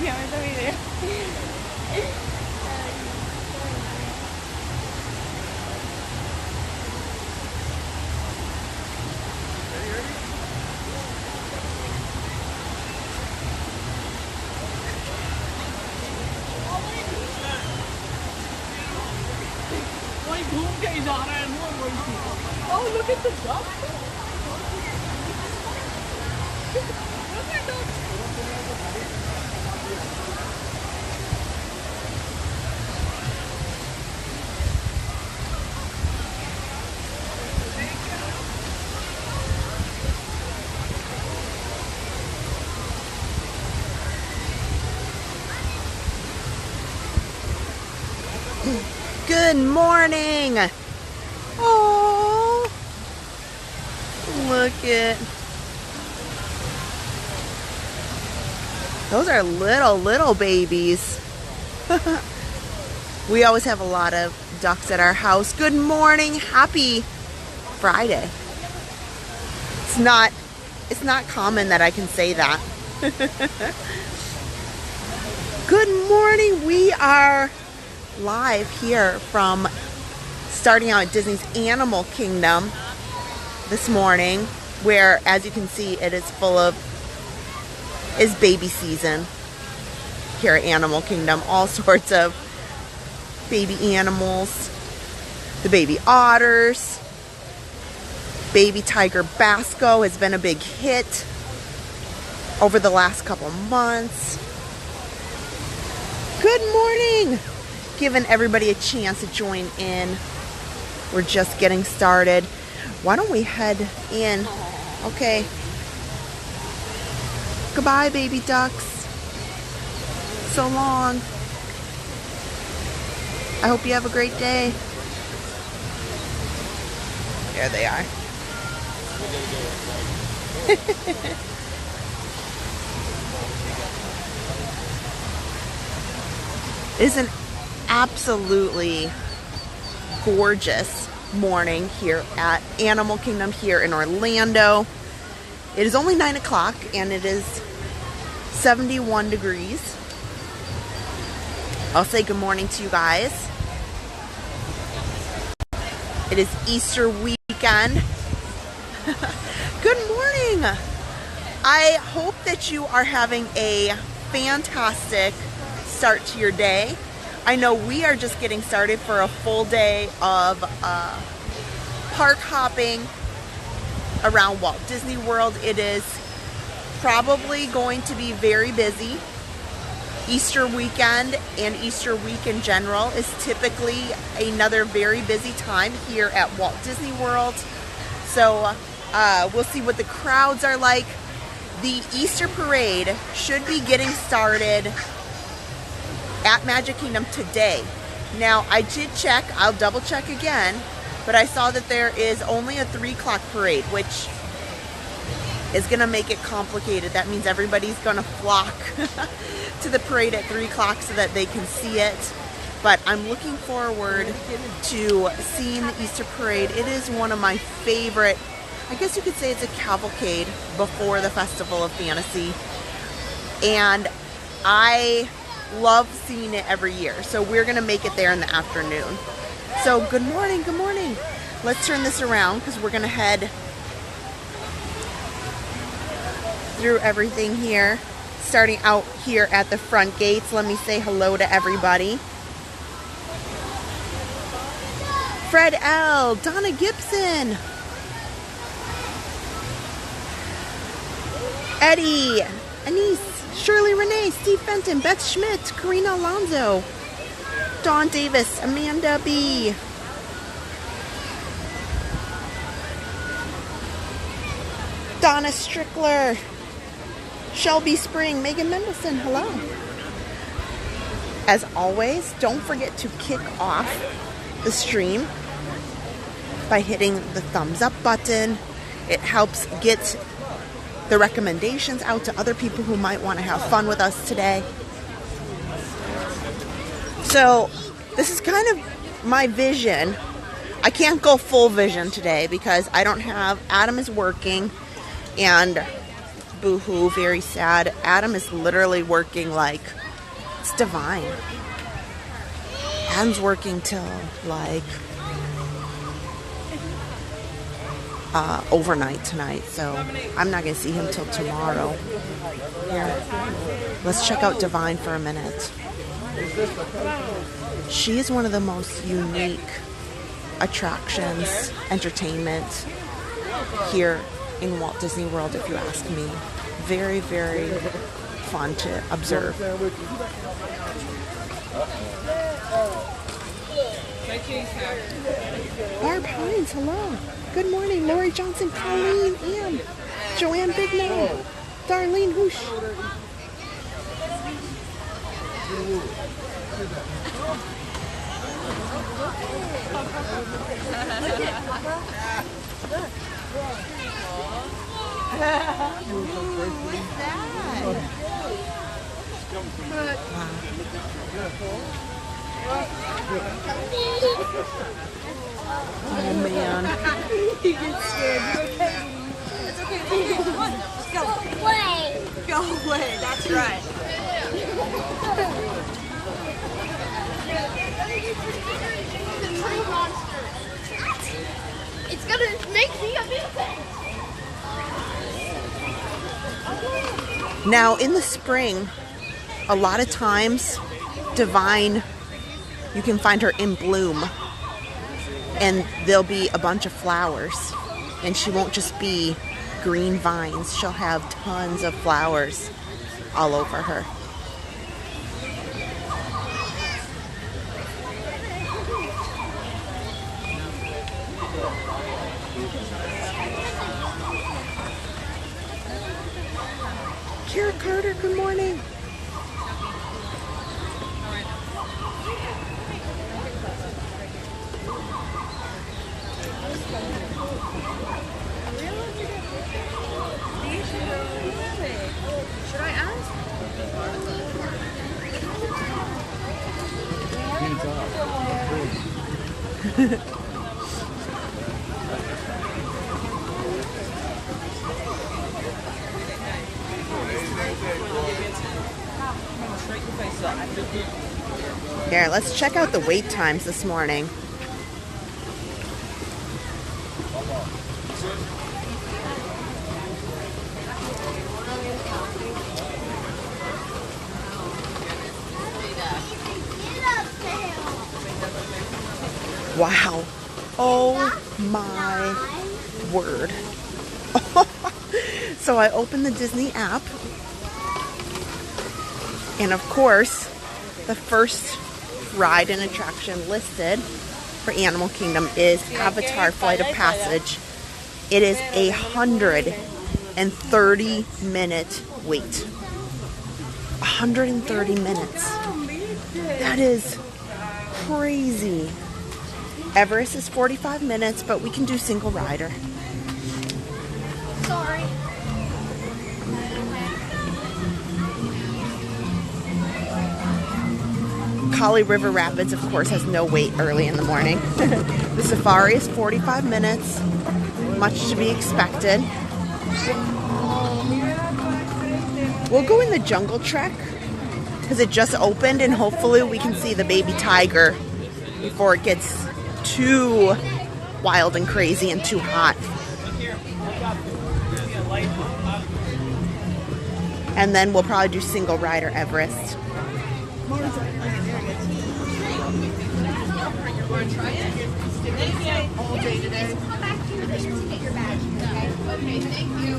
Yeah, it's over there. Oh, look at the duck. Look at those. Good morning. Oh, look at those are little babies. We always have a lot of ducks at our house. Good morning. Happy Friday. It's not common that I can say that. Good morning. We are live here from starting out at Disney's Animal Kingdom this morning, where, as you can see, it is is baby season here at Animal Kingdom. All sorts of baby animals, the baby otters, baby tiger Basco has been a big hit over the last couple months. Good morning. Giving everybody a chance to join in. We're just getting started. Why don't we head in? Okay. Goodbye, baby ducks. So long. I hope you have a great day. There they are. It's an absolutely gorgeous morning here at Animal Kingdom here in Orlando. It is only 9 o'clock and it is 71 degrees. I'll say good morning to you guys. It is Easter weekend. Good morning. I hope that you are having a fantastic start to your day. I know we are just getting started for a full day of park hopping around Walt Disney World. It is probably going to be very busy. Easter weekend and Easter week in general is typically another very busy time here at Walt Disney World. So we'll see what the crowds are like. The Easter parade should be getting started at Magic Kingdom today. Now, I did check, I'll double check again, but I saw that there is only a 3 o'clock parade, which is gonna make it complicated. That means everybody's gonna flock to the parade at 3 o'clock so that they can see it. But I'm looking forward to seeing the Easter parade. It is one of my favorite, I guess you could say it's a cavalcade before the Festival of Fantasy. And I love seeing it every year. So we're gonna make it there in the afternoon. So good morning, good morning. Let's turn this around because we're gonna head through everything here. Starting out here at the front gates. Let me say hello to everybody. Fred L, Donna Gibson, Eddie, Anise, Shirley Renee, Steve Fenton, Beth Schmidt, Karina Alonso, Dawn Davis, Amanda B, Donna Strickler, Shelby Spring, Megan Mendelson, hello. As always, don't forget to kick off the stream by hitting the thumbs up button. It helps get the recommendations out to other people who might want to have fun with us today. So this is kind of my vision. I can't go full vision today because I don't have, Adam is working and Boo-hoo, very sad. Adam is literally working like, it's divine. Adam's working till like overnight tonight, so I'm not gonna see him till tomorrow. Here, let's check out Divine for a minute. She is one of the most unique attractions, entertainment here in Walt Disney World, if you ask me. Very, very fun to observe. Barb Hines, hello. Good morning. Lori Johnson, Colleen, Ann, Joanne Bigno, Darlene Hoosh. Oh man. He gets scared. You okay? It's okay. Just go. Go away. Go away. That's right. It's gonna make me a big thing. Now in the spring, a lot of times Divine, you can find her in bloom, and there'll be a bunch of flowers, and she won't just be green vines. She'll have tons of flowers all over her. Kara Carter, good morning. Should I ask? Here, let's check out the wait times this morning. Wow. Oh my word. So I opened the Disney app, and of course, the first ride and attraction listed for Animal Kingdom is Avatar Flight of Passage. It is 130-minute wait. 130 minutes. That is crazy. Everest is 45 minutes, but we can do single rider. Sorry. Kali River Rapids, of course, has no wait early in the morning. The safari is 45 minutes, much to be expected. We'll go in the Jungle Trek because it just opened, and hopefully we can see the baby tiger before it gets too wild and crazy and too hot. And then we'll probably do single rider Everest. All day today. Come back to your district to get your badge. Okay, thank you.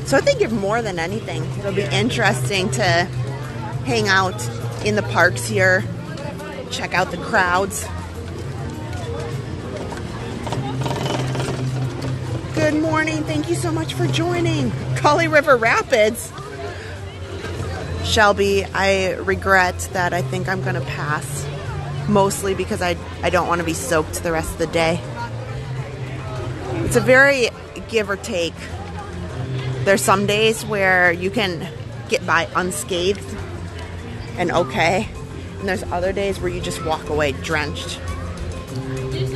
So I think if more than anything, it'll be interesting to hang out in the parks here, check out the crowds. Good morning. Thank you so much for joining. Kali River Rapids. Shelby, I regret that I think I'm going to pass, mostly because I don't want to be soaked the rest of the day. It's a very give or take. There's some days where you can get by unscathed and okay. And there's other days where you just walk away drenched.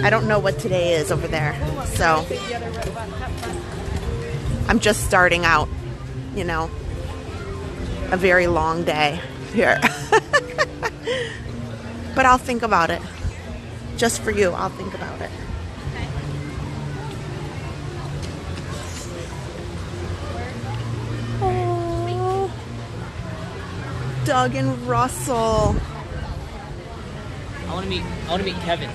I don't know what today is over there. So I'm just starting out, you know, a very long day here. But I'll think about it. Just for you, I'll think about it. Oh, Doug and Russell. I want to meet Kevin.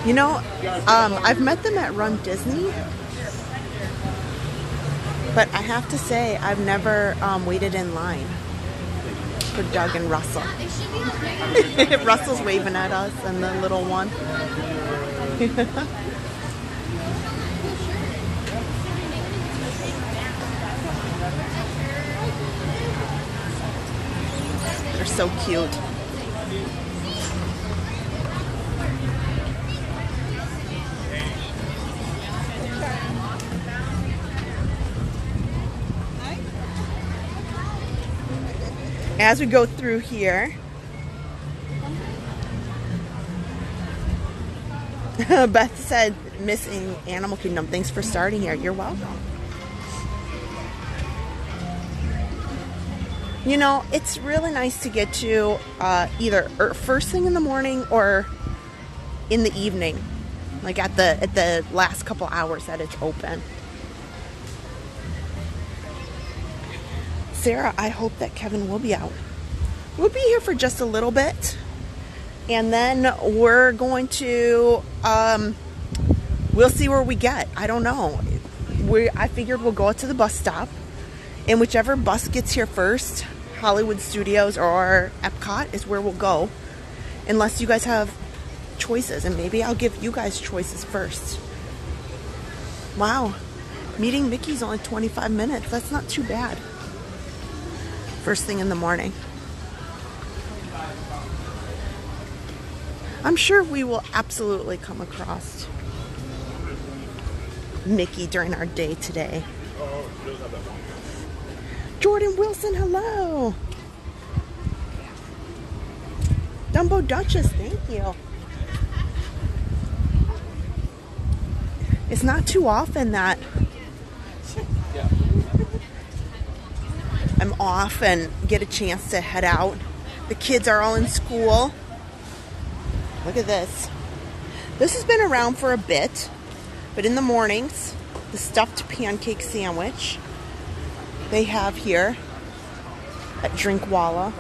You know, I've met them at Run Disney, but I have to say I've never waited in line for Doug and Russell. Russell's waving at us and the little one. They're so cute. As we go through here, Beth said, missing Animal Kingdom. Thanks for starting here. You're welcome. You know, it's really nice to get to either first thing in the morning or in the evening, like at the last couple hours that it's open. Sarah, I hope that Kevin will be out. We'll be here for just a little bit, and then we're going to we'll see where we get. I don't know. I figured we'll go out to the bus stop, and whichever bus gets here first, Hollywood Studios or Epcot, is where we'll go, unless you guys have choices, and maybe I'll give you guys choices first. Wow, meeting Mickey's only 25 minutes. That's not too bad. First thing in the morning. I'm sure we will absolutely come across Mickey during our day today. Jordan Wilson, hello. Dumbo Duchess, thank you. It's not too often that I'm off and get a chance to head out. The kids are all in school. Look at this. This has been around for a bit, but in the mornings, the stuffed pancake sandwich they have here at Drinkwalla.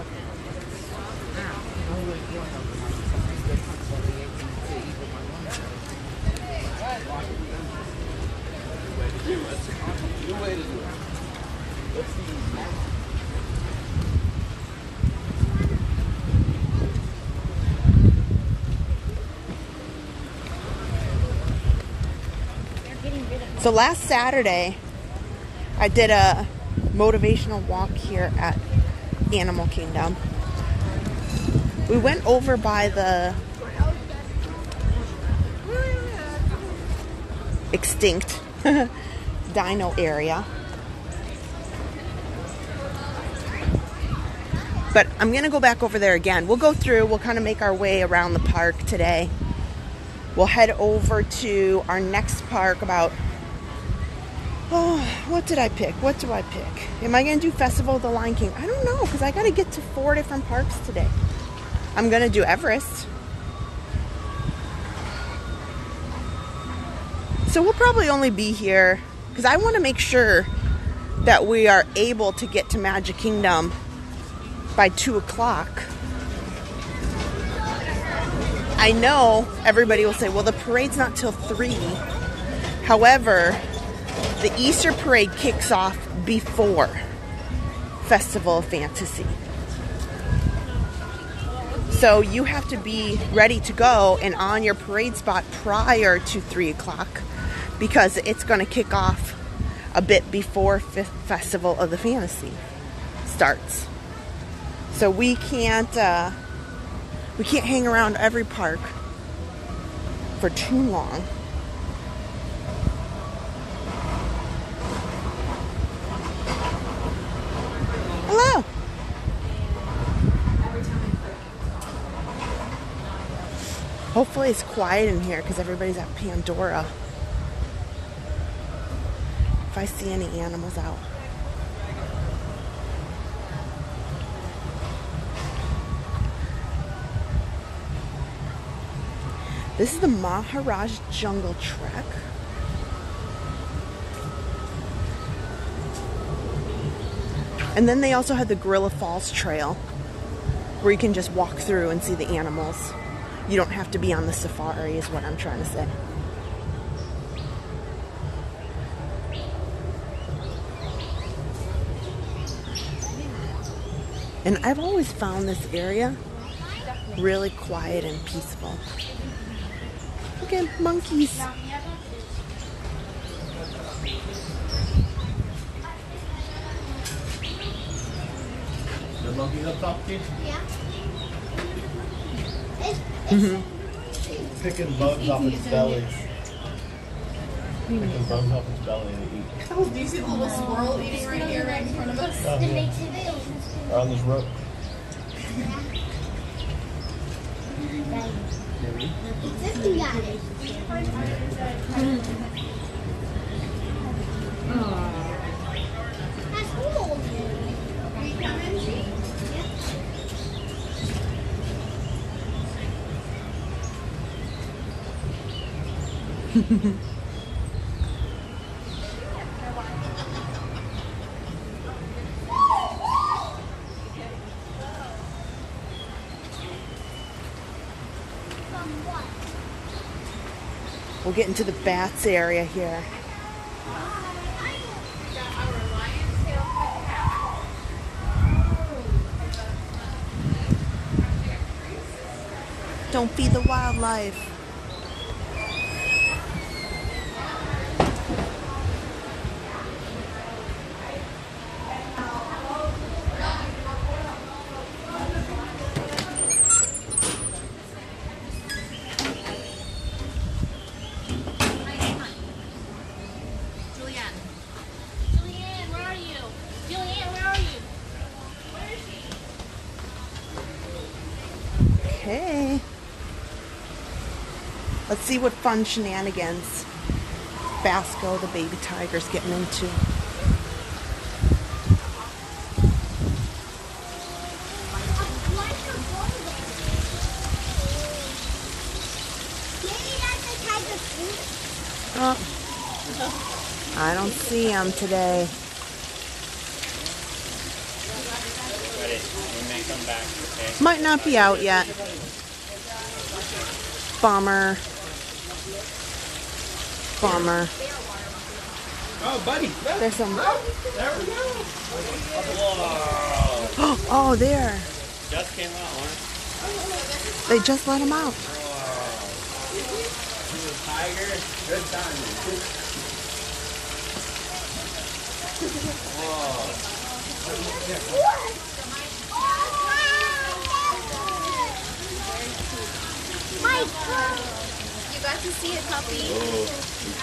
So last Saturday, I did a motivational walk here at Animal Kingdom. We went over by the extinct dino area. But I'm going to go back over there again. We'll go through, we'll kind of make our way around the park today. We'll head over to our next park about... Oh, what did I pick? What do I pick? Am I going to do Festival of the Lion King? I don't know, because I got to get to 4 different parks today. I'm going to do Everest. So we'll probably only be here, because I want to make sure that we are able to get to Magic Kingdom by 2 o'clock. I know everybody will say, well, the parade's not till 3. However, the Easter parade kicks off before Festival of Fantasy. So you have to be ready to go and on your parade spot prior to 3 o'clock, because it's going to kick off a bit before Festival of the Fantasy. starts. So we can't hang around every park for too long. Hello. Hopefully it's quiet in here because everybody's at Pandora. If I see any animals out. This is the Maharajah Jungle Trek. And then they also have the Gorilla Falls Trail, where you can just walk through and see the animals. You don't have to be on the safari, is what I'm trying to say. And I've always found this area really quiet and peaceful. Look at monkeys. The monkey up top, kid? Yeah. Picking bugs off its belly. Picking bugs off its belly and eat. Oh, do you see the little squirrel eating right here, right in front of us? Oh, yeah. Or on this rope. You got it. That's cool. We'll get into the bats area here. Don't feed the wildlife. Okay. Let's see what fun shenanigans Basco, the baby tiger's, getting into. Oh, I don't see him today. Might not be out yet. Bummer. Bummer. Oh, buddy. There's some. There we go. Whoa. Oh, there. Just came out, Lauren. They just let him out. Tiger. Good timing. You got to see a puppy.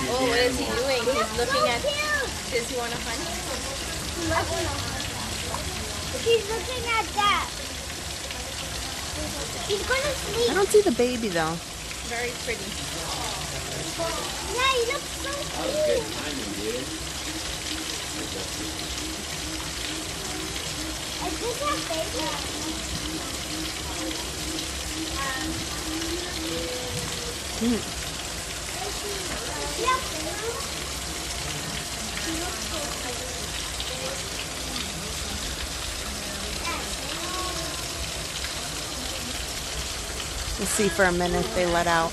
Oh, what is he doing? He's looking at. Does he want to hunt? He's looking at that. He's going to sleep. I don't see the baby though. Very pretty. Yeah, he looks so cute. Good timing, dude. Is this a baby? Yep. We'll see for a minute if they let out.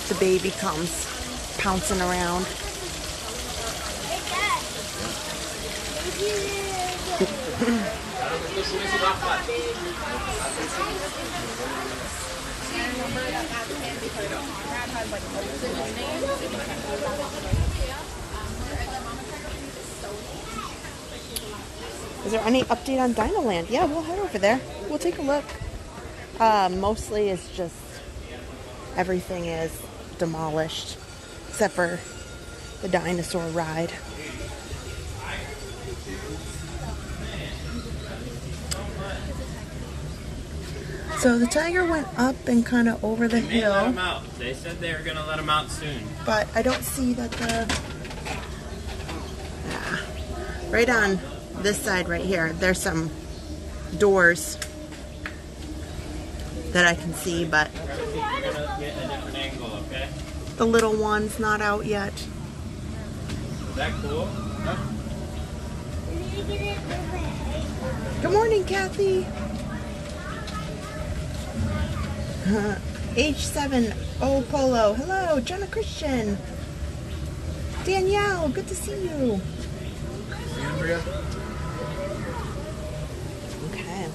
The baby comes pouncing around. Is there any update on DinoLand? Yeah, we'll head over there. We'll take a look. Mostly it's just everything is demolished except for the dinosaur ride. So the tiger went up and kind of over the hill. Let him out. They said they were going to let him out soon. But I don't see that right on this side right here, there's some doors that I can see, but You're going to get a different angle, okay? the little one's not out yet. Is that cool? Huh? Good morning, Kathy. H7 O Polo. Hello, Jenna Christian. Danielle, good to see you. Andrea? Okay.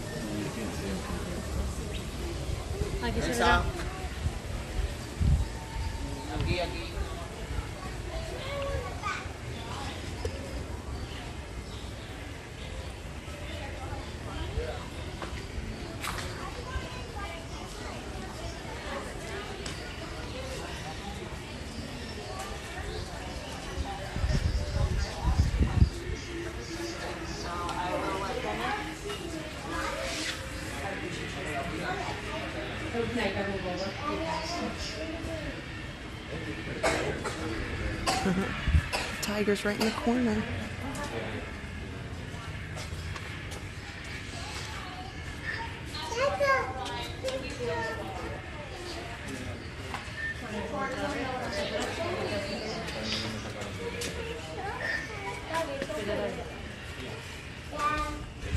Tiger's right in the corner.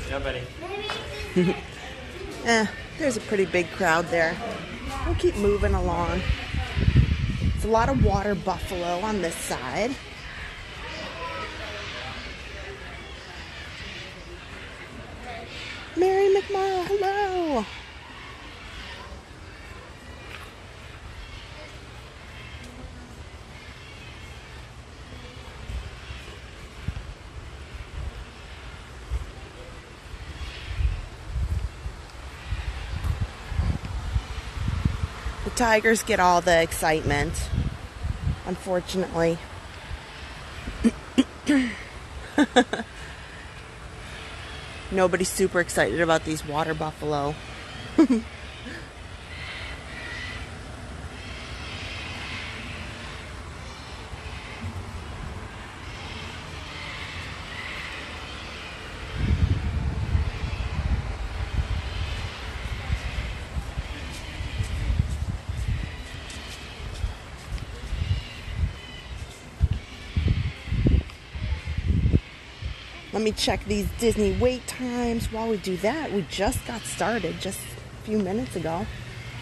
Yeah, buddy. There's a pretty big crowd there. We'll keep moving along. It's a lot of water buffalo on this side. Mary McMorrow, hello. The tigers get all the excitement, unfortunately. Nobody's super excited about these water buffalo. Let me check these Disney wait times. While we do that, we just got started just a few minutes ago.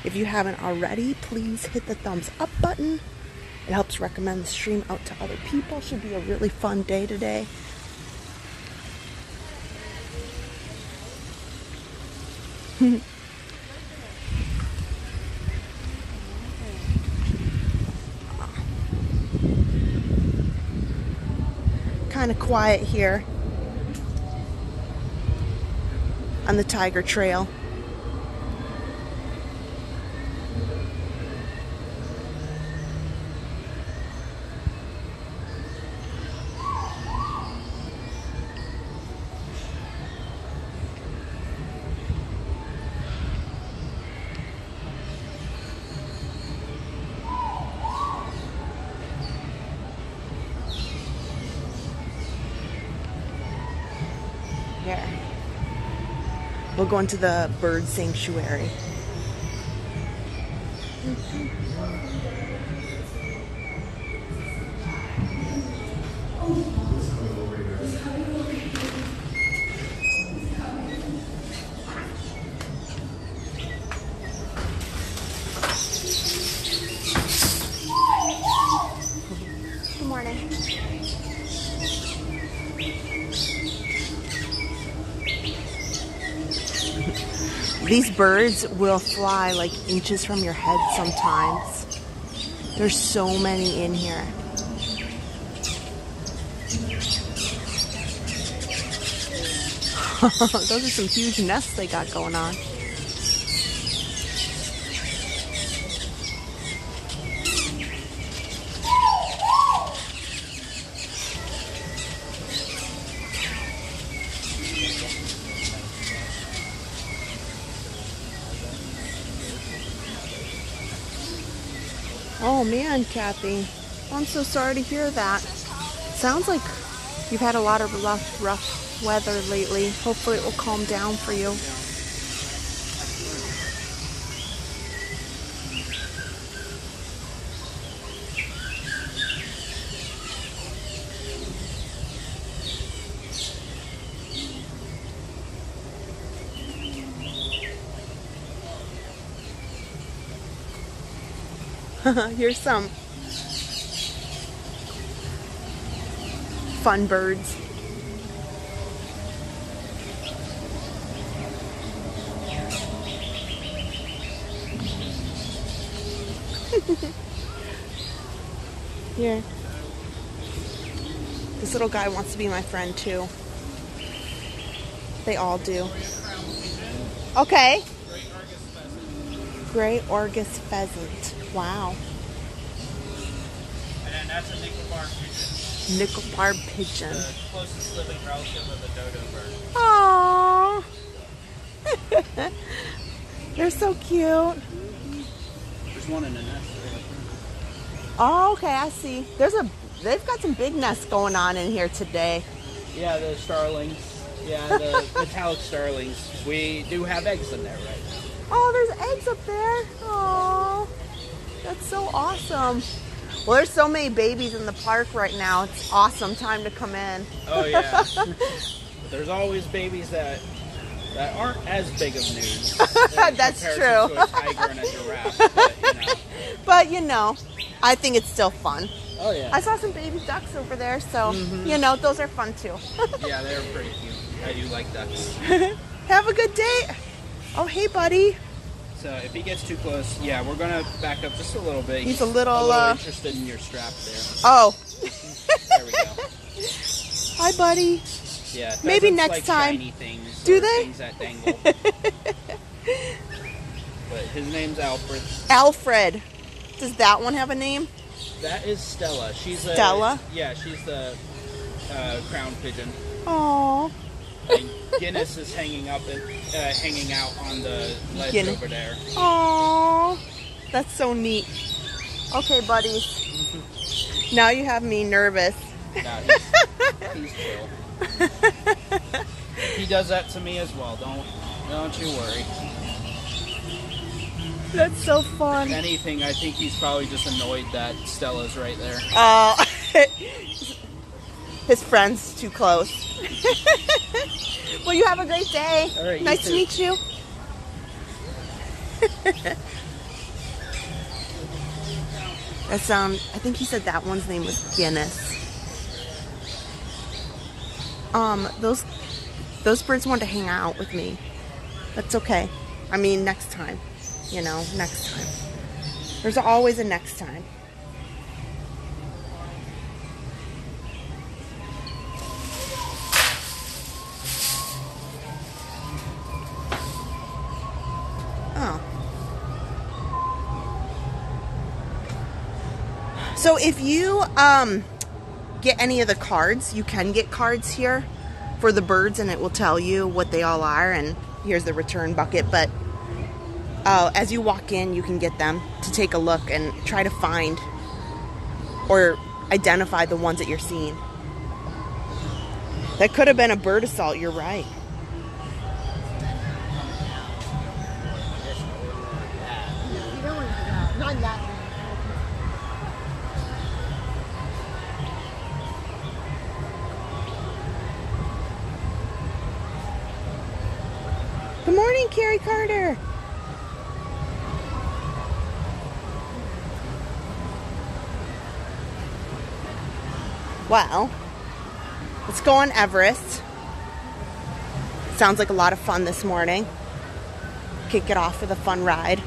If you haven't already, please hit the thumbs up button. It helps recommend the stream out to other people. Should be a really fun day today. Kind of quiet here on the Tiger Trail. Here. We'll go into the bird sanctuary. Good morning. These birds will fly like inches from your head sometimes. There's so many in here. Those are some huge nests they got going on. Oh man, Kathy. I'm so sorry to hear that. Sounds like you've had a lot of rough weather lately. Hopefully it will calm down for you. Here's some fun birds. Here. This little guy wants to be my friend too. They all do. Okay. Gray Orgus pheasant. Wow. And then that's a nickel bar pigeon. Nickel barb pigeon. The closest living relative of the dodo bird. Aww. They're so cute. There's one in the nest. Oh, okay, I see. They've got some big nests going on in here today. Yeah, the starlings. Yeah, the metallic starlings. We do have eggs in there right now. Oh, there's eggs up there. Oh, that's so awesome. Well, there's so many babies in the park right now. It's awesome time to come in. Oh yeah. But there's always babies that aren't as big of news. That's true. To a tiger and a giraffe, But you know, I think it's still fun. Oh yeah. I saw some baby ducks over there, so you know, those are fun too. Yeah, they're pretty cute. I do like ducks. Have a good day. Oh, hey, buddy. So if he gets too close, yeah, we're gonna back up just a little bit. He's a little interested in your strap there. Oh. There we go. Hi, buddy. Yeah. Maybe pheasants next like time. Shiny things. Do or they? Things that dangle. But his name's Alfred. Alfred. Does that one have a name? That is Stella. She's Stella? Yeah, she's the crown pigeon. Oh. And Guinness is hanging out on the ledge over there. Oh, that's so neat. Okay, buddies. Now you have me nervous. Nah, he's chill. He does that to me as well. Don't you worry. That's so fun. If anything, I think he's probably just annoyed that Stella's right there. Oh, his friend's too close. Well, you have a great day. All right, nice to meet you. I think he said that one's name was Guinness. Those birds want to hang out with me. That's okay. I mean, next time. You know, next time. There's always a next time. Oh. So if you get any of the cards, you can get cards here for the birds, and it will tell you what they all are, and here's the return bucket. But as you walk in, you can get them to take a look and try to find or identify the ones that you're seeing. That could have been a bird assault, you're right. Good morning, Carrie Carter. Well, let's go on Everest. Sounds like a lot of fun this morning. Kick it off with a fun ride.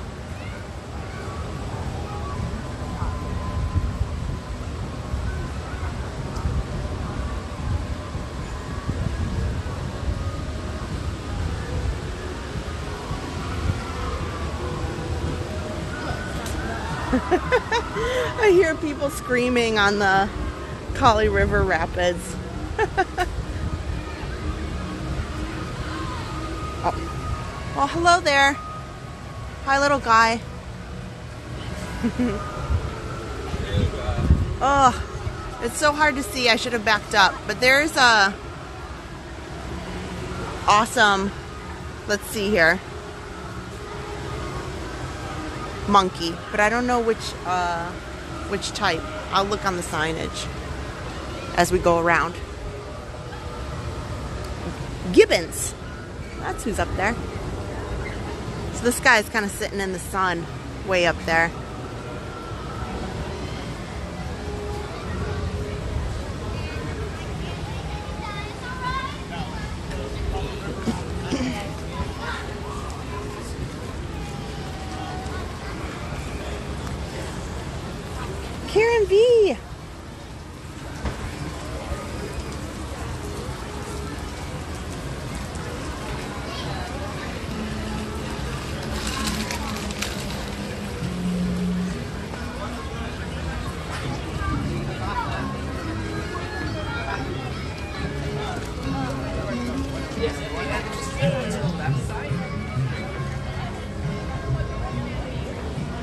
I hear people screaming on the Kali River Rapids. Oh. Well, hello there. Hi, little guy. Oh, it's so hard to see. I should have backed up. But there's a awesome, let's see here, monkey, but I don't know which type. I'll look on the signage as we go around. Gibbons, that's who's up there. So this guy's kind of sitting in the sun way up there. Karen V.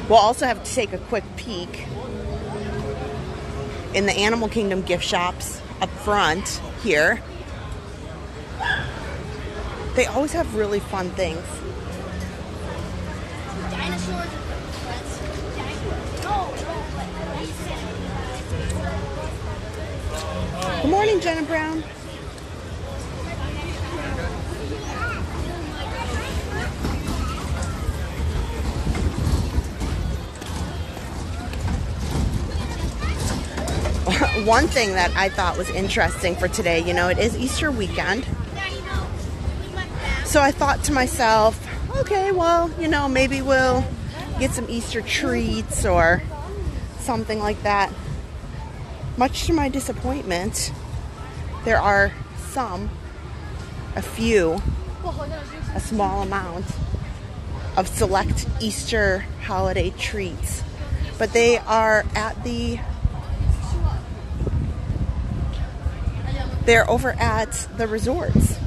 We'll also have to take a quick peek in the Animal Kingdom gift shops up front here. They always have really fun things. Good morning, Jenna Brown. One thing that I thought was interesting for today, you know, it is Easter weekend. So I thought to myself, okay, well, you know, maybe we'll get some Easter treats or something like that. Much to my disappointment, there are a small amount of select Easter holiday treats. But they are they're over at the resorts.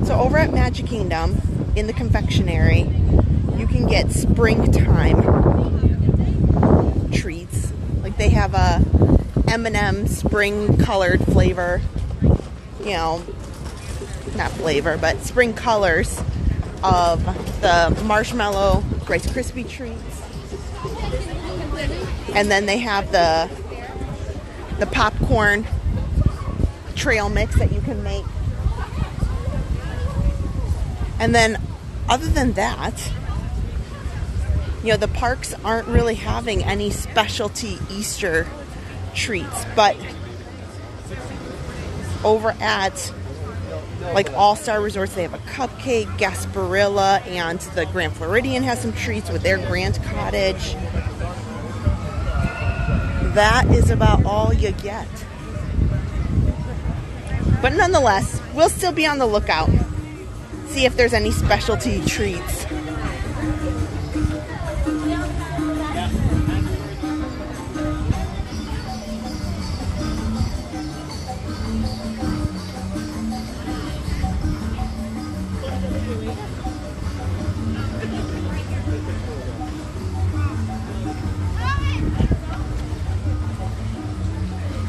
So over at Magic Kingdom, in the confectionery, you can get springtime treats. Like they have a M&M spring colored flavor, you know, not flavor, but spring colors of the marshmallow Rice Krispie treats. And then they have the popcorn trail mix that you can make. And then other than that, you know, the parks aren't really having any specialty Easter treats, but over at like All-Star Resorts, they have a cupcake, Gasparilla, and the Grand Floridian has some treats with their Grand Cottage. That is about all you get. But nonetheless, we'll still be on the lookout. See if there's any specialty treats.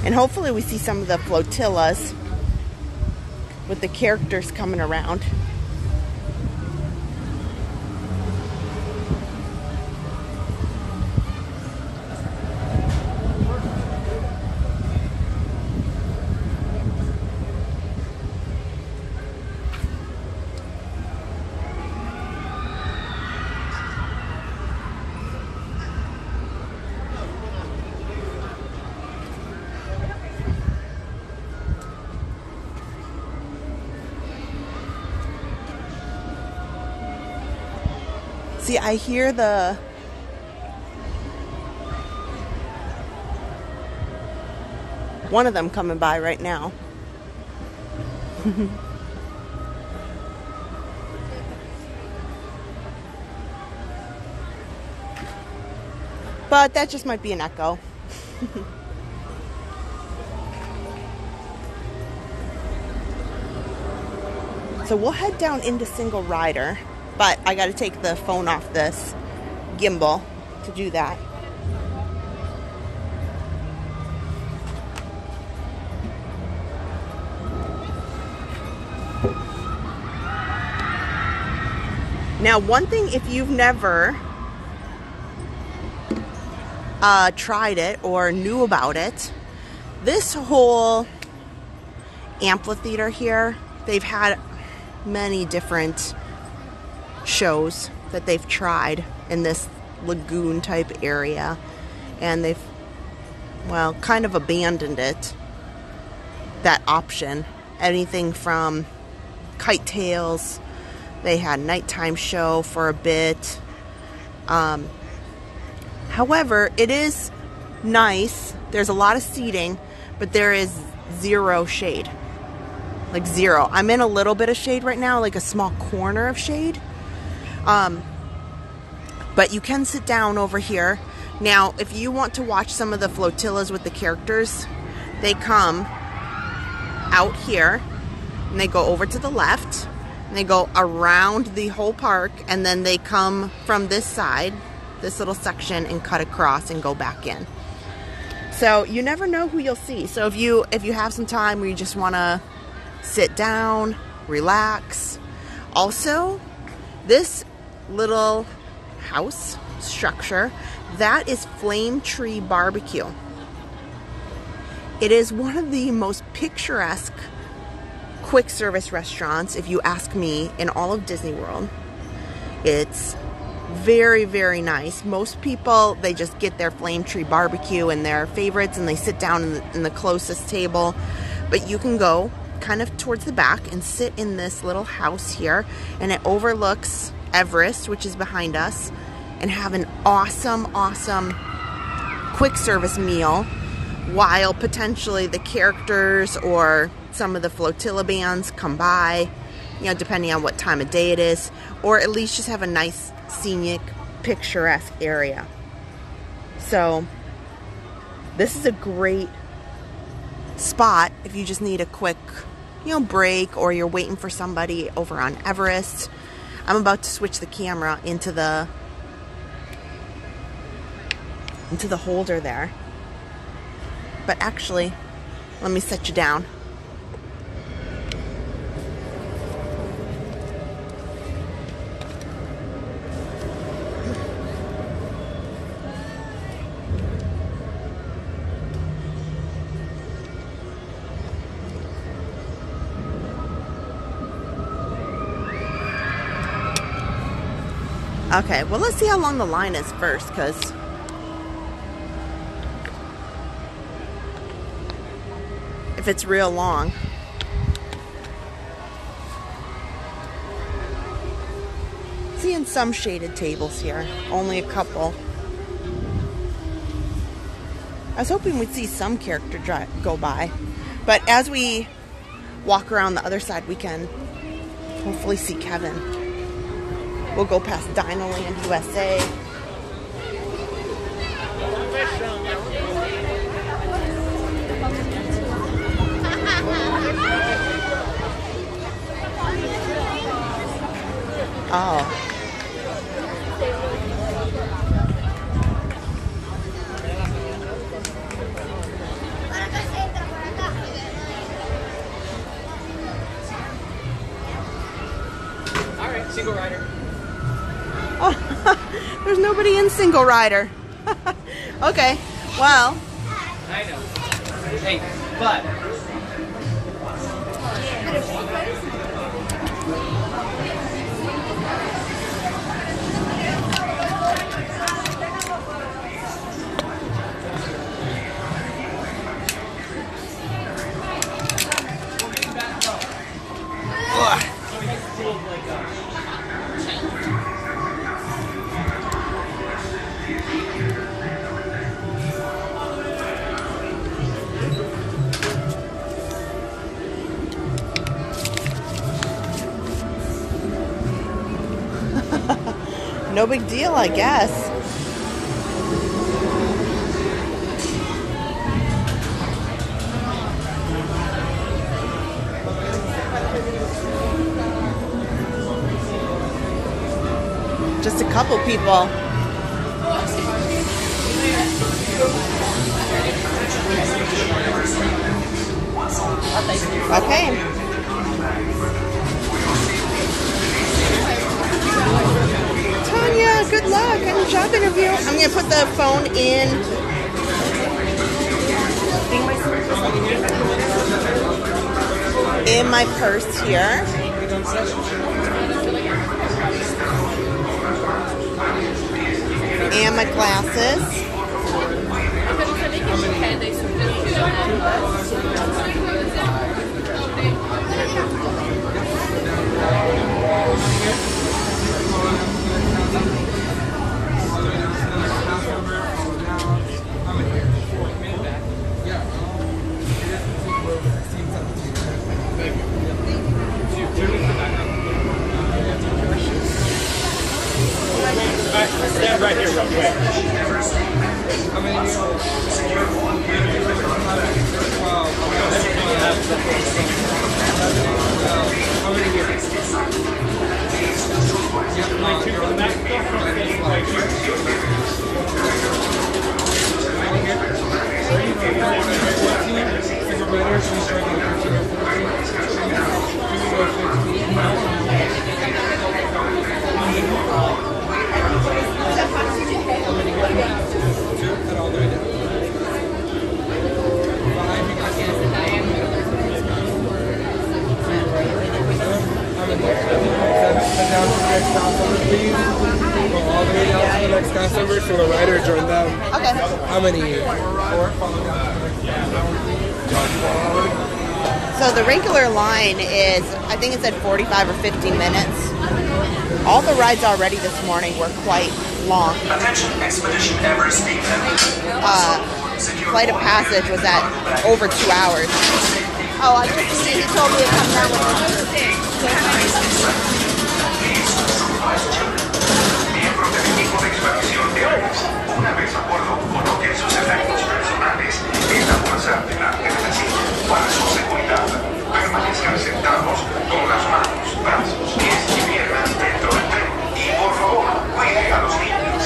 And hopefully we see some of the flotillas with the characters coming around. See, I hear one of them coming by right now. But that just might be an echo. So we'll head down into single rider, but I got to take the phone off this gimbal to do that. Now, one thing, if you've never tried it or knew about it, this whole amphitheater here, they've had many different shows that they've tried in this lagoon type area, and they've, well, kind of abandoned it, that option. Anything from kite tails, they had nighttime show for a bit. However, it is nice. There's a lot of seating, but there is zero shade. Like zero. I'm in a little bit of shade right now, like a small corner of shade. But you can sit down over here. Now, if you want to watch some of the flotillas with the characters, they come out here and they go over to the left and they go around the whole park, and then they come from this side, this little section, and cut across and go back in. So you never know who you'll see. So if you have some time where you just want to sit down, relax. Also, this little house structure, that is Flame Tree Barbecue. It is one of the most picturesque quick service restaurants, if you ask me, in all of Disney World. It's very, very nice. Most people, they just get their Flame Tree Barbecue and their favorites and they sit down in the closest table. But you can go kind of towards the back and sit in this little house here, and it overlooks Everest, which is behind us, and have an awesome quick service meal while potentially the characters or some of the flotilla bands come by, you know, depending on what time of day it is, or at least just have a nice scenic picturesque area. So this is a great spot if you just need a quick, you know, break, or you're waiting for somebody over on Everest. I'm about to switch the camera into the holder there. But actually, let me set you down. Okay, well, let's see how long the line is first, because if it's real long. Seeing some shaded tables here, only a couple. I was hoping we'd see some character go by, but as we walk around the other side, we can hopefully see Kevin. We'll go past DinoLand USA. Oh. All right, single rider. Oh, there's nobody in single rider. Okay, well. I know. Hey, but. No big deal, I guess. Just a couple people. Okay. Tanya, good luck on your job interview. I'm gonna put the phone in my purse here. And my glasses. Stand right here real quick. How many two for the back, right here. So the rider joined them. Okay. How many? So the regular line is, I think it said 45 or 50 minutes. All the rides already this morning were quite long. Attention, Expedition Everest. Flight of Passage was at over 2 hours. Oh, I just see, he told me to come down with Miembros del equipo de expedición de Everest, una vez a bordo, coloquen sus efectos personales en la bolsa delante de la silla para su seguridad. Permanezcan sentados con las manos, brazos, pies y piernas dentro del tren. Y por favor, cuide a los niños.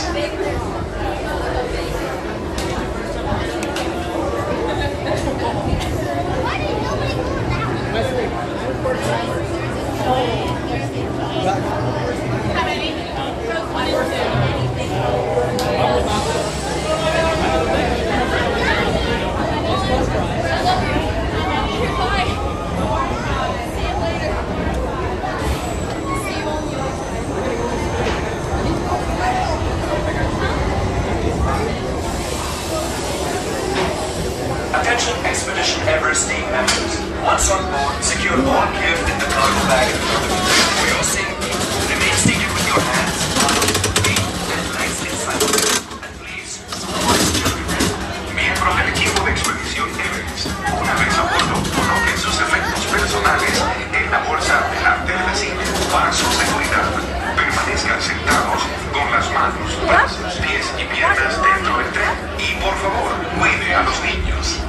Attention Expedition Everest team members. Once on board, secure one gift in the cargo bag in front of you. For your safety, remain seated with your hands, feet, and legs inside. And please, support children. Miembros del equipo de expedición Everest. Una vez a bordo, coloquen sus efectos personales en la bolsa delante de la silla para su seguridad. Permanezcan sentados con las manos, brazos, pies y piernas dentro del tren. Y por favor, cuide a los niños.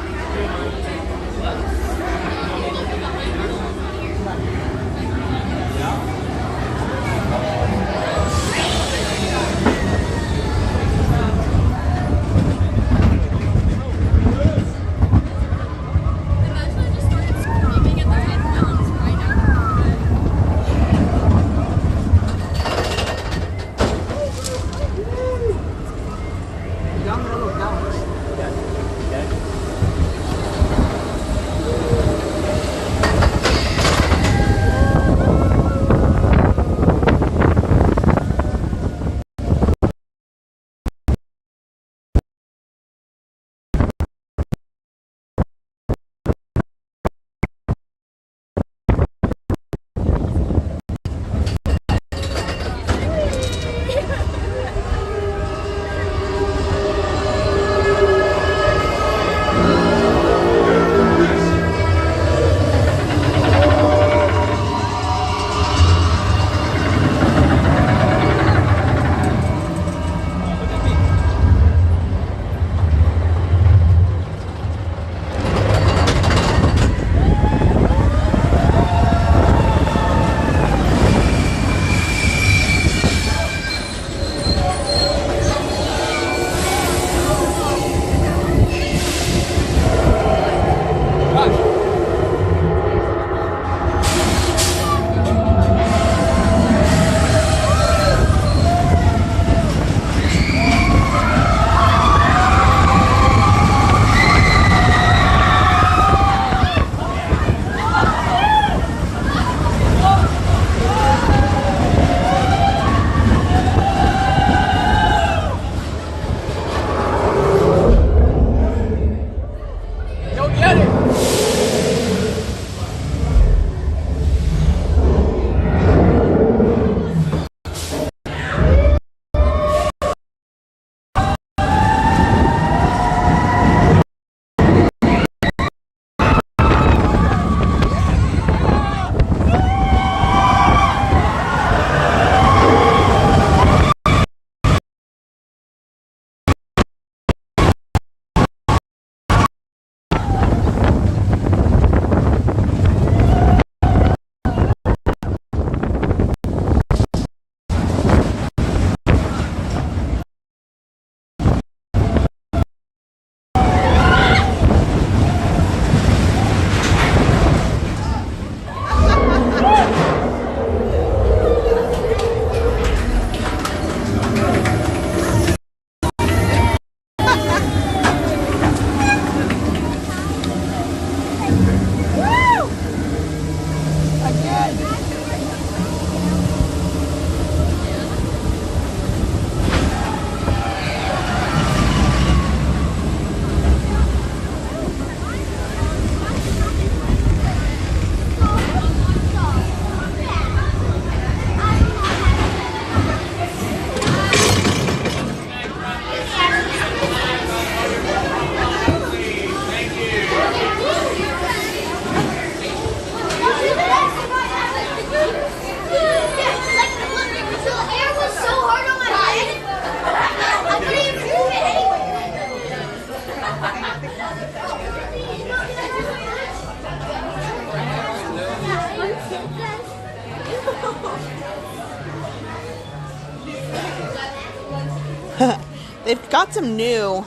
They've got some new.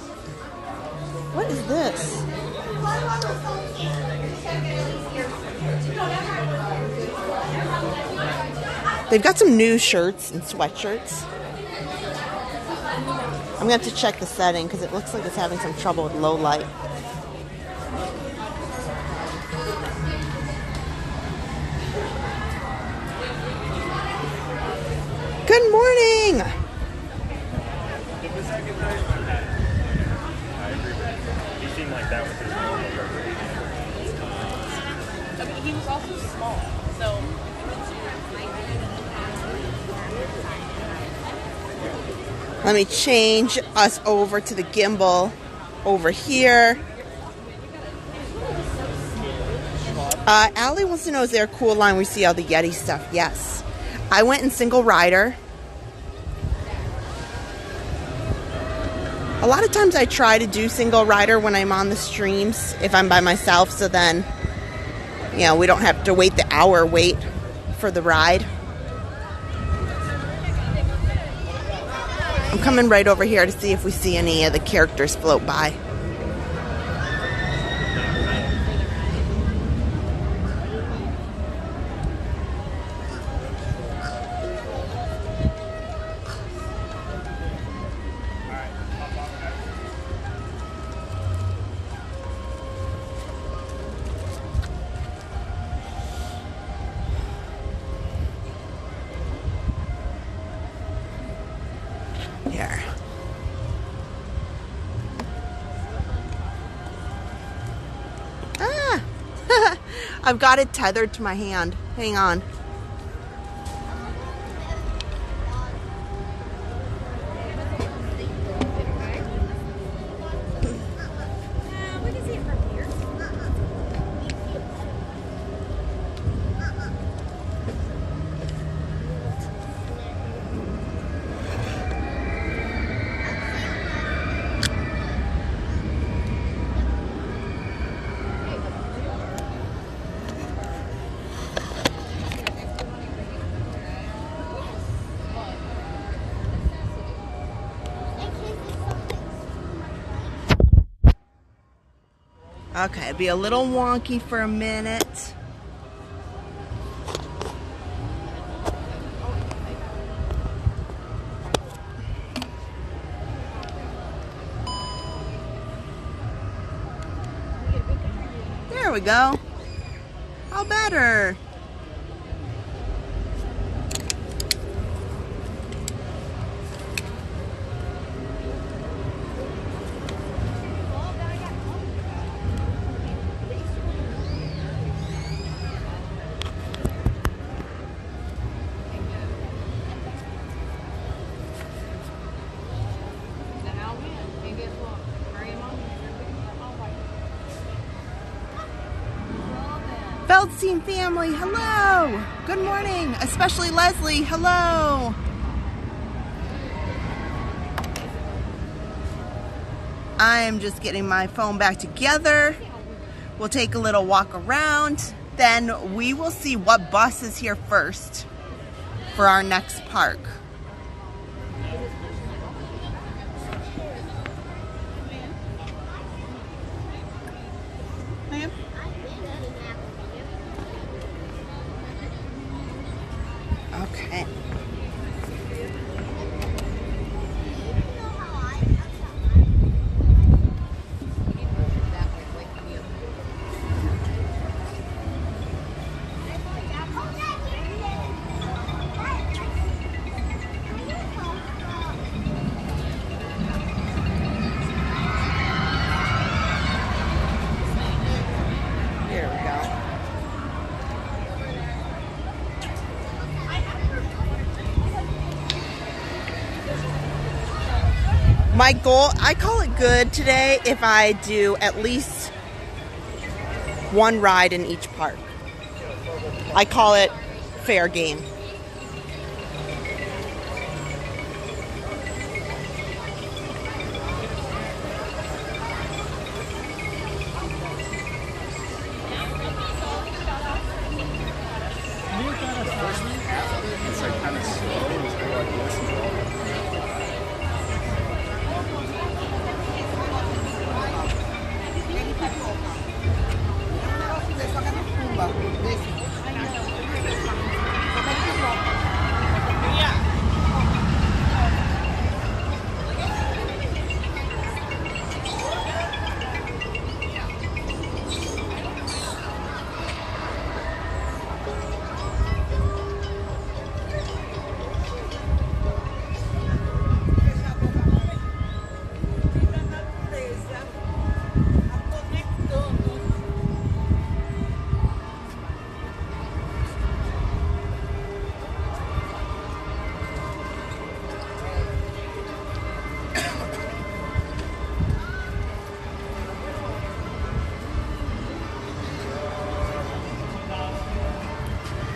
What is this? They've got some new shirts and sweatshirts. I'm going to have to check the setting because it looks like it's having some trouble with low light. Good morning! He seemed like that was his normal I mean, he was also small, so. Let me change us over to the gimbal over here. Allie wants to know, is there a cool line we see all the Yeti stuff? Yes. I went in single rider. A lot of times I try to do single rider when I'm on the streams if I'm by myself, so then, you know, we don't have to wait the hour wait for the ride. I'm coming right over here to see if we see any of the characters float by. Here. Ah! I've got it tethered to my hand. Hang on. Okay, it'll be a little wonky for a minute. There we go. How better? Feldstein family, hello! Good morning, especially Leslie, hello! I'm just getting my phone back together. We'll take a little walk around, then we will see what bus is here first for our next park. Okay. Here we go. My goal, I call it good today if I do at least one ride in each park. I call it fair game.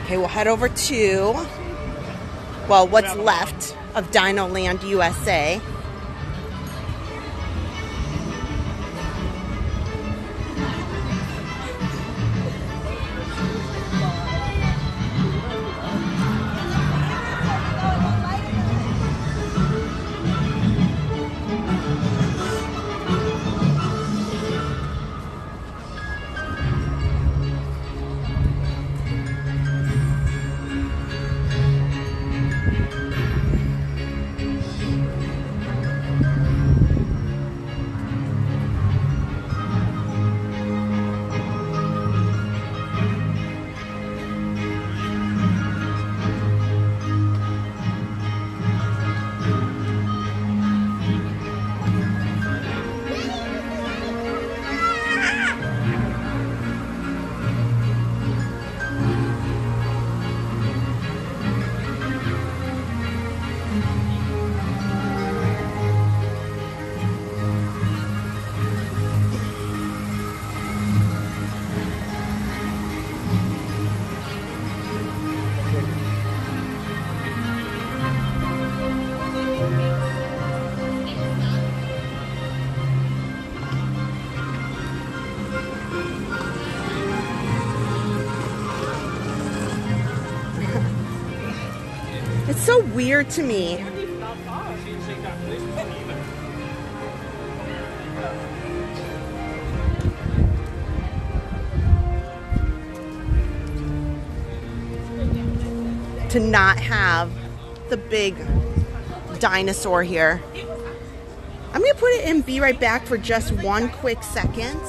Okay, we'll head over to, well, what's left of DinoLand USA. It's so weird to me. To not have the big dinosaur here. I'm gonna put it in Be Right Back for just one quick second.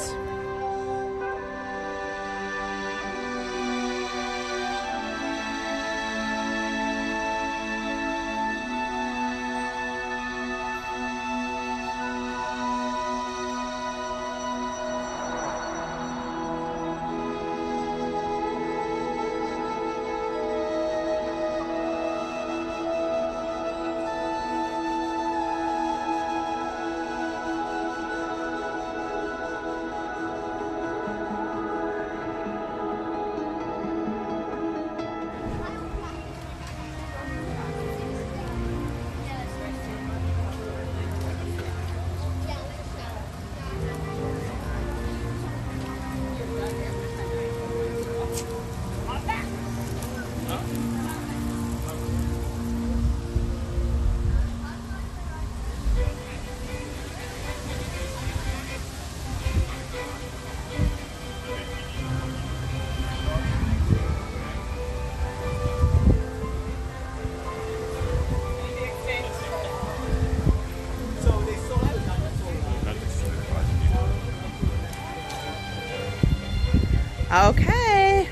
Okay.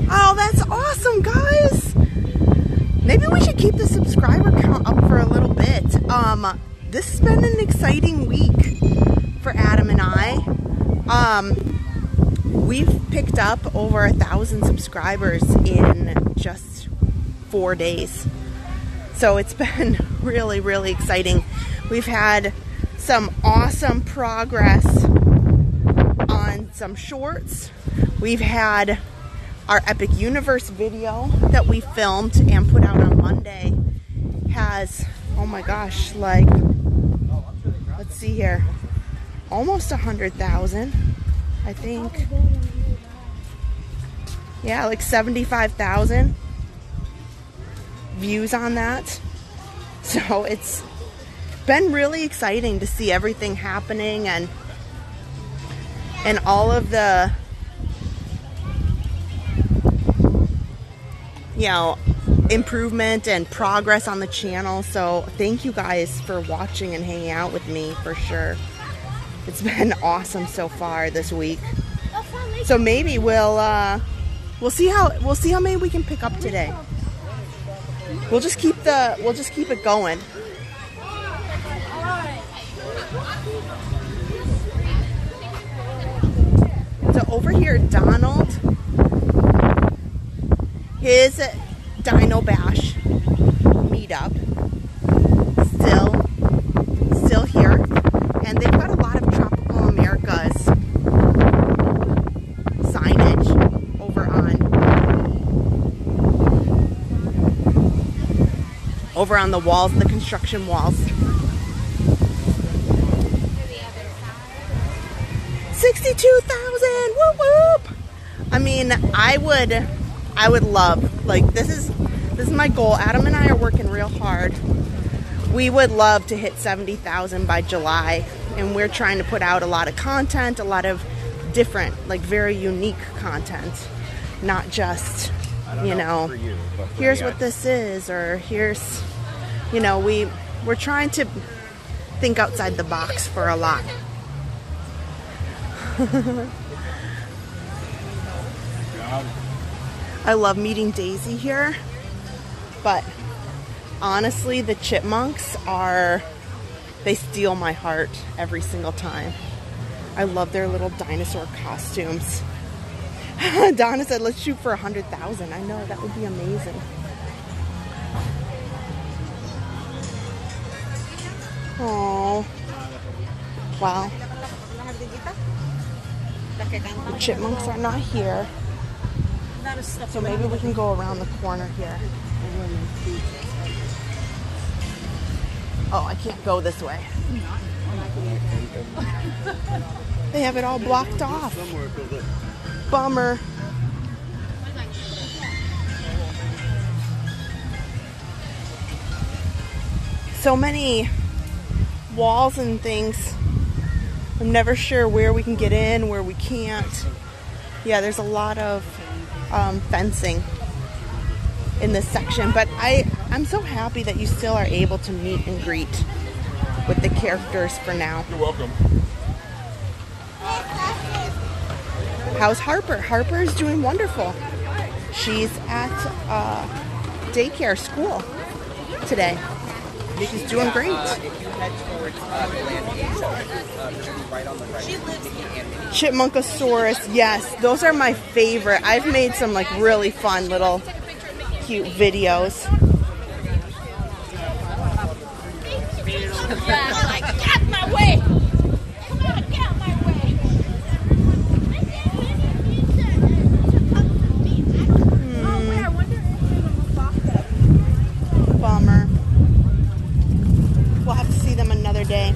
Oh, that's awesome, guys. Maybe we should keep the subscriber count up for a little bit. This has been an exciting week for Adam and I. We've picked up over 1,000 subscribers in just 4 days. So it's been really, really exciting. We've had some awesome progress on some shorts. We've had our Epic Universe video that we filmed and put out on Monday has, oh my gosh, like, let's see here, almost 100,000, I think. Yeah, like 75,000 views on that. So it's been really exciting to see everything happening and all of the, you know, improvement and progress on the channel. So thank you guys for watching and hanging out with me, for sure. It's been awesome so far this week. So maybe we'll see how many we can pick up today. We'll just keep it going. So over here, Donald, his Dino Bash meetup, still here, and they've got a lot of Tropical Americas signage over on over on the walls, the construction walls. 62,000! Whoop whoop! I mean, I would love, like, this is my goal. Adam and I are working real hard. We would love to hit 70,000 by July, and we're trying to put out a lot of content, a lot of different, like, very unique content, not just, you know, here's what this is, or here's, you know, we're trying to think outside the box for a lot. I love meeting Daisy here, but honestly, the chipmunks they steal my heart every single time. I love their little dinosaur costumes. Donna said, let's shoot for 100,000. I know, that would be amazing. Oh, wow. The chipmunks are not here. So maybe we can go around the corner here. Oh, I can't go this way. They have it all blocked off. Bummer. So many walls and things. I'm never sure where we can get in, where we can't. Yeah, there's a lot of fencing in this section, but I'm so happy that you still are able to meet and greet with the characters for now. You're welcome. How's Harper? Harper's doing wonderful. She's at daycare school today. She's doing great. Chipmunkosaurus, yes, those are my favorite. I've made some like really fun little cute videos. Yeah, like, get out of my way! Come on, get out of my way! Oh, wait, I wonder if they Bummer. We'll have to see them another day.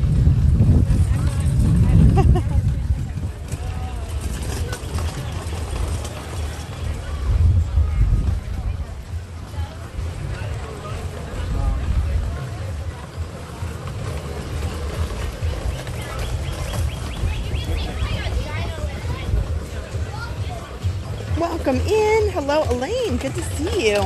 Welcome in. Hello, Elaine. Good to see you.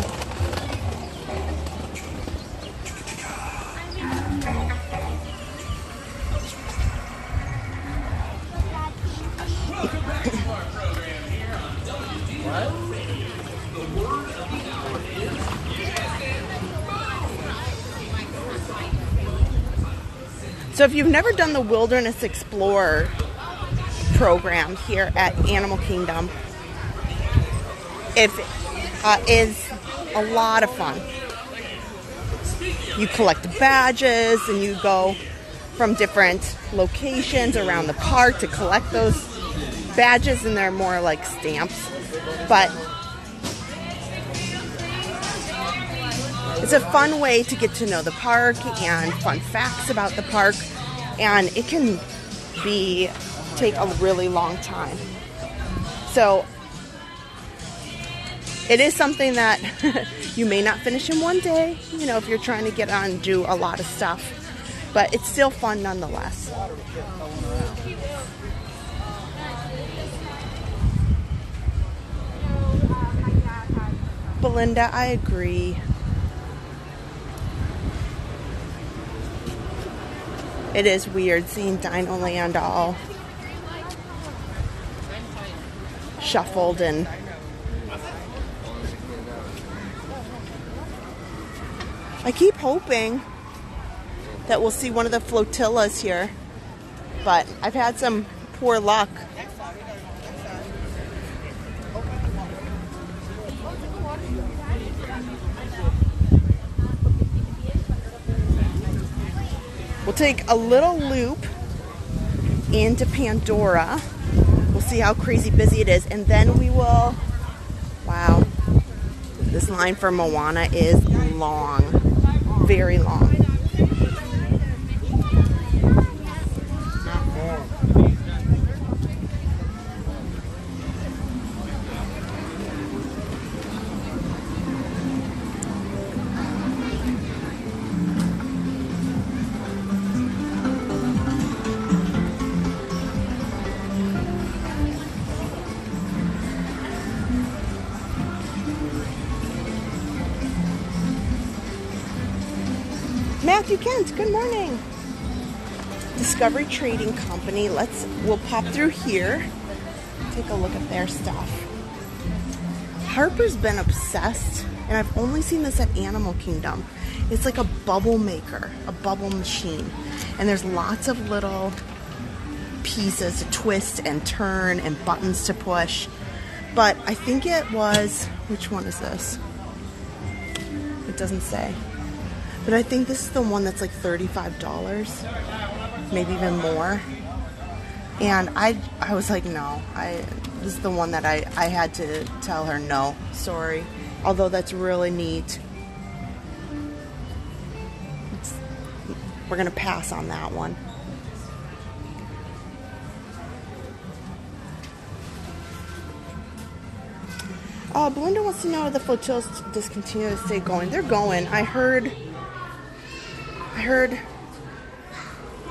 So if you've never done the Wilderness Explorer program here at Animal Kingdom, it is a lot of fun. You collect badges and you go from different locations around the park to collect those badges, and they're more like stamps. But it's a fun way to get to know the park and fun facts about the park, and it can take a really long time. So it is something that you may not finish in one day, you know, if you're trying to get on and do a lot of stuff, but it's still fun nonetheless. Belinda, I agree. It is weird seeing DinoLand all shuffled, and I keep hoping that we'll see one of the flotillas here, but I've had some poor luck. We'll take a little loop into Pandora. We'll see how crazy busy it is, and then we will... Wow. This line for Moana is long. very long. Matthew Kent, good morning. Discovery Trading Company. We'll pop through here. Take a look at their stuff. Harper's been obsessed, and I've only seen this at Animal Kingdom. It's like a bubble maker, a bubble machine. And there's lots of little pieces to twist and turn and buttons to push. But I think it was, which one is this? It doesn't say. But I think this is the one that's like $35, maybe even more. And I was like, no, this is the one that I had to tell her no, sorry. Although that's really neat. We're gonna pass on that one. Belinda wants to know if the flotillas discontinue to stay going. They're going. I heard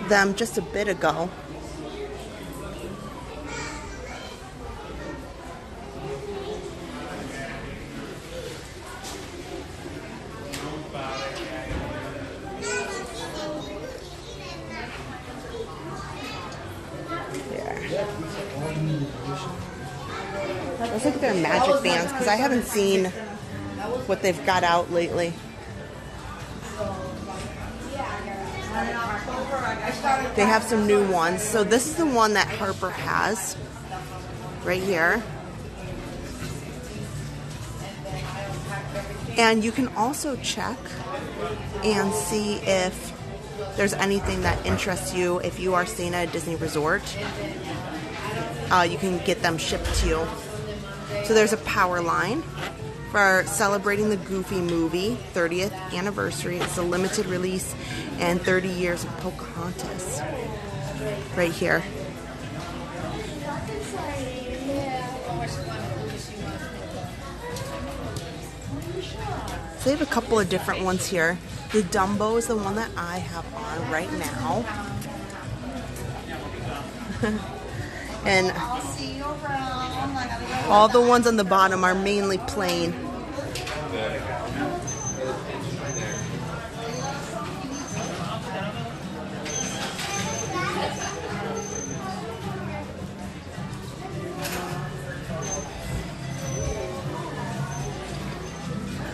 them just a bit ago. Let's look at their magic bands, because I haven't seen what they've got out lately. They have some new ones. So this is the one that Harper has right here. And you can also check and see if there's anything that interests you. If you are staying at a Disney resort, you can get them shipped to you. So there's a power line for celebrating the Goofy movie 30th anniversary. It's a limited release and 30 years of Pocahontas right here. So they have a couple of different ones here. The Dumbo is the one that I have on right now. And all the ones on the bottom are mainly plain.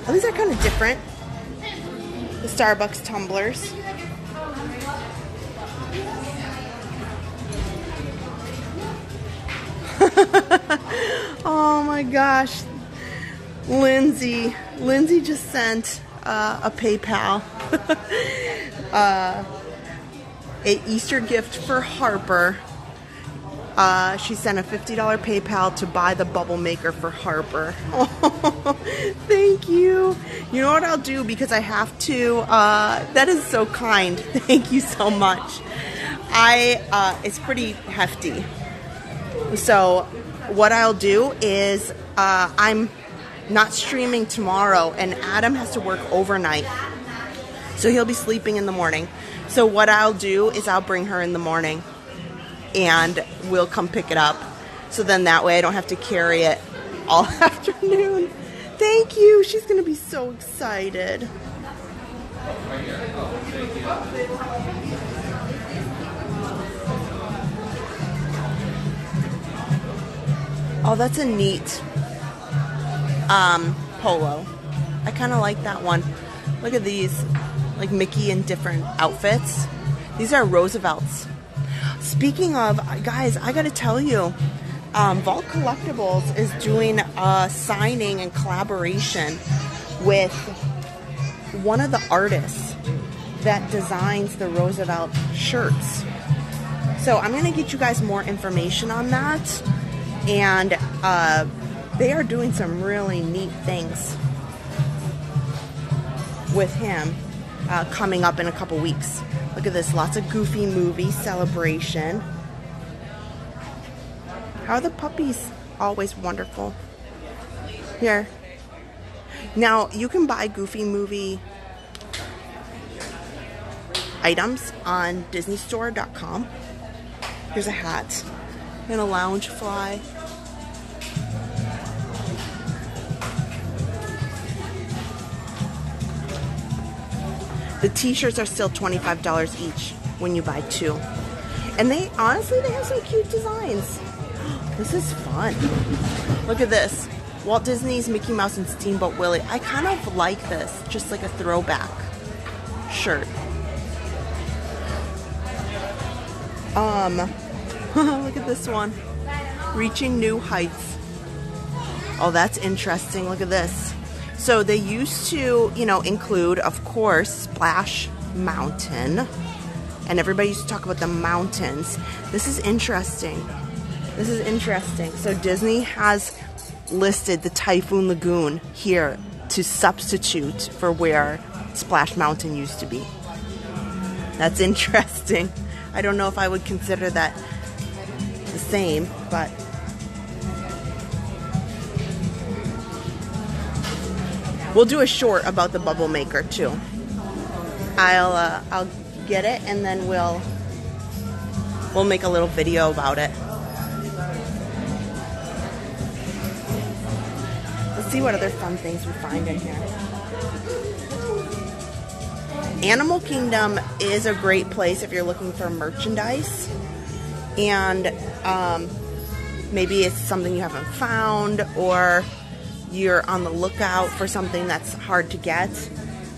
Oh, these are kind of different. The Starbucks tumblers. Oh my gosh, Lindsay just sent a PayPal, a Easter gift for Harper. She sent a $50 PayPal to buy the bubble maker for Harper. Oh, thank you. You know what I'll do, because I have to, that is so kind. Thank you so much. It's pretty hefty. So what I'll do is, I'm not streaming tomorrow, and Adam has to work overnight. So he'll be sleeping in the morning. So what I'll do is I'll bring her in the morning, and we'll come pick it up. So then that way I don't have to carry it all afternoon. Thank you. She's going to be so excited. Oh, that's a neat polo. I kind of like that one. Look at these, like Mickey in different outfits. These are Roosevelts. Speaking of, guys, I gotta tell you, Vault Collectibles is doing a signing and collaboration with one of the artists that designs the Roosevelt shirts. So I'm gonna get you guys more information on that. And they are doing some really neat things with him. coming up in a couple weeks. Look at this, lots of Goofy movie celebration. How are the puppies always wonderful? Here. Now, you can buy Goofy movie items on disneystore.com. Here's a hat and a lounge fly. The t-shirts are still $25 each when you buy 2. And they, honestly, they have some cute designs. This is fun. Look at this. Walt Disney's Mickey Mouse and Steamboat Willie. I kind of like this. Just like a throwback shirt. Look at this one. Reaching New Heights. Oh, that's interesting. Look at this. So they used to, you know, include, of course, Splash Mountain. And everybody used to talk about the mountains. This is interesting. This is interesting. So Disney has listed the Typhoon Lagoon here to substitute for where Splash Mountain used to be. That's interesting. I don't know if I would consider that the same, but we'll do a short about the bubble maker too. I'll get it and then we'll make a little video about it. Let's see what other fun things we find in here. Animal Kingdom is a great place if you're looking for merchandise and maybe it's something you haven't found or you're on the lookout for something that's hard to get.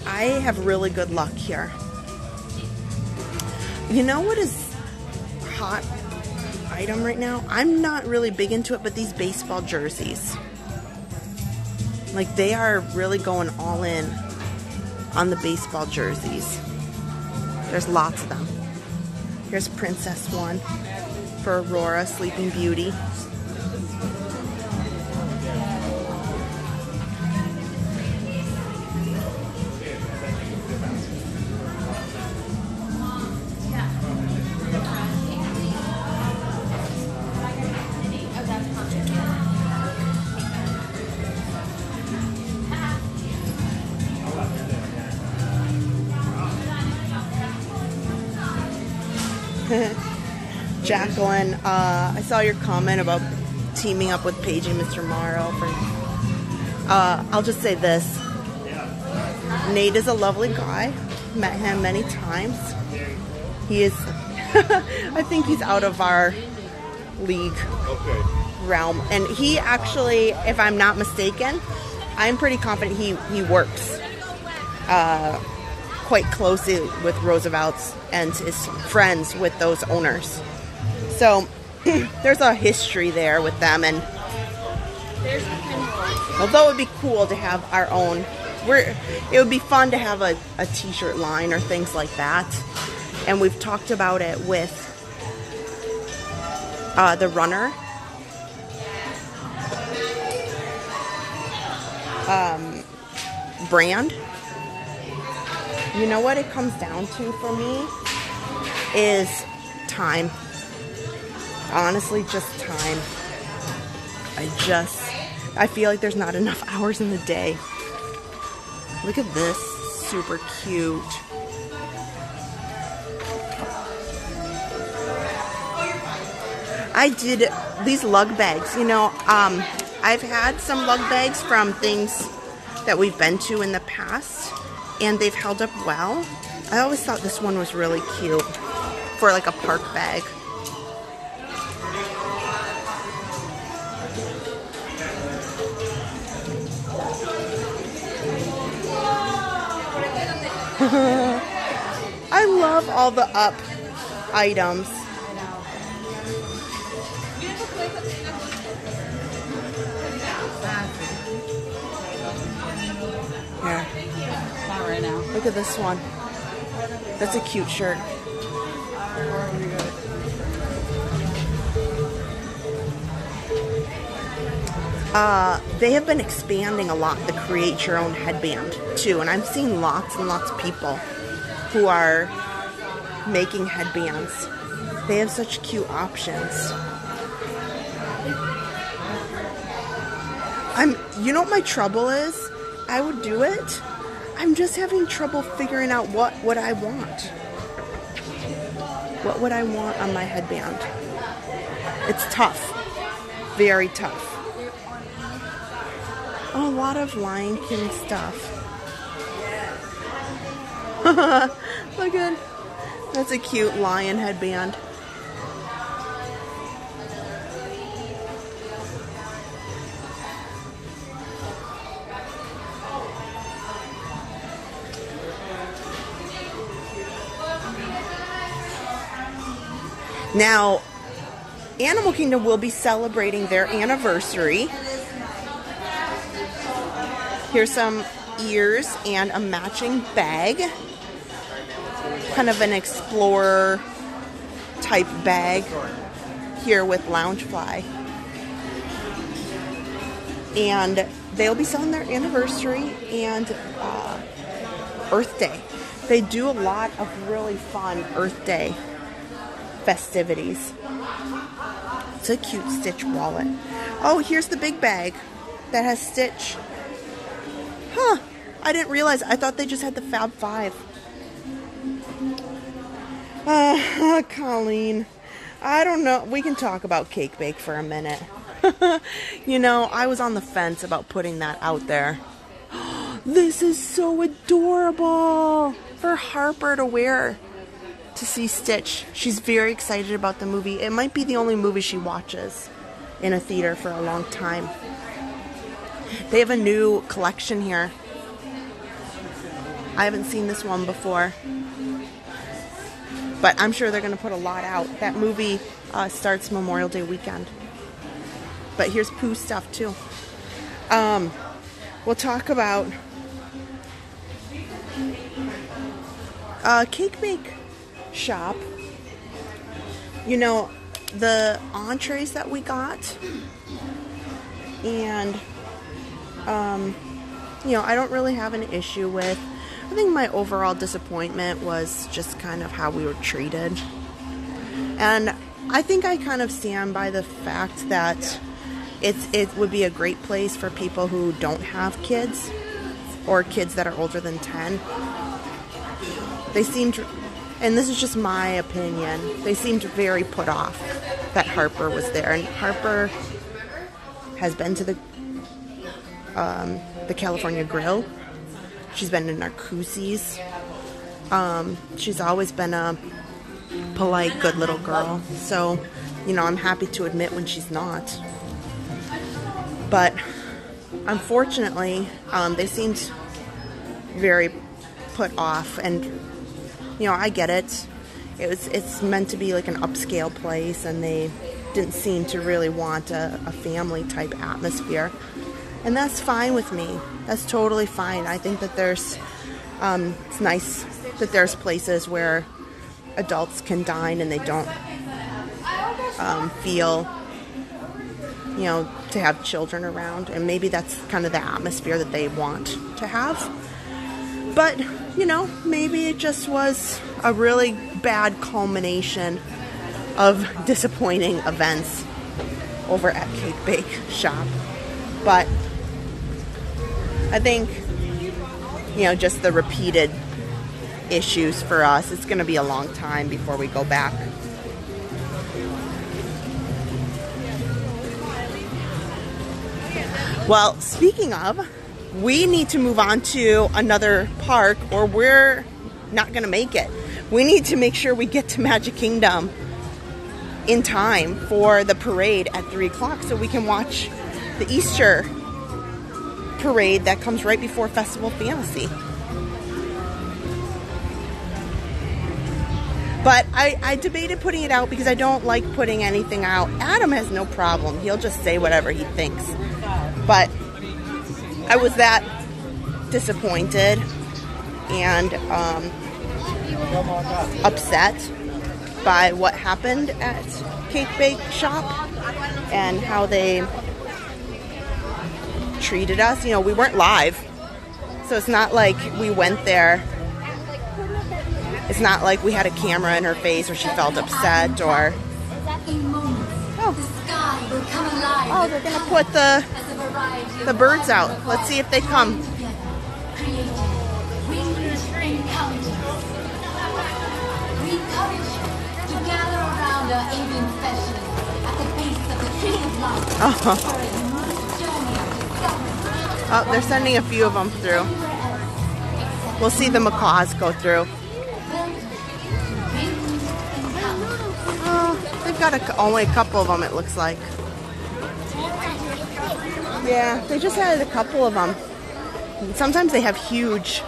I have really good luck here. You know what is a hot item right now? I'm not really big into it, but these baseball jerseys. Like, they are really going all in on the baseball jerseys. There's lots of them. Here's Princess one for Aurora, Sleeping Beauty. Jacqueline, I saw your comment about teaming up with Paige and Mr. Morrow. I'll just say this. Nate is a lovely guy. Met him many times. He is, I think he's out of our league realm. And he actually, if I'm not mistaken, I'm pretty confident he works quite closely with Roosevelt's and is friends with those owners. So there's a history there with them, and although it would be cool to have our own, it would be fun to have a t-shirt line or things like that. And we've talked about it with the runner. Brand. You know what it comes down to for me is time. Honestly, just time. I feel like there's not enough hours in the day. Look at this, super cute. I did these lug bags, you know, I've had some lug bags from things that we've been to in the past, and they've held up well. I always thought this one was really cute for like a park bag. I love all the up items. Here. Not right now. Look at this one. That's a cute shirt. They have been expanding a lot the create your own headband too, and I'm seeing lots and lots of people who are making headbands. They have such cute options. You know what my trouble is? I would do it. I'm just having trouble figuring out what would I want. What would I want on my headband? It's tough. Very tough. Oh, a lot of Lion King stuff. Look at, that's a cute lion headband. Now, Animal Kingdom will be celebrating their anniversary. Here's some ears and a matching bag. Kind of an explorer type bag here with Loungefly. And they'll be selling their anniversary and Earth Day. They do a lot of really fun Earth Day festivities. It's a cute Stitch wallet. Oh, here's the big bag that has Stitch. Huh, I didn't realize. I thought they just had the Fab Five. Colleen, I don't know. We can talk about Cake Bake for a minute. You know, I was on the fence about putting that out there. This is so adorable for Harper to wear to see Stitch. She's very excited about the movie. It might be the only movie she watches in a theater for a long time. They have a new collection here. I haven't seen this one before, but I'm sure they're going to put a lot out. That movie starts Memorial Day weekend. But here's Pooh stuff too. We'll talk about Cake Bake shop. You know, the entrees that we got, and you know, I don't really have an issue with. I think my overall disappointment was just kind of how we were treated, and I think I kind of stand by the fact that it would be a great place for people who don't have kids or kids that are older than 10. They seemed, and this is just my opinion, they seemed very put off that Harper was there. And Harper has been to the California Grill. She's been to Narcoossee's. She's always been a polite, good little girl. So, you know, I'm happy to admit when she's not. But unfortunately, they seemed very put off, and you know, I get it. It's meant to be like an upscale place, and they didn't seem to really want a family type atmosphere, and that's fine with me. That's totally fine. I think that there's it's nice that there's places where adults can dine and they don't feel, you know, to have children around, and maybe that's kind of the atmosphere that they want to have. But, you know, maybe it just was a really bad culmination of disappointing events over at Cake Bake Shop. But I think, you know, just the repeated issues for us, it's going to be a long time before we go back. Well, speaking of, we need to move on to another park or we're not going to make it. We need to make sure we get to Magic Kingdom in time for the parade at 3 o'clock so we can watch the Easter parade that comes right before Festival Fantasy. But I debated putting it out because I don't like putting anything out. Adam has no problem. He'll just say whatever he thinks. But I was that disappointed and upset by what happened at Cake Bake Shop and how they treated us. You know, we weren't live, so it's not like we went there. It's not like we had a camera in her face or she felt upset or... Oh, they're gonna put the birds out. Let's see if they come. Oh, they're sending a few of them through. We'll see the macaws go through. Oh, they've got only a couple of them, it looks like. Yeah, they just added a couple of them. Sometimes they have huge.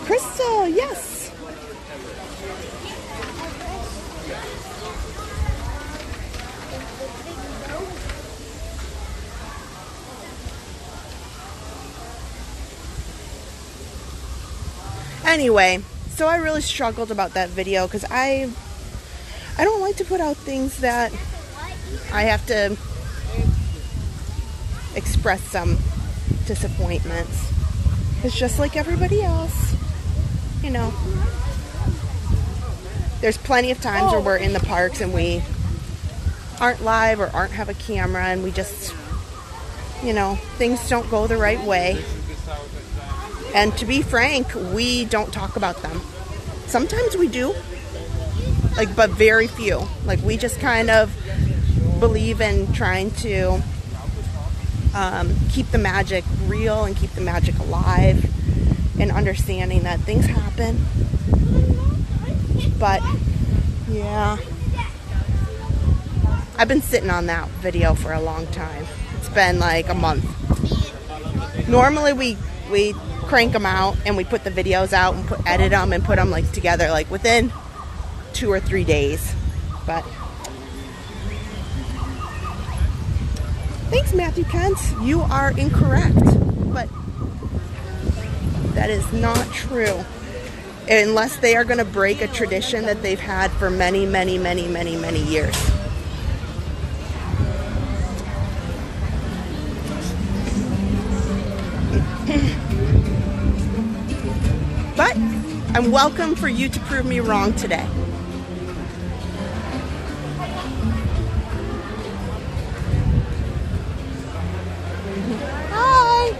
Crystal, yes. Anyway, so I really struggled about that video because I don't like to put out things that I have to express some disappointments. It's just like everybody else, you know. There's plenty of times where we're in the parks and we aren't live or aren't have a camera and we just, you know, things don't go the right way. And to be frank, we don't talk about them. Sometimes we do, like, but very few. Like, we just kind of believe in trying to keep the magic real and keep the magic alive and understanding that things happen. But, yeah. I've been sitting on that video for a long time. It's been like a month. Normally we crank them out and we put the videos out and edit them and put them like together like within 2 or 3 days. But thanks, Matthew Kent. You are incorrect, but that is not true. Unless they are going to break a tradition that they've had for many, many, many, many, many years. But I'm welcome for you to prove me wrong today. Hi.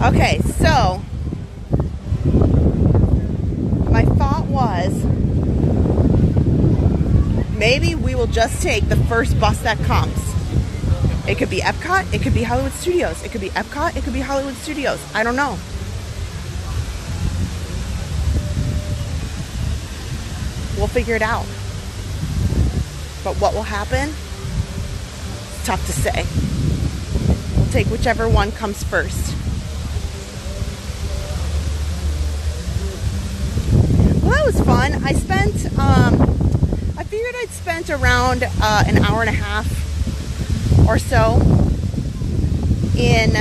Okay, so my thought was maybe we will just take the first bus that comes. It could be Epcot, it could be Hollywood Studios, it could be Epcot, it could be Hollywood Studios. I don't know. We'll figure it out. But what will happen? It's tough to say. We'll take whichever one comes first. Well, that was fun. I figured I'd spent around an hour and a half or so in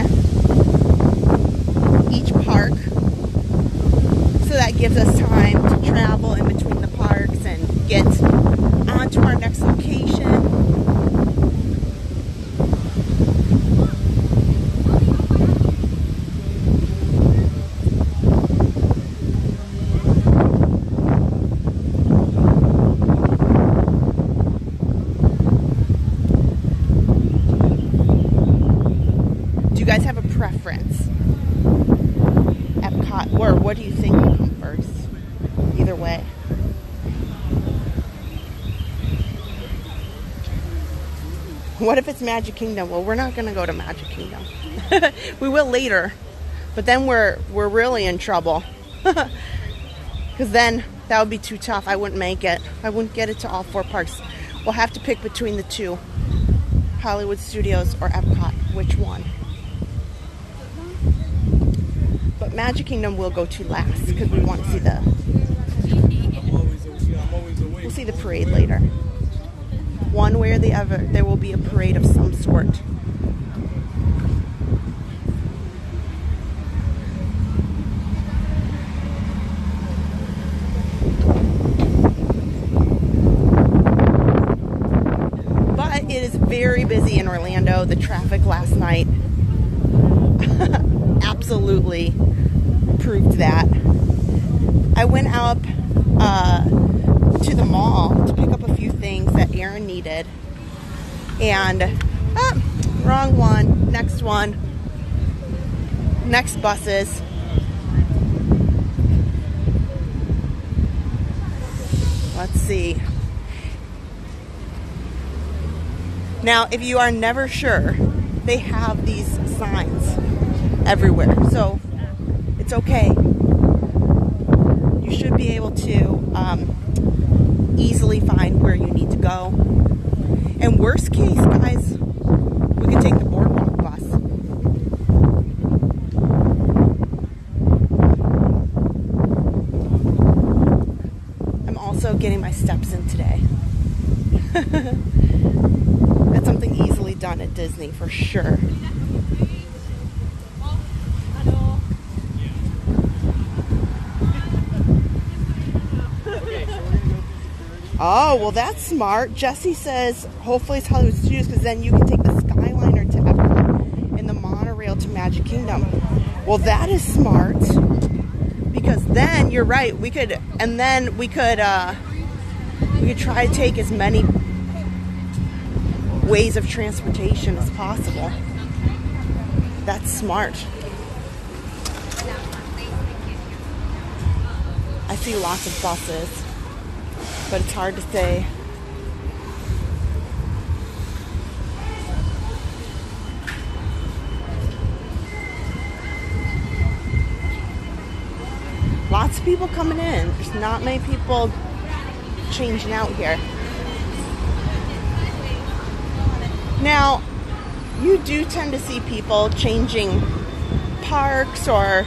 each park. So that gives us time to travel in between the parks and get onto our next location. What do you think will come first? Either way. What if it's Magic Kingdom? Well, we're not going to go to Magic Kingdom. We will later. But then we're really in trouble. Because then that would be too tough. I wouldn't make it. I wouldn't get it to all 4 parks. We'll have to pick between the 2. Hollywood Studios or Epcot. Which one? But Magic Kingdom will go to last because we want to see the... We'll see the parade later. One way or the other, there will be a parade of some sort. But it is very busy in Orlando. The traffic last night absolutely proved that. I went up to the mall to pick up a few things that Aaron needed, and wrong one, next buses. Let's see. Now, if you are never sure, they have these signs everywhere, so it's okay. You should be able to easily find where you need to go. And worst case, guys, we could take the boardwalk bus. I'm also getting my steps in today. That's something easily done at Disney for sure. Oh, well, that's smart. Jesse says hopefully it's Hollywood Studios, because then you can take the Skyliner to Epcot and the monorail to Magic Kingdom. Well, that is smart, because then you're right. We could try to take as many ways of transportation as possible. That's smart. I see lots of buses, but it's hard to say. Lots of people coming in. There's not many people changing out here. Now, you do tend to see people changing parks or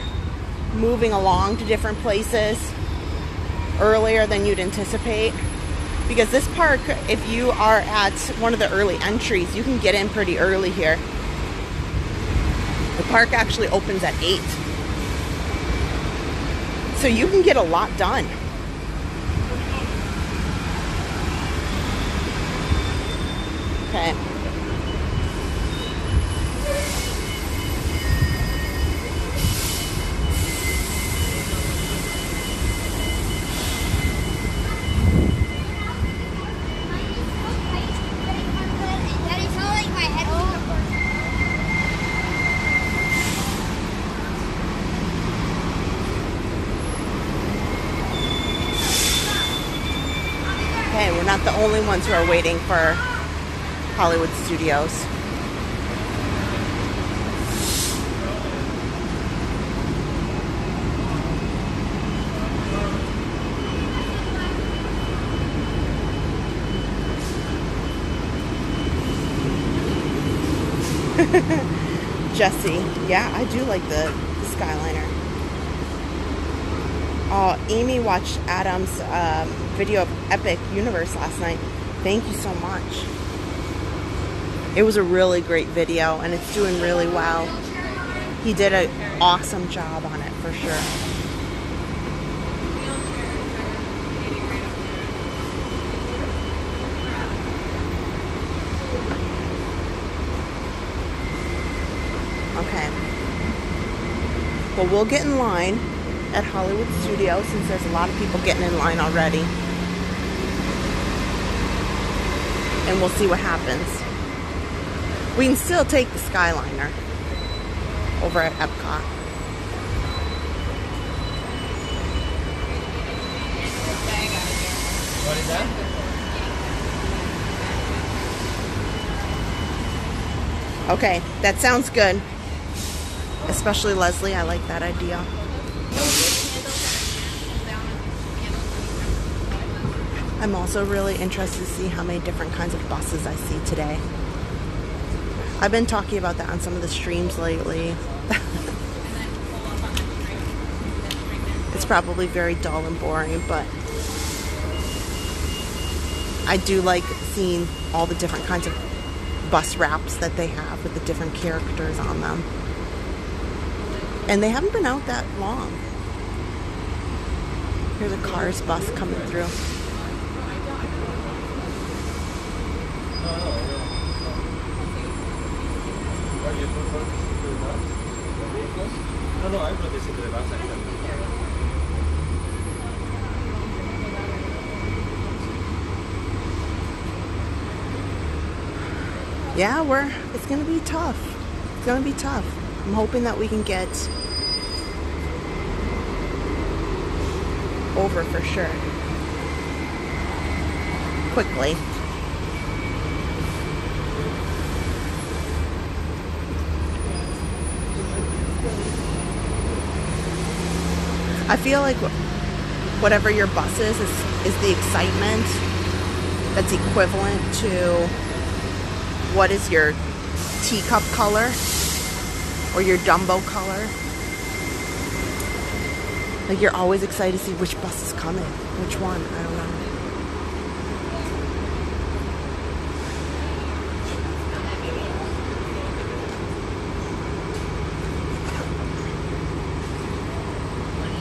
moving along to different places earlier than you'd anticipate, because this park, if you are at one of the early entries, you can get in pretty early here. The park actually opens at 8, so you can get a lot done. Okay. We're not the only ones who are waiting for Hollywood Studios. Jesse, yeah, I do like the Skyliner. Oh, Amy watched Adam's video of Epic Universe last night. Thank you so much. It was a really great video, and it's doing really well. He did an awesome job on it, for sure. Okay. Well, we'll get in line at Hollywood Studios, since there's a lot of people getting in line already. And we'll see what happens. We can still take the Skyliner over at Epcot. What is that? Okay, that sounds good. Especially Leslie, I like that idea. I'm also really interested to see how many different kinds of buses I see today. I've been talking about that on some of the streams lately. It's probably very dull and boring, but I do like seeing all the different kinds of bus wraps that they have with the different characters on them. And they haven't been out that long. Here's a Cars bus coming through. Yeah, it's gonna be tough. It's gonna be tough. I'm hoping that we can get over for sure. Quickly. I feel like whatever your bus is the excitement that's equivalent to what is your teacup color or your Dumbo color. Like you're always excited to see which bus is coming. Which one? I don't know.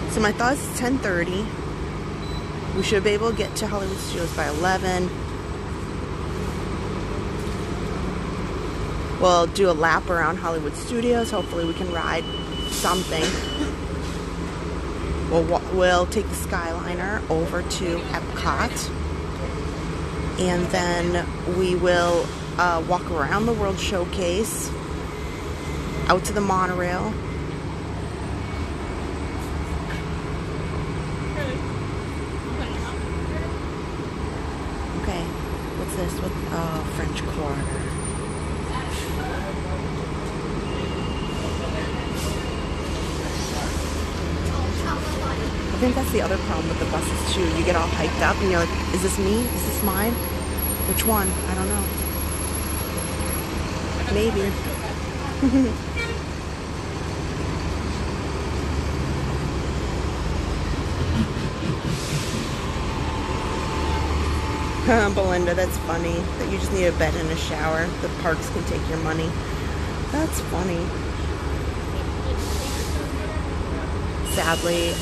So my thought is 10:30. We should be able to get to Hollywood Studios by 11. We'll do a lap around Hollywood Studios. Hopefully we can ride something. We'll take the Skyliner over to Epcot. And then we will walk around the World Showcase, out to the monorail. Okay, what's this? French Quarter. I think that's the other problem with the buses too. You get all hyped up and you're like, is this me? Is this mine? Which one? I don't know. Maybe. Belinda, that's funny. That you just need a bed and a shower. The parks can take your money. That's funny. Sadly,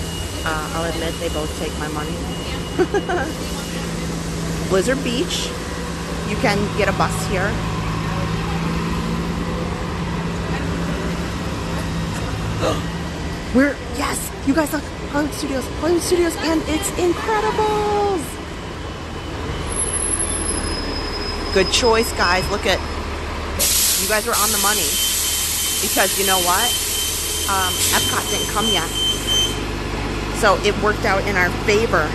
I'll admit they both take my money. Blizzard Beach. You can get a bus here. Yes, you guys look, Hollywood Studios, and it's Incredibles. Good choice, guys. Look at, you guys were on the money because you know what? Epcot didn't come yet. So it worked out in our favor.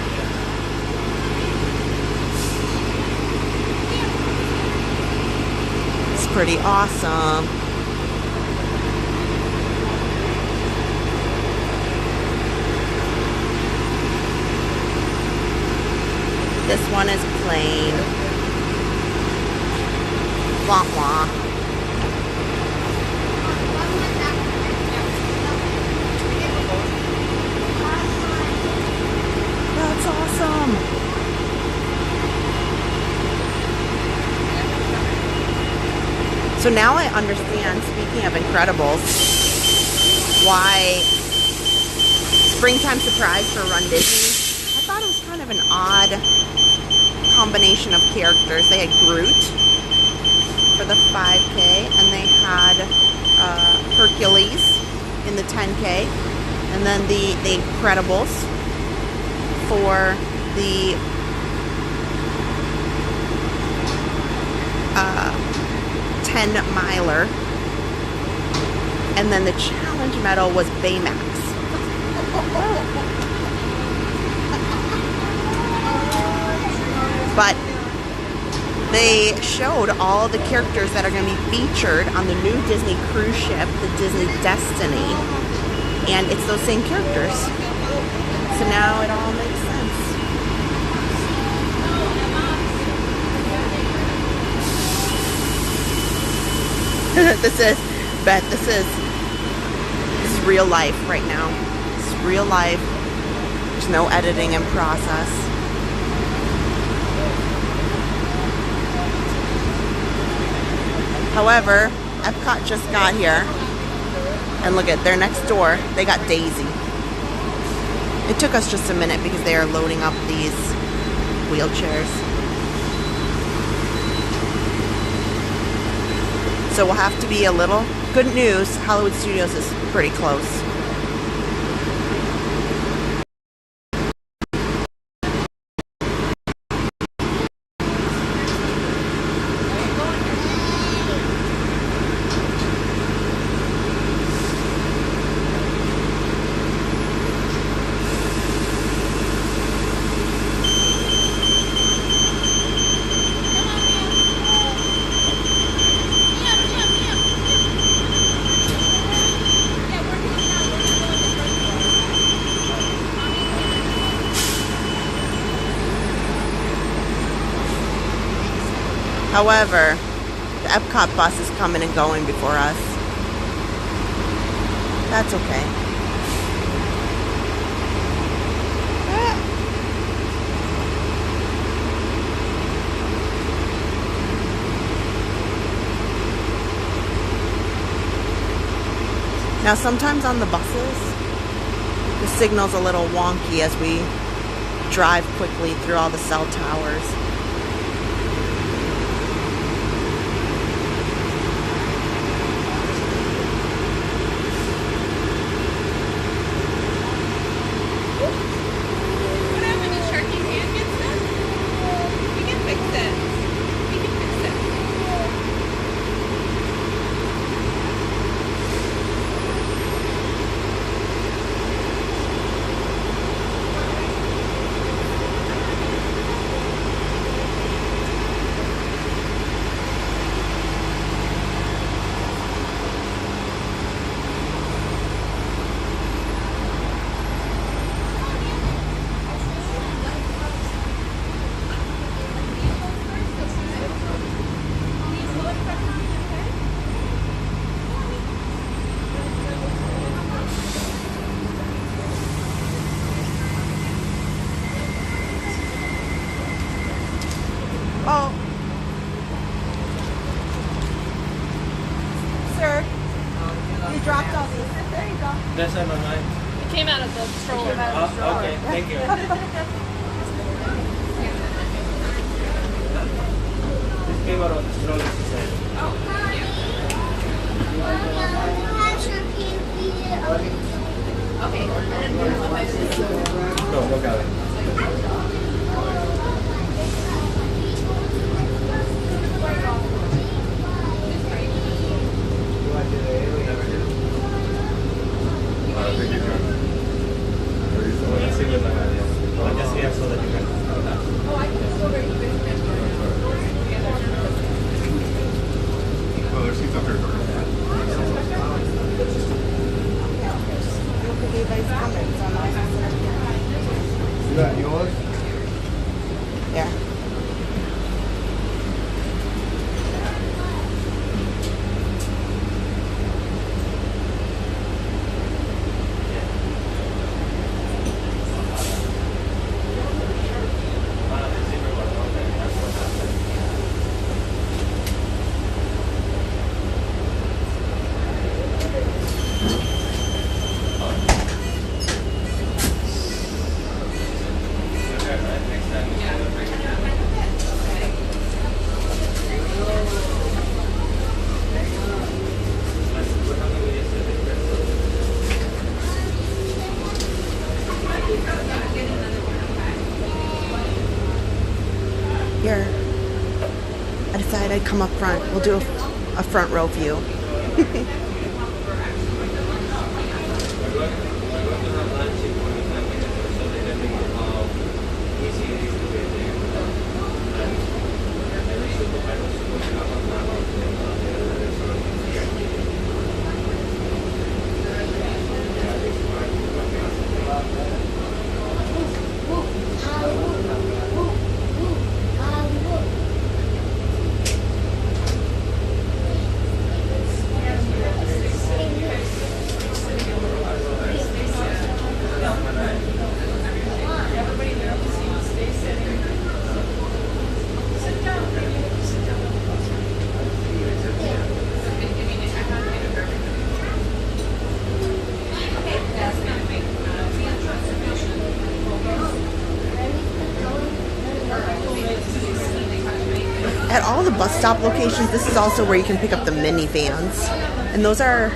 It's pretty awesome. This one is plain. Wah wah. That's awesome. So now I understand, speaking of Incredibles, why Springtime Surprise for Run Disney, I thought it was kind of an odd combination of characters. They had Groot for the 5K, and they had Hercules in the 10K, and then the Incredibles for the 10-miler, and then the challenge medal was Baymax. But they showed all the characters that are going to be featured on the new Disney cruise ship, the Disney Destiny, and it's those same characters. So now it all makes sense. This is real life right now. It's real life. There's no editing in process. However, Epcot just got here. And look at their next door. They got Daisy. It took us just a minute because they are loading up these wheelchairs. So we'll have to be a little... Good news, Hollywood Studios is pretty close. However, the Epcot bus is coming and going before us. That's okay. Now sometimes on the buses, the signal's a little wonky as we drive quickly through all the cell towers. That's on my mind. It came out of the stroller. Okay, thank you. This came out of the stroller, she said. Okay. No, look at it. Is that yours? Yeah. Here, I decided I'd come up front. We'll do a front row view. bus stop locations, this is also where you can pick up the minivans. And those are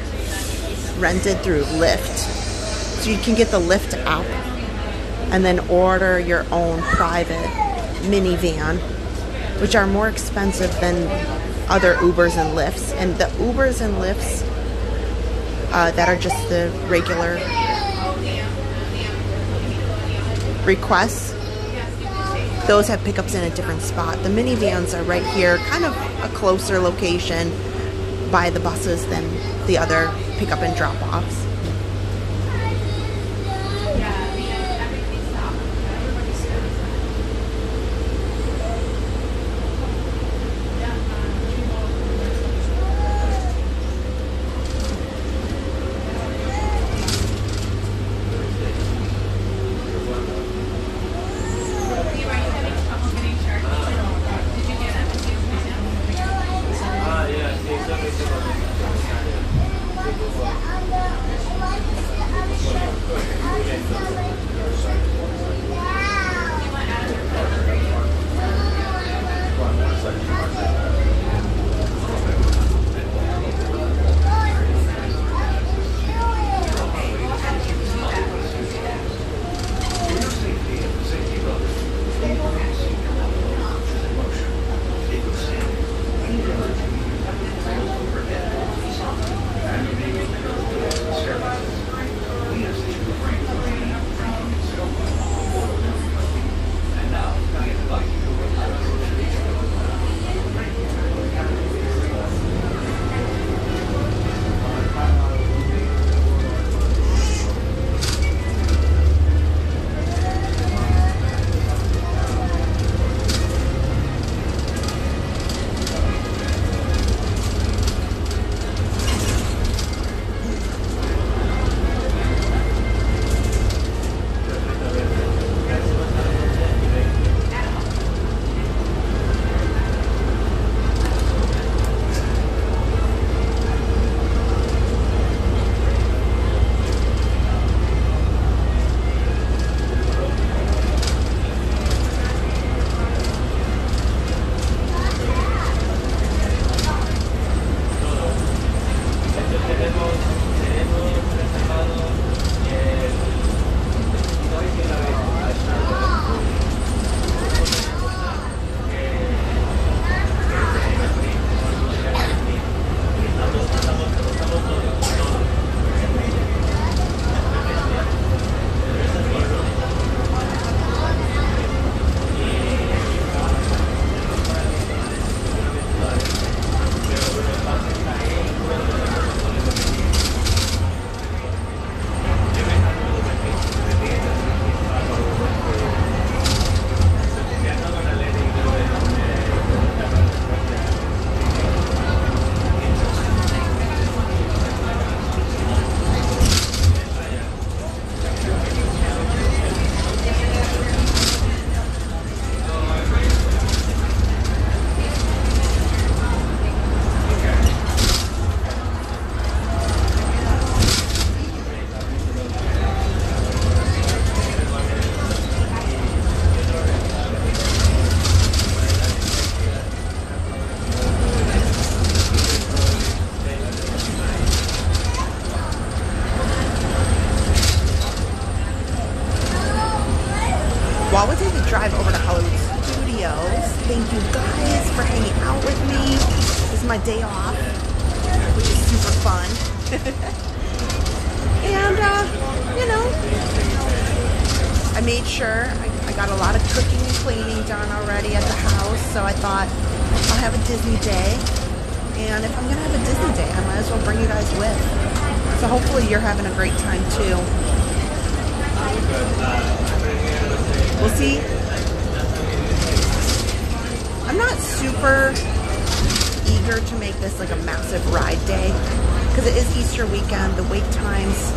rented through Lyft. So you can get the Lyft app and then order your own private minivan, which are more expensive than other Ubers and Lyfts. And the Ubers and Lyfts that are just the regular requests, those have pickups in a different spot. The minivans are right here, kind of a closer location by the buses than the other pickup and drop-offs. While we take a drive over to Hollywood Studios, thank you guys for hanging out with me. This is my day off, which is super fun. And, you know, I made sure I got a lot of cooking and cleaning done already at the house, so I thought I'll have a Disney day. And if I'm going to have a Disney day, I might as well bring you guys with. So hopefully you're having a great time too. We'll see. I'm not super eager to make this like a massive ride day because it is Easter weekend. The wait times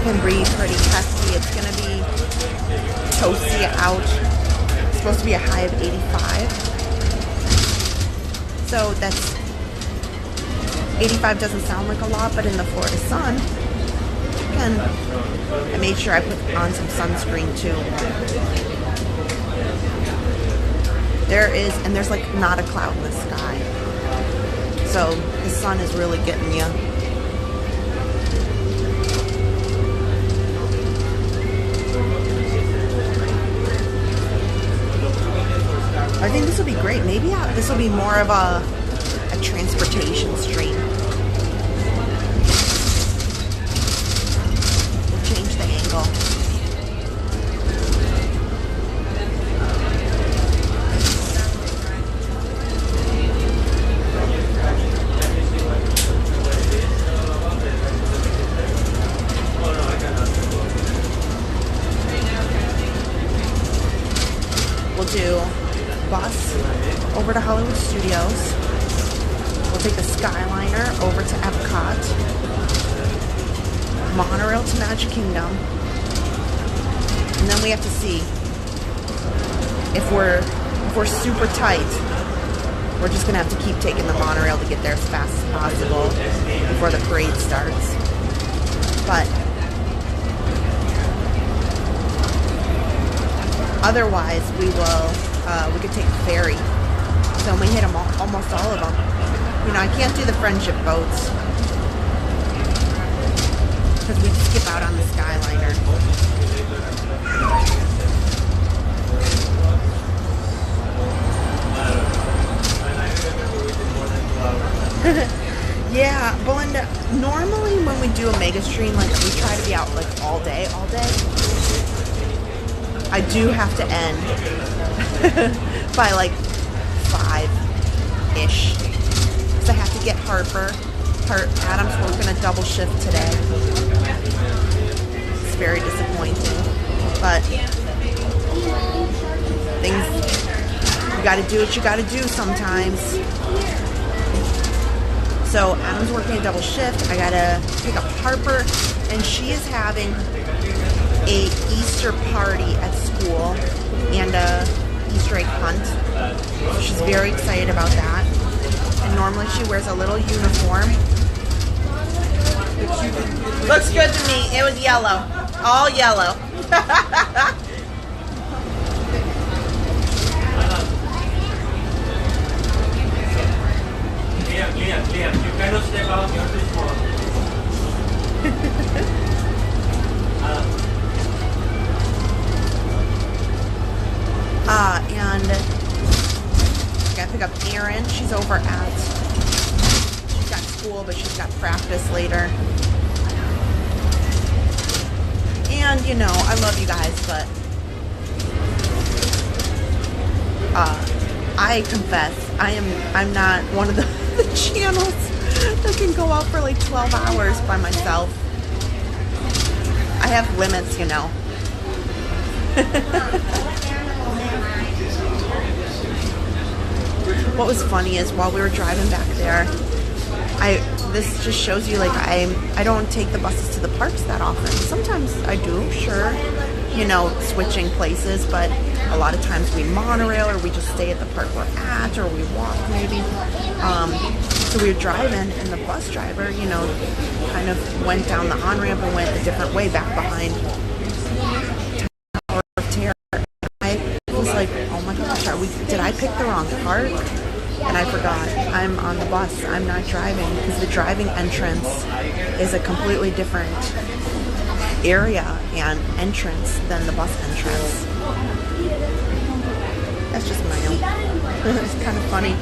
can be pretty hefty. It's going to be toasty out. It's supposed to be a high of 85. So that's 85 doesn't sound like a lot, but in the Florida sun, I made sure I put on some sunscreen too. There's like not a cloud in the sky. So the sun is really getting you. I think this will be great. Maybe this will be more of a transportation stream. We'll change the angle. We'll do bus over to Hollywood Studios. We'll take the Skyliner over to Epcot. Monorail to Magic Kingdom. And then we have to see if we're super tight. We're just gonna have to keep taking the monorail to get there as fast as possible before the parade starts. But otherwise, we could take the ferry. So we hit them almost all of them. You know, I can't do the friendship boats because we skip out on the Skyliner. Yeah, Belinda, normally when we do a mega stream, like we try to be out like all day. I do have to end by like 5-ish. So I have to get Harper. Adam's working a double shift today. It's very disappointing. But things, you gotta do what you gotta do sometimes. So Adam's working a double shift. I gotta pick up Harper, and she is having a Easter party at school and a Easter egg hunt. So she's very excited about that. And normally she wears a little uniform. Looks good to me. It was yellow. All yellow. Liam, you cannot step out, you're too small. And I gotta pick up Erin. She's over at, she's got school, but she's got practice later. And you know, I love you guys, but I confess, I'm not one of the channels that can go out for like 12 hours by myself. I have limits, you know. What was funny is while we were driving back there, this just shows you like I don't take the buses to the parks that often. Sometimes I do, sure, you know, switching places, but a lot of times we monorail or we just stay at the park we're at, or we walk maybe. So we were driving, and the bus driver, you know, kind of went down the on-ramp and went a different way back behind Tower of Terror. I was like, oh my gosh, did I pick the wrong park? And I forgot, I'm on the bus, I'm not driving, because the driving entrance is a completely different area and entrance than the bus entrance. That's just my own. It's kind of funny.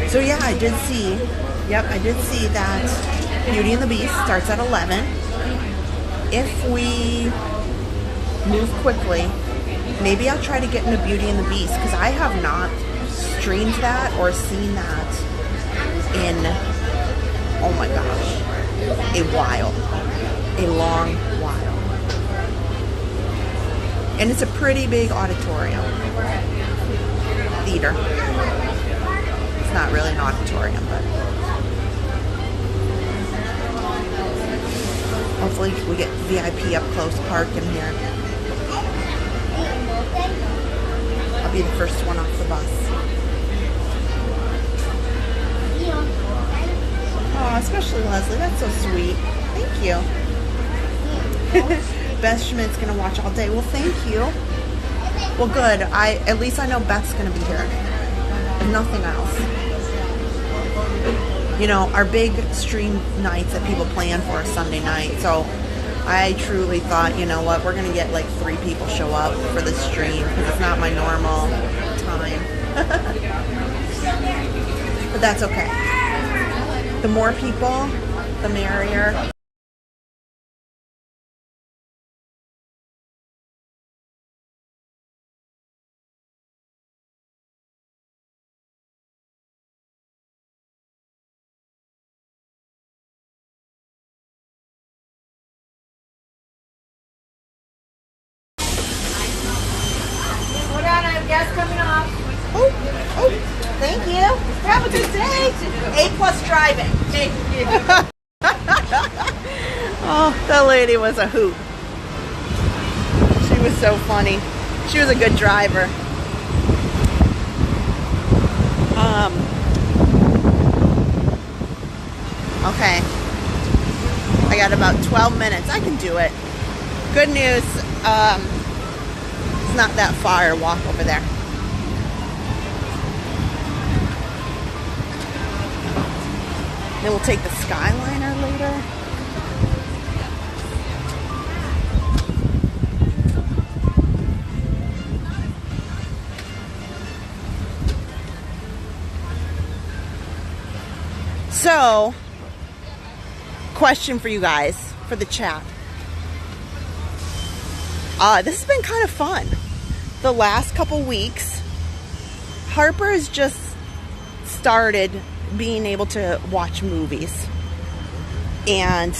So yeah, I did see that Beauty and the Beast starts at 11. If we move quickly, maybe I'll try to get into Beauty and the Beast, because I have not streamed that or seen that in, oh my gosh, a long while. And it's a pretty big auditorium. Theater. It's not really an auditorium, but hopefully we get VIP up close parking here. I'll be the first one off the bus. Oh, especially Leslie. That's so sweet. Thank you. Beth Schmidt's gonna watch all day. Well, thank you. Well, good. At least I know Beth's gonna be here. If nothing else. You know, our big stream nights that people plan for a Sunday night. So I truly thought, you know what, we're gonna get like 3 people show up for the stream because it's not my normal time. But that's okay. The more people, the merrier. Hold on, I have gas coming off. Oh, thank you. Have a good day. A+ driving. Thank you. Oh, that lady was a hoot. She was so funny. She was a good driver. Okay. I got about 12 minutes. I can do it. Good news. It's not that far. Walk over there. Then we'll take the Skyliner later. So, question for you guys, for the chat. This has been kind of fun. The last couple weeks, Harper has just started being able to watch movies and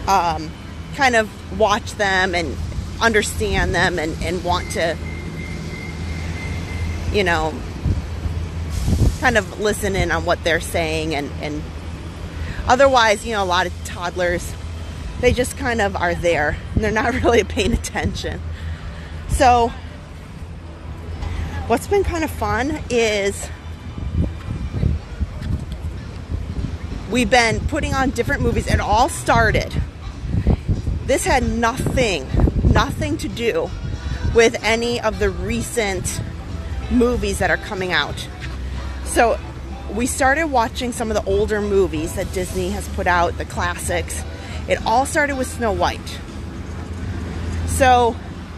kind of watch them and understand them and want to, you know, kind of listen in on what they're saying and otherwise, you know, a lot of toddlers, they just kind of are there and they're not really paying attention. So what's been kind of fun is we've been putting on different movies. It all started, this had nothing to do with any of the recent movies that are coming out. So we started watching some of the older movies that Disney has put out, the classics. It all started with Snow White. So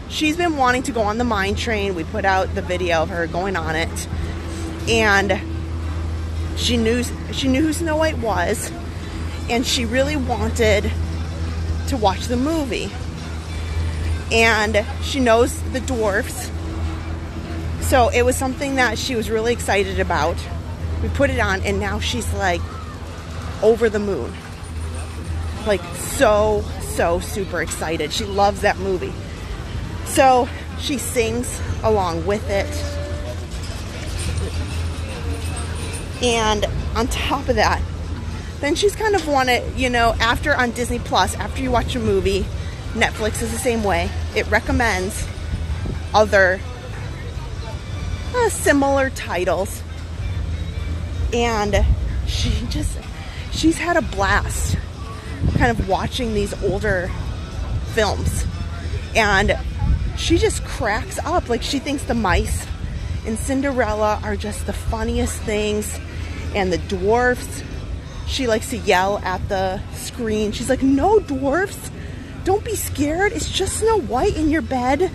she's been wanting to go on the mine train. We put out the video of her going on it. And she knew who Snow White was. And she really wanted to watch the movie. And she knows the dwarfs. So it was something that she was really excited about. We put it on and now she's like over the moon. Like so super excited. She loves that movie. So she sings along with it. And on top of that, then she's kind of wanted, you know, after on Disney Plus, after you watch a movie, Netflix is the same way. It recommends other similar titles. And she's had a blast kind of watching these older films. And she just cracks up. Like, she thinks the mice in Cinderella are just the funniest things. And the dwarfs, she likes to yell at the screen. She's like, no dwarfs, don't be scared. It's just Snow White in your bed.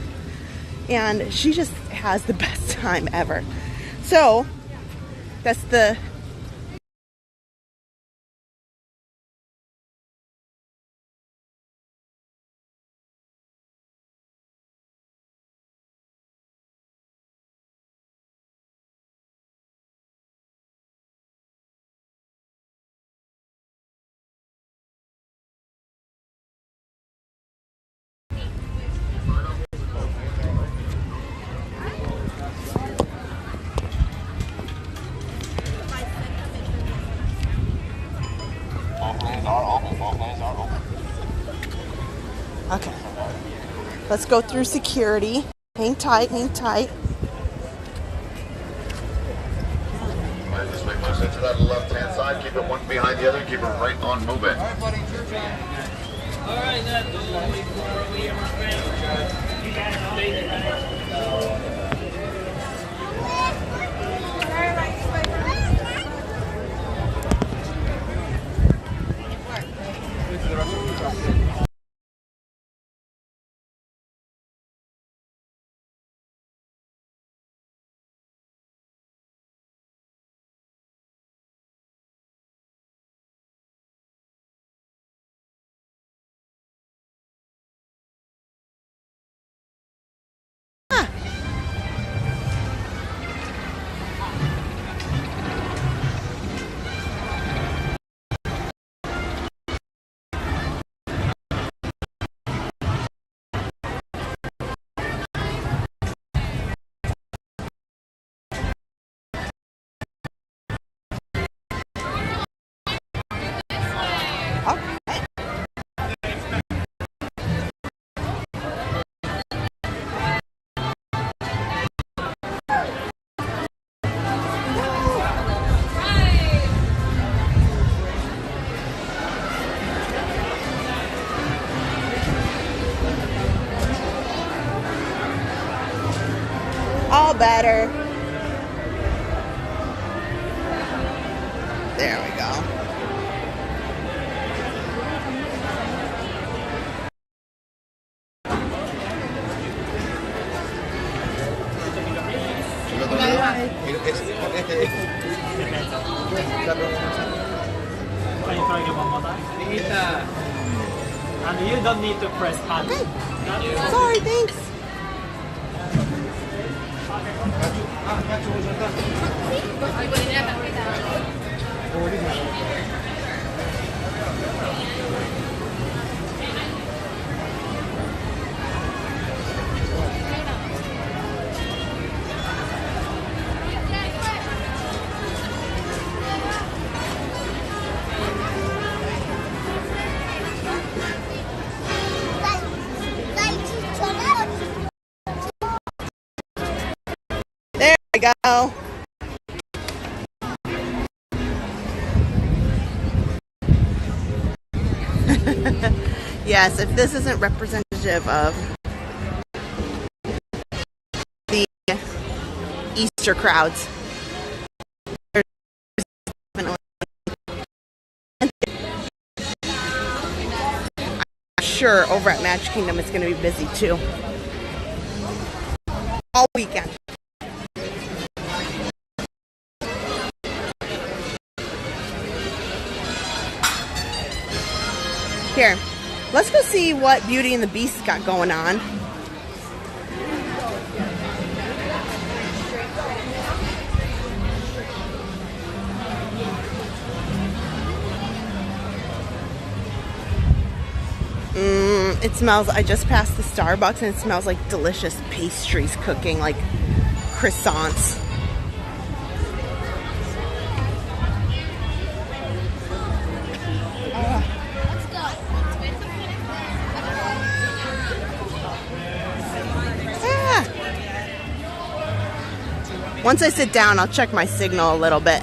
And she just has the best time ever. So that's the okay. Let's go through security. Hang tight, hang tight. Just make my sense to that left-hand side. Keep it one behind the other. Keep it right on moving. All right, All better. There we go. Can you try it one more time? And you don't need to press hand. Sorry, thanks. There we go. Yes, if this isn't representative of the Easter crowds, there's definitely, I'm sure over at Magic Kingdom it's going to be busy too. All weekend. Here, let's go see what Beauty and the Beast got going on. It smells, I just passed the Starbucks and it smells like delicious pastries cooking, like croissants. Once I sit down, I'll check my signal a little bit.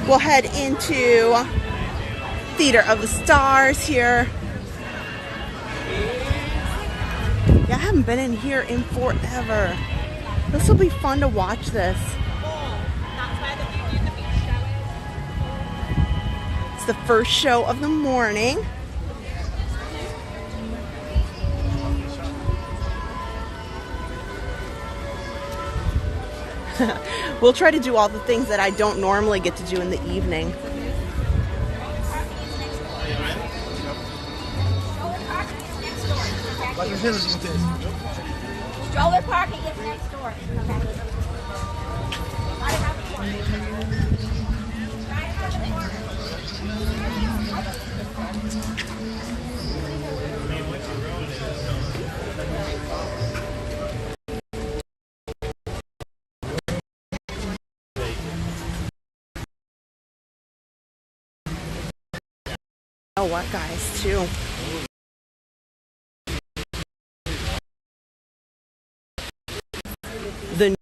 We'll head into Theater of the Stars here. Yeah, I haven't been in here in forever. This will be fun to watch this. It's the first show of the morning. We'll try to do all the things that I don't normally get to do in the evening. Stroller parking is next door. Oh, what guys, too. The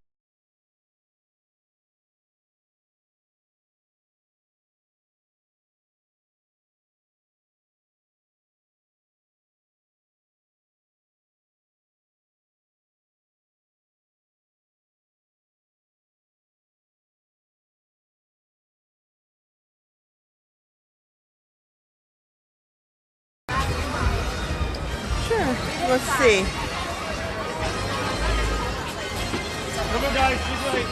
Sure, let's see. Come on, guys, she's late.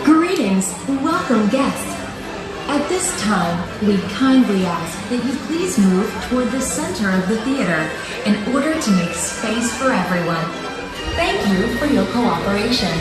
Greetings and welcome guests. At this time, we kindly ask that you please move toward the center of the theater in order to make space for everyone. Thank you for your cooperation.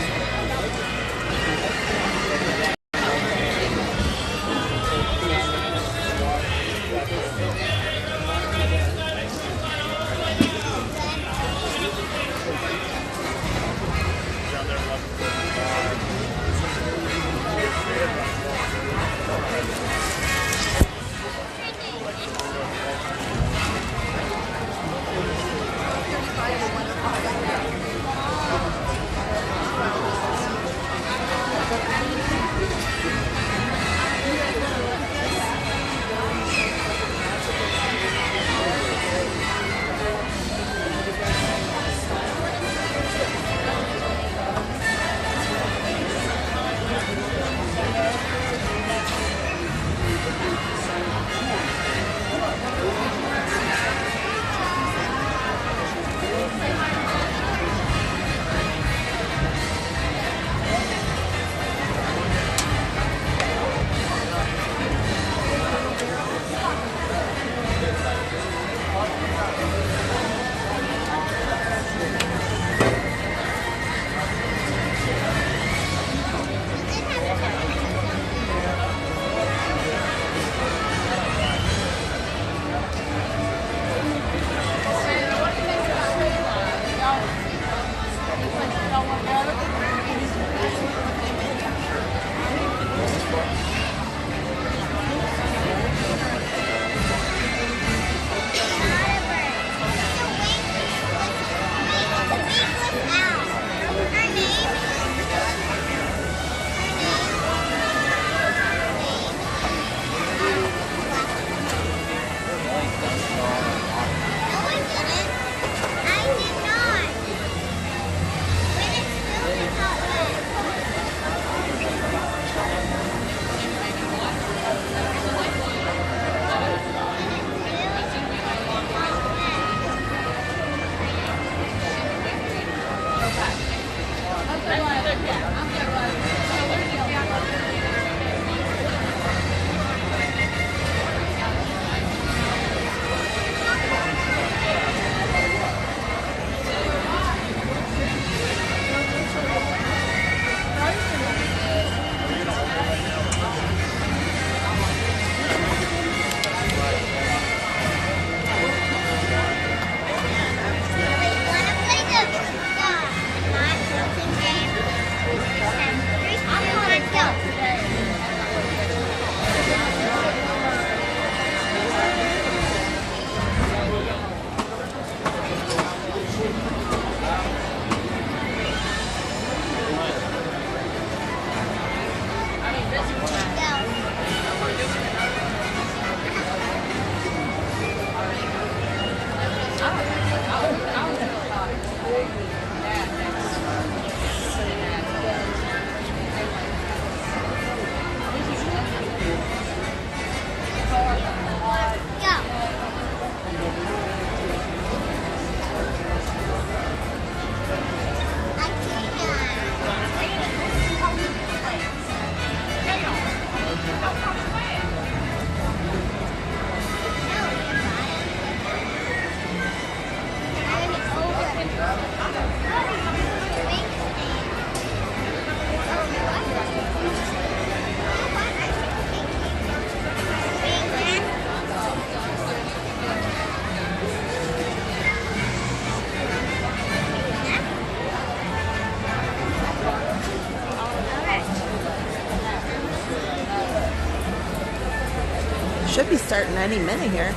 Should be starting any minute here.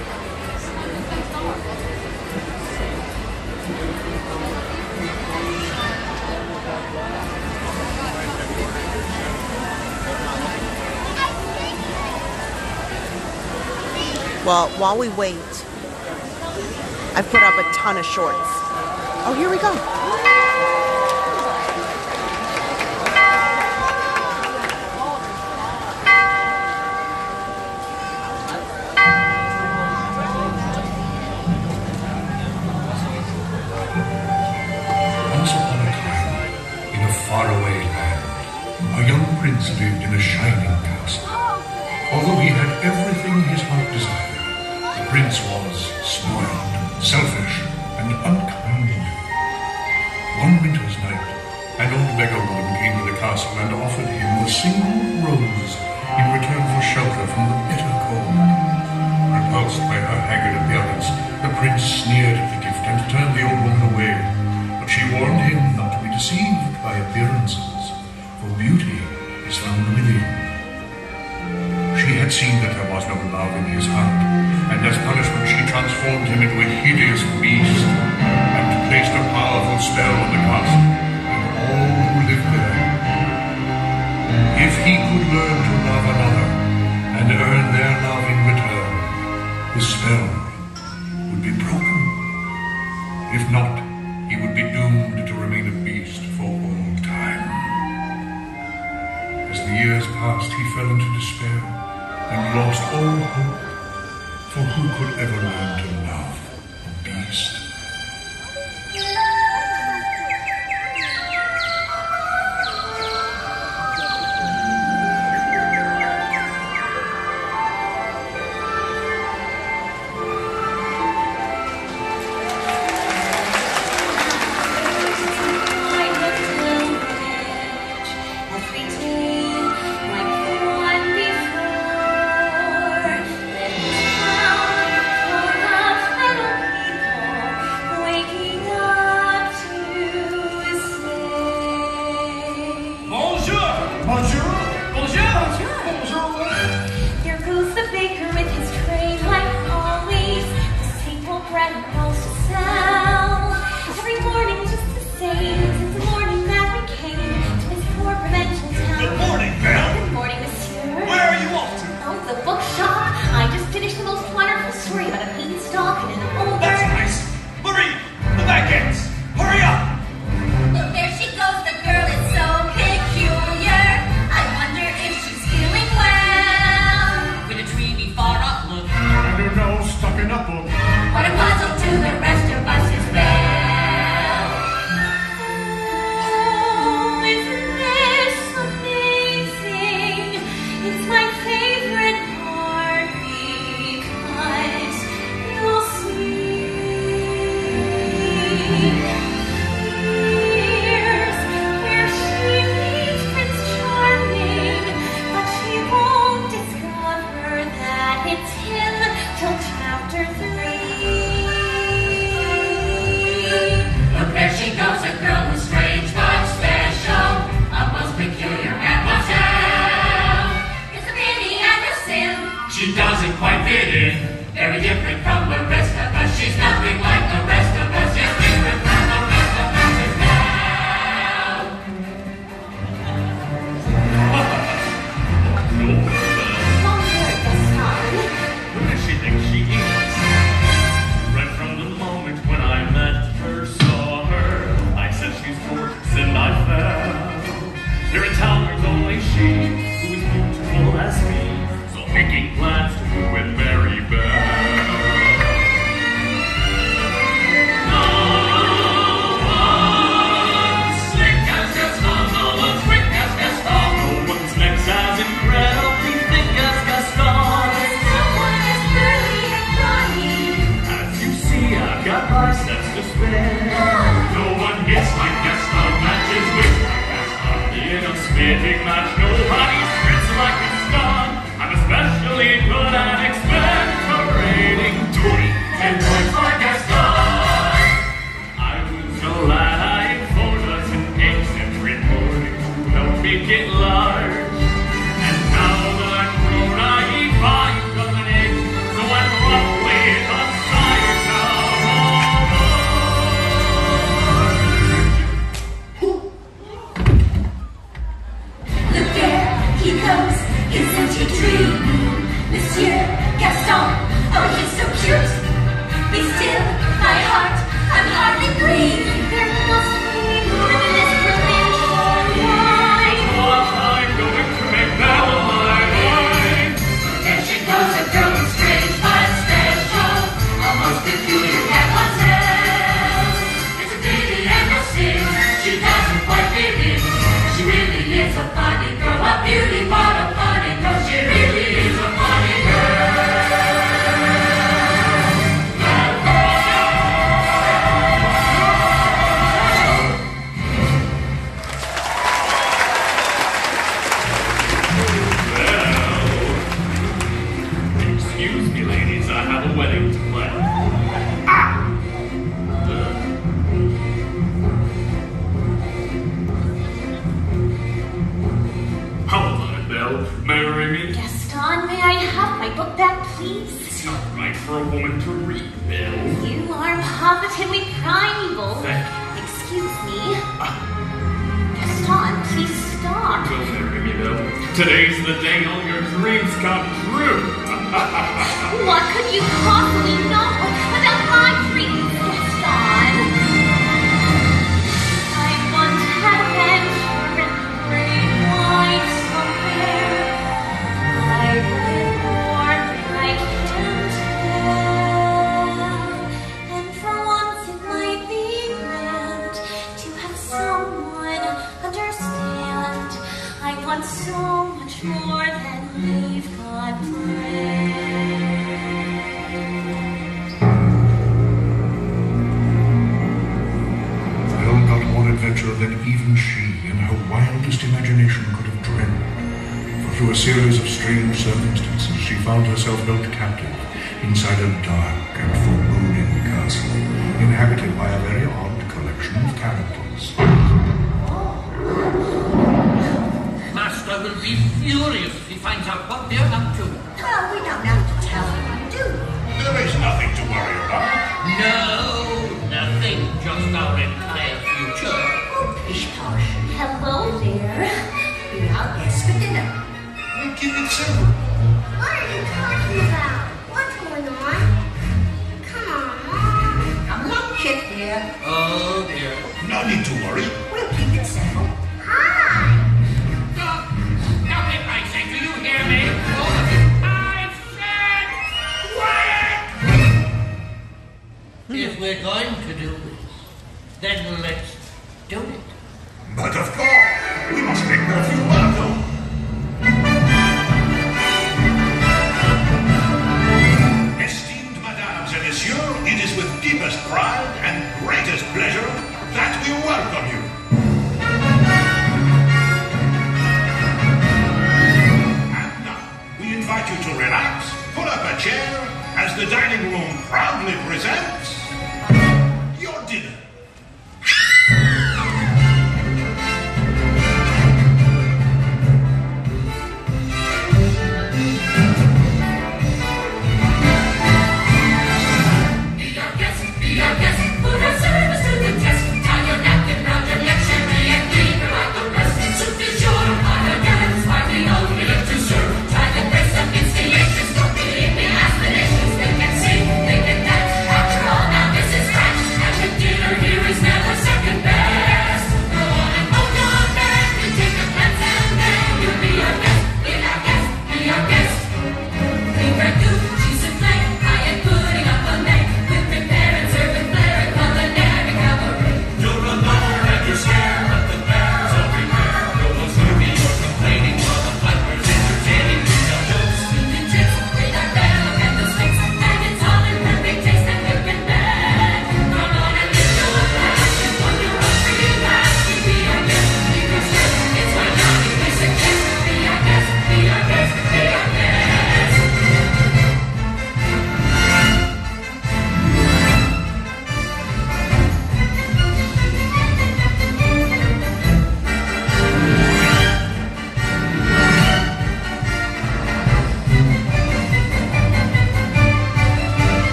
Well, while we wait, I've put up a ton of shorts. Oh, here we go. Once upon a time, in a faraway land, a young prince lived in a shining castle. Although he had everything his heart desired, the prince was spoiled, selfish, and unkind. One winter's night, an old beggar woman came to the castle and offered him a single rose in return for shelter from the bitter cold. Repulsed by her haggard appearance, the prince sneered at the gift and turned the old woman away. But she warned him not to be deceived by appearances, for beauty is found within. She had seen that there was no love in his heart, and as punishment she transformed him into a hideous beast and placed a powerful spell on the castle and all who lived there. If he could learn to love another and earn their love in return, the spell would be broken. If not, he would be doomed to remain a beast for all time. As the years passed, he fell into despair and lost all hope, for who could ever learn to love a beast? for a woman to read, Bill. You are positively primeval. Excuse me. Gaston, please stop. Will marry me, Bill. Today's the day all your dreams come true. What could you possibly know about my dreams, Gaston? I once had an adventure in the great wide somewhere. I read more than I can tell. And for once it might be grand to have someone understand. I want so much more than we've got planned. Bill got more adventure than even she, in her wildest imagination, could have dreamed. For through a series of strange circumstances, she found herself held captive inside a dark and foreboding castle, inhabited by a very odd collection of characters. Master will be furious if he finds out what they're up to. Oh, we don't have to tell him, do we? There is nothing to worry about. No, nothing. Just our entire future. Oh, pish posh. Hello there. Be our guest for dinner. We'll keep it simple. What are you talking about? What's going on? Come on, Mom. Come along, Chip, dear. Oh, dear. No need to worry. We'll keep it simple. Hi. Stop it, I say. Do you hear me? I said quiet! If we're going to do this, then let's do it. But of course, we must make her feel welcome. Esteemed madames and messieurs, it is with deepest pride and greatest pleasure that we welcome you. And now, we invite you to relax, pull up a chair, as the dining room proudly presents your dinner. Be our guest,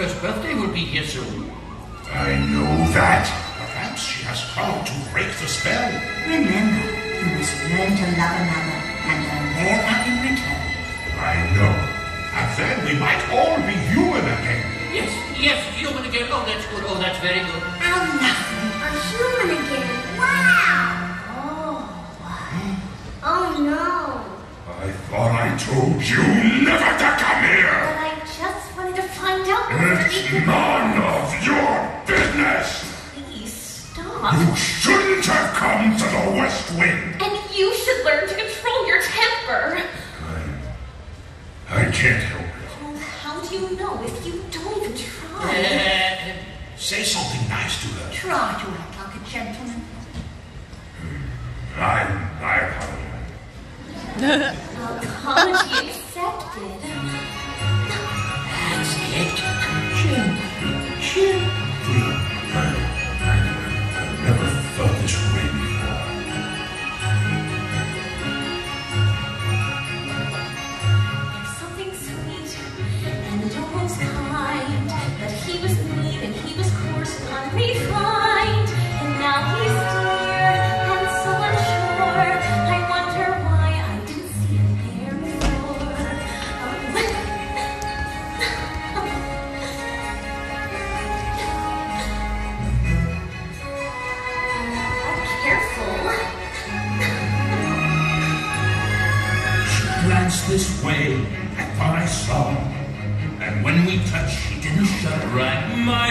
Jennifer's birthday will be here soon. I know that. Perhaps she has come to break the spell. Remember, you must learn to love another and learn their love in return. I know. And then we might all be human again. Yes, human again. Oh, that's good. Oh, that's very good. I'm nothing. A human again. Wow! Oh no. I thought I told you never to come here. But I just wanted to find out. It's none of your business. Please stop. You shouldn't have come to the West Wing. And you should learn to control your temper. I can't help it. Well, how do you know if you don't even try? Say something nice to her. Try to act like a gentleman. I apologize. Apology accepted. That's it. Gently. I've never felt this way before. There's something sweet and almost kind, but he was mean and he was coarse and unrefined, and now he's dear and so unsure. I wonder why I didn't see him there before. Careful. She glanced this way at my son, and when we touched, she didn't shut right. My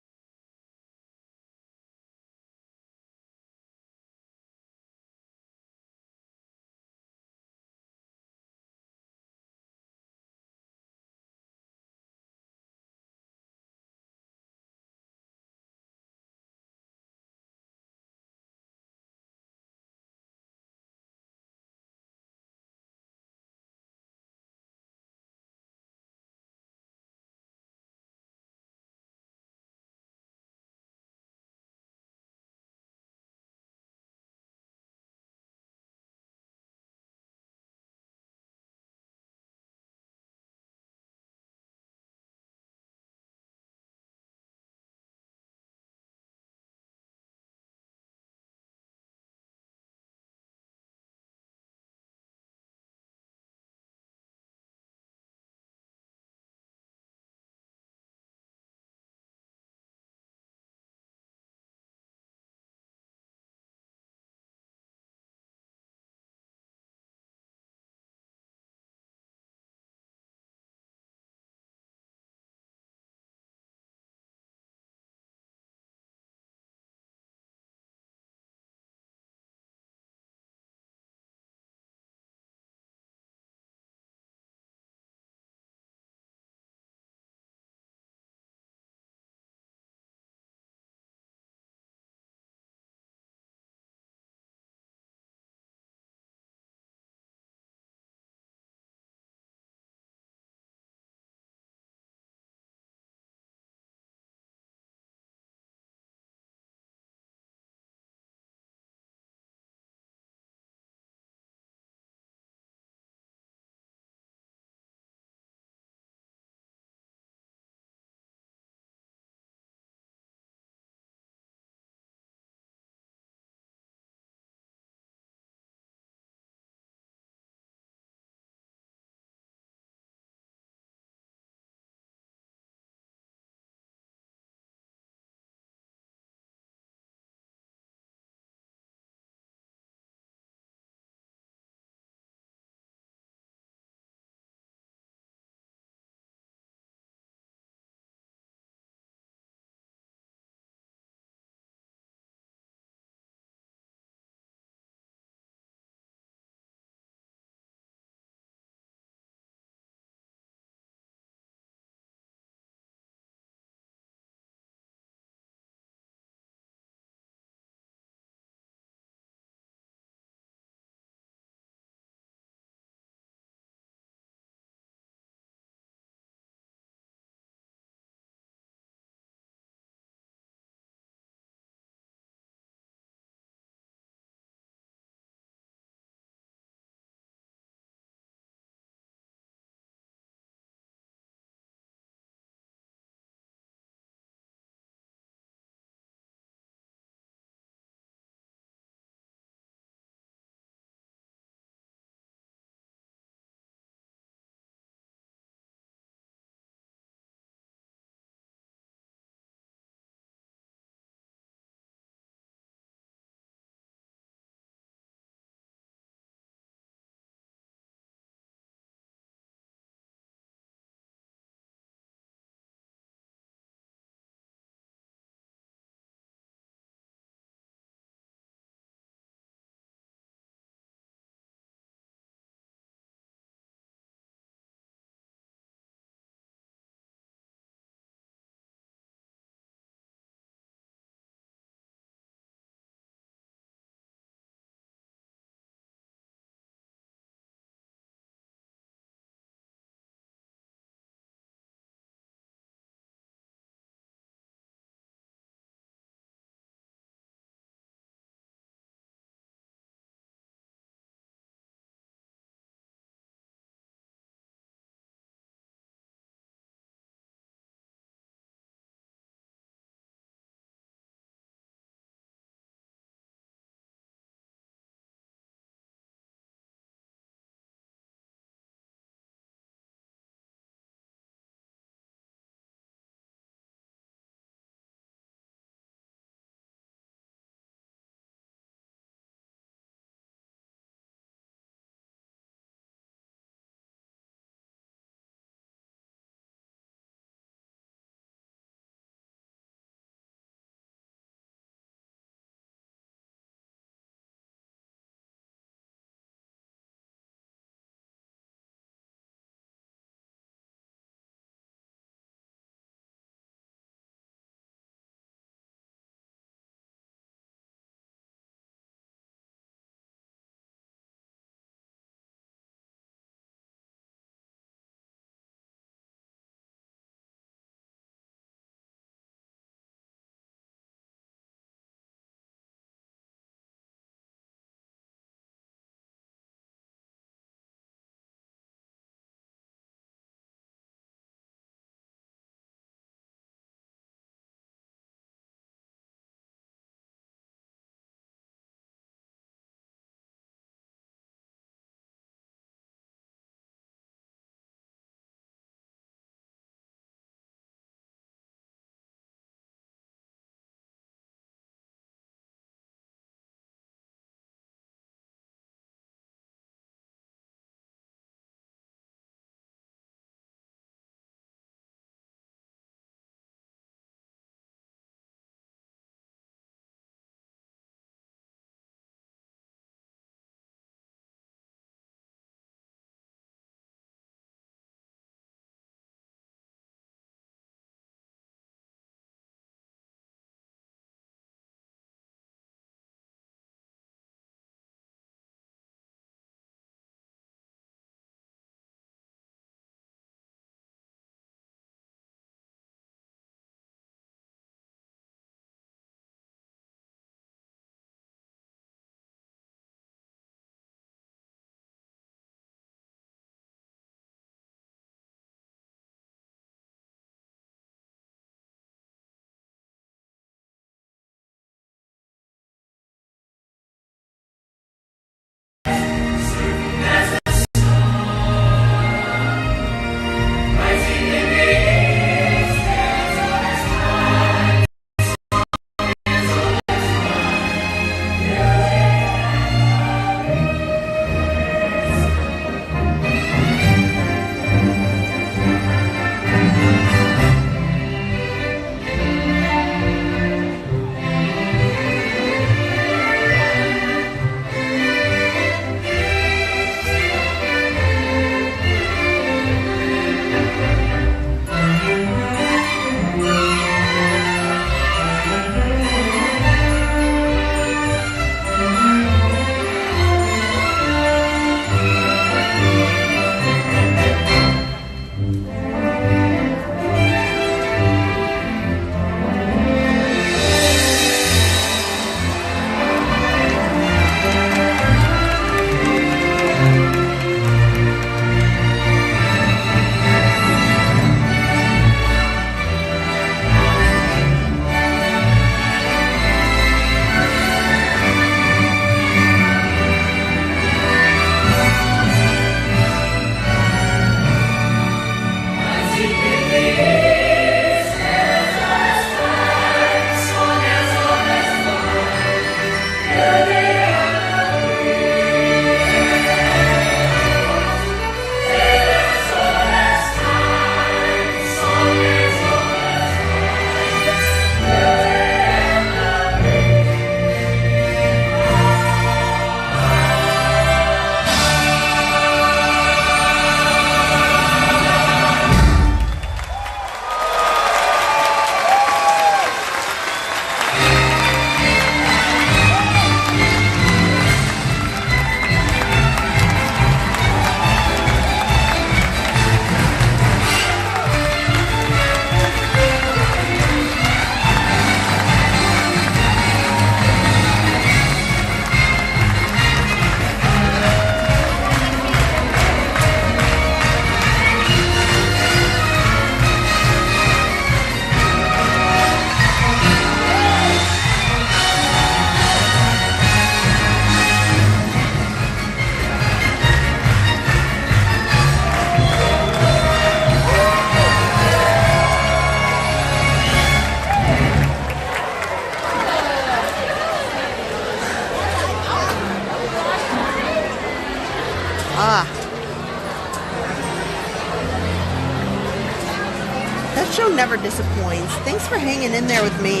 That show never disappoints. Thanks for hanging in there with me.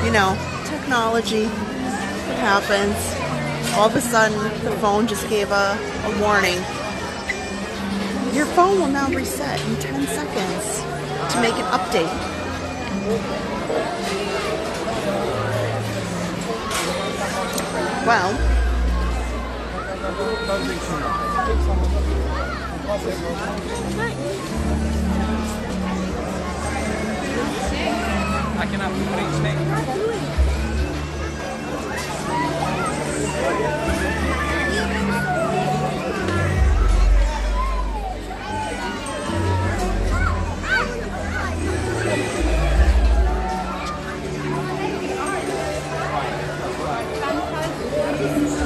You know, technology, it happens. All of a sudden, the phone just gave a warning. Your phone will now reset in 10 seconds to make an update. Well, I cannot put each thing.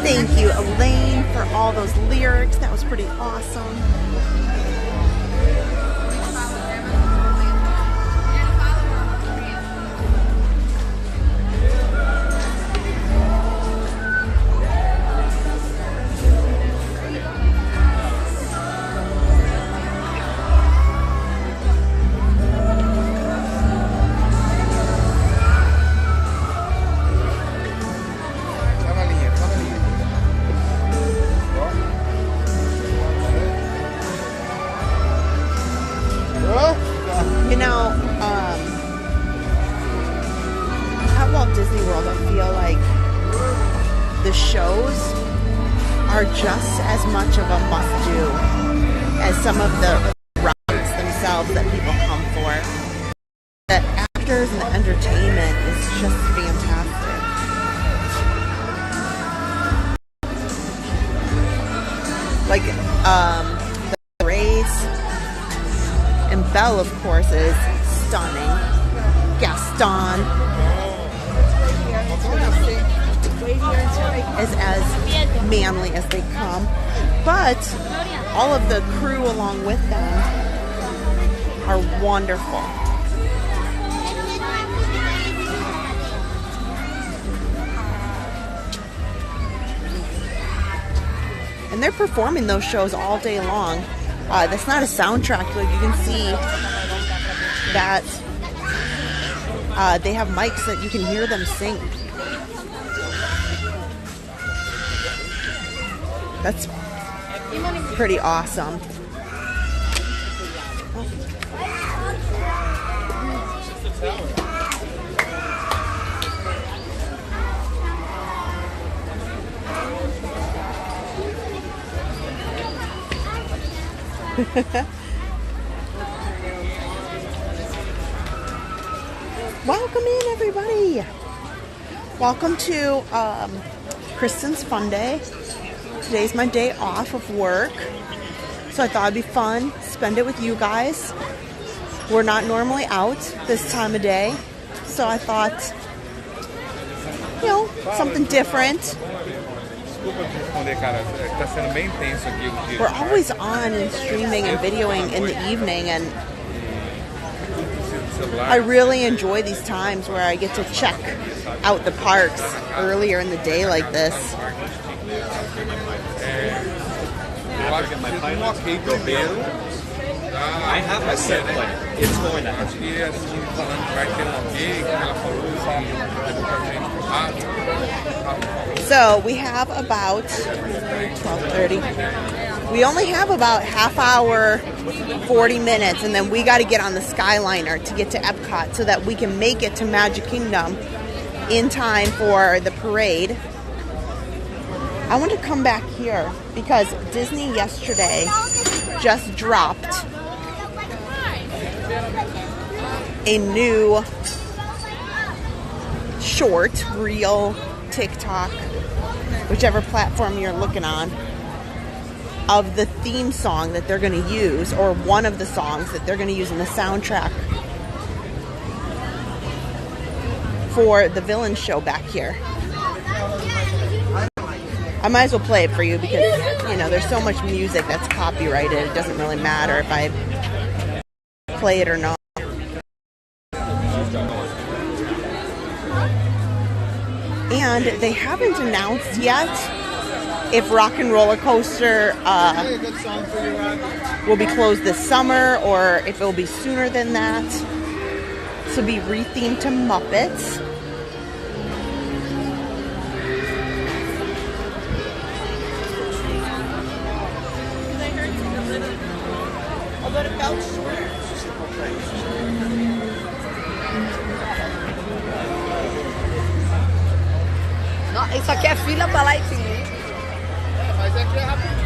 thank you, Elaine, for all those lyrics. That was pretty awesome. You know, at Walt Disney World, I feel like the shows are just as much of a must-do as some of the rides themselves that people come for. The actors and the entertainment is just fantastic. Like, the race. And Belle, of course, is stunning. Gaston is as manly as they come. But all of the crew along with them are wonderful. And they're performing those shows all day long. That's not a soundtrack, but you can see that they have mics that you can hear them sing. That's pretty awesome. Welcome in, everybody. Welcome to Kristen's Fun Day. Today's my day off of work, so I thought it'd be fun, spend it with you guys. We're not normally out this time of day, so I thought, you know, something different. We're always on and streaming and videoing in the evening, and I really enjoy these times where I get to check out the parks earlier in the day like this. I have a set plan. It's going to So we have about 12:30. We only have about half hour, 40 minutes, and then we got to get on the Skyliner to get to Epcot so that we can make it to Magic Kingdom in time for the parade. I want to come back here because Disney yesterday just dropped a new short, reel, TikTok, whichever platform you're looking on, of the theme song that they're going to use, or one of the songs that they're going to use in the soundtrack for the villain show back here. I might as well play it for you because, you know, there's so much music that's copyrighted. It doesn't really matter if I play it or not. And they haven't announced yet if Rock and Roller Coaster will be closed this summer or if it will be sooner than that. This will be rethemed to Muppets. Não, isso aqui é fila para lá e sim. Mas aqui é rapidinho.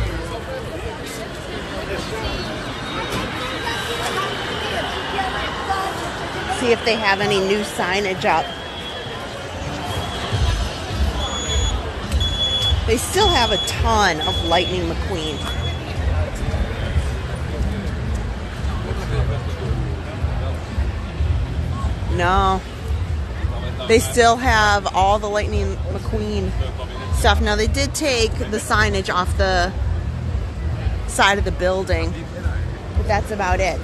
See if they have any new signage up. They still have a ton of Lightning McQueen. No. They still have all the Lightning McQueen stuff. Now, they did take the signage off the side of the building, but that's about it.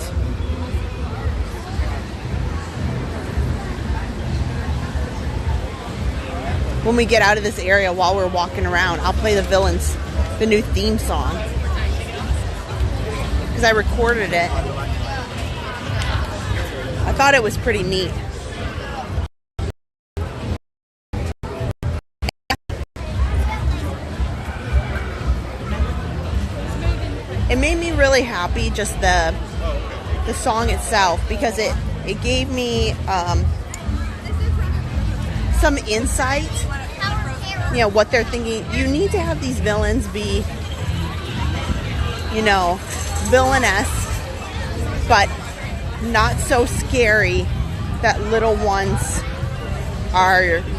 When we get out of this area, while we're walking around, I'll play the villains, the new theme song, because I recorded it. I thought it was pretty neat. It made me really happy, just the song itself, because it gave me some insight, you know, what they're thinking. You need to have these villains be, you know, villainous, but not so scary that little ones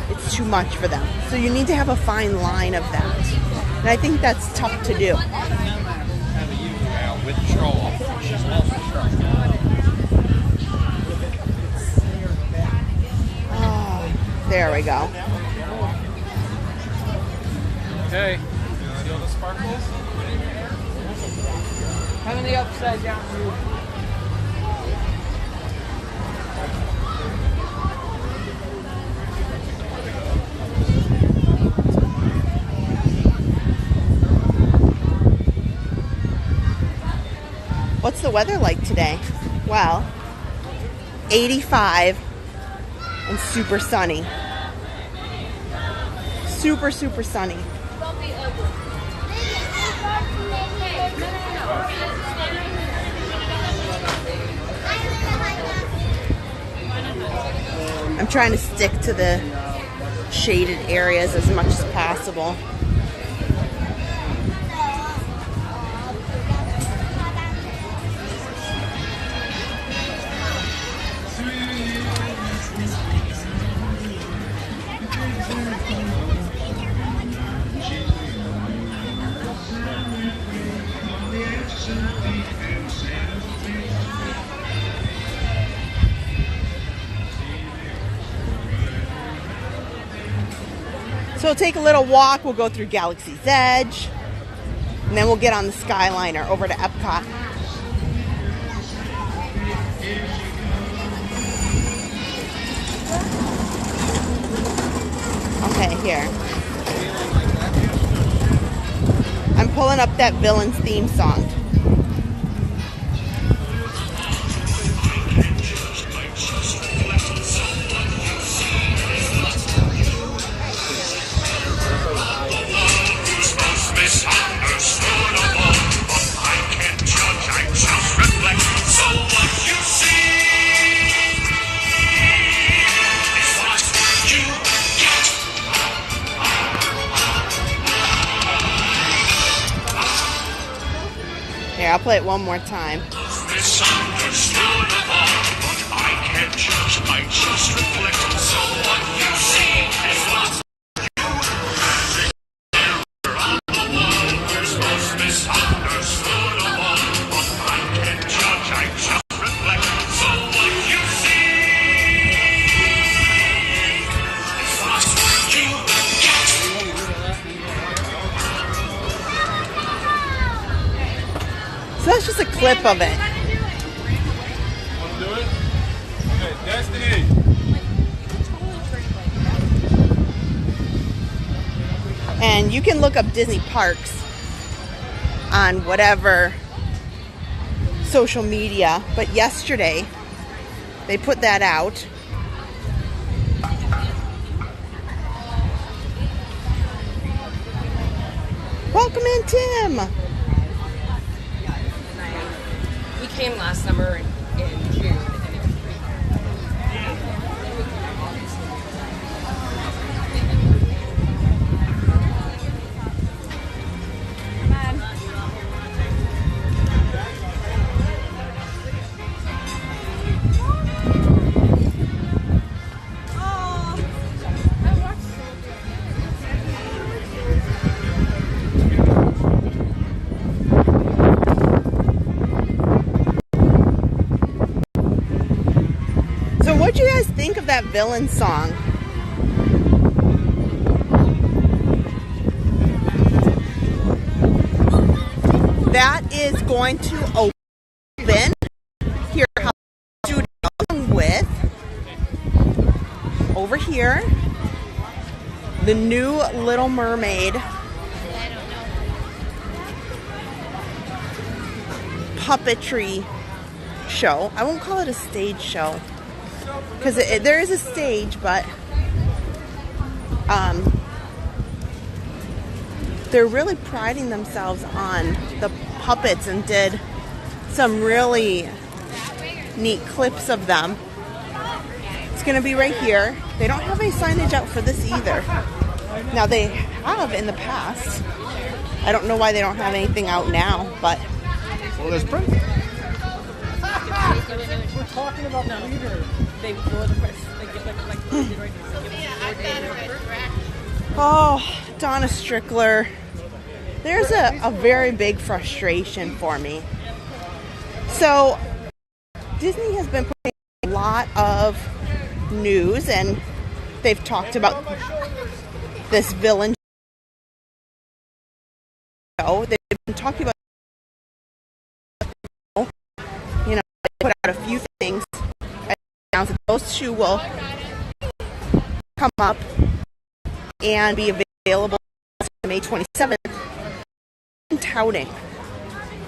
it's too much for them. So you need to have a fine line of that. And I think that's tough to do. With stroll. She's lost the stroll. Oh, there we go. Okay. See all the sparkles? Having the upside down view. What's the weather like today? Well, 85 and super sunny. Super, super sunny. I'm trying to stick to the shaded areas as much as possible. So we'll take a little walk, we'll go through Galaxy's Edge, and then we'll get on the Skyliner over to Epcot. Okay, here. I'm pulling up that Villains theme song. Here, I'll play it one more time. So that's just a clip of it. Want to do it? Okay, Destiny. And you can look up Disney parks on whatever social media, but yesterday they put that out. Welcome in, Tim. We came last summer in June. What'd you guys think of that villain song? That is going to open here studio with over here the new Little Mermaid puppetry show. I won't call it a stage show, because there is a stage, but they're really priding themselves on the puppets and did some really neat clips of them. It's going to be right here. They don't have any signage out for this either. Now, they have in the past. I don't know why they don't have anything out now, but... Well, there's print. We're talking about the leader. They blow the press. They get like right now. Oh, Donna Strickler. There's a very big frustration for me. So, Disney has been putting a lot of news, and they've talked about this villain show. They've been talking about, you know, they put out a few things. And those two will come up and be available May 27th. Touting,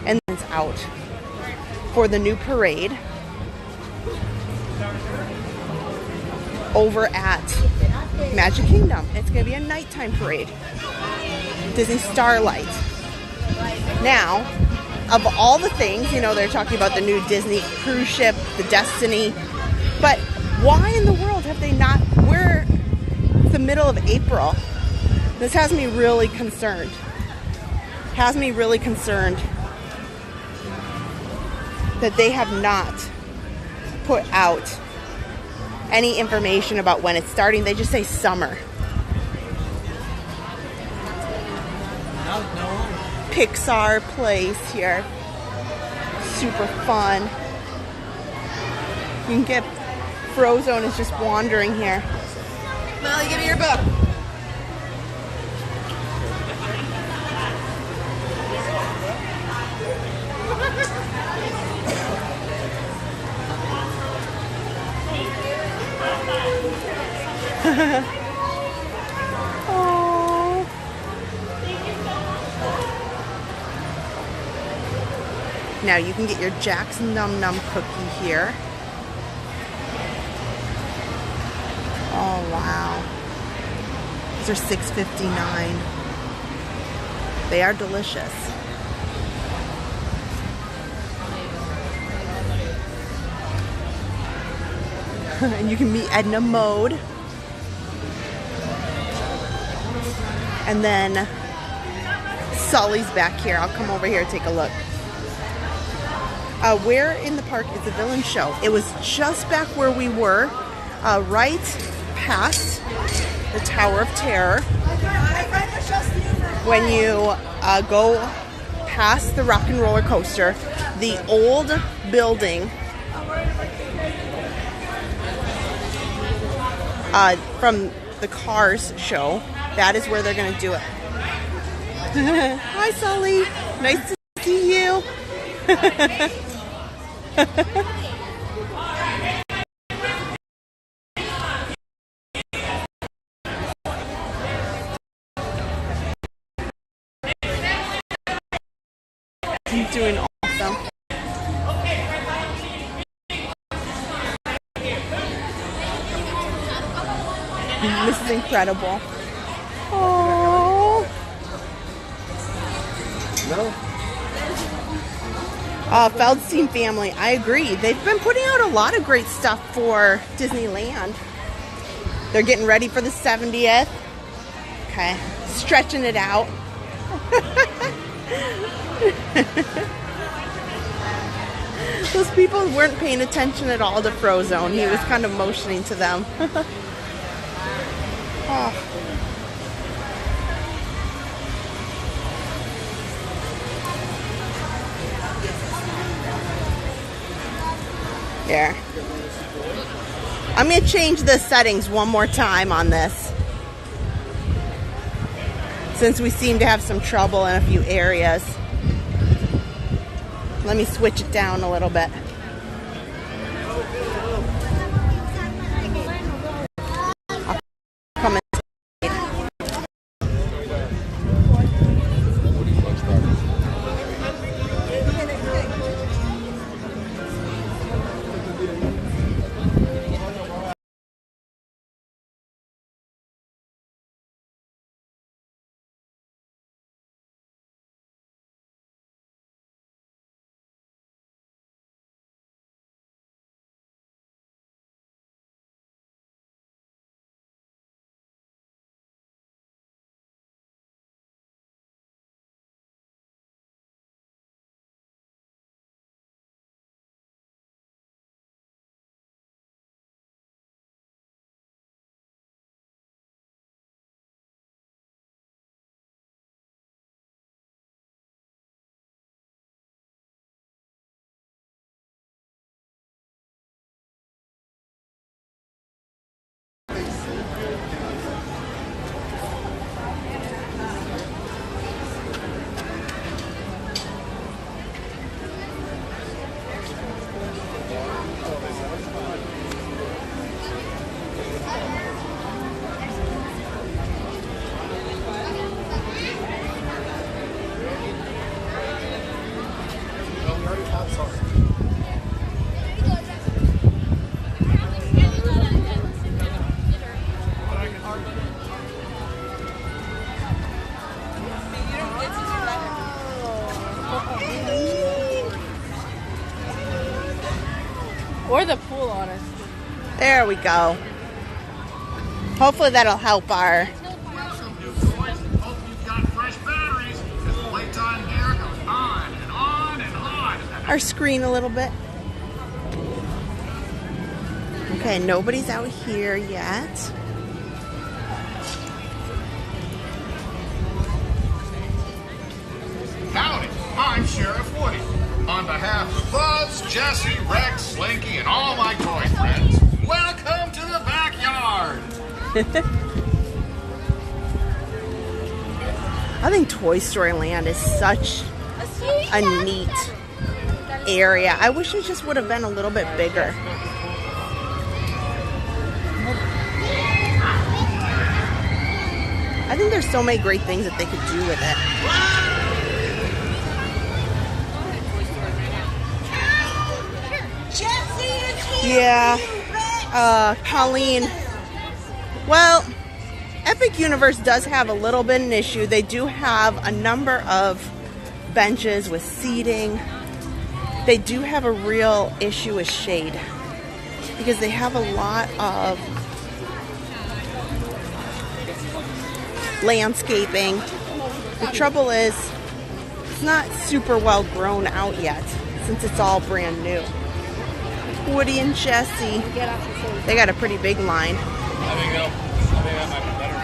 and then it's out for the new parade over at Magic Kingdom. It's going to be a nighttime parade. Disney Starlight. Now, of all the things, you know, they're talking about the new Disney cruise ship, the Destiny, but why in the world have they not? We're the middle of April. This has me really concerned. Has me really concerned that they have not put out any information about when it's starting. They just say summer. Pixar place here. Super fun. You can get Frozone is just wandering here. Molly, give me your book. Oh. Now you can get your Jack's Num Num cookie here. Oh wow. These are $6.59. They are delicious. And you can meet Edna Mode. And then Sully's back here. I'll come over here and take a look. Where in the park is the villain show? It was just back where we were, right past the Tower of Terror. When you go past the Rock and Roller Coaster, the old building from the Cars show, that is where they're going to do it. Hi, Sully. Nice to see you. doing awesome. This is incredible. Oh. No. Feldstein family, I agree. They've been putting out a lot of great stuff for Disneyland. They're getting ready for the 70th. Okay, stretching it out. Those people weren't paying attention at all to Frozone. He was kind of motioning to them. Oh. There. I'm going to change the settings one more time on this, since we seem to have some trouble in a few areas. Let me switch it down a little bit. I'll come Or the pool, honestly. There we go. Hopefully that'll help our screen a little bit. Okay, nobody's out here yet. Howdy, I'm Sheriff Woody. On behalf of Buzz, Jesse, Rex, Slinky, and all my toy friends, welcome to the backyard! I think Toy Story Land is such a neat area. I wish it just would have been a little bit bigger. I think there's so many great things that they could do with it. Yeah, Colleen. Well, Epic Universe does have a little bit of an issue. They do have a number of benches with seating. They do have a real issue with shade because they have a lot of landscaping. The trouble is, it's not super well grown out yet since it's all brand new. Woody and Jesse, they got a pretty big line. I think that might be better.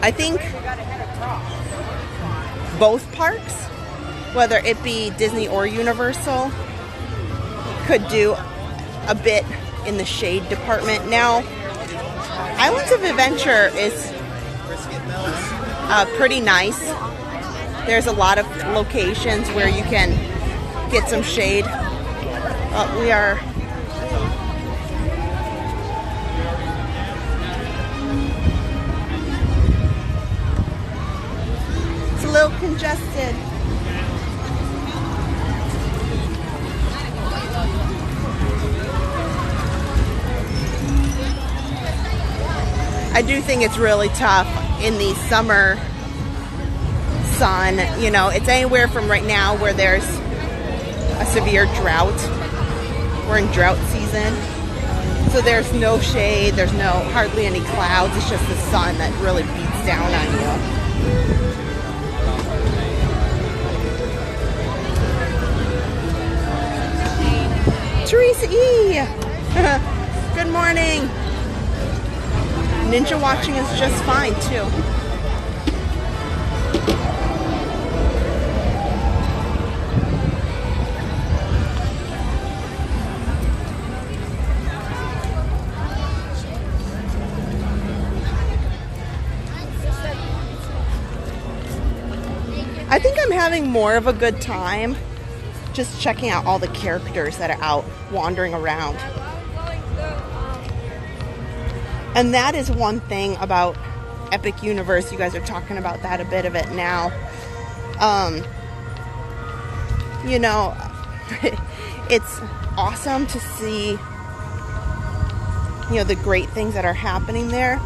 I think both parks, whether it be Disney or Universal, could do a bit in the shade department. Now, Islands of Adventure is pretty nice. There's a lot of locations where you can get some shade. We are it's a little congested. I do think it's really tough in the summer sun. You know, it's anywhere from right now where there's a severe drought. We're in drought season. So there's no shade, there's hardly any clouds. It's just the sun that really beats down on you. Teresa E! Good morning. Ninja watching is just fine too. I think I'm having more of a good time just checking out all the characters that are out wandering around. And that is one thing about Epic Universe. You guys are talking about that a bit of it now. You know, it's awesome to see, you know, the great things that are happening there.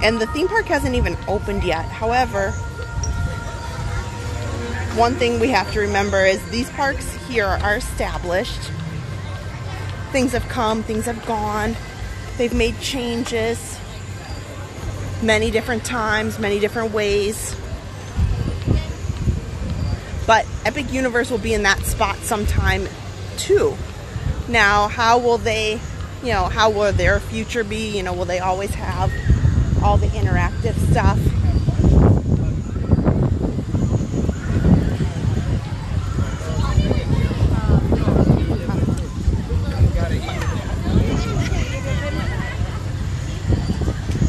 And the theme park hasn't even opened yet. However, one thing we have to remember is these parks here are established. Things have come, things have gone. They've made changes many different times, many different ways. But Epic Universe will be in that spot sometime too. Now, how will they, you know, how will their future be? You know, will they always have all the interactive stuff?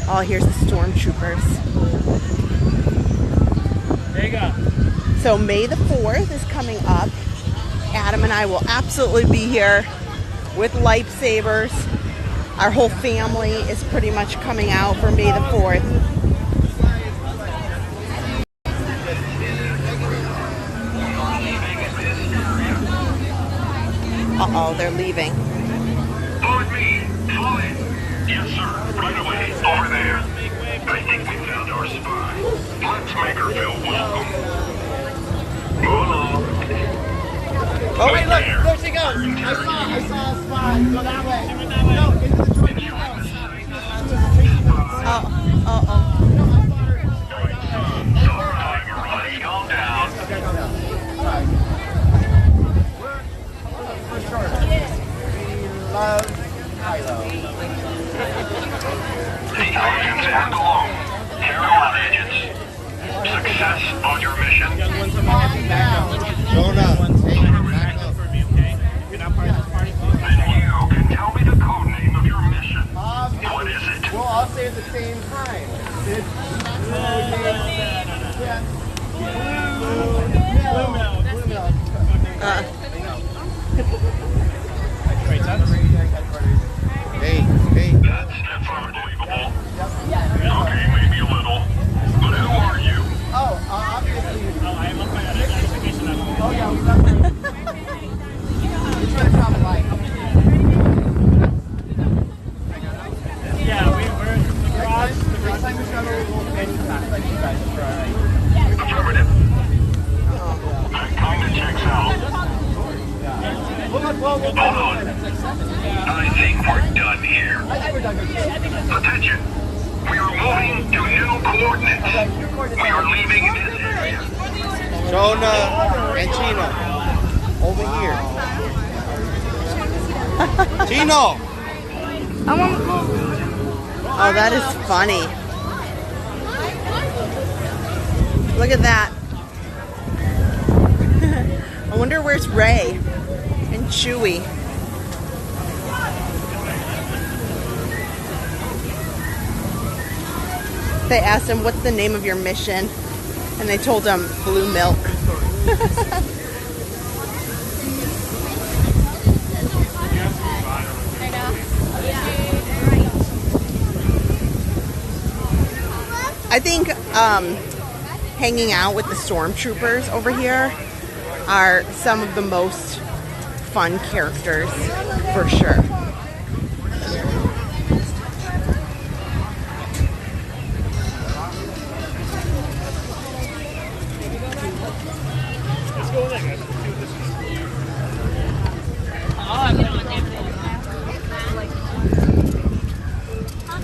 Oh, here's the stormtroopers. There you go. So May the 4th is coming up. Adam and I will absolutely be here with lightsabers. Our whole family is pretty much coming out for May the 4th. Uh-oh, they're leaving. Pardon me. Fall in. Yes, sir. Right away. Over there. I think we found our spy. Let's make her feel welcome. Move along. Oh wait, look, there she goes. I saw a spot. Go that way. No, into the Twinkie house. Alright, everybody calm down. Okay, calm down. For sure. We love Kylo. The agents aren't alone. Carry on, agents. Success on your mission. Jonah. Then you can tell me the code name of your mission. What is it? We'll all say at the same time. It's blue milk. Hey. That's unbelievable. Okay, maybe a little. But who are you? Oh, obviously. I left my identification at home. Oh, yeah, we left her. We're trying to stop a light. Yeah, we're across. The next time we travel, we'll finish that. Like you guys, right? Affirmative. That kinda checks out. Hold on. I think we're done here. I think we're done here. Attention. We are moving to new coordinates. We are leaving this area. Jonah and Chino. Over here. Chino! Oh, that is funny. Look at that. I wonder where's Ray and Chewie. They asked him, what's the name of your mission? And they told him, blue milk. I think hanging out with the stormtroopers over here are some of the most fun characters for sure. Let's go in there, guys. Let's see what this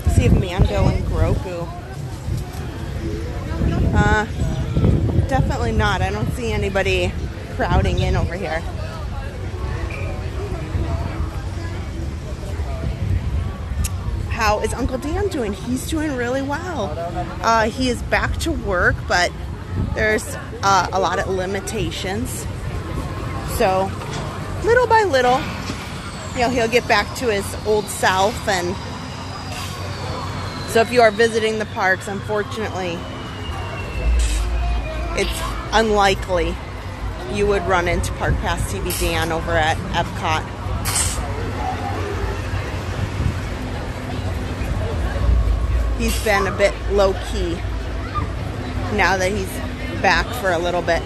is. See if Mando and Grogu. Definitely not. I don't see anybody crowding in over here. How is Uncle Dan doing? He's doing really well. He is back to work, but there's a lot of limitations. So little by little, you know, he'll get back to his old self. And so if you are visiting the parks, unfortunately, it's unlikely you would run into Park Pass TV Dan over at Epcot. He's been a bit low-key now that he's back for a little bit.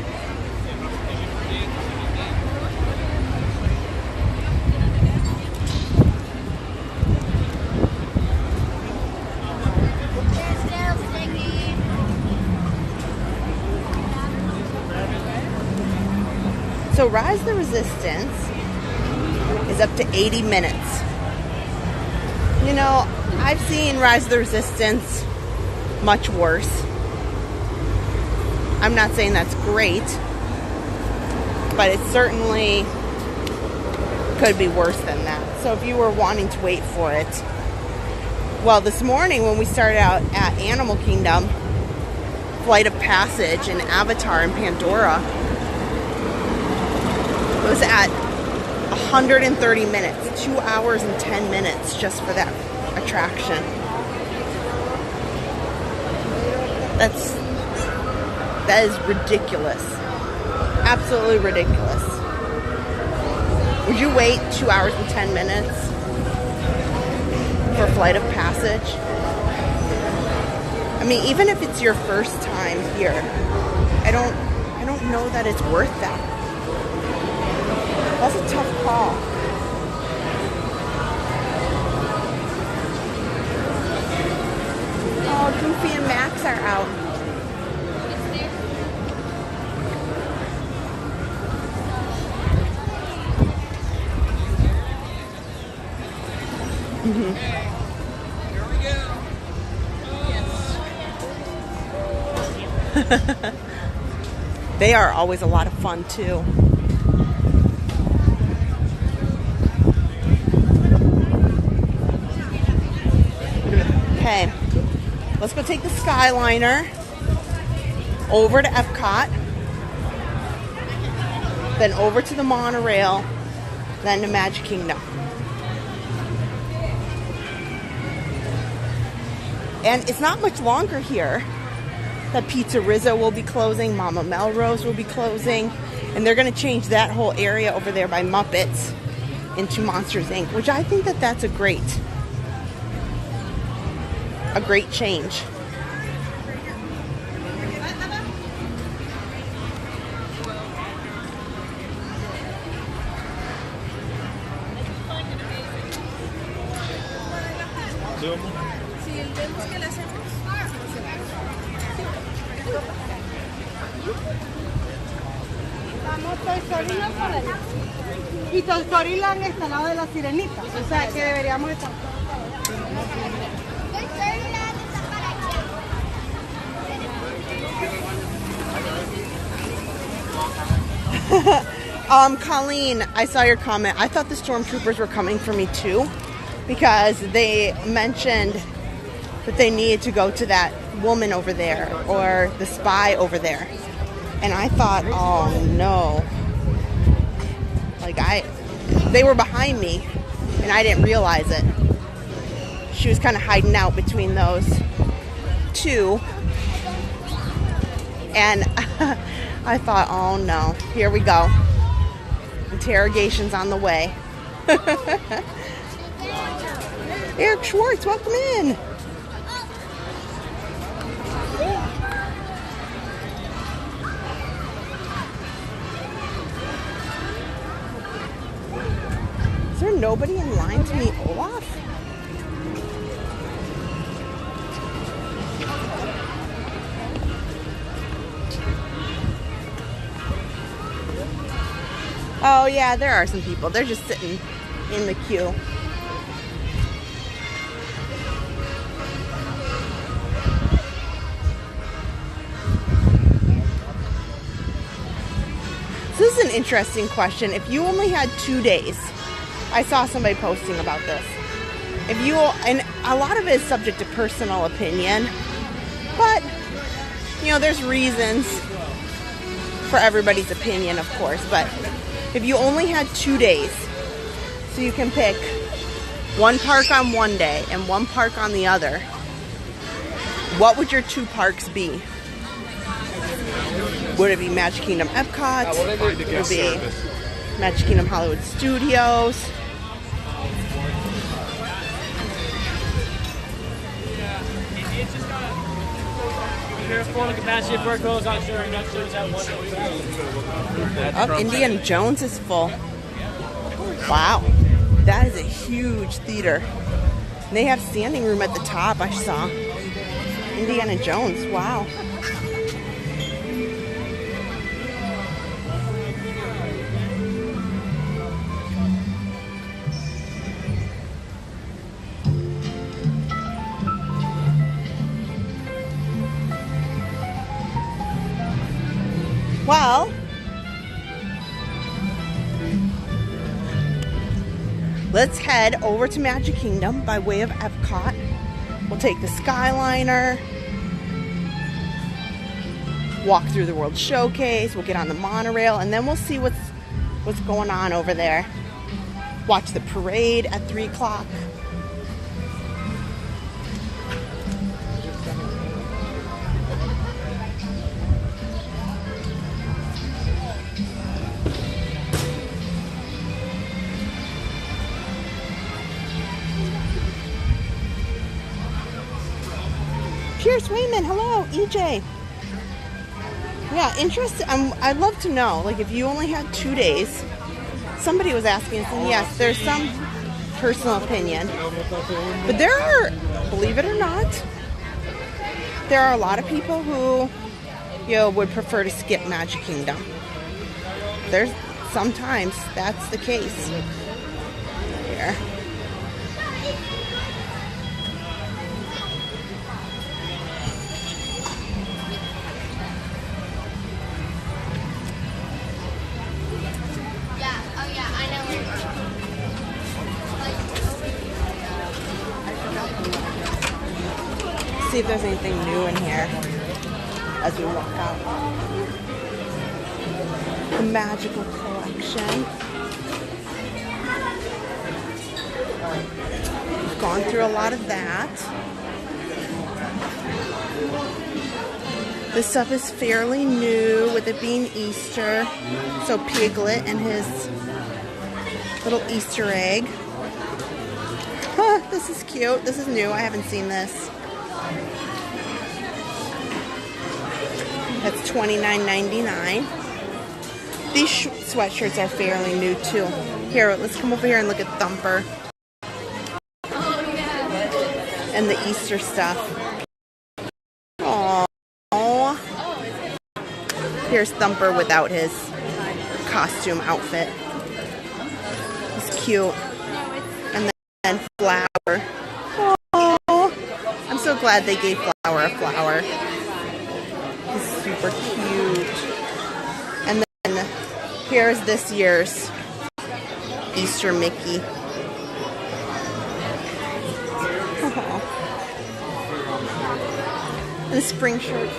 So Rise the Resistance is up to 80 minutes. You know, I've seen Rise of the Resistance much worse. I'm not saying that's great, but it certainly could be worse than that. So if you were wanting to wait for it, well, this morning when we started out at Animal Kingdom, Flight of Passage and Avatar and Pandora was at 130 minutes, 2 hours and 10 minutes just for that attraction. That is ridiculous. Absolutely ridiculous. Would you wait 2 hours and 10 minutes for Flight of Passage? I mean, even if it's your first time here, I don't know that it's worth that. That's a tough call. Oh, Goofy and Max are out. They are always a lot of fun too. Okay, let's go take the Skyliner over to Epcot, then over to the monorail, then to Magic Kingdom. And it's not much longer here that Pizza Rizzo will be closing, Mama Melrose will be closing, and they're going to change that whole area over there by Muppets into Monsters Inc., which I think that that's a great change. Y Storyland está al lado de la Sirenita, o sea que deberíamos estar. Colleen, I saw your comment. I thought the stormtroopers were coming for me too, because they mentioned that they needed to go to that woman over there or the spy over there, and I thought, oh no, like they were behind me and I didn't realize it. She was kind of hiding out between those two, and I thought, oh no, here we go. Interrogation's on the way. Eric Schwartz, welcome in. nobody in line to meet Olaf? Oh yeah, there are some people. They're just sitting in the queue. This is an interesting question. If you only had 2 days, I saw somebody posting about this. If you, and a lot of it is subject to personal opinion, but you know, there's reasons for everybody's opinion, of course. But if you only had 2 days, so you can pick one park on one day and one park on the other, what would your 2 parks be? Would it be Magic Kingdom Epcot? Would it be Magic Kingdom Hollywood Studios? Oh, Indiana Jones is full. Wow, that is a huge theater. And they have standing room at the top, I saw. Indiana Jones, wow. Well, let's head over to Magic Kingdom by way of Epcot. We'll take the Skyliner, walk through the World Showcase, we'll get on the monorail, and then we'll see what's going on over there. Watch the parade at 3 o'clock. Pierce Wayman, hello, EJ. Yeah, interesting. I'd love to know, like, if you only had 2 days. Somebody was asking, and yes, there's some personal opinion, but there are, believe it or not, there are a lot of people who, you know, would prefer to skip Magic Kingdom. There's sometimes that's the case. Here. See if there's anything new in here as we walk out. The Magical Collection. We've gone through a lot of that. This stuff is fairly new with it being Easter. So Piglet and his little Easter egg. Huh, this is cute. This is new. I haven't seen this. That's $29.99. These sweatshirts are fairly new too. Here, let's come over here and look at Thumper. And the Easter stuff. Aww. Here's Thumper without his costume outfit. He's cute. And then Flower. Oh, I'm so glad they gave Flower a flower. He's super cute. And then here's this year's Easter Mickey. And the spring shirt.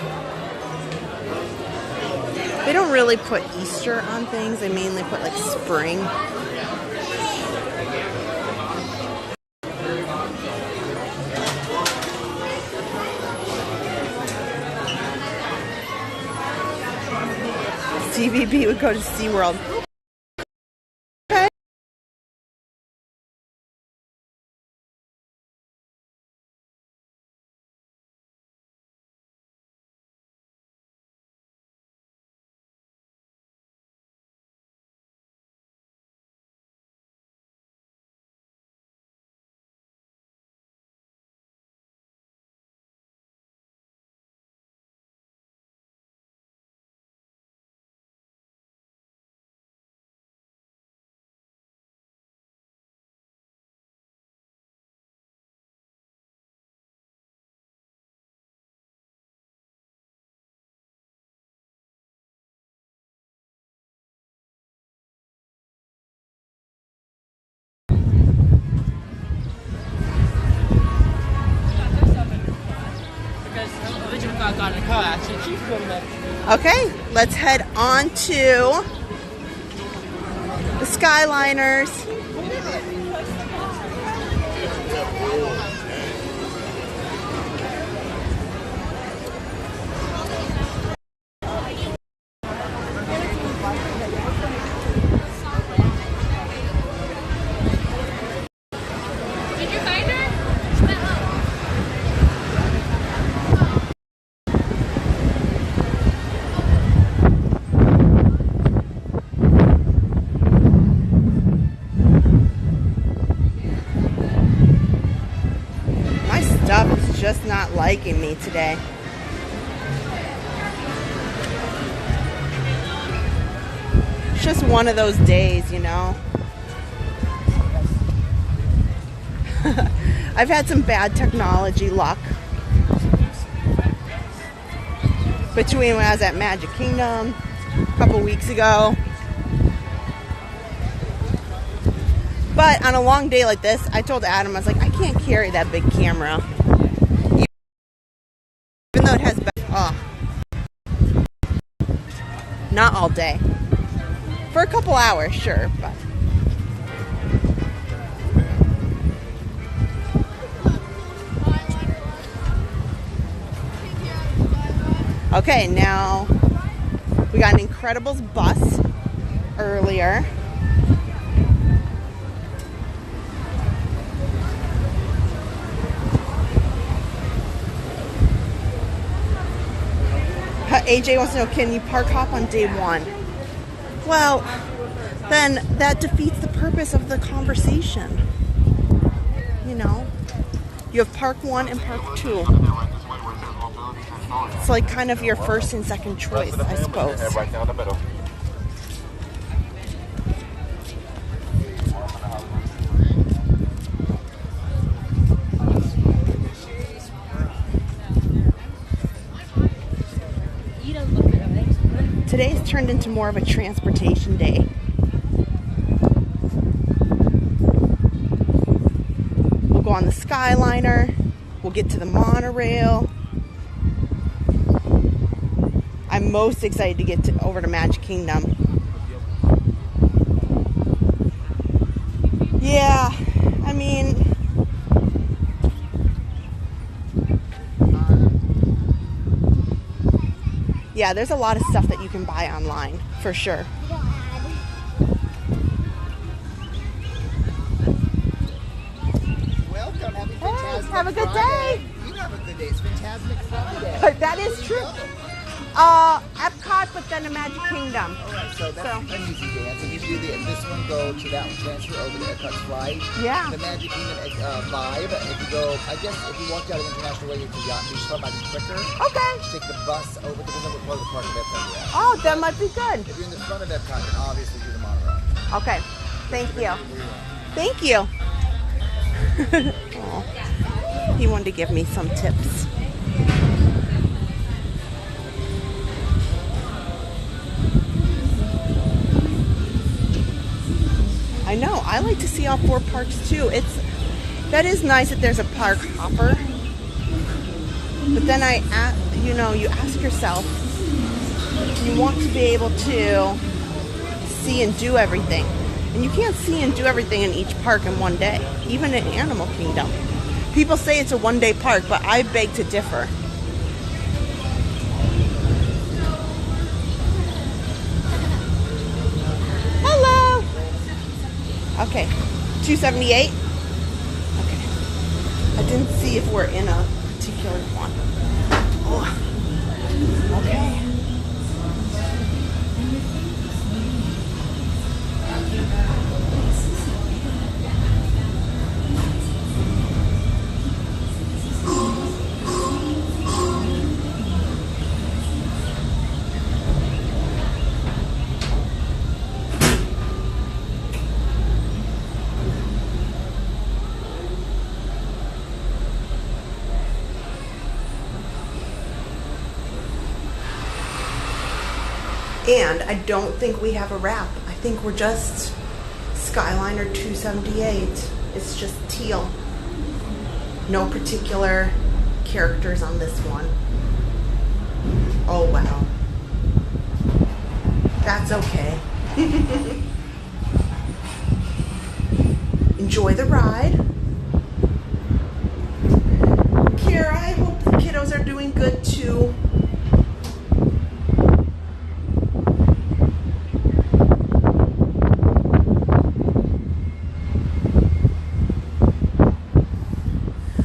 They don't really put Easter on things. They mainly put like spring. CVB would go to SeaWorld. Okay, let's head on to the Skyliners. Did you find her? My stuff is just not liking me today. It's just one of those days, you know. I've had some bad technology luck between when I was at Magic Kingdom a couple weeks ago. But on a long day like this, I told Adam, I was like, I can't carry that big camera. Even though it has, not all day. For a couple hours, sure, but. Okay, now we got an Incredibles bus earlier. AJ wants to know, can you park hop on day one? Well, then that defeats the purpose of the conversation. You know, you have park 1 and park 2. It's like kind of your first and second choice, I suppose. Right down the middle. Today's turned into more of a transportation day. We'll go on the Skyliner. We'll get to the monorail. I'm most excited to get over to Magic Kingdom. Yeah, I mean, yeah, there's a lot of stuff that you can buy online, for sure. Welcome, Have a good day. You have a good day. It's Fantasmic Friday. That is true. Epcot, but then a Magic Kingdom. Alright, so that's an easy dance. If you do this one, go to that one, transfer over to Epcot's flight. Yeah. The Magic Kingdom vibe. If you go, I guess if you walked out of International Way to Yacht, you should probably be quicker. Okay. Just take the bus over to the part of the park of Epcot. Yeah. Oh, that might be good. If you're in the front of Epcot, then obviously do the monorail. Okay. Thank you. Thank you. Oh, he wanted to give me some tips. I know. I like to see all 4 parks too. That is nice that there's a park hopper. But then you ask yourself, you want to be able to see and do everything. And you can't see and do everything in each park in one day, even in Animal Kingdom. People say it's a one-day park, but I beg to differ. Hello! Okay, 278? Okay. I didn't see if we're in a particular one. Oh. Okay. And I don't think we have a wrap. I think we're just Skyliner 278. It's just teal. No particular characters on this one. Oh wow. That's okay. Enjoy the ride. Kara, I hope the kiddos are doing good too.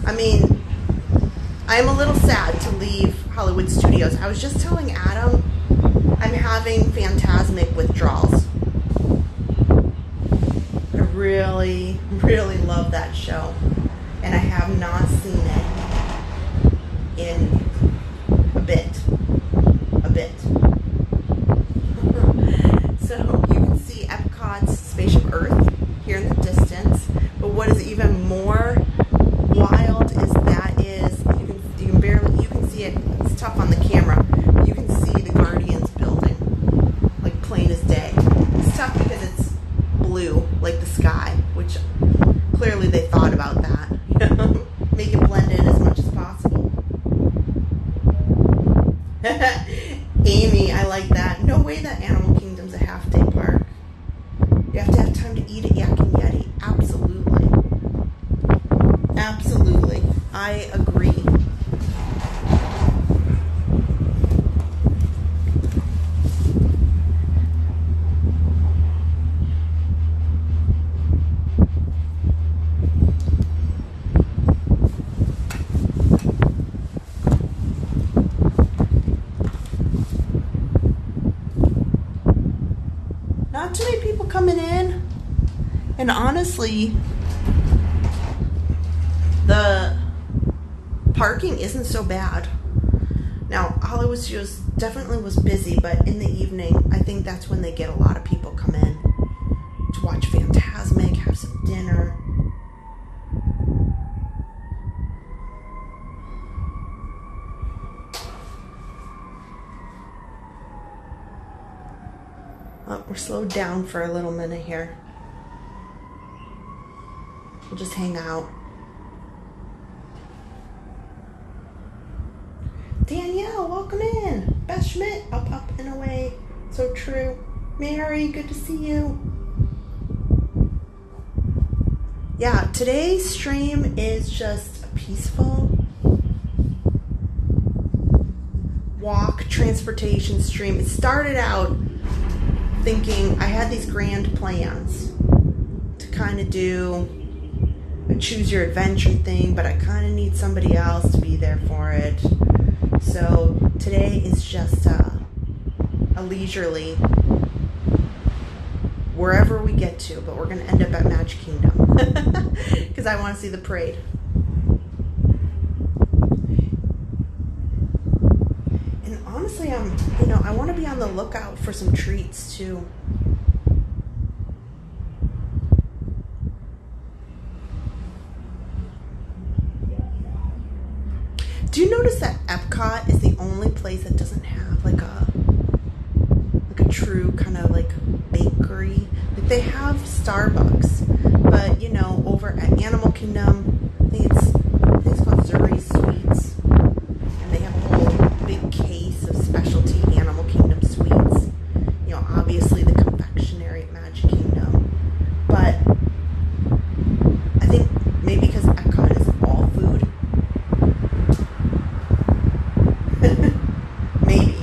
I mean, I'm a little sad to leave Hollywood Studios. I was just telling Adam I'm having Phantasmic withdrawals. I really, really love that show, and I have not seen it in a bit. So you can see Epcot's Spaceship Earth here in the distance, but what is even more wild is you can see it. It's tough on the camera. You can see the Guardians building like plain as day. It's tough because it's blue like the sky, which clearly they thought about that. Make it blend in as much as possible. Amy, I like that. No way that Animal Kingdom's a half-day park. You have to have time to eat at Yak and Yeti. Absolutely. Absolutely. I agree. Not too many people coming in, and honestly, the parking isn't so bad. Now, Hollywood Studios definitely was busy, but in the evening, I think that's when they get a lot of people come in to watch Phantasmic, have some dinner. Oh, we're slowed down for a little minute here. We'll just hang out. Danielle, welcome in. Beth Schmidt, up, and away. So true. Mary, good to see you. Yeah, today's stream is just a peaceful walk transportation stream. It started out thinking I had these grand plans to kind of do a choose your adventure thing, but I kind of need somebody else to be there for it. So today is just a leisurely wherever we get to, but we're going to end up at Magic Kingdom because I want to see the parade. And honestly, I want to be on the lookout for some treats too. Do you notice that Epcot is the only place that doesn't have like a true kind of like bakery? Like they have Starbucks, but over at Animal Kingdom, I think it's called Zuri's Sweets, and they have a whole big case of specialty Animal Kingdom sweets. Obviously the confectionery at Magic Kingdom, but I think maybe because Epcot is all food. Maybe.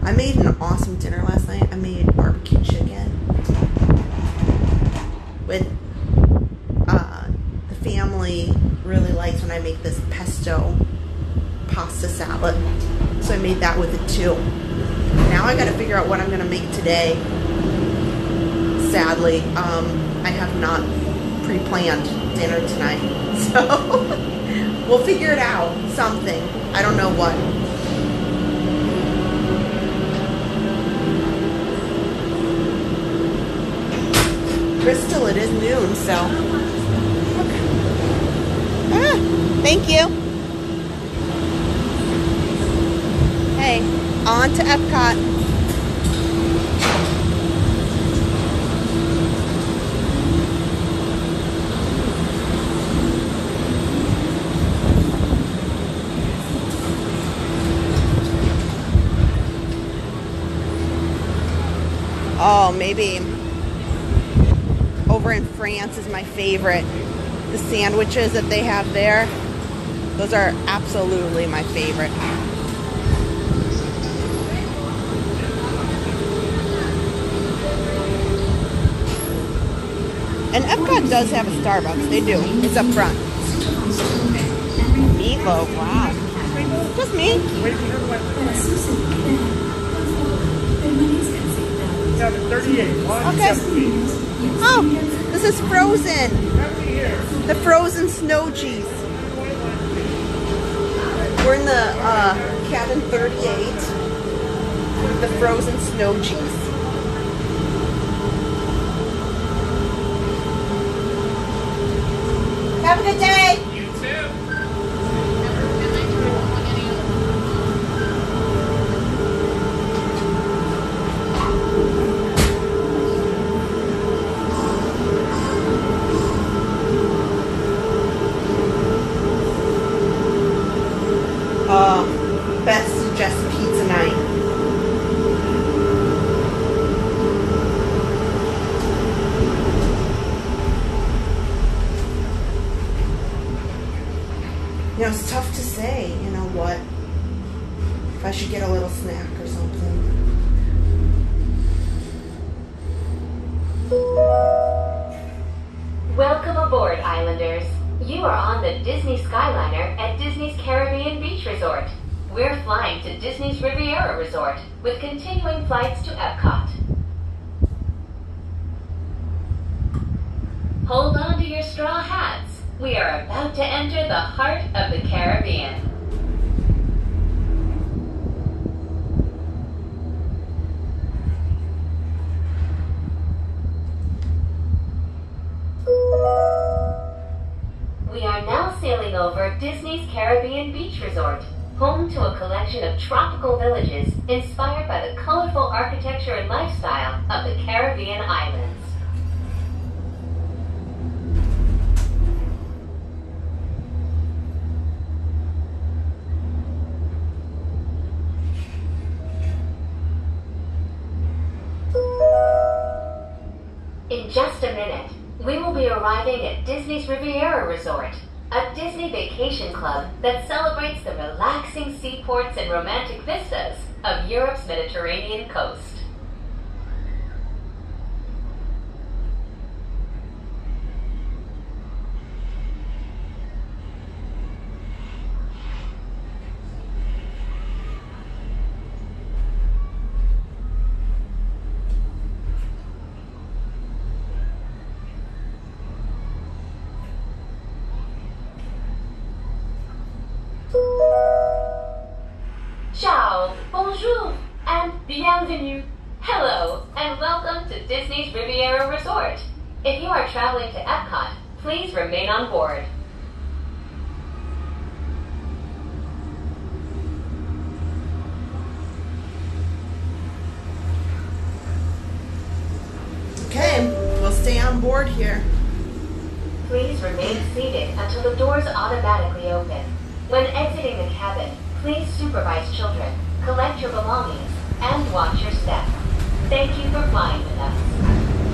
I made an awesome dinner last night. I made barbecue chicken with the family really likes when I make this pesto pasta salad, so I made that with it too. Now I gotta figure out what I'm gonna make today. Sadly, I have not pre-planned dinner tonight, so we'll figure it out. Something, I don't know what. Crystal, it is noon, so thank you. Hey, on to Epcot. Oh, maybe over in France is my favorite. The sandwiches that they have there, those are absolutely my favorite. And Epcot does have a Starbucks. They do. It's up front. Meatloaf. Wow. Just me. Okay. Oh, this is Frozen. The Frozen snow cheese. We're in the cabin 38. The Frozen snow cheese. Have a good day. You too. Beth suggests pizza night. You know, it's tough to say, you know what, if I should get a little snack or something. Welcome aboard, Islanders. You are on the Disney Skyliner at Disney's Caribbean Beach Resort. We're flying to Disney's Riviera Resort with continuing flights to Epcot. Hold on to your straw hats. We are about to enter the heart of the Caribbean. We are now sailing over Disney's Caribbean Beach Resort, home to a collection of tropical villages inspired by the colorful architecture and lifestyle of the Caribbean islands. In just a minute, we will be arriving at Disney's Riviera Resort, a Disney vacation club that celebrates the relaxing seaports and romantic vistas of Europe's Mediterranean coast. Ciao, bonjour, and bienvenue. Hello, and welcome to Disney's Riviera Resort. If you are traveling to Epcot, please remain on board. Okay, we'll stay on board here. Please remain seated until the doors automatically open. When exiting the cabin, please supervise children, collect your belongings, and watch your step. Thank you for flying with us.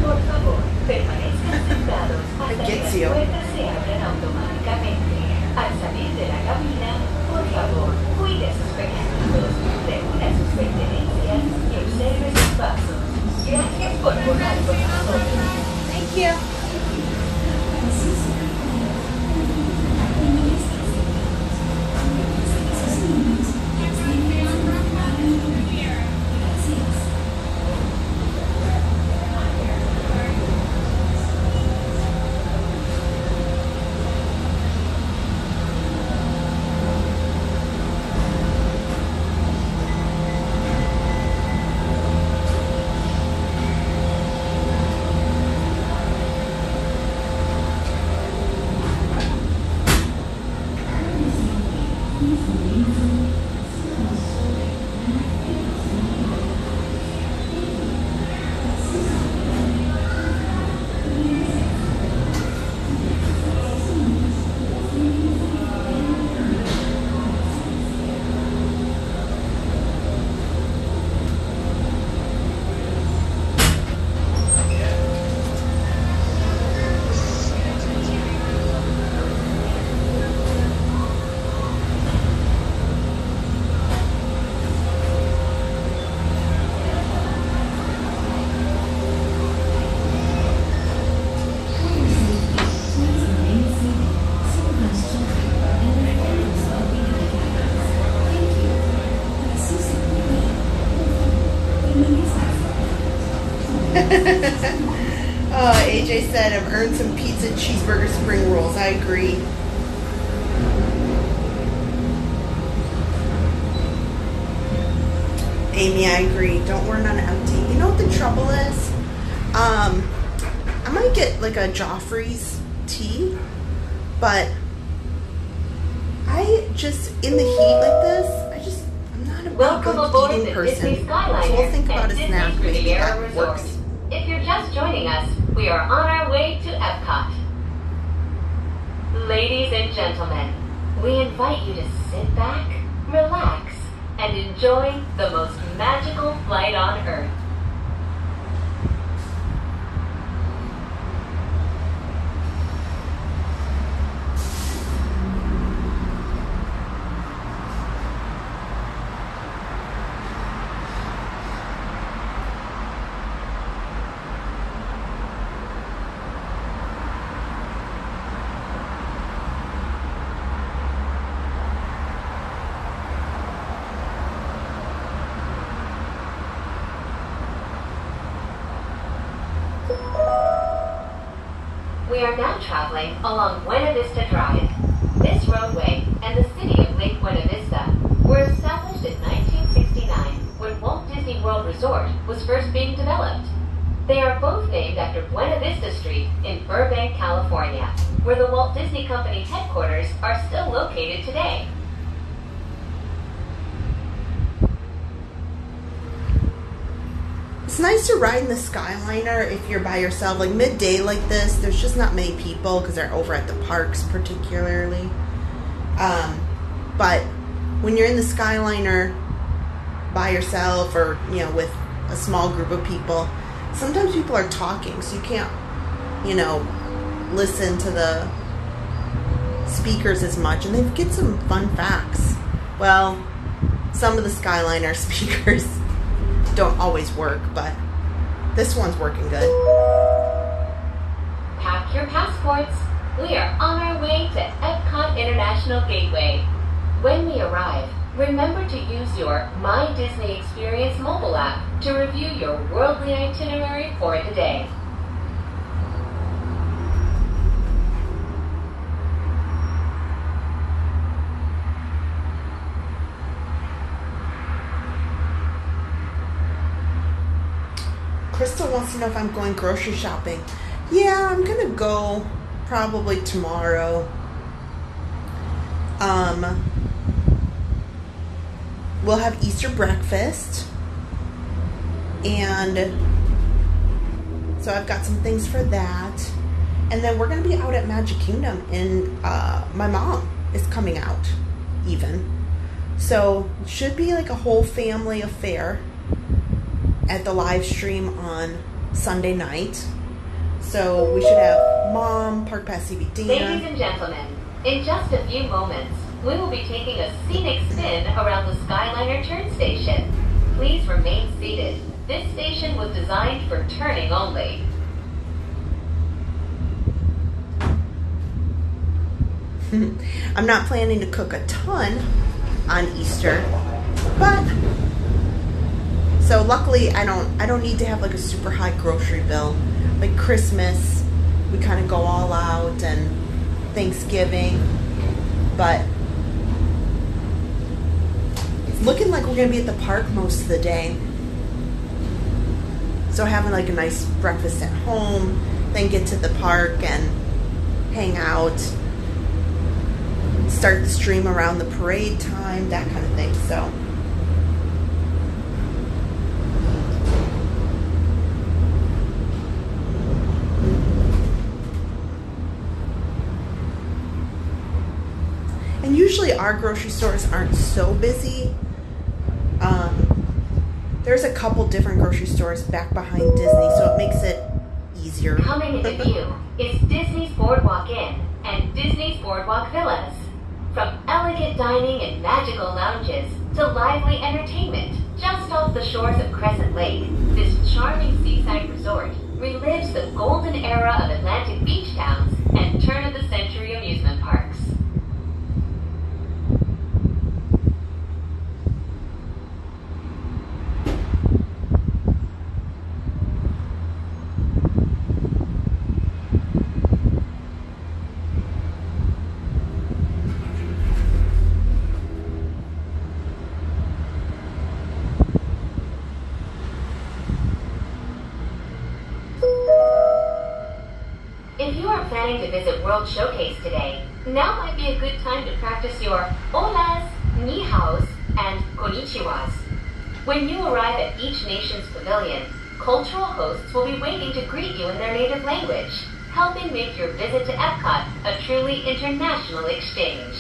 Por favor, permanezcan sentados hasta que las puertas se abran automáticamente. Al salir de la cabina, por favor, cuide sus pequeños, reúna sus pertenencias y observe sus pasos. Gracias por volar con nosotros. Thank you. AJ said, I've earned some pizza, cheeseburger, spring rolls. I agree. Amy, I agree. Don't run on empty. You know what the trouble is? I might get like a Joffrey's tea, but I just, in the heat like this, I'm not a big eating person. So we'll think about a snack maybe that works. If you're just joining us, we are on our way to Epcot. Ladies and gentlemen, we invite you to sit back, relax, and enjoy the most magical flight on Earth. We are now traveling along Buena Vista Drive. This roadway and the city of Lake Buena Vista were established in 1969 when Walt Disney World Resort was first being developed. They are both named after Buena Vista Street in Burbank, California, where the Walt Disney Company headquarters are still located today. It's nice to ride in the Skyliner if you're by yourself. Like midday like this, there's just not many people because they're over at the parks particularly. But when you're in the Skyliner by yourself or, you know, with a small group of people, sometimes people are talking, so you can't, you know, listen to the speakers as much. And they get some fun facts. Well, some of the Skyliner speakers don't always work, but this one's working good. Pack your passports. We are on our way to Epcot International Gateway. When we arrive, remember to use your My Disney Experience mobile app to review your worldly itinerary for the day. Crystal wants to know if I'm going grocery shopping. Yeah, I'm gonna go probably tomorrow. We'll have Easter breakfast, and so I've got some things for that. And then we're gonna be out at Magic Kingdom, and my mom is coming out even. So it should be like a whole family affair at the live stream on Sunday night. So we should have Mom, Park Pass CBD. Ladies and gentlemen, in just a few moments, we will be taking a scenic spin around the Skyliner turn station. Please remain seated. This station was designed for turning only. I'm not planning to cook a ton on Easter, but so luckily I don't need to have like a super high grocery bill. Like Christmas, we kind of go all out, and Thanksgiving, but it's looking like we're gonna be at the park most of the day. So having like a nice breakfast at home, then get to the park and hang out, start the stream around the parade time, that kind of thing. So and usually our grocery stores aren't so busy. There's a couple different grocery stores back behind Disney, so it makes it easier. Coming into view is Disney's Boardwalk Inn and Disney's Boardwalk Villas. From elegant dining and magical lounges to lively entertainment just off the shores of Crescent Lake, this charming seaside resort relives the golden era of Atlantic beach towns and turn-of-the-century amusement parks. planning to visit World Showcase today, now might be a good time to practice your holas, ni haos, and konnichiwas. When you arrive at each nation's pavilion, cultural hosts will be waiting to greet you in their native language, helping make your visit to Epcot a truly international exchange.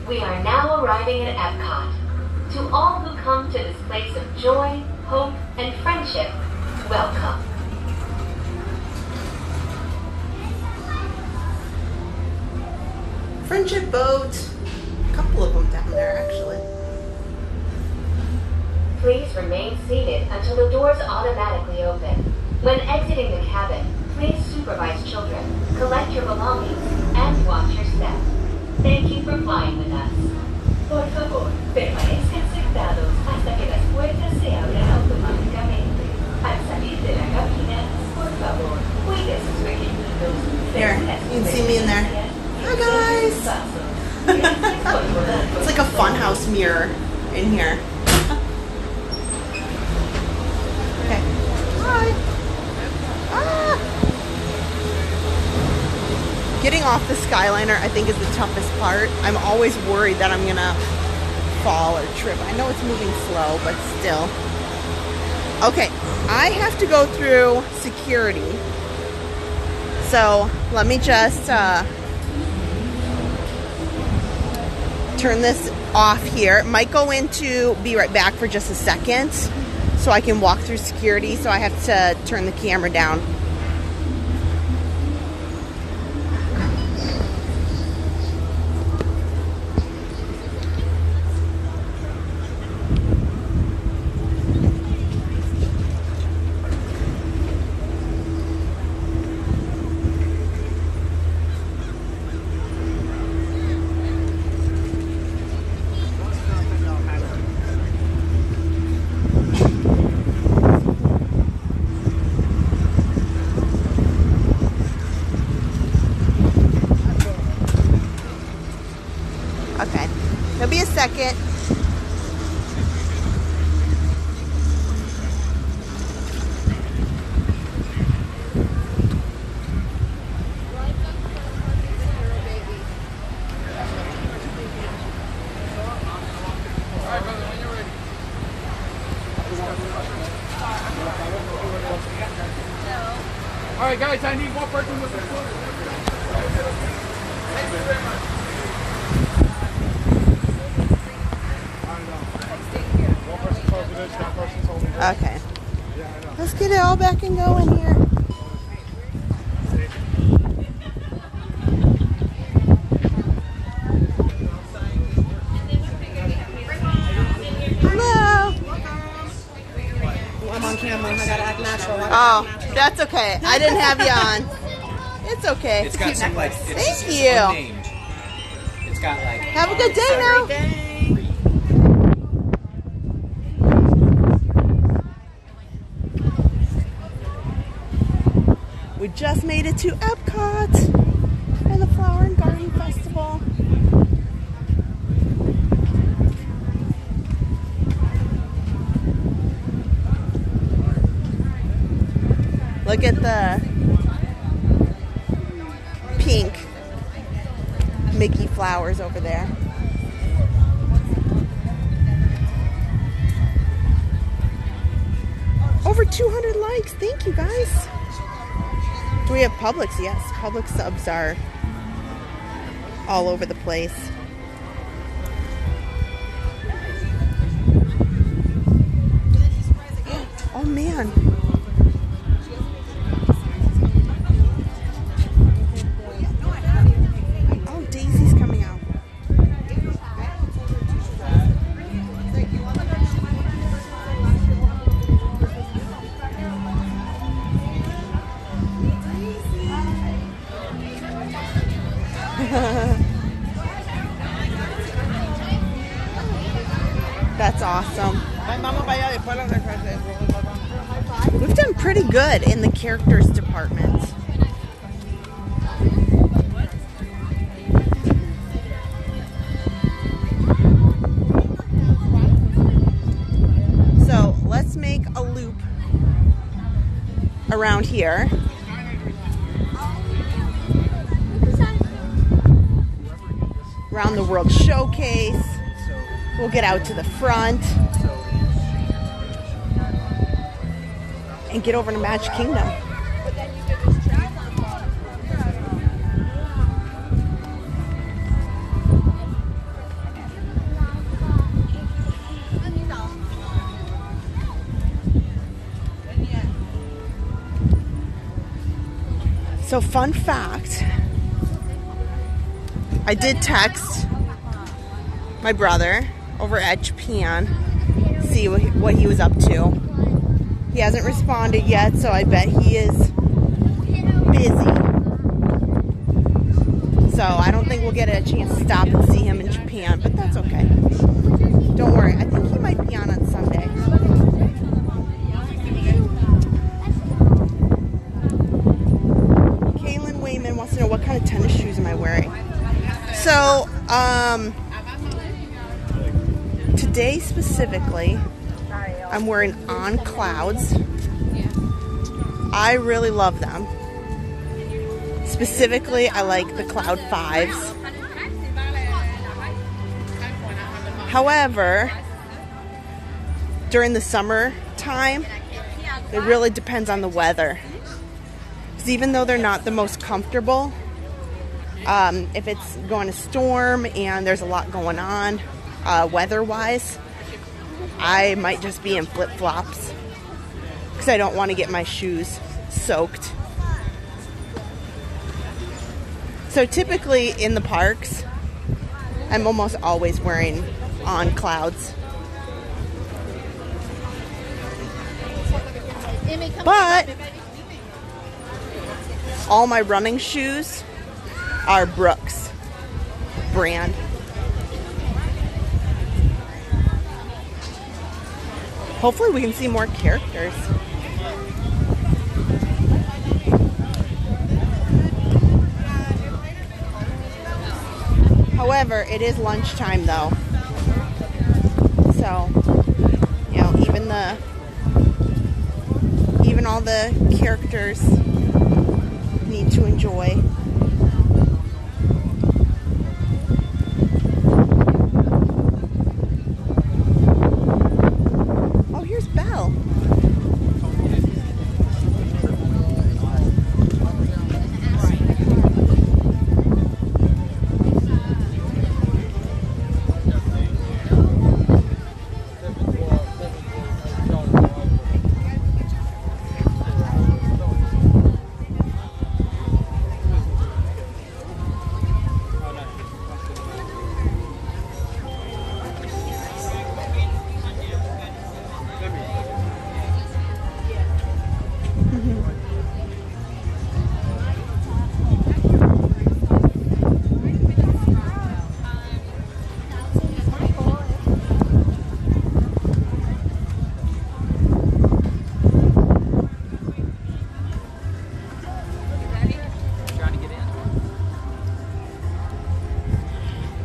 We are now arriving at Epcot. To all who come to this place of joy, hope, and friendship, welcome. Friendship boat. A couple of them down there, actually. Please remain seated until the doors automatically open. When exiting the cabin, please supervise children, collect your belongings, and watch your step. Thank you for flying with us. Por favor, permanezcan sentados hasta que las puertas se abran automáticamente. Al salir de la cabina, por favor, cuide sus pequeñitos. Here, you can see me in there. Hi guys! It's like a funhouse mirror in here. Okay. Hi! Ah! Getting off the Skyliner, I think, is the toughest part. I'm always worried that I'm gonna fall or trip. I know it's moving slow, but still. Okay, I have to go through security. So let me just turn this off here. It might go into be right back for just a second so I can walk through security. So I have to turn the camera down. There'll be a second. All right, guys, I need one person with the foot. Thank you very much. Okay. Let's get it all back and going here. Hello. I'm on camera. I gotta act natural. Oh, that's okay. I didn't have you on. It's okay. It's got some like. Thank you. Unnamed. It's got like. Have a good day now. We just made it to Epcot and the Flower and Garden Festival. Look at the pink Mickey flowers over there. Over 200 likes. Thank you, guys. Do we have Publix? Yes, Publix subs are all over the place. Oh man. Oh, Daisy's coming out. That's awesome. We've done pretty good in the characters department. So let's make a loop around here. Around the World Showcase. We'll get out to the front and get over to Magic Kingdom. So, fun fact, I did text my brother over at Japan, see what he was up to. He hasn't responded yet, so I bet he is busy. So I don't think we'll get a chance to stop and see him in Japan, but that's okay. Don't worry, I think he might be on Sunday. Kaylin Wayman wants to know what kind of tennis shoes am I wearing. So, today specifically, I'm wearing On Clouds. I really love them. Specifically, I like the Cloud 5s. However, during the summer time, it really depends on the weather. Because even though they're not the most comfortable, if it's going to storm and there's a lot going on weather-wise, I might just be in flip-flops because I don't want to get my shoes soaked. So typically in the parks, I'm almost always wearing On Clouds. But all my running shoes are Brooks brand. Hopefully we can see more characters. However, it is lunchtime though. So, you know, even all the characters need to enjoy.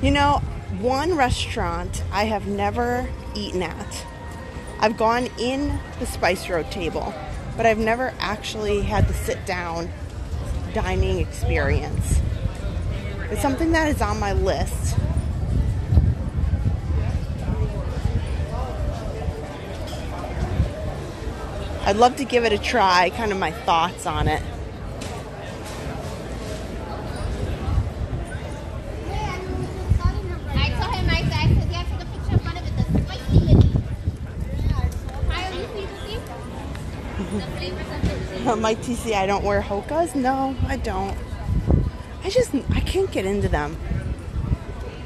You know, one restaurant I have never eaten at. I've gone in the Spice Road table, but I've never actually had the sit-down dining experience. It's something that is on my list. I'd love to give it a try, kind of my thoughts on it. Mike TC, I don't wear Hokas. No, I don't. I can't get into them.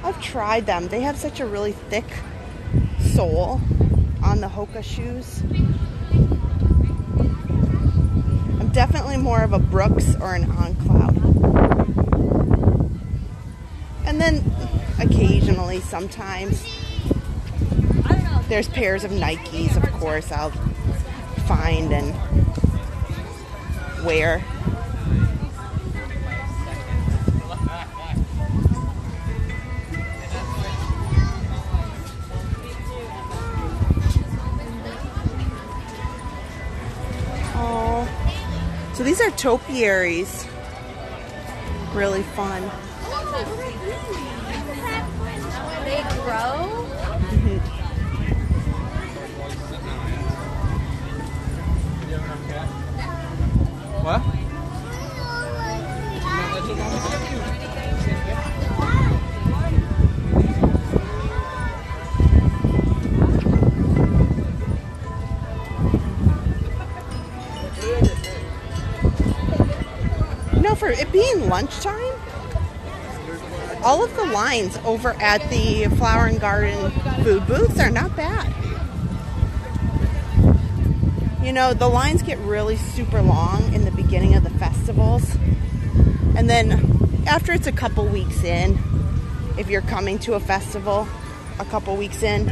I've tried them. They have such a really thick sole on the Hoka shoes. I'm definitely more of a Brooks or an On Cloud. And then occasionally, sometimes, there's pairs of Nikes, of course, I'll find and wear. Oh, so these are topiaries. Really fun. They grow? What? You know, for it being lunchtime, all of the lines over at the Flower and Garden food booths are not bad. You know, the lines get really super long in the beginning of the festivals. And then after it's a couple weeks in, if you're coming to a festival a couple weeks in,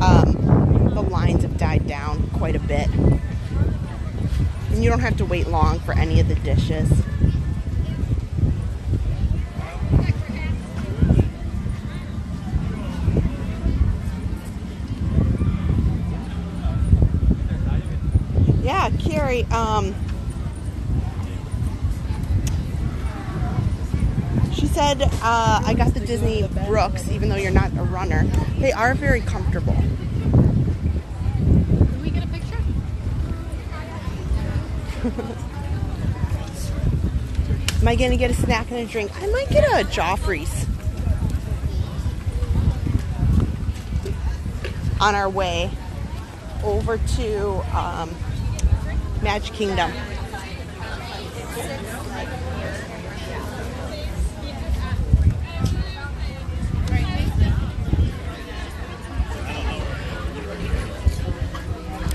the lines have died down quite a bit. And you don't have to wait long for any of the dishes. Yeah, Carrie, she said, I got the Disney Brooks, even though you're not a runner. They are very comfortable. Can we get a picture? Am I going to get a snack and a drink? I might get a Joffrey's on our way over to Magic Kingdom.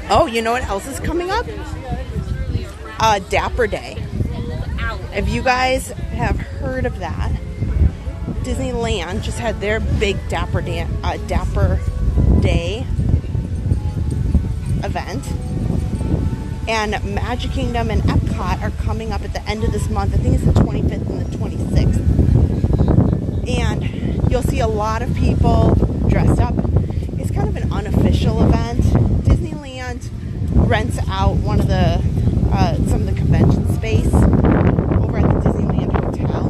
Oh, you know what else is coming up? Dapper Day. If you guys have heard of that, Disneyland just had their big Dapper Day event. And Magic Kingdom and Epcot are coming up at the end of this month. I think it's the 25th and the 26th. And you'll see a lot of people dressed up. It's kind of an unofficial event. Disneyland rents out one of the some of the convention space over at the Disneyland Hotel.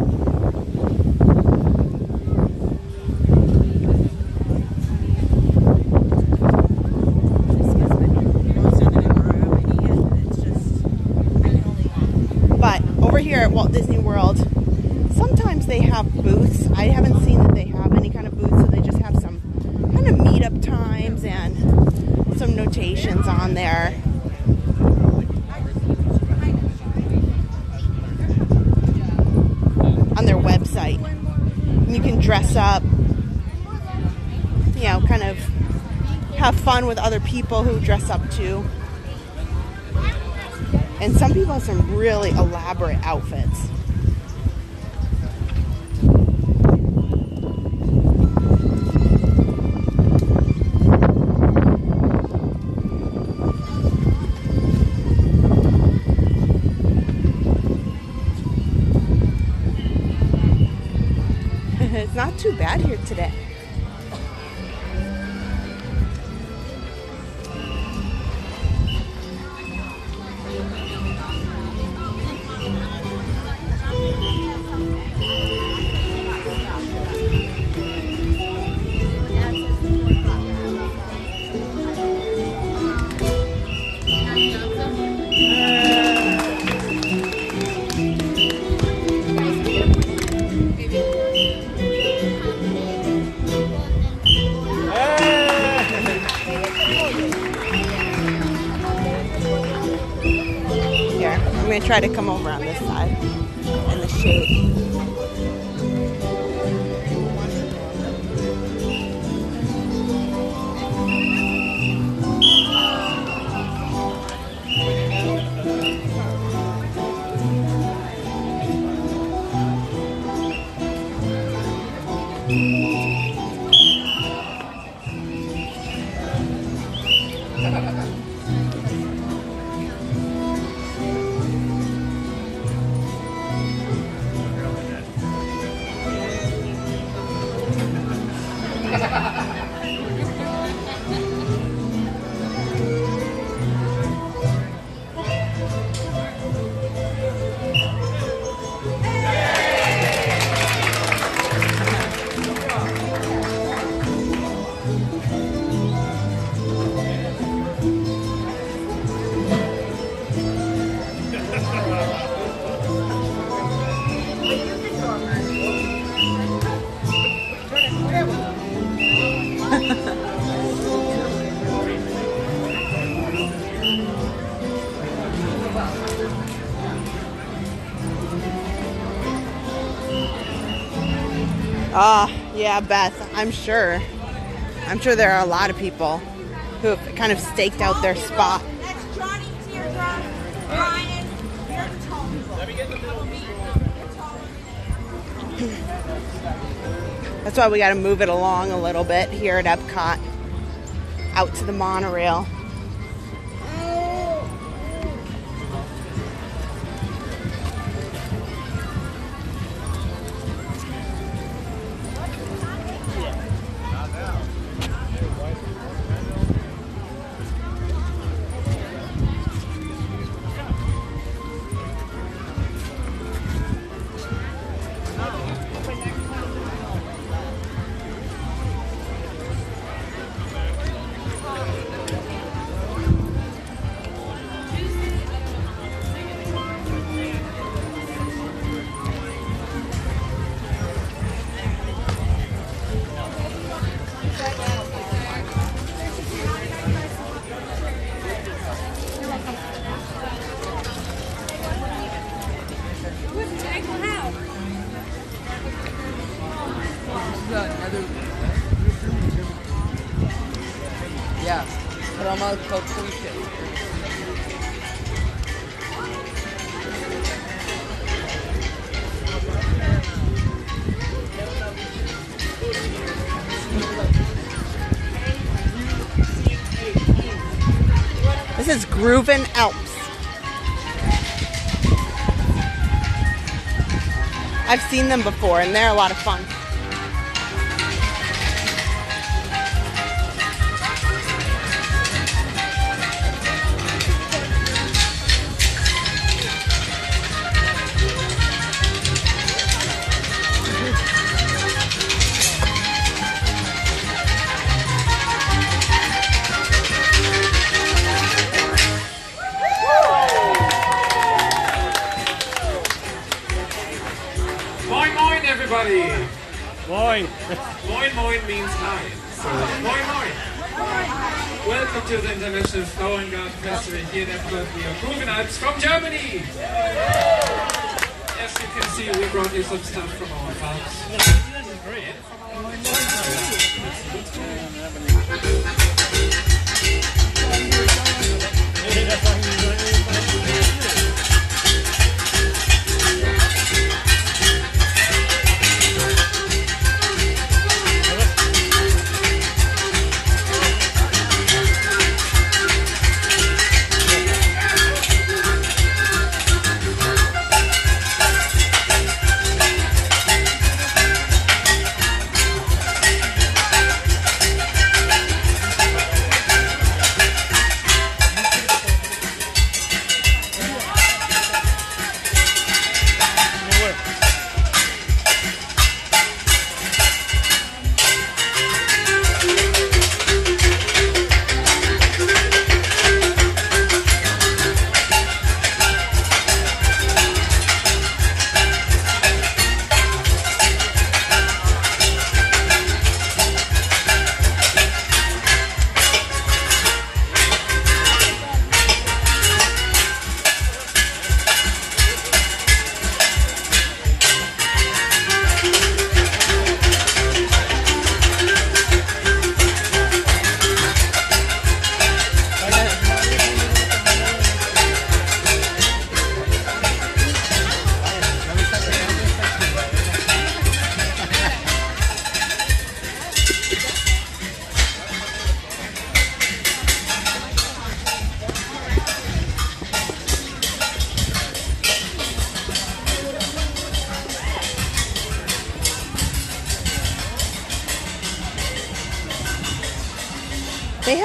But over here at Walt Disney World, sometimes they have booths. I haven't seen that they have any kind of booths, so they just have some kind of meetup times and some notations on there. On their website. And you can dress up, you know, kind of have fun with other people who dress up too. And some people have some really elaborate outfits. It's not too bad here today. going to try to come over on this side in the shade. Yeah, Beth, I'm sure there are a lot of people who have kind of staked out their spot. That's Johnny Teardrop, Ryan, you're the tall. Let me get the middle. That's why we got to move it along a little bit here at Epcot, out to the monorail. This is Groovin' Alps. I've seen them before and they're a lot of fun. Moin. Moin moin means hi. So, moin moin. Welcome to the International Flower and Garden Festival here in Epcot. We are Groovin' Alps from Germany. As you can see, we brought you some stuff from our farms.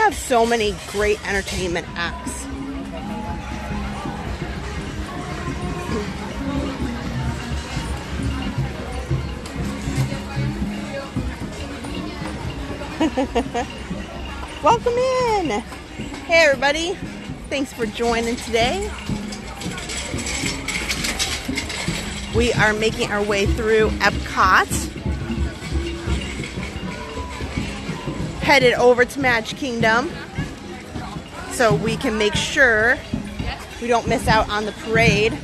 have so many great entertainment acts. Welcome in. Hey everybody, thanks for joining today. We are making our way through Epcot, headed over to Magic Kingdom so we can make sure we don't miss out on the parade.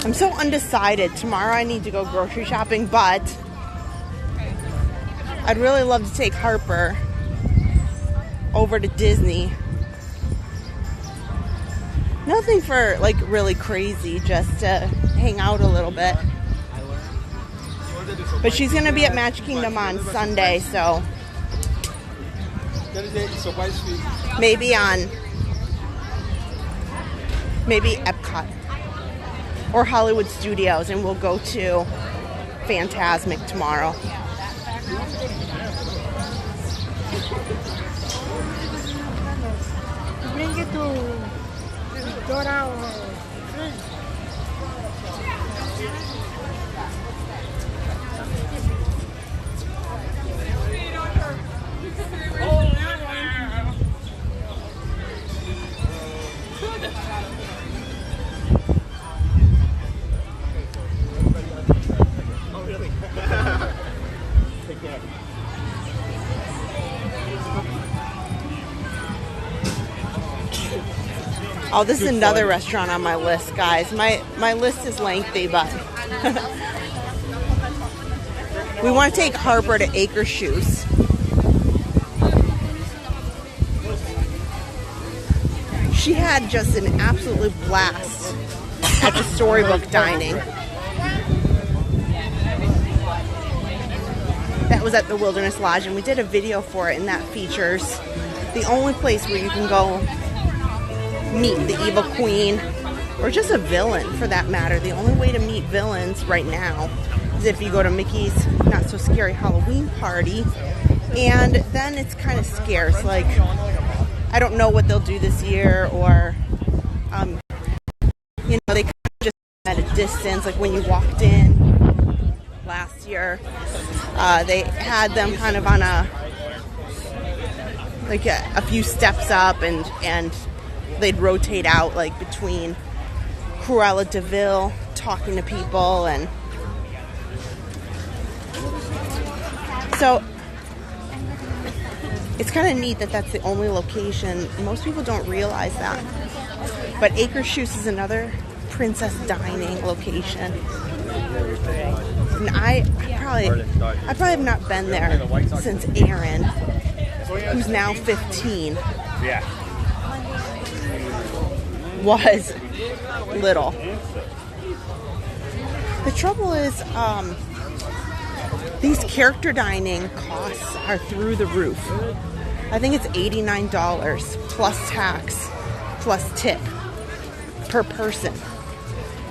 I'm so undecided. Tomorrow I need to go grocery shopping, but I'd really love to take Harper over to Disney. Nothing for like really crazy, just to hang out a little bit. But she's gonna be at Magic Kingdom on Sunday, so maybe Epcot or Hollywood Studios, and we'll go to Fantasmic tomorrow. Bring it to Dora or Oh, this is another restaurant on my list, guys. My list is lengthy, but we want to take Harper to Akershus. She had just an absolute blast at the Storybook Dining. That was at the Wilderness Lodge, and we did a video for it, and that features the only place where you can go meet the evil queen, or just a villain for that matter. The only way to meet villains right now is if you go to Mickey's Not So Scary Halloween Party, and then it's kind of scarce. Like, I don't know what they'll do this year, or you know, they kind of just at a distance. Like when you walked in last year, they had them kind of on a few steps up, and they'd rotate out like between Cruella de Vil talking to people, and so it's kind of neat that that's the only location. Most people don't realize that, but Akershus is another princess dining location, and I probably have not been there since Aaron, who's now 15. Yeah. Was little. The trouble is, these character dining costs are through the roof. I think it's $89 plus tax plus tip per person.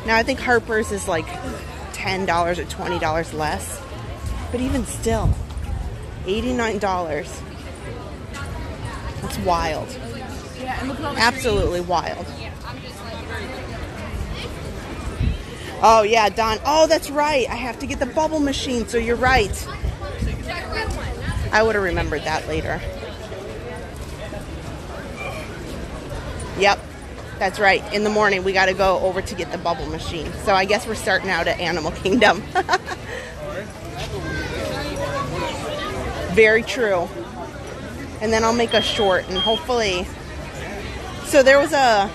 Now I think Harper's is like $10 or $20 less, but even still, $89. That's wild. Absolutely wild. Oh yeah, Don. Oh, that's right. I have to get the bubble machine, so you're right. I would have remembered that later. Yep, that's right. In the morning, we got to go over to get the bubble machine. So I guess we're starting out at Animal Kingdom. Very true. and then I'll make a short, and hopefully. So there was a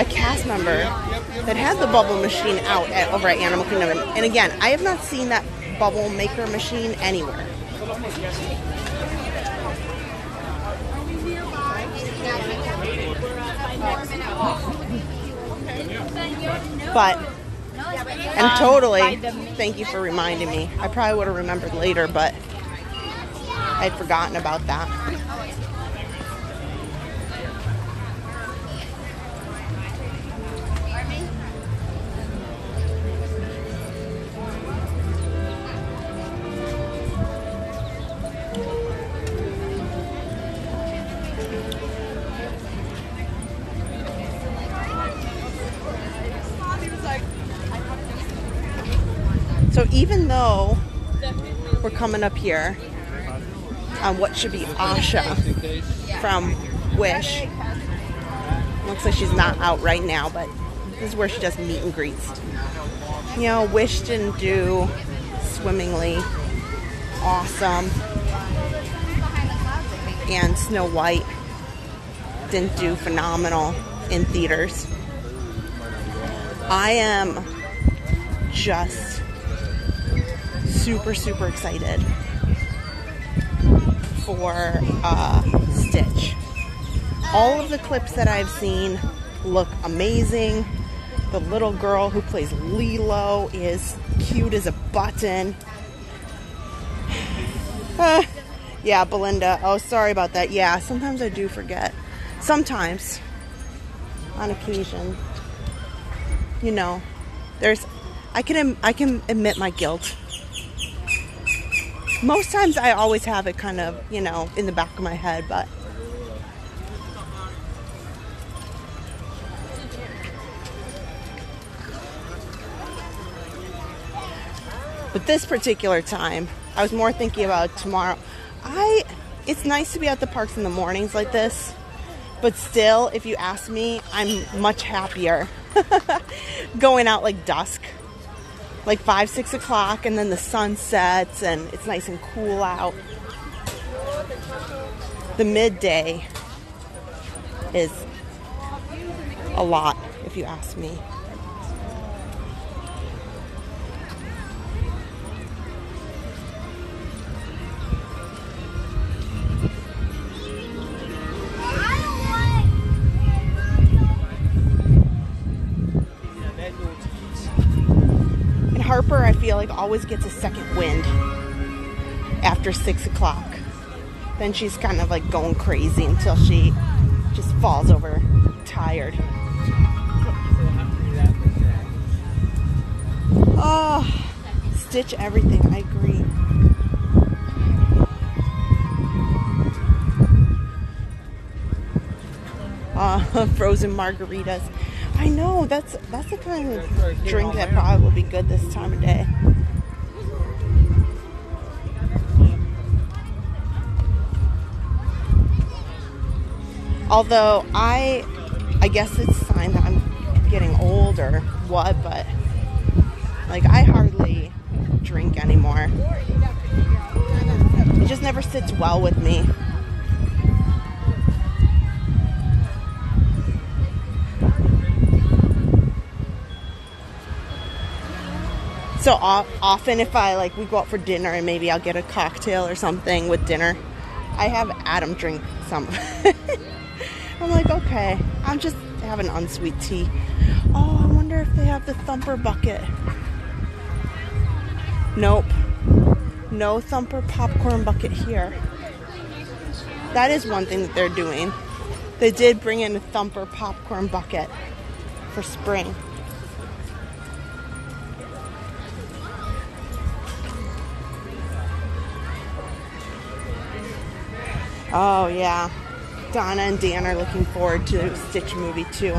cast member that had the bubble machine out over at Animal Kingdom, and again, I have not seen that bubble maker machine anywhere. But, and totally, thank you for reminding me. I probably would have remembered later, but I'd forgotten about that. So even though we're coming up here on what should be Asha from Wish, looks like she's not out right now, but this is where she does meet and greets. You know, Wish didn't do swimmingly awesome, and Snow White didn't do phenomenal in theaters. I am just super excited for Stitch. All of the clips that I've seen look amazing. The little girl who plays Lilo is cute as a button. Yeah, Belinda. Oh, sorry about that. Yeah, sometimes I do forget. Sometimes, on occasion, you know, I can admit my guilt. Most times I always have it kind of, you know, in the back of my head, but this particular time, I was more thinking about tomorrow. It's nice to be at the parks in the mornings like this, but still, if you ask me, I'm much happier going out like dusk. Like 5, 6 o'clock, and then the sun sets and it's nice and cool out. The midday is a lot, if you ask me. Harper, I feel like, always gets a second wind after 6 o'clock. Then she's kind of like going crazy until she just falls over tired. Oh, Stitch everything, I agree. Frozen margaritas. I know, that's the kind of drink that probably will be good this time of day. Although I guess it's a sign that I'm getting old or what, but like I hardly drink anymore. It just never sits well with me. So often if we go out for dinner and maybe I'll get a cocktail or something with dinner, I have Adam drink some. I'm like, okay, I'm just having unsweet tea. Oh, I wonder if they have the Thumper bucket. Nope. No Thumper popcorn bucket here. That is one thing that they're doing. They did bring in a Thumper popcorn bucket for spring. Oh yeah, Donna and Dan are looking forward to Stitch movie too.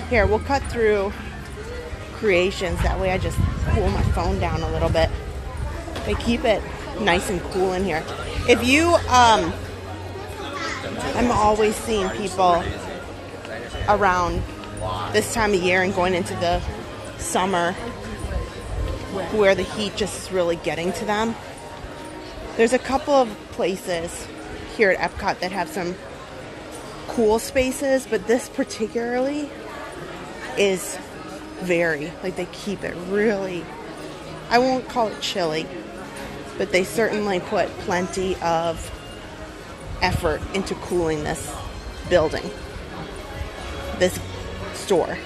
Here, we'll cut through creations. That way I just cool my phone down a little bit. They keep it nice and cool in here. If you, I'm always seeing people around this time of year and going into the summer where the heat just is really getting to them. There's a couple of places here at Epcot that have some cool spaces, but this particularly is very, like, they keep it really, I won't call it chilly, but they certainly put plenty of effort into cooling this building, this store.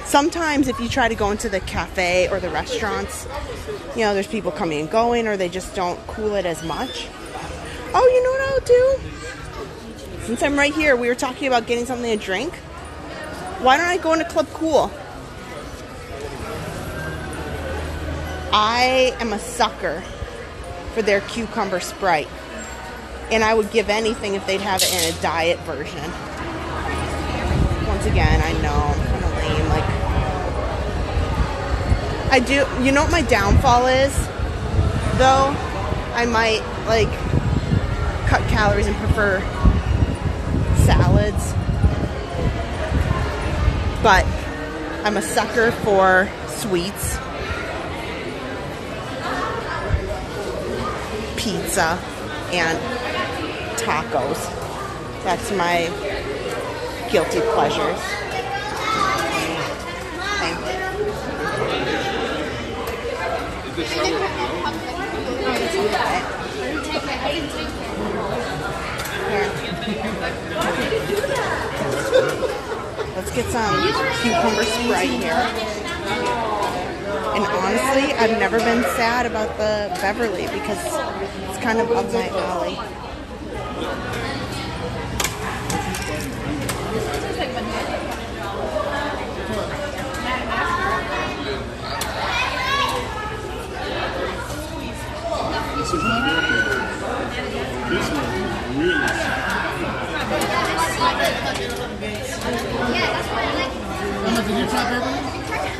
Sometimes if you try to go into the cafe or the restaurants, you know, there's people coming and going, or they just don't cool it as much. Oh, you know what I'll do? Since I'm right here, we were talking about getting something to drink. Why don't I go into Club Cool? I am a sucker for their cucumber Sprite. And I would give anything if they'd have it in a diet version. Once again, I know, I'm kind of lame. Like, I do, you know what my downfall is? Though, I might, like, cut calories and prefer salads. But I'm a sucker for sweets. Pizza and tacos. That's my guilty pleasures. Let's get some cucumber Sprite here. And honestly, I've never been sad about the Beverly because it's kind of up my alley. This one really.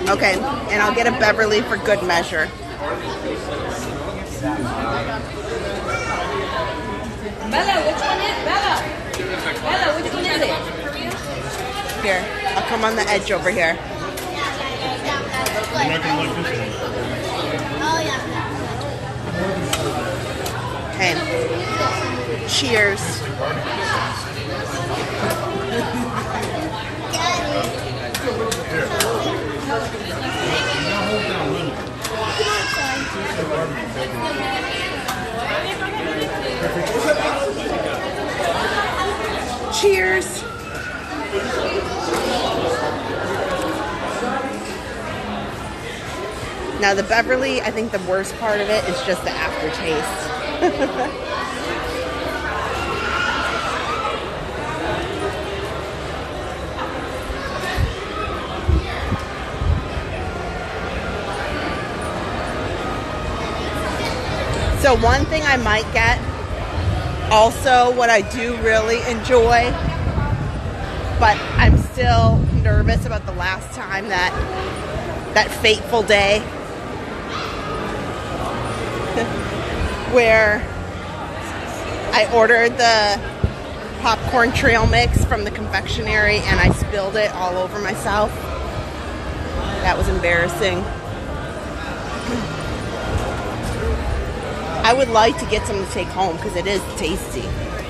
Okay, and I'll get a Beverly for good measure. Bella, which one is Bella? Bella, which one is it? Here, I'll come on the edge over here. You're not gonna like this one. Okay. Cheers. Cheers. Now the Beverly, I think the worst part of it is just the aftertaste. So one thing I might get, also what I do really enjoy, but I'm still nervous about the last time that fateful day where I ordered the popcorn trail mix from the confectionery and I spilled it all over myself. That was embarrassing. I would like to get some to take home because it is tasty.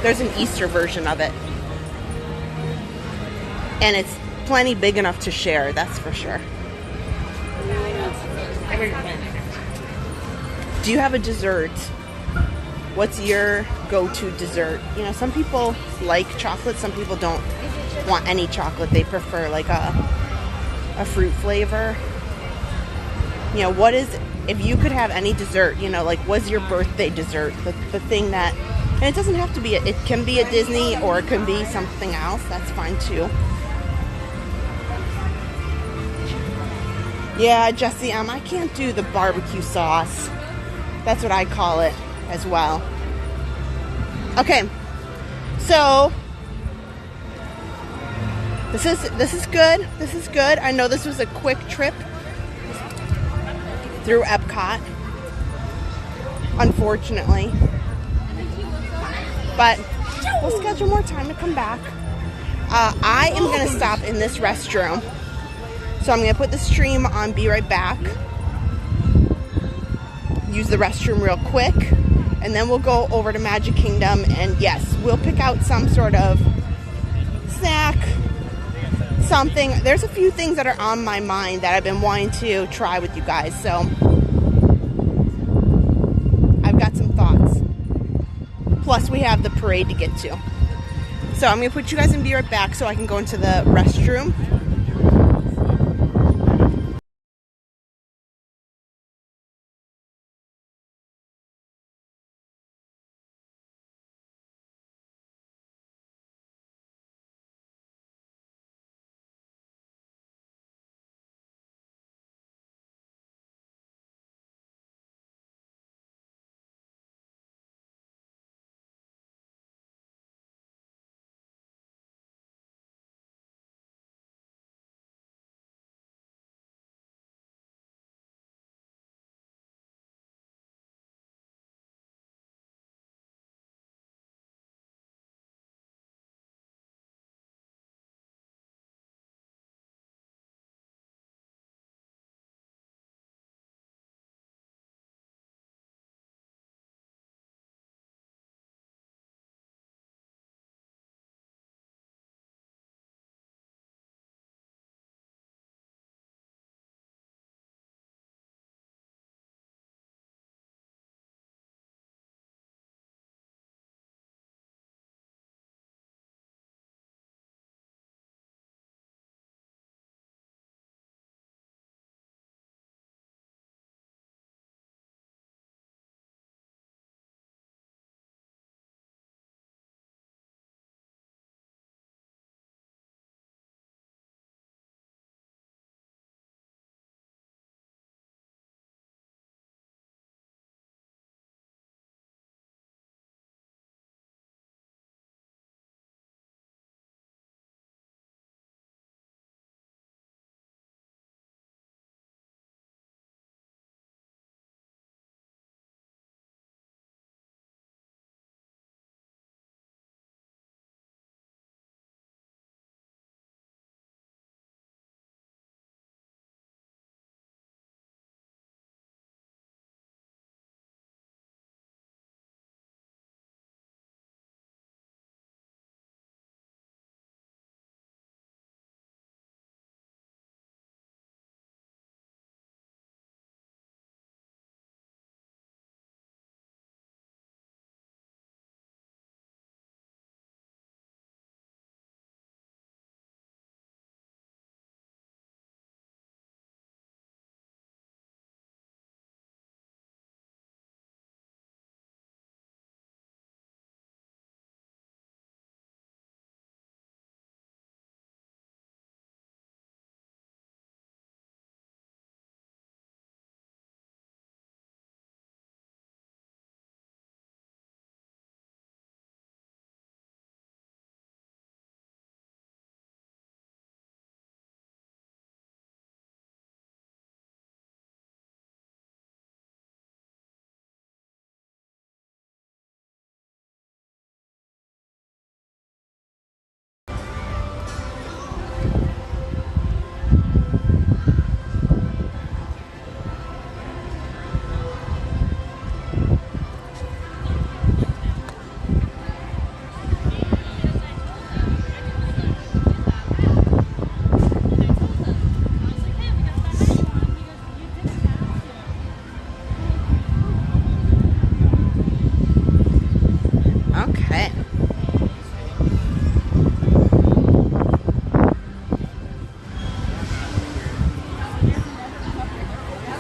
There's an Easter version of it. And it's plenty big enough to share, that's for sure. Do you have a dessert? What's your go-to dessert? You know, some people like chocolate, some people don't want any chocolate. They prefer like a fruit flavor. You know, what is, if you could have any dessert, you know, like what's your birthday dessert? The thing that, and it doesn't have to be, it can be a Disney or it can be something else. That's fine too. Yeah, Jesse, I can't do the barbecue sauce. That's what I call it as well. Okay, so this is good. This is good. I know this was a quick trip through Epcot, unfortunately, but we'll schedule more time to come back. I am gonna stop in this restroom So I'm going to put the stream on Be Right Back. Use the restroom real quick. And then we'll go over to Magic Kingdom. And yes, we'll pick out some sort of snack. Something. There's a few things that are on my mind that I've been wanting to try with you guys. So I've got some thoughts. Plus we have the parade to get to. So I'm going to put you guys in Be Right Back so I can go into the restroom.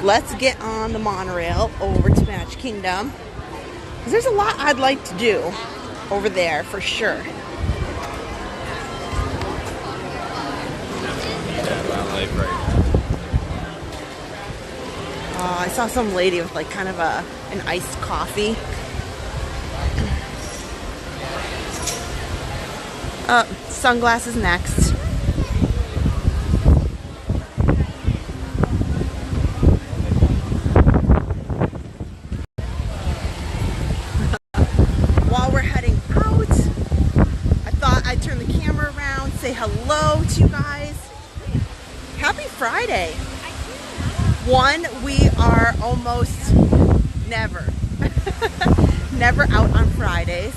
Let's get on the monorail over to Magic Kingdom. Because there's a lot I'd like to do over there for sure. I saw some lady with like kind of an iced coffee. Sunglasses next. While we're heading out, I thought I'd turn the camera around, say hello to you guys. Happy Friday. One, we are almost never out on Fridays.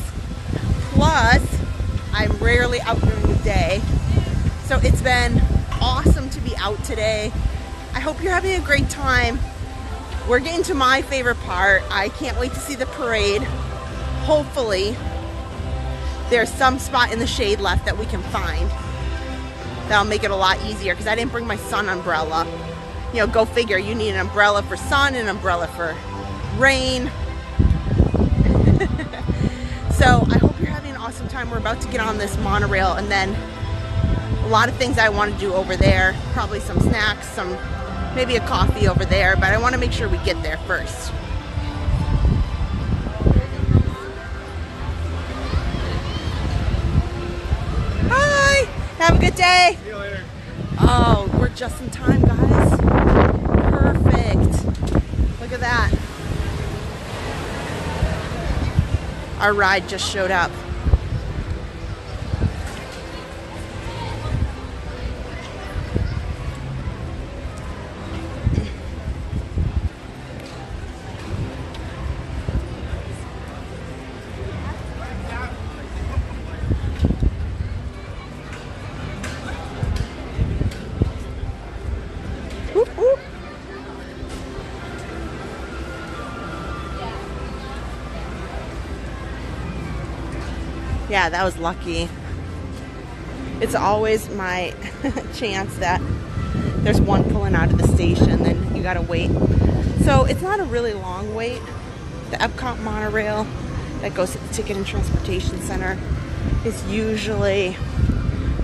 Plus, I'm rarely out during the day. So it's been awesome to be out today. I hope you're having a great time. We're getting to my favorite part. I can't wait to see the parade. Hopefully, there's some spot in the shade left that we can find. That'll make it a lot easier because I didn't bring my sun umbrella. You know, go figure, you need an umbrella for sun and an umbrella for rain. So I hope you're having an awesome time. We're about to get on this monorail, and then a lot of things I want to do over there. Probably some snacks, maybe a coffee over there, but I want to make sure we get there first. Hi! Have a good day! See you later. Oh, we're just in time, guys. Perfect. Look at that. Our ride just showed up. Yeah, that was lucky. It's always my chance that there's one pulling out of the station, then you gotta wait. So it's not a really long wait. The Epcot monorail that goes to the Ticket and Transportation Center is usually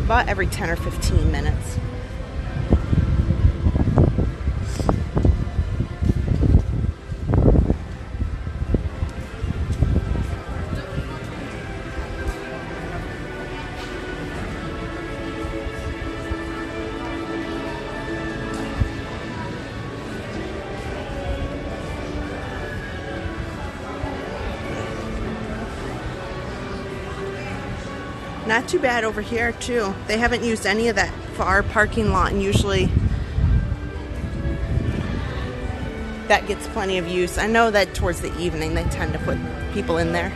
about every 10 or 15 minutes. Not too bad over here too. They haven't used any of that far parking lot, and usually that gets plenty of use. I know that towards the evening they tend to put people in there.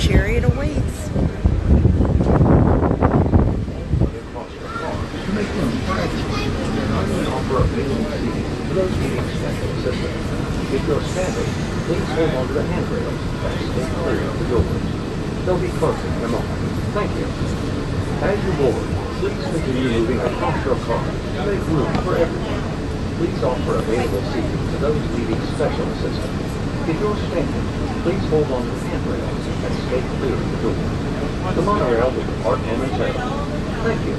chariot awaits. If you're standing, please hold on to the handrails and stay clear of the doors. They'll be closing in a moment. Thank you. As you board, please continue moving across your car to make room for everyone. Please offer available seating to those needing special assistance. If you're standing, please hold on to the handrails and stay clear of the doors. The monorail will depart momentarily. Thank you.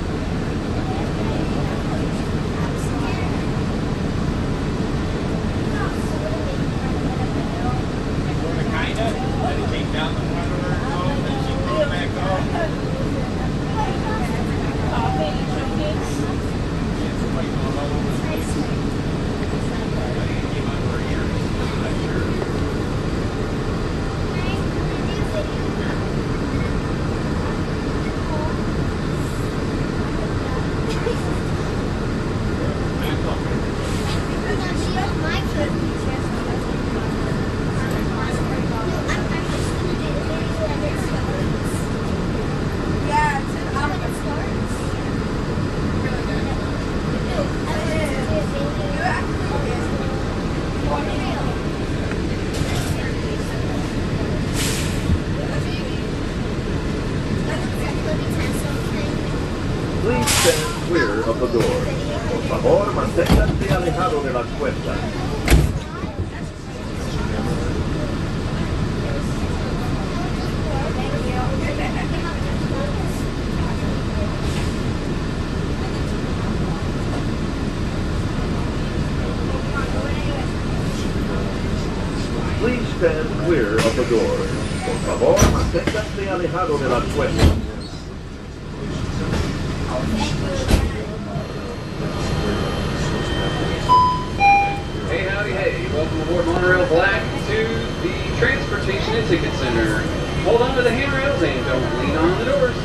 Of the door. Por favor, manténganse alejado de las puertas. Please stand clear of the door. Por favor, manténganse alejado de las puertas. Hey, howdy, hey. Welcome aboard Monorail Black to the Transportation and Ticket Center. Hold on to the handrails and don't lean on the doors.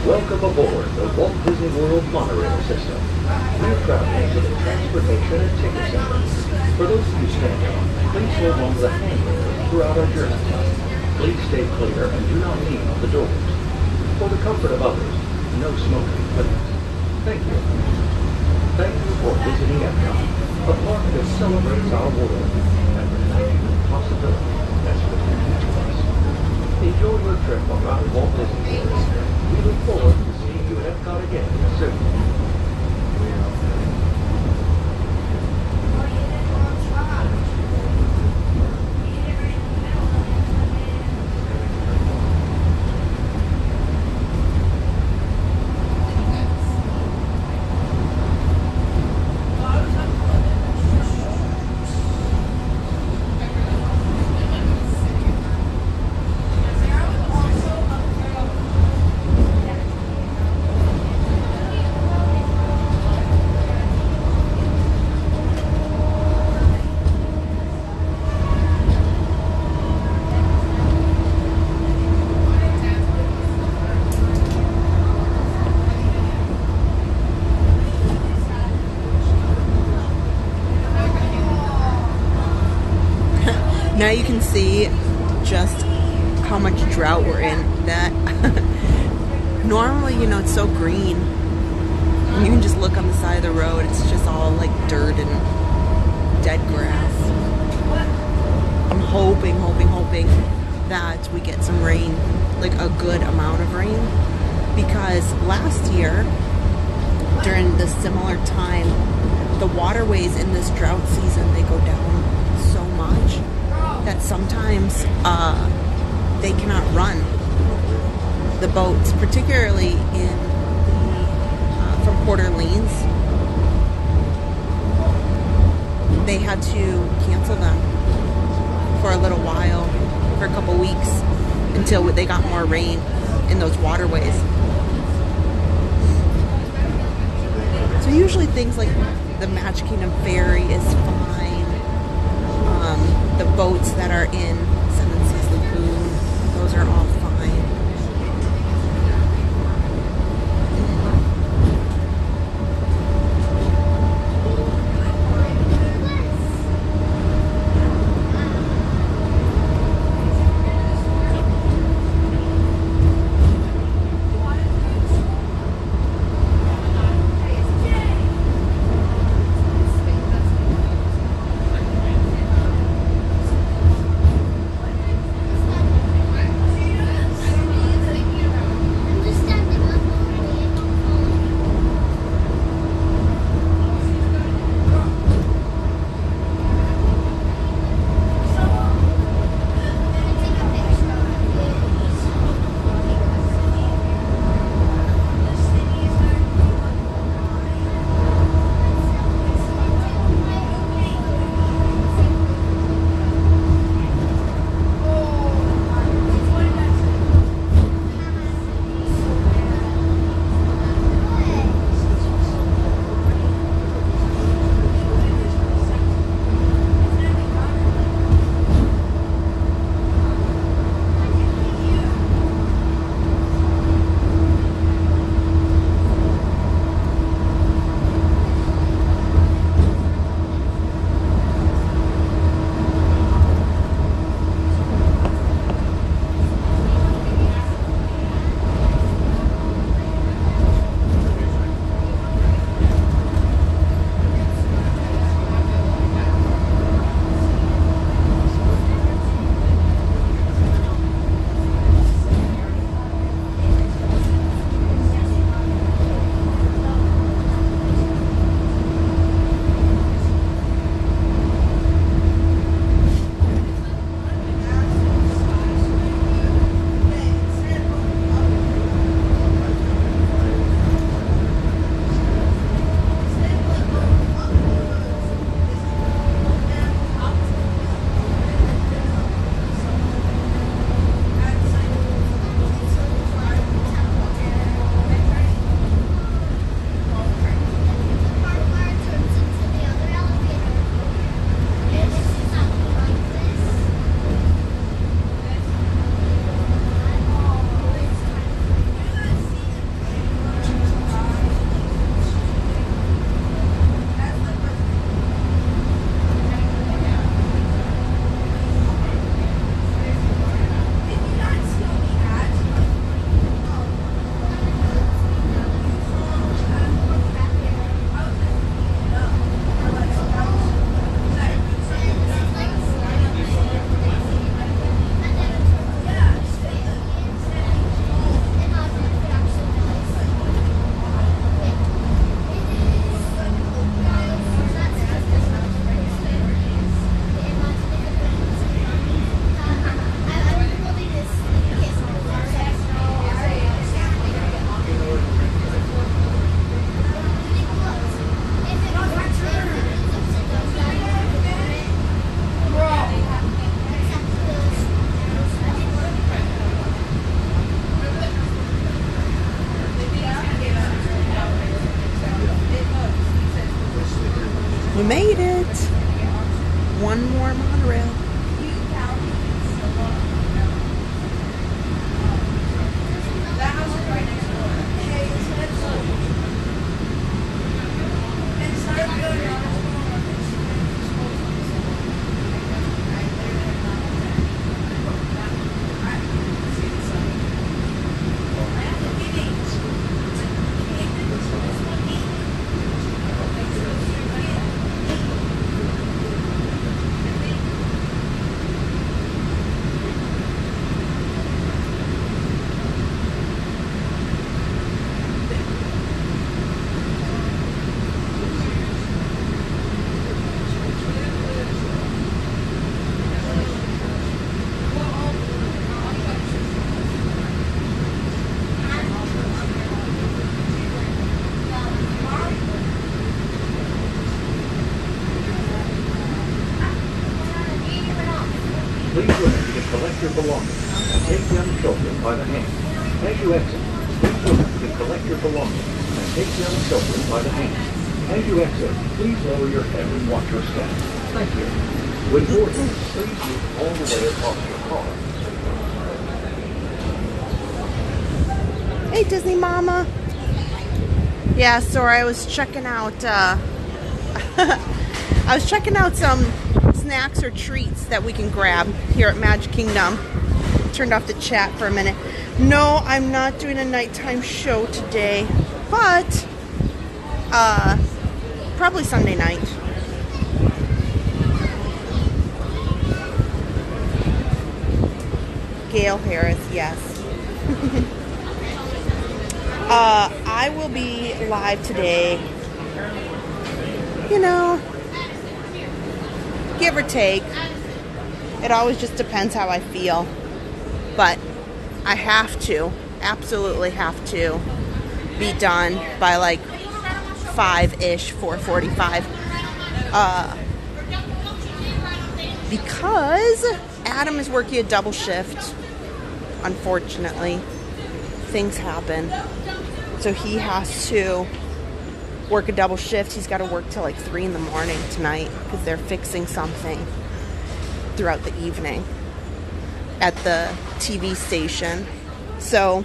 Welcome aboard the Walt Disney World monorail system. We're traveling to the Transportation and Ticket Center. For those of you standing, please hold on to the handrails throughout our journey. Please stay clear and do not lean on the doors. For the comfort of others, no smoking, please. Thank you. Thank you for visiting Epcot, a park that celebrates our world and reunites the possibility that's within each of us. Enjoy your trip around Walt Disney World. We look forward to seeing you at Epcot again soon. Now you can see just how much drought we're in. That normally, you know, it's so green. And you can just look on the side of the road. It's just all like dirt and dead grass. I'm hoping that we get some rain, like a good amount of rain, because last year during this similar time, the waterways in this drought season, they go down so much that sometimes they cannot run the boats, particularly in from Port Orleans. They had to cancel them for a little while, for a couple weeks, until they got more rain in those waterways. So usually things like the Magic Kingdom ferry is fine. The boats that are in Seven Seas Lagoon, those are all fine. Made it. One more monorail. Please remember to collect your belongings and take young children by the hand. As you exit, please remember to collect your belongings and take young children by the hand. As you exit, please lower your head and watch your step. Thank you. When boarding, please move all the way across your car. Hey, Disney Mama. Yeah, sorry, I was checking out, I was checking out some snacks or treats that we can grab here at Magic Kingdom. Turned off the chat for a minute. No, I'm not doing a nighttime show today, but probably Sunday night. Gail Harris, yes. I will be live today, you know, give or take. It always just depends how I feel. But I have to, absolutely have to be done by like 5-ish, 4:45. Because Adam is working a double shift. Unfortunately, things happen. So he has to work a double shift. He's got to work till like 3 in the morning tonight because they're fixing something throughout the evening at the TV station. So,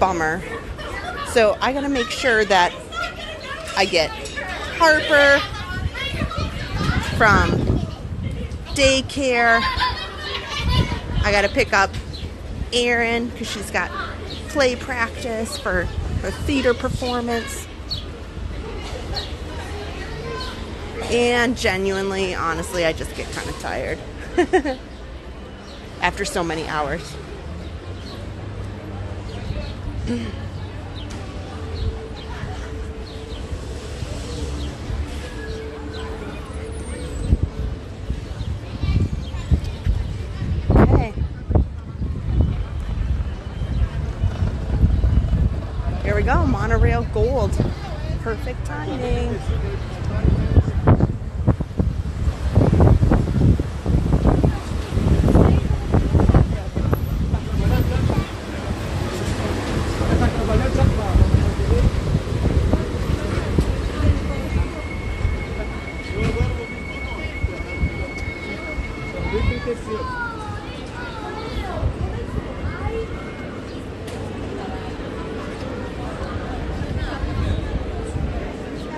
bummer. So I gotta make sure that I get Harper from daycare. I gotta pick up Erin because she's got play practice for her theater performance. And genuinely, honestly, I just get kind of tired after so many hours. Okay. Here we go, monorail gold. Perfect timing.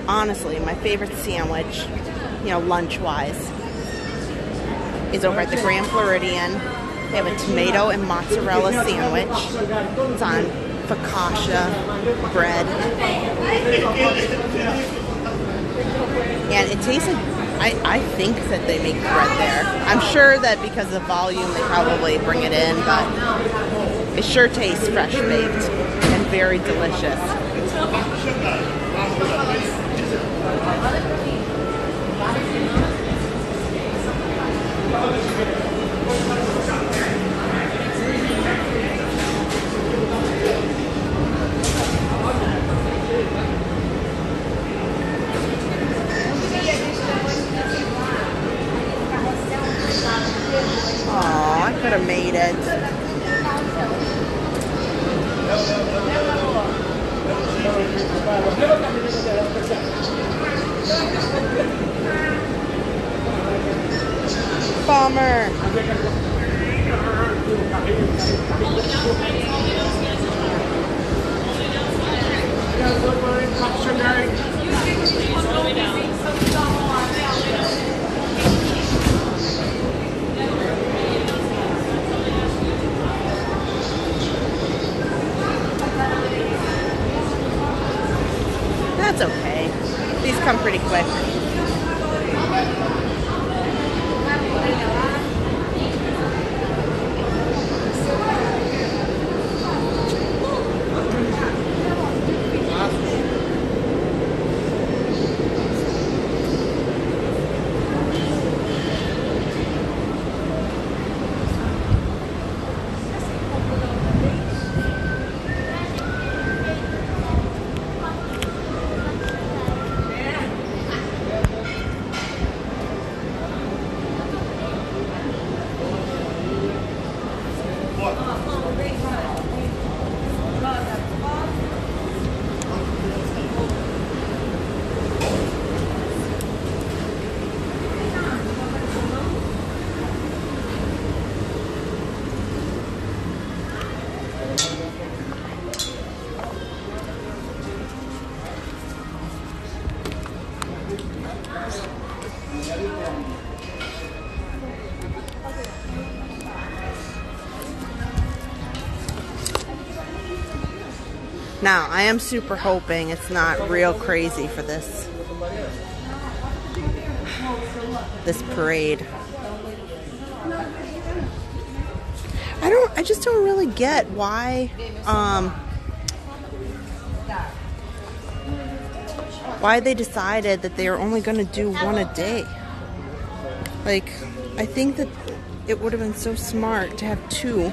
Honestly, my favorite sandwich, you know, lunch-wise, is over at the Grand Floridian. They have a tomato and mozzarella sandwich. It's on focaccia bread. And it tastes like, I think that they make bread there. I'm sure that because of volume, they probably bring it in, but it sure tastes fresh-baked and very delicious. Oh, I could have made it. Bummer. That's okay. These come pretty quick. Now, I am super hoping it's not real crazy for this parade. I just don't really get why they decided that they are only going to do one a day. Like, I think that it would have been so smart to have two.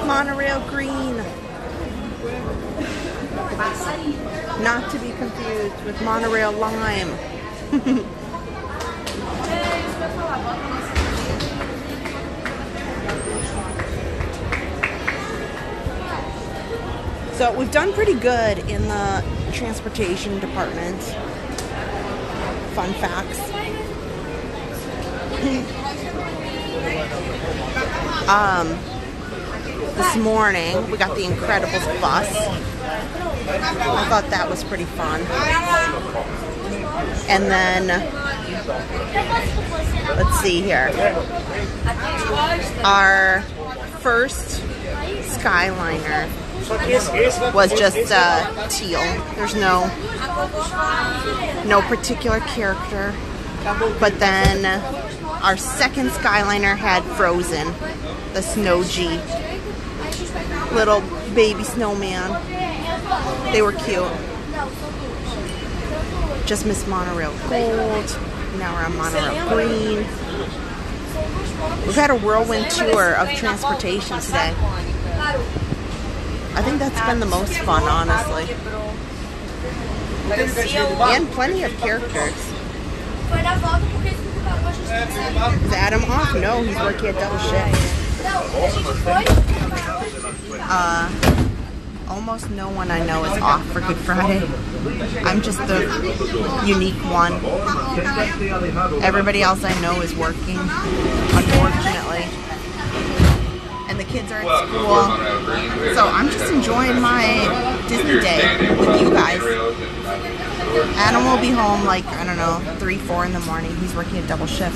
Monorail green. Not to be confused with monorail lime. So we've done pretty good in the transportation department. Fun facts. This morning we got the Incredibles bus. I thought that was pretty fun. And then let's see here. Our first Skyliner was just teal. There's no particular character. But then our second Skyliner had Frozen, the Snow G. Little baby snowman. They were cute. Just missed Monorail Gold. Now we're on Monorail Green. We've had a whirlwind tour of transportation today. I think that's been the most fun, honestly. And plenty of characters. Is Adam off? No, he's working a double shift. Almost no one I know is off for Good Friday. I'm just the unique one. Everybody else I know is working, unfortunately. And the kids are at school. So I'm just enjoying my Disney day with you guys. Adam will be home like, I don't know, 3, 4 in the morning. He's working a double shift.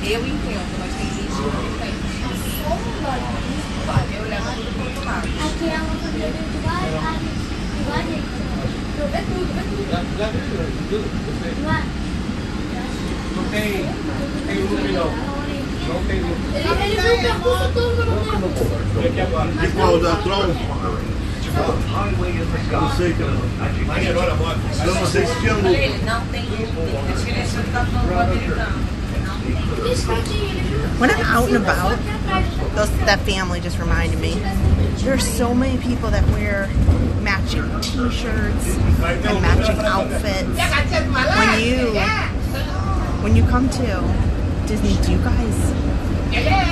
Eu entendo, mas tem gente que não entende. Eu levo tudo pro outro lado. Aqui é uma família de vários. Vê tudo. Já vi tudo. Não tem loop não. Não tem loop. Ele viu o percurso todo no Aqui agora. De qual? Da Tron? Não sei, cara. Eu não sei se tinha loop. Ele não tem loop. Acho que ele achou que tava falando pro americano. When I'm out and about, that family just reminded me. There's so many people that wear matching T-shirts and matching outfits. When you come to Disney, do you guys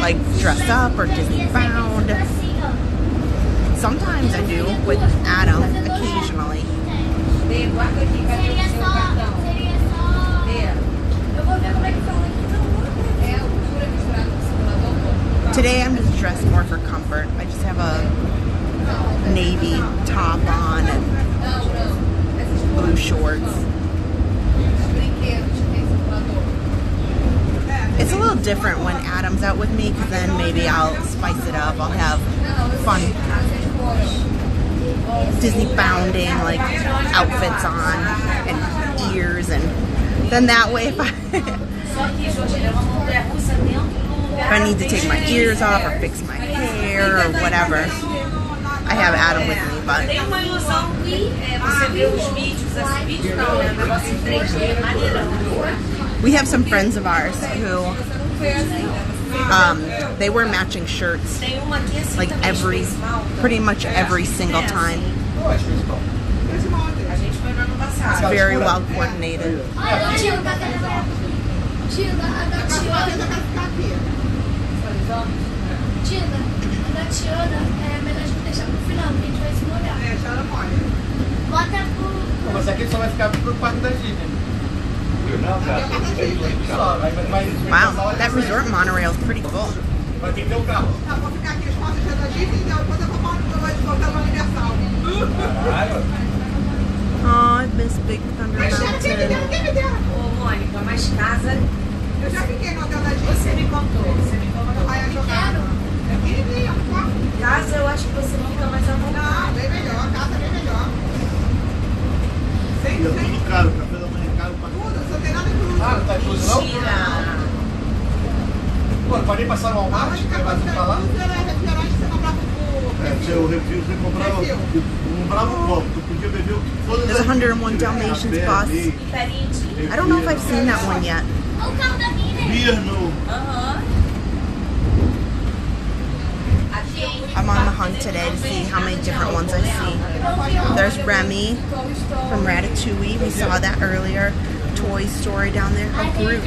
like dress up or Disney bound? Sometimes I do with Adam, occasionally. Today I'm just dressed more for comfort. I just have a navy top on and blue shorts. It's a little different when Adam's out with me because then maybe I'll spice it up. I'll have fun Disney bounding, like outfits on and ears, and then that way if I need to take my ears off or fix my hair or whatever, I have Adam with me. But we have some friends of ours who they wear matching shirts like pretty much every single time. It's very well coordinated. Mas aqui só vai ficar pro quarto da Disney. Wow, that resort monorail is pretty cool. Vai ter que ter um carro. Não, vou ficar aqui os quartos da Disney e depois eu vou voltar no Universal. Oh, I miss Big Thunder Mountain. Ô, Mônica, mas casa... Eu já fiquei no hotel da Disney. Você me contou. Aí eu jogava. É pequenininho, um quarto. Casa eu acho que você fica mais à vontade. Não, bem melhor. Casa bem melhor. E é tudo caro, café da manhã é caro pra tudo, só tem nada incluso. Ah, não tá incluso não? Mentira. Pô, não pode nem passar no Walmart, que vai tudo pra lá? Refrigerante você comprava por... Seu refil, você comprava um copo, tu podia beber todas There's 101 Dalmatians bus. I don't know if I've seen that one yet. Beer no. I'm on the hunt today to see how many different ones I see. There's Remy from Ratatouille. We saw that earlier. Toy Story down there. Oh, Groot.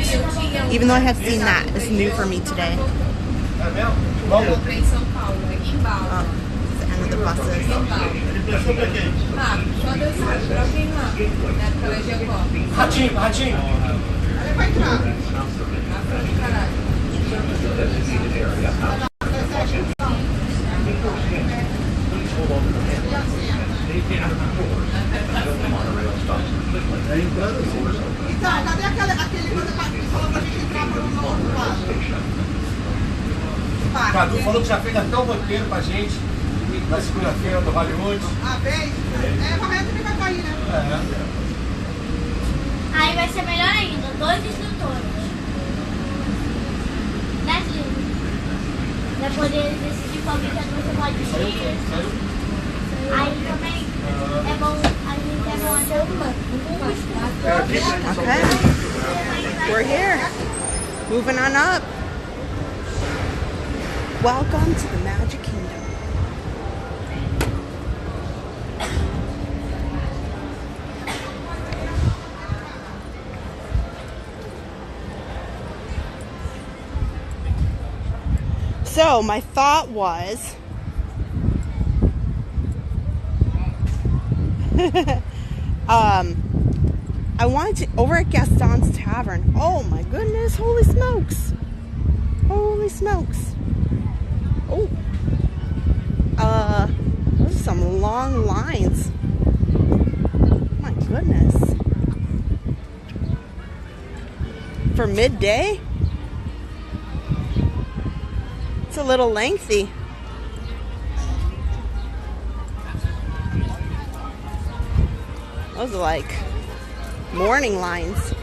Even though I have seen that, it's new for me today. Oh, it's the end of the buses. Ratinho. Então, cadê aquele coisa que falou pra gente entrar por um outro lado? Cadu falou que já fez até um roteiro pra gente na segunda-feira do Hollywood. Ah, fez? É, vai cair, né? Aí vai ser melhor ainda, 2 instrutores. Né, Gil? Vai poder decidir qual que você pode ir. Aí também é bom, a gente é bom até Okay, we're here. Moving on up. Welcome to the Magic Kingdom. So my thought was I wanted to, over at Gaston's Tavern. Oh my goodness, holy smokes. Holy smokes. Oh. Those are some long lines. My goodness. For midday? It's a little lengthy. Those are like morning lines.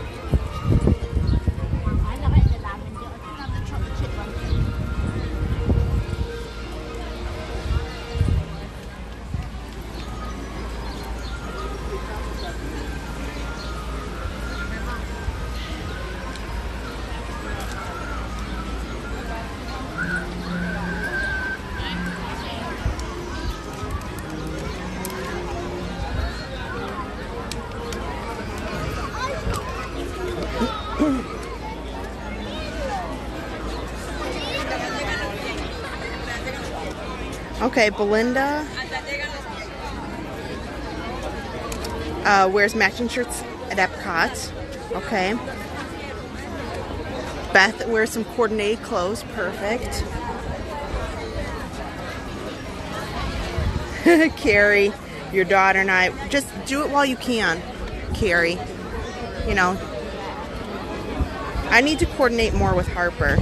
Okay, Belinda wears matching shirts at Epcot. Okay. Beth wears some coordinated clothes. Perfect. Carrie, your daughter and I, just do it while you can, Carrie. You know, I need to coordinate more with Harper.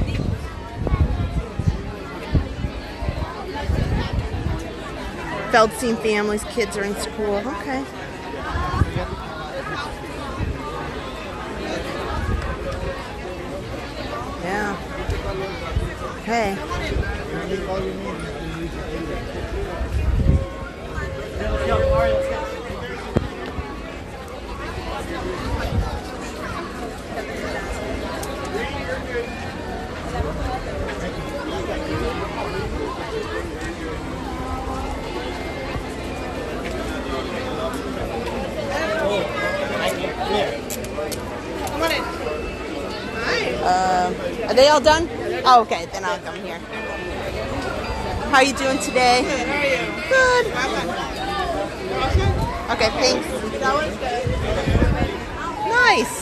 Feldstein families, kids are in school. Okay. Yeah. Okay. Are they all done? Oh, okay, then I'll come here. How are you doing today? Good, how are you? Good. Okay, thanks. That was good. Nice.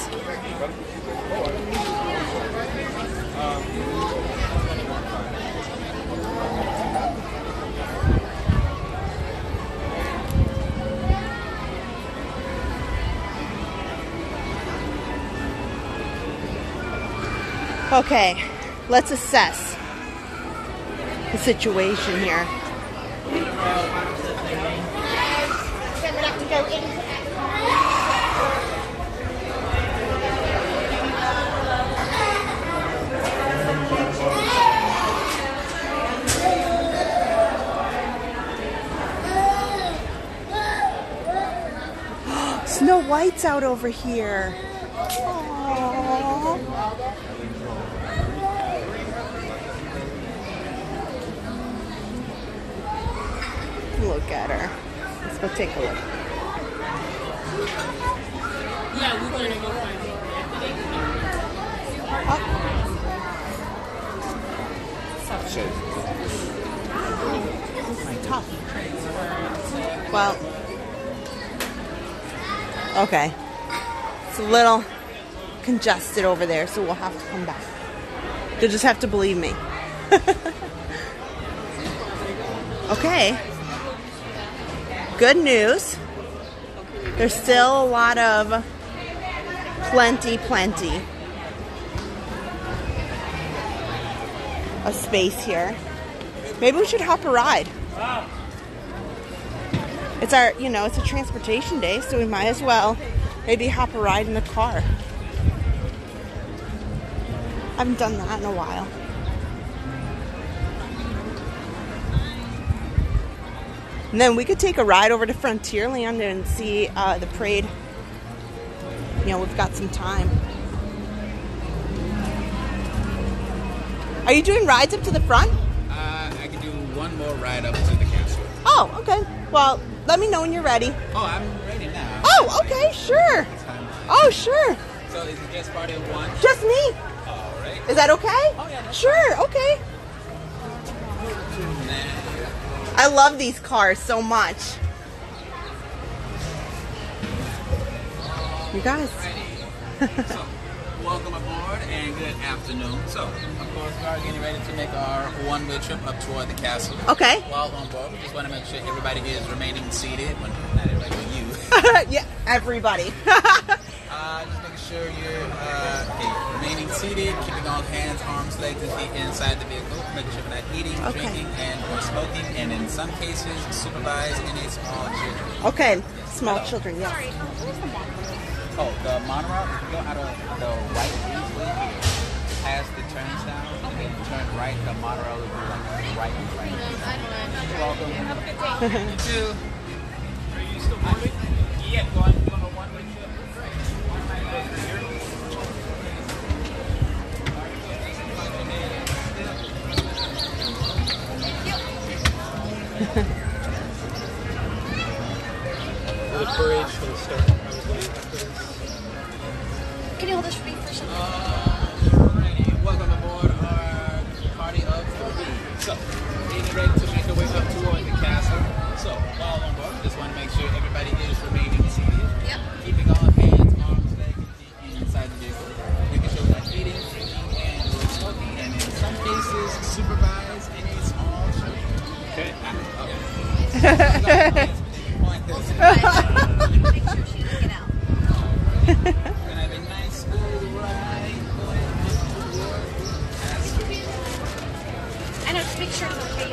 Okay, let's assess the situation here. Snow White's out over here. Aww. Look at her. Let's go take a look. Yeah, we're going to go find it. Tough. Well, okay. It's a little congested over there, so we'll have to come back. You'll just have to believe me. Okay. Good news. There's still a lot of plenty of space here. Maybe we should hop a ride. It's our, you know, it's a transportation day, so we might as well maybe hop a ride in the car. I haven't done that in a while. And then we could take a ride over to Frontierland and see the parade. You know, we've got some time. Are you doing rides up to the front? I can do one more ride up to the castle. Oh, okay. Well, let me know when you're ready. Oh, I'm ready now. Oh, okay, sure. Oh, sure. So is it just party of one? Just me. All right. Is that okay? Oh, yeah. Sure, okay. I love these cars so much. You guys. So, welcome aboard and good afternoon. So, of course, we are getting ready to make our one-way trip up toward the castle. Okay. While on board, we just want to make sure everybody is remaining seated. Well, not everybody, but you. Yeah, everybody. Just making sure you're remaining seated, keeping all hands, arms, legs, and feet inside the vehicle, making sure we're not eating, drinking, and or smoking, and in some cases, supervise any small children. Okay, small children, yes. Oh, the monorail, if you go out of the right easily here, past the turnstile, and then turn right, the monorail will be like right and right. You're welcome. Have a good day. You too. Are you still moving? Yeah, going on a one-way trip. The parade should start probably after this. Can you hold this for me for a second? Alrighty, welcome aboard our party of three. So, getting ready to make our way up toward the castle. So, while on board, just want to make sure everybody is remaining seated. Yep. Keeping all hands, arms, legs, and feet inside the vehicle. Making sure we're not eating, drinking, and or smoking. And in some cases, supervise any small children. Okay. Okay. Make sure she can get out. We're gonna have a nice smooth ride going up toward the castle. I know, just make sure it's okay.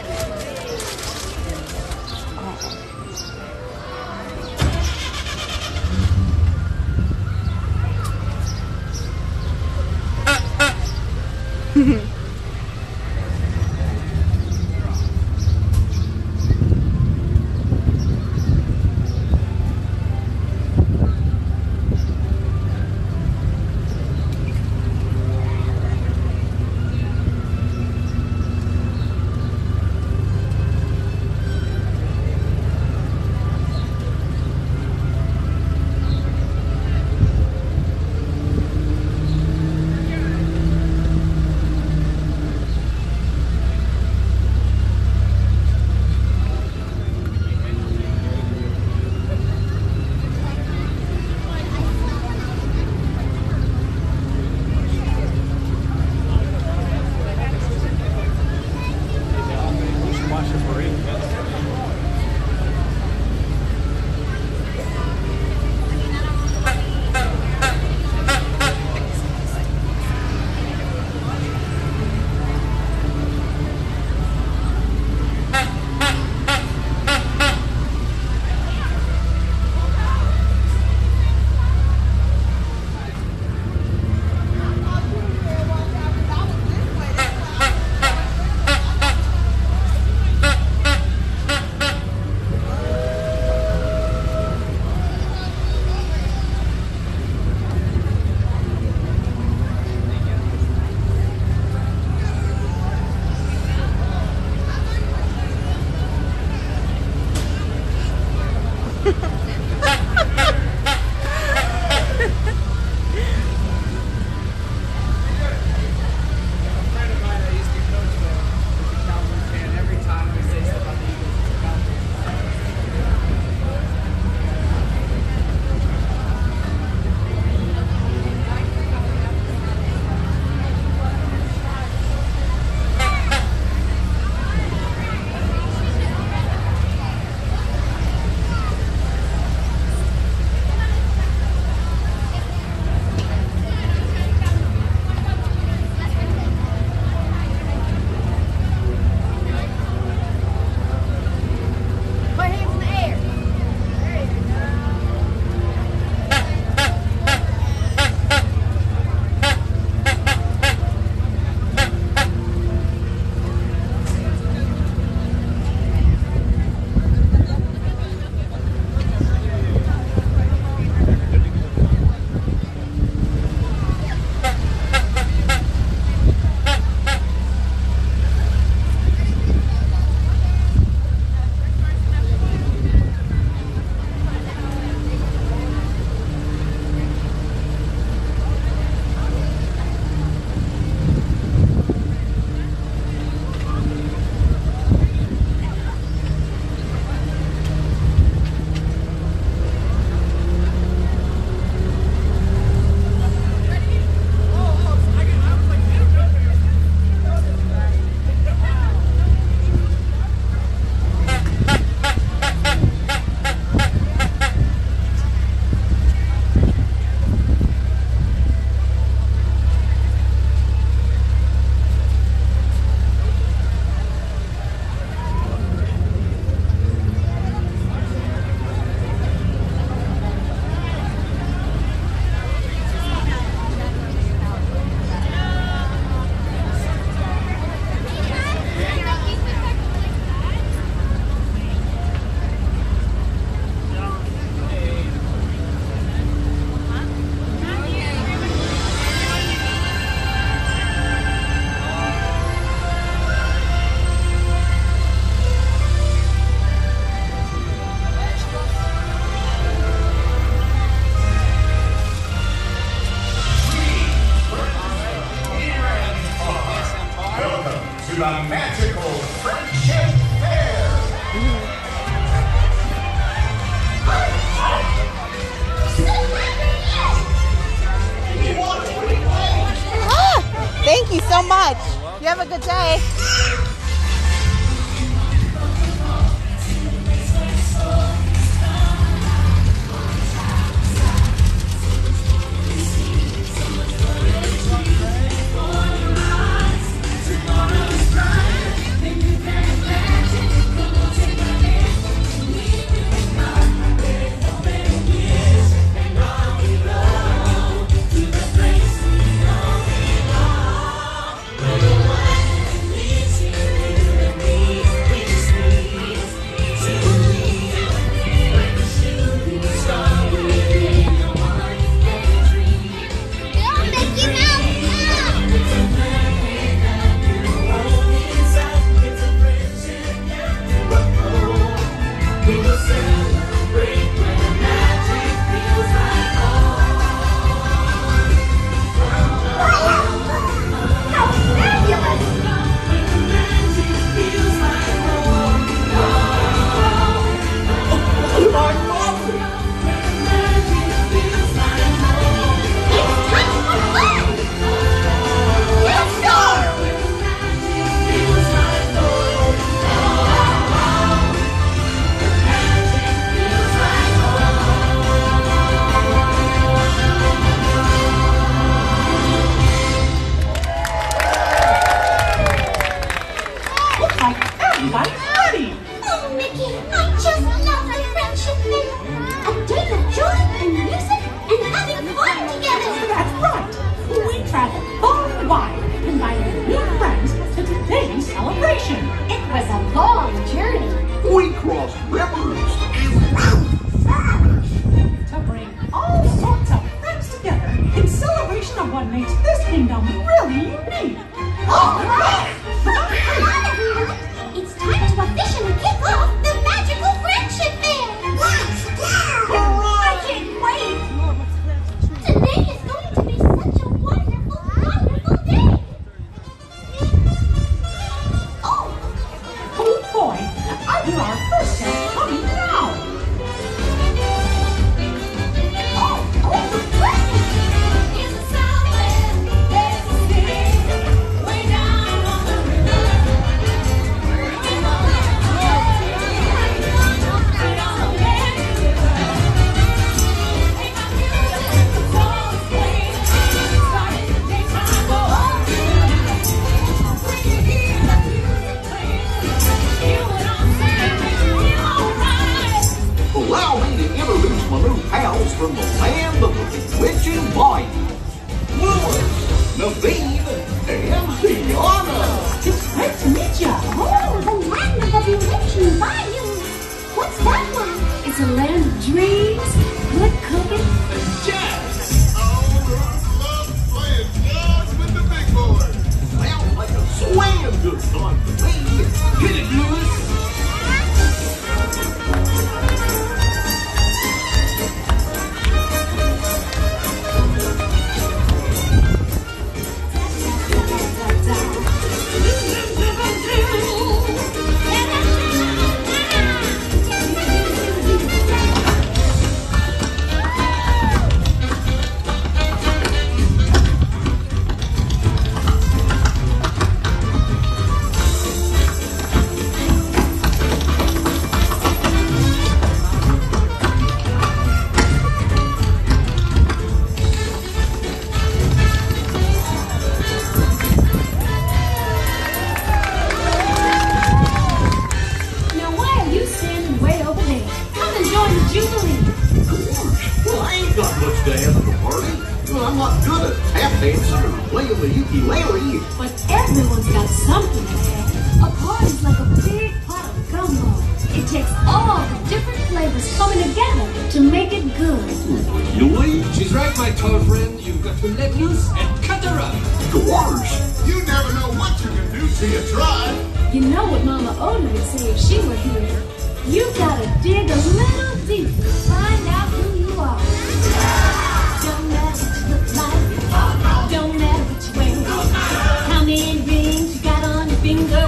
magical Friendship Fair. Thank you so much. You have a good day. Finger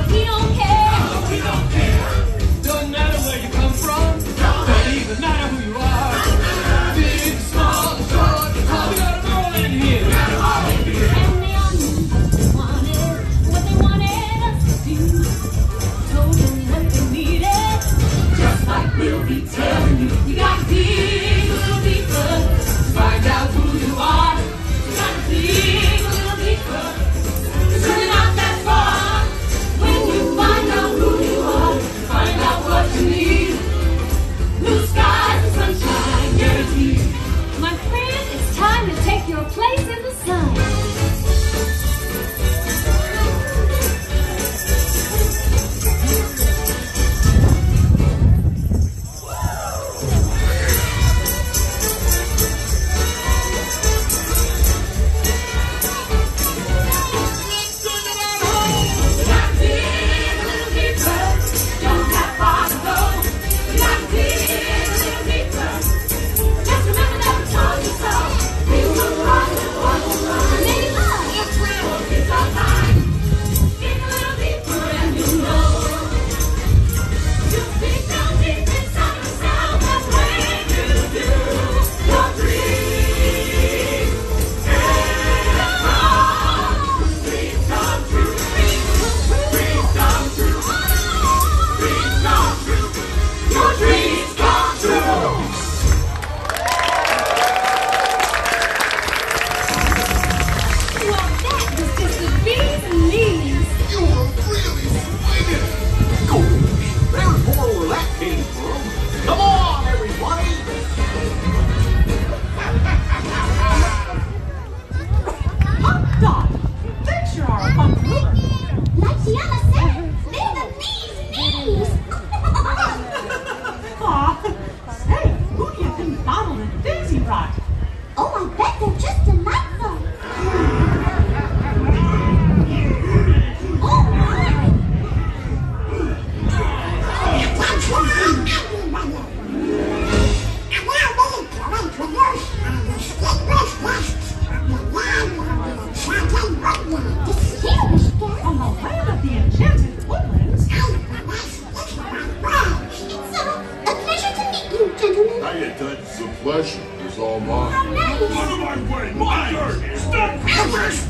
so nice. Out of my way, my turn. Stop. Everest,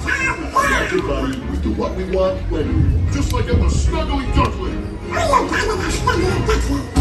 Everybody, we do what we want when we, just like I'm a snuggly duckling. I am kind of a snuggly duckling.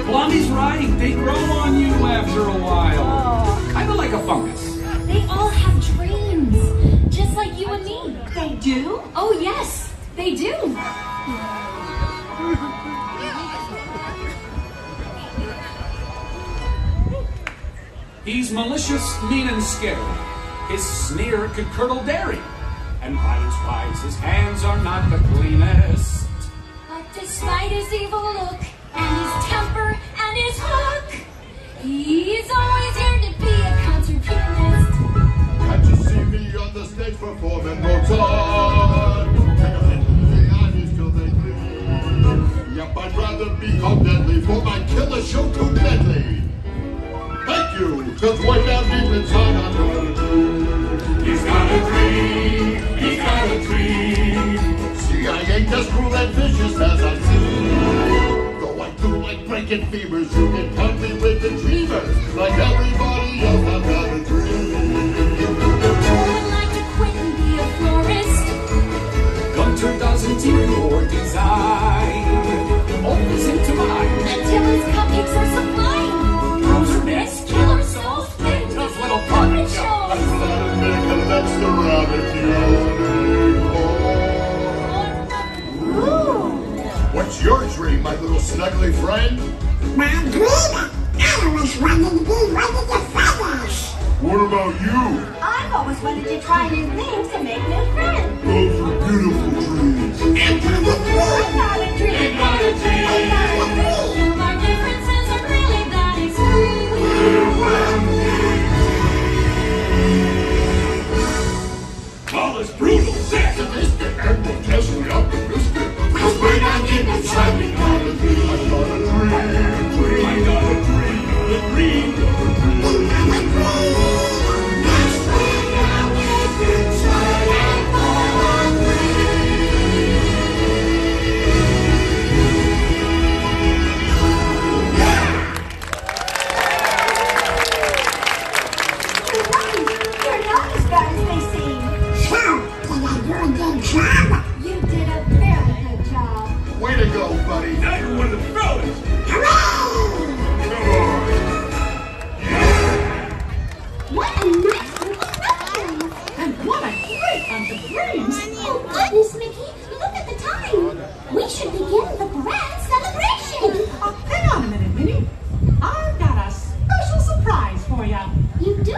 Blondie's right. They grow on you after a while. Kind of like a fungus. They all have dreams, just like you and me. They do? Oh, yes, they do. He's malicious, mean, and scary. His sneer could curdle dairy. And violence-wise, his hands are not the cleanest. But despite his evil look, and his temper, and his hook, he's always here to be a concert pianist. Can't you see me on the stage performing Mozart? Take a hit, the eyes till they bleed. Yep, I'd rather be called deadly for my killer show too deadly. Thank you, cause way down deep inside I got a dream. He's got a dream, he's got a dream. See, I ain't as cruel and vicious as I seem. Though I do like breaking fevers, you can count me with the dreamers. Like everybody else, I've got a dream. Who would like to quit and be a florist? Gunter doesn't your design. Always into mine. Until his cupcakes are sublime. Rose nest, Killer soul, thing, tough little puppet show. I'd rather make a mess around if you What's your dream, my little snuggly friend? My dream? I always wanted to be one of your feathers. What about you? I've always wanted to try new things to make new friends. Those are beautiful dreams. I got a dream. I got a dream. I got a dream. Though our differences are really that extreme. All is brutal, pessimistic, and grotesquely optimistic. Cause when I get inside me, got a dream. I got a dream. I got a dream. A dream. That's when I get inside and fall You're not as bad as they seem. Did I do a good job? You did a very good job. Way to go, buddy. Now you're one of the fellas. What a nice little reference! And what a great bunch of dreams! Oh goodness, Mickey, look at the time! We should begin the grand celebration! Hang on a minute, Minnie. I've got a special surprise for you. You do?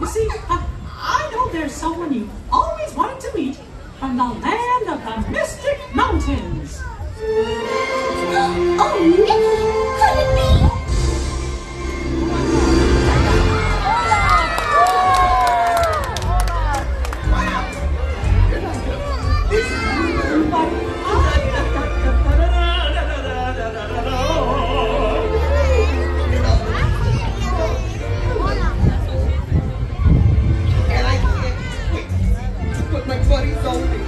You see, I know there's someone you've always wanted to meet from the land of the Mystic Mountains. Oh, Mickey, could it be? But my buddy's only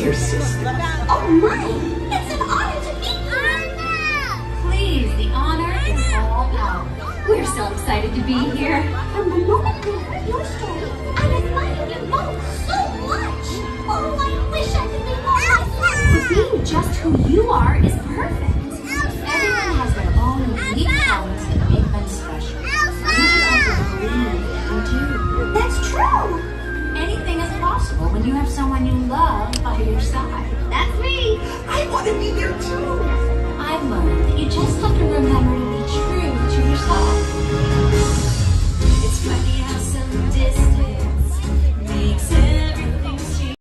your sister. Oh my! It's an honor to meet you! Please, the honor is all ours. We're so excited to be here. From the moment we heard your story, I admire you both so much. Oh, I wish I could be more like you. But being just who you are is perfect. Everyone has their own unique talents that make them special. You just have to believe in you. That's true. Anything is possible when you have someone you love by your side. That's me. I want to be there too. I've learned that you just have to remember to be true to yourself. It's funny how some distance makes everything seem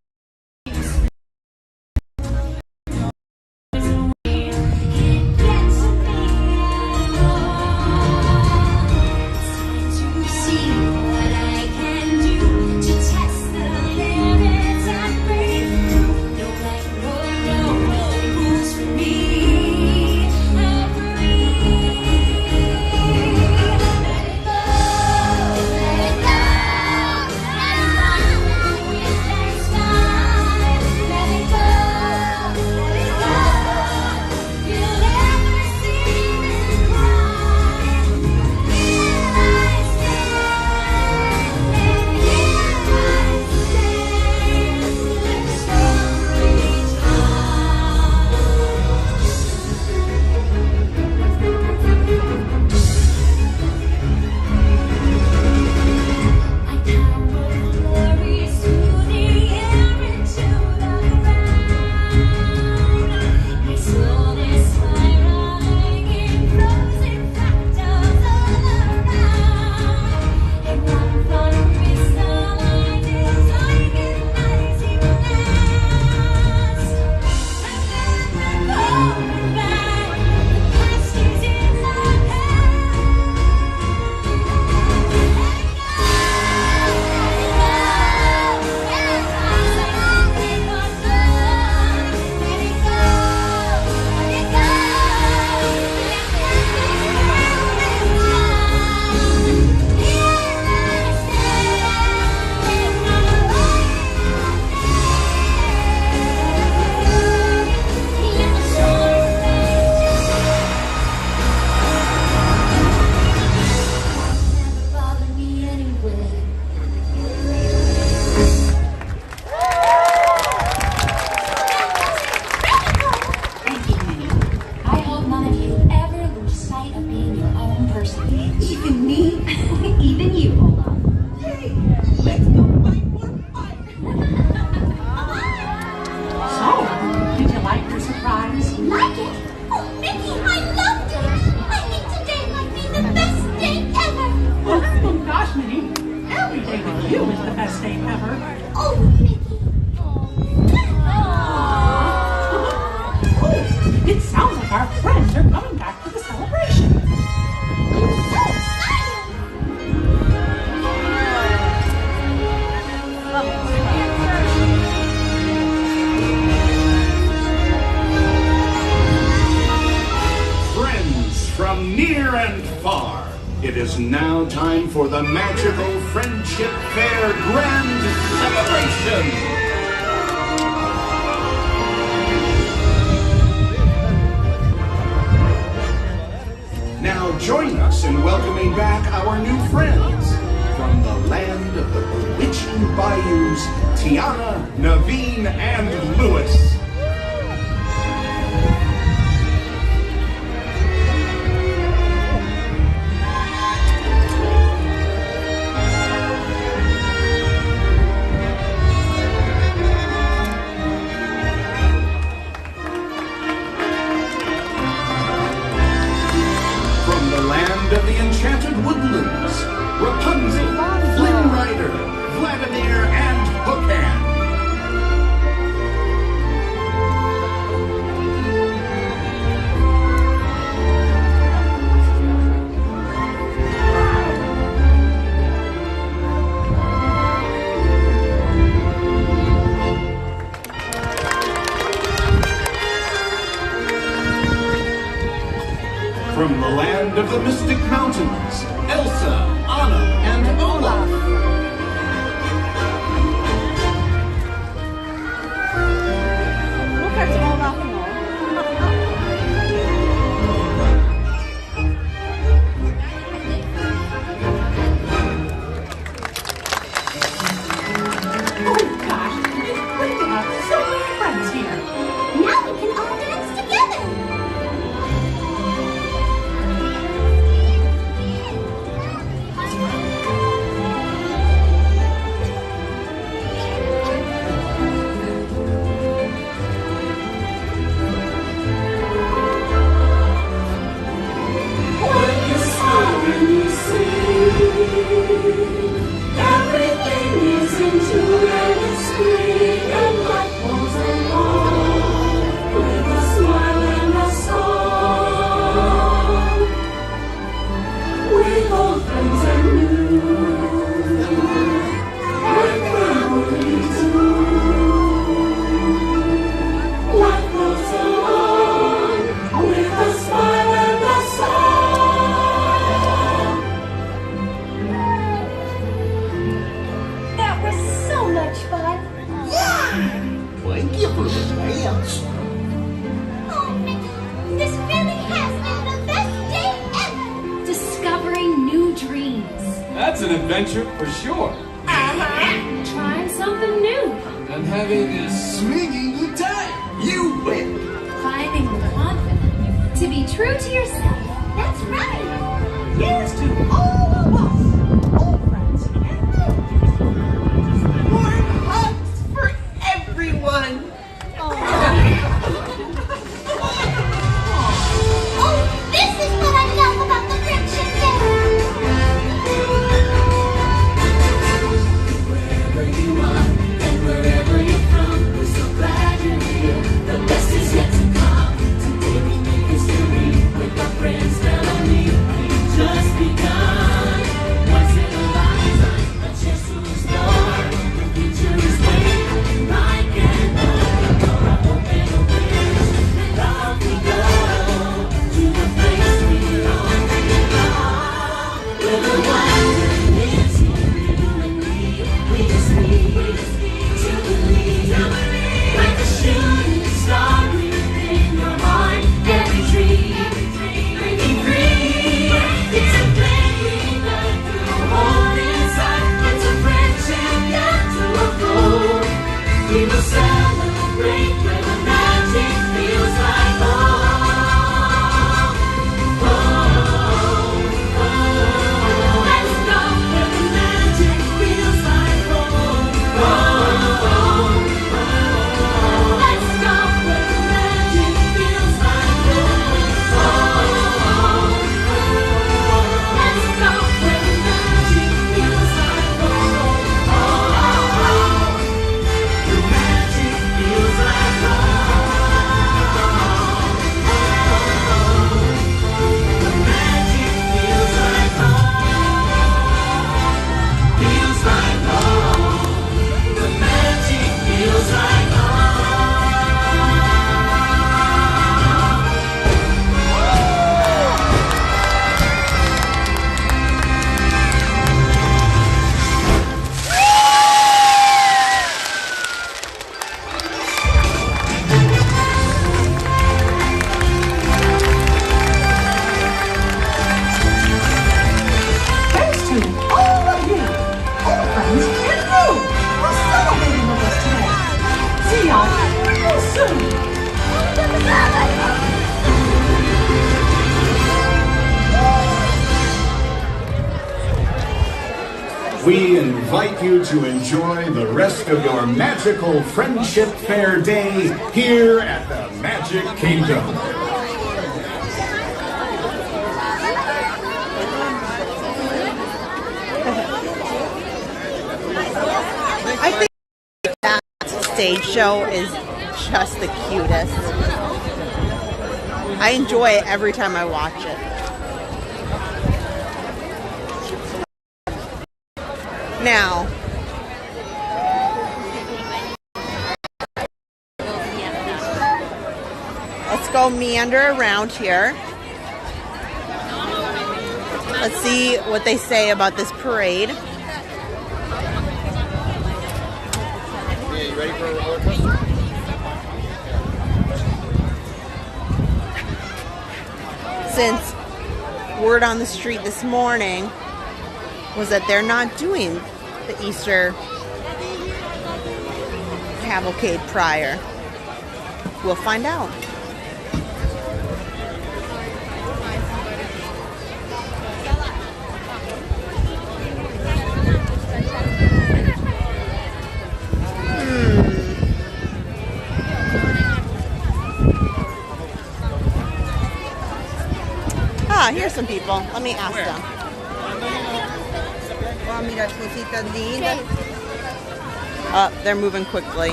For the magical Friendship Fair Grand Celebration! Now join us in welcoming back our new friends from the land of the bewitching bayous, Tiana, Naveen, and Lewis. Of the enchanted woodlands, Rapunzel, Flynn Rider, Vladimir, and Hookhand. From the land of the Mystic Mountains, Elsa, Anna, and Olaf. once. Oh, Mickey, this really has been the best day ever. Discovering new dreams. That's an adventure for sure. Trying something new. And having a swinging good time. You win. Finding the confidence to be true to yourself. That's right. Here's to all of us, old friends and new. Warm hugs for everyone. Oh, this is what I love about the friendship day. Wherever you are and wherever you're from, we're so glad you're here. The best is yet to come. Today we make history with our friends family. We've just begun. Once in a lifetime, a chance to explore. The future is waiting, like an open door. Open a wish, and off we go to the place we all belong. We're the ones that live here, you and me. We just need to believe, like a shooting star within your heart. Every dream, breaking free. It's a flame we burn through, hold inside. It's a friendship yet to unfold. We will celebrate where the magic feels like home. Let's go where the magic feels like home. Let's go where the magic feels like home. Let's go where the magic feels like home. The magic feels like home. The magic feels like home. Feels like home. The magic feels like home. Thanks to all of you, old friends and new, for celebrating with us today. See y'all real soon. We invite you to enjoy the rest of your magical Friendship Fair day here at the Magic Kingdom. I think that stage show is just the cutest. I enjoy it every time I watch it. Now, let's go meander around here. Let's see what they say about this parade. Yeah, you ready for a roller coaster? Since word on the street this morning was that they're not doing the Easter cavalcade prior. We'll find out. Ah, here's some people. Let me ask them. They're moving quickly.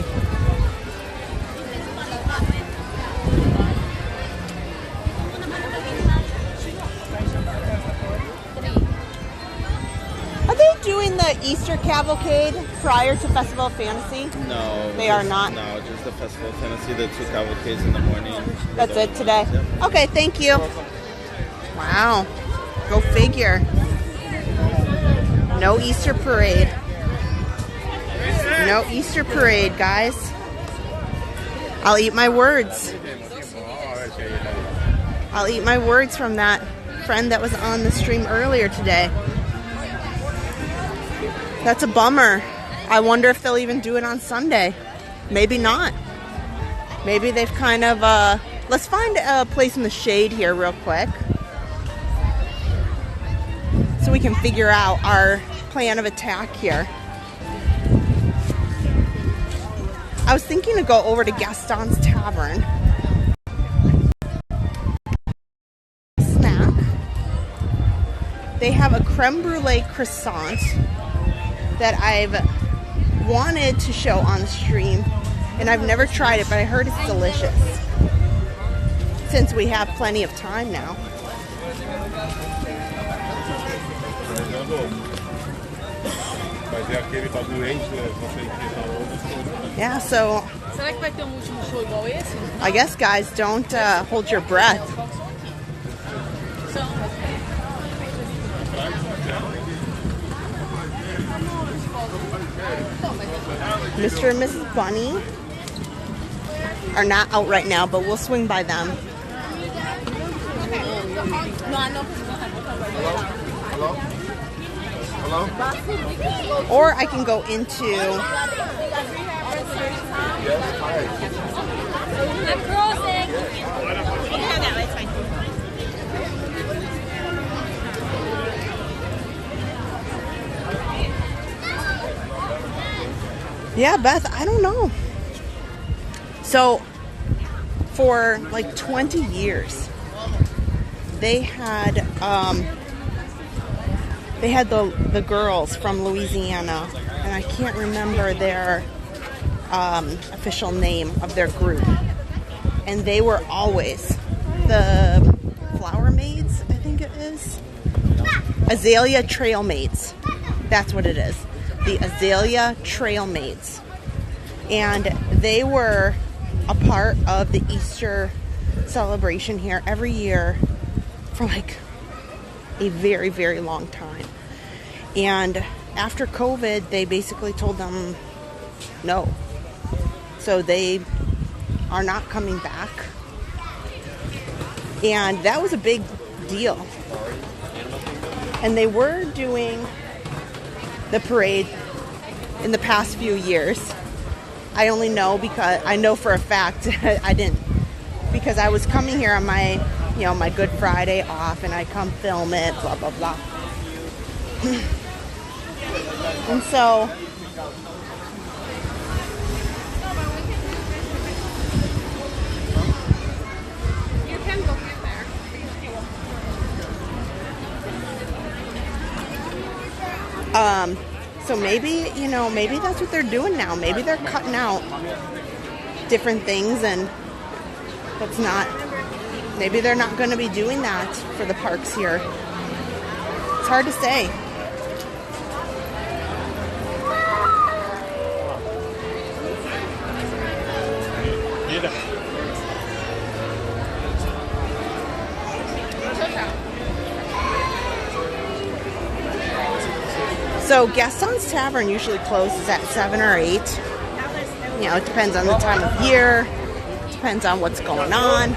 Are they doing the Easter cavalcade prior to Festival of Fantasy? No. They are not? No, just the Festival of Fantasy, the two cavalcades in the morning. That's it today? Okay, thank you. Wow. Go figure. No Easter parade. No Easter parade, guys. I'll eat my words. I'll eat my words from that friend that was on the stream earlier today. That's a bummer. I wonder if they'll even do it on Sunday. Maybe not. Maybe they've kind of, let's find a place in the shade here real quick, so we can figure out our plan of attack here. I was thinking to go over to Gaston's Tavern. Snack. They have a creme brulee croissant that I've wanted to show on the stream, and I've never tried it, but I heard it's delicious. Since we have plenty of time now. Yeah, so Será que vai ter último show igual esse? I guess, guys, don't hold your breath. Mr. and Mrs. Bunny are not out right now, but we'll swing by them. Hello? Or I can go into... I'm crossing. Yeah, Beth, I don't know. So, for like 20 years, they had the girls from Louisiana, and I can't remember their official name of their group, and they were always the Flower Maids, I think it is. Azalea Trail Maids. That's what it is. The Azalea Trail Maids. And they were a part of the Easter celebration here every year for like a very, very long time. And after COVID, they basically told them no. So they are not coming back. And that was a big deal. And they were doing the parade in the past few years. I only know because I know for a fact I didn't, because I was coming here on my, my Good Friday off, and I come film it, blah blah blah. And so You can go in there. So maybe, maybe that's what they're doing now. Maybe they're cutting out different things, and that's not, maybe they're not going to be doing that for the parks here. It's hard to say. So Gaston's Tavern usually closes at 7 or 8. It depends on the time of year. Depends on what's going on.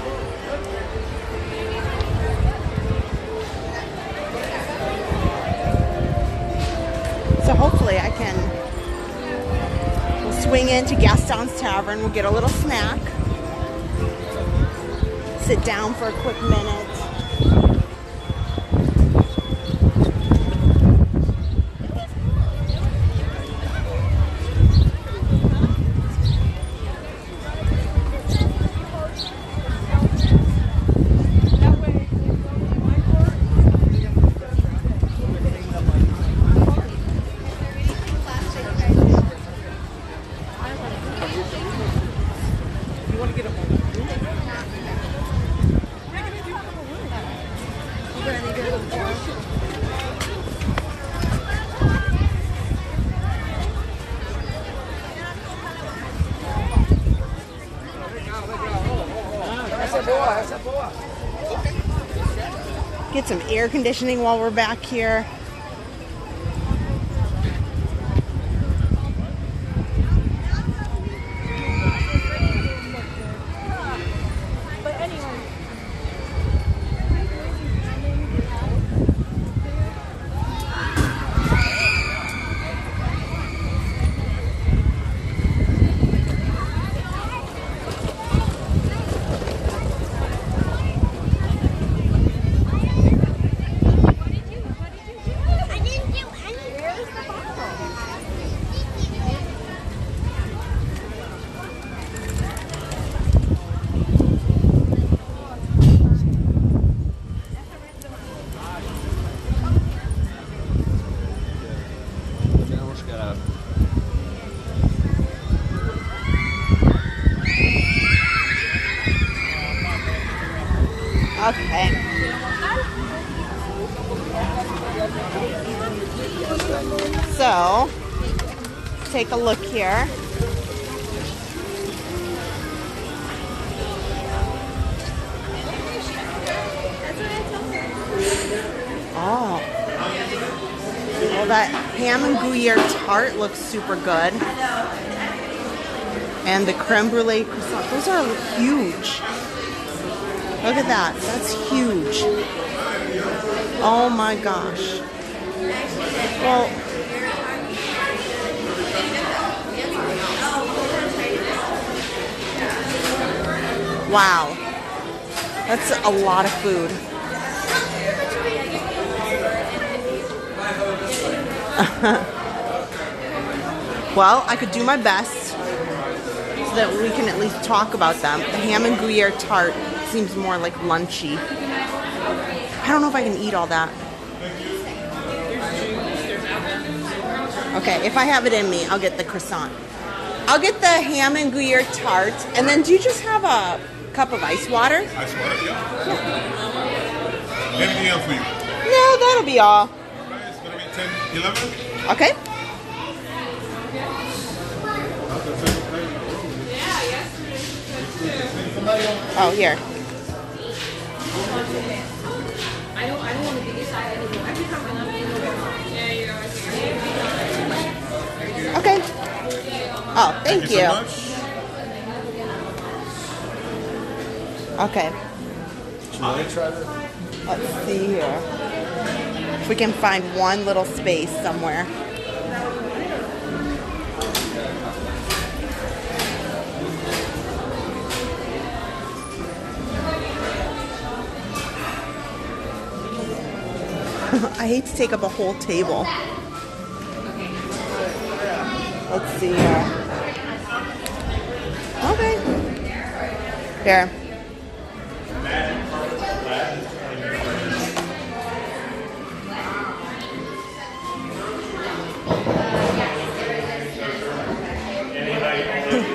So hopefully I can, we'll swing into Gaston's Tavern. We'll get a little snack. Sit down for a quick minute. Get some air conditioning while we're back here. So, take a look here. Oh. Well, that ham and Gruyere tart looks super good. And the creme brulee croissant, those are huge. Look at that, that's huge. Oh my gosh. Well, wow. That's a lot of food. Well, I could do my best so that we can at least talk about them. The ham and Gruyere tart seems more like lunchy. I don't know if I can eat all that. Okay, if I have it in me, I'll get the croissant. I'll get the ham and Gruyere tart, and then do you just have a cup of ice water? Ice water, yeah. Anything else for you? No, that'll be all. It's going to be 10, 11? Okay. Oh, here. I don't want to be inside anymore. Every time I'm Okay. Oh, thank you. So much. Okay. Let's see here. If we can find one little space somewhere. I hate to take up a whole table. Let's see here. Okay. Here.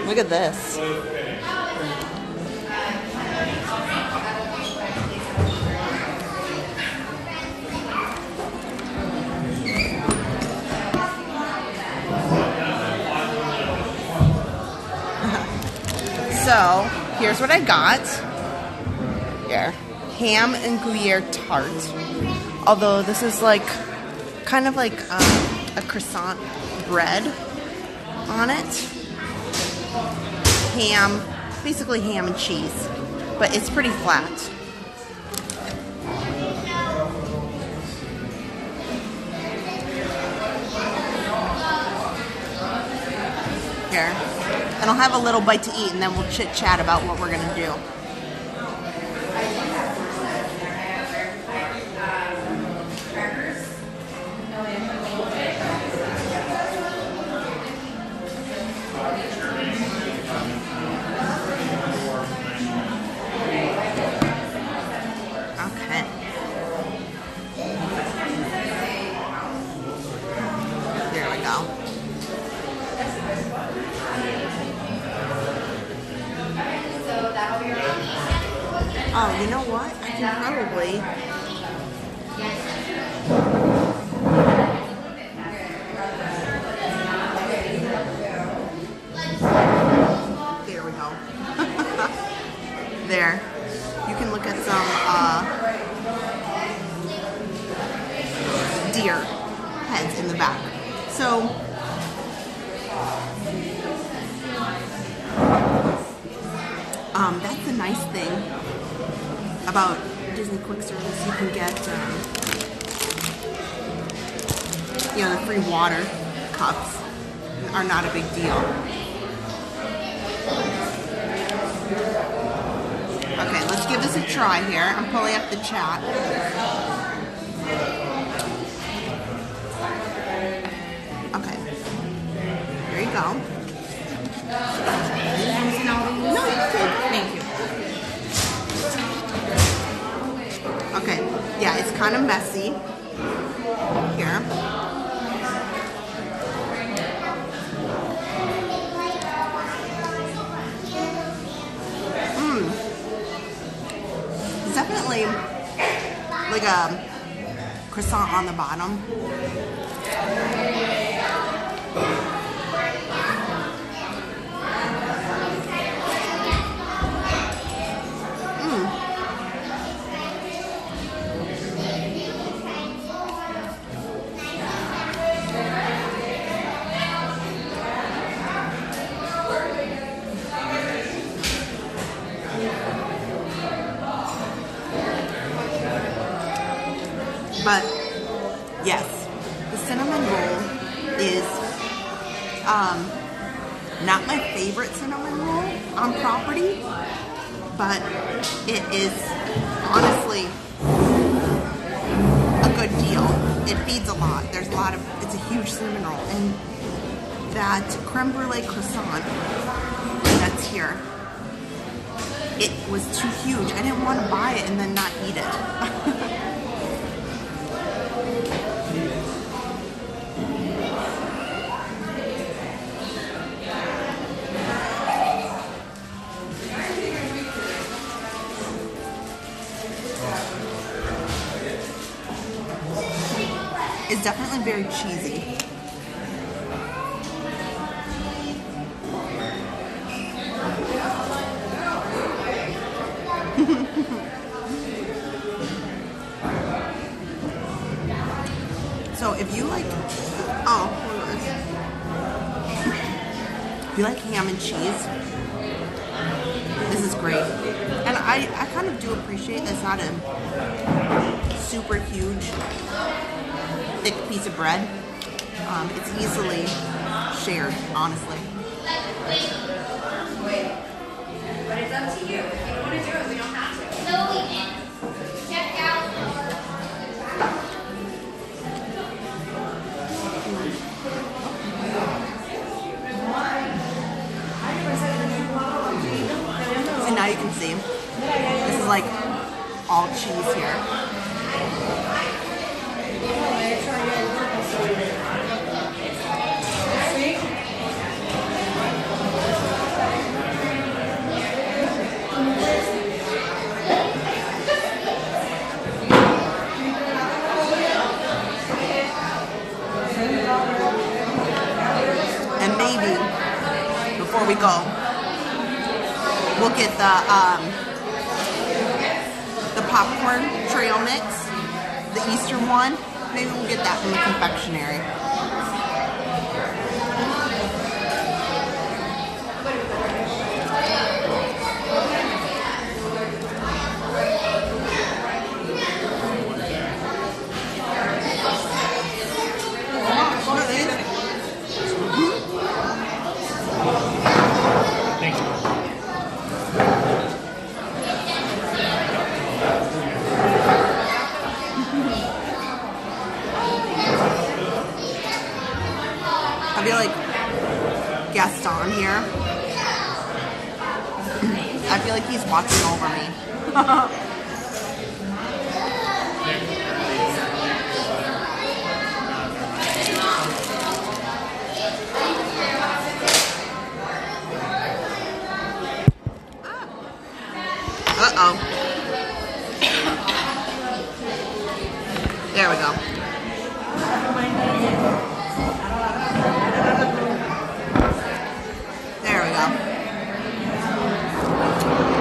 Look at this. So, here's what I got. Here. Ham and Gruyere tart. Although this is like, kind of like a croissant bread on it. Ham, basically ham and cheese. But it's pretty flat. Here. And I'll have a little bite to eat, and then we'll chit-chat about what we're going to do. Okay. There we go. Oh, you know what? I can probably... There we go. There. You can look at some deer heads in the back. So... that's the nice thing about Disney Quick Service. You can get, you know, the free water cups are not a big deal. Okay, let's give this a try here. I'm pulling up the chat. Okay, there you go. No, thank you. Okay, yeah, it's kind of messy here. It's definitely like a croissant on the bottom. But yes, the cinnamon roll is not my favorite cinnamon roll on property, but it is honestly a good deal. It feeds a lot. There's a lot of, it's a huge cinnamon roll. And that creme brulee croissant that's here, it was too huge. I didn't want to buy it and then not eat it. It's definitely very cheesy. So if you like, if you like ham and cheese, this is great. And I kind of do appreciate that it's not a super huge thick piece of bread. It's easily shared, honestly. But it's up to you. If you don't want to do it, we don't have to. No, we can. Check out. So now you can see, this is like all cheese here. And maybe before we go, we'll get the popcorn trail mix, the Easter one. Maybe we'll get that from the confectionery. Thank you. I feel like Gaston here. I feel like he's watching over me. Uh-oh. There we go. There we go.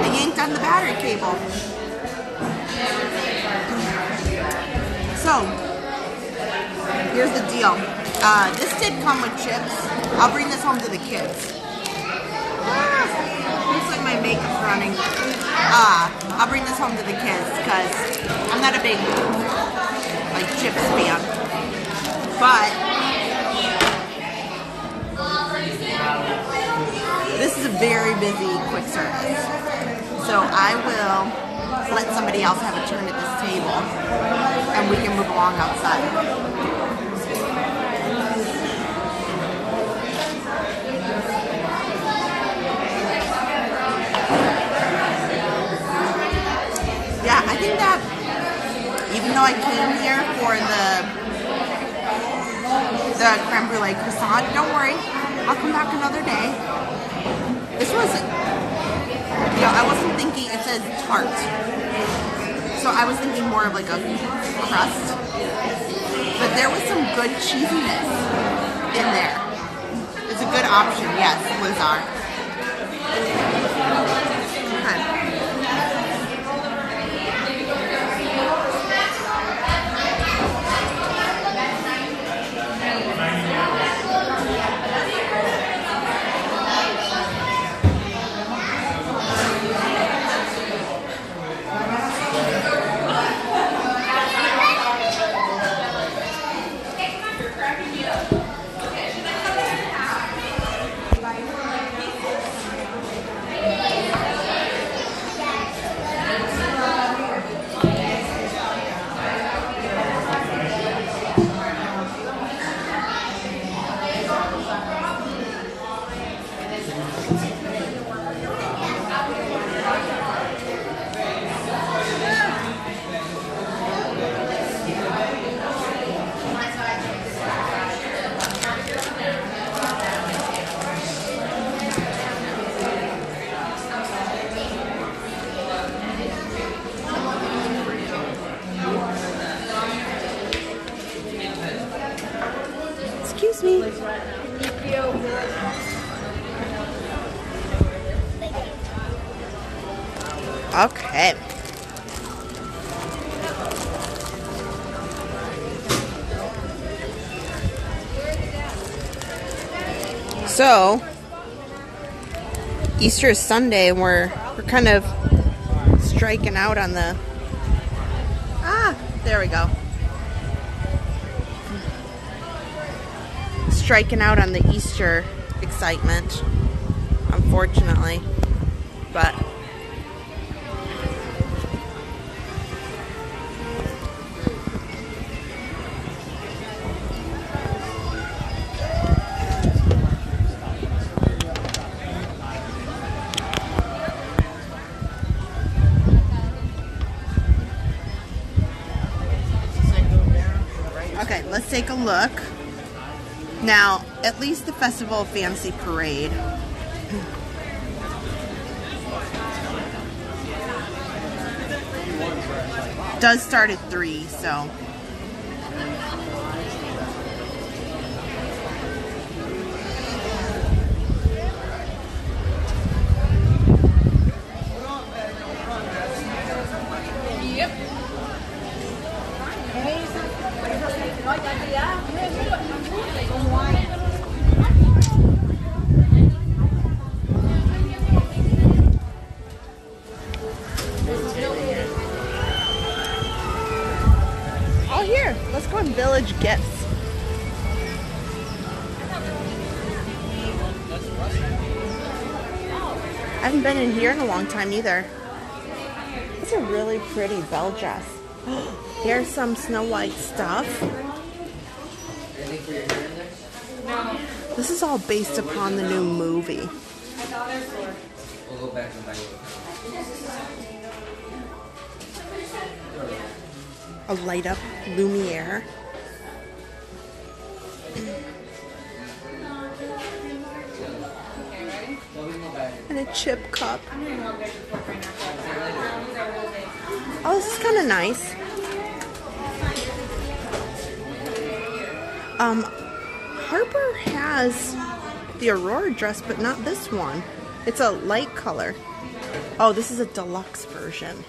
I yanked on the battery cable. So, here's the deal. This did come with chips. I'll bring this home to the kids. Looks like my makeup's running. I'll bring this home to the kids because I'm not a big like chips fan. But this is a very busy quick service. So I will let somebody else have a turn at this table and we can move along outside. Yeah, I think that even though I came here for the creme brulee croissant, don't worry, I'll come back another day. This wasn't, I wasn't thinking, it says tart. So I was thinking more of like a crust. But there was some good cheesiness in there. It's a good option, yes, Lizar. Excuse me. Okay. So, Easter is Sunday, and we're kind of striking out on the... there we go. Striking out on the Easter excitement, unfortunately, but okay, let's take a look. Now, at least the Festival of Fantasy Parade does start at 3, so let's go on Village Gifts. I haven't been in here in a long time either. It's a really pretty bell dress. Here's some Snow White stuff. This is all based upon the new movie. A light up Lumiere. And a chip cup. Oh, this is kind of nice. Harper has the Aurora dress, but not this one. It's a light color. Oh, this is a deluxe version.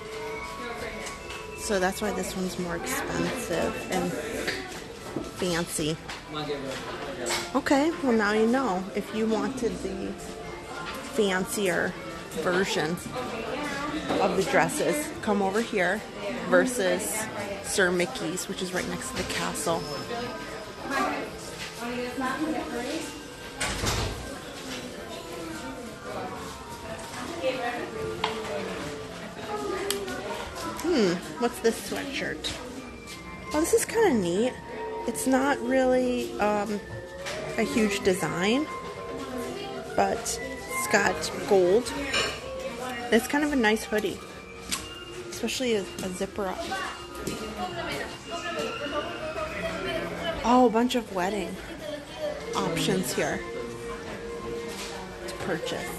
So that's why this one's more expensive and fancy. Okay, well now you know. If you wanted the fancier version of the dresses, come over here versus Sir Mickey's, which is right next to the castle. What's this sweatshirt? Oh, this is kind of neat. It's not really a huge design, but it's got gold. It's kind of a nice hoodie, especially a zipper up. Oh, a bunch of wedding options here to purchase.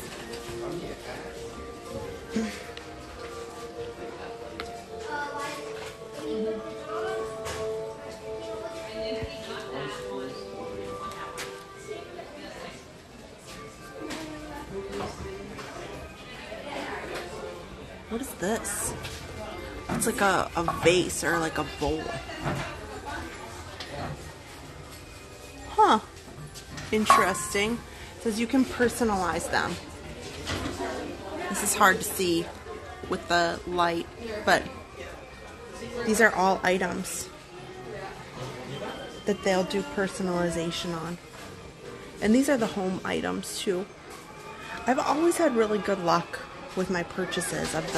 What is this? It's like a vase or like a bowl. Huh. Interesting. It says you can personalize them. This is hard to see with the light, but these are all items that they'll do personalization on. And these are the home items too. I've always had really good luck with my purchases of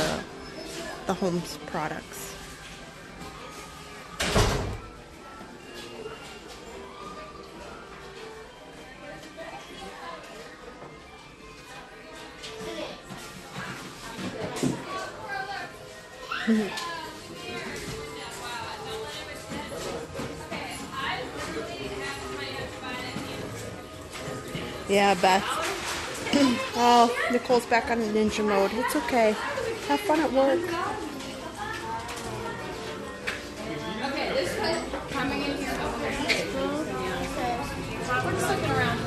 the home products. Yeah, Beth. Oh, Nicole's back on ninja mode. It's okay. Have fun at work. Okay, this is coming in here. Okay. We're just looking around.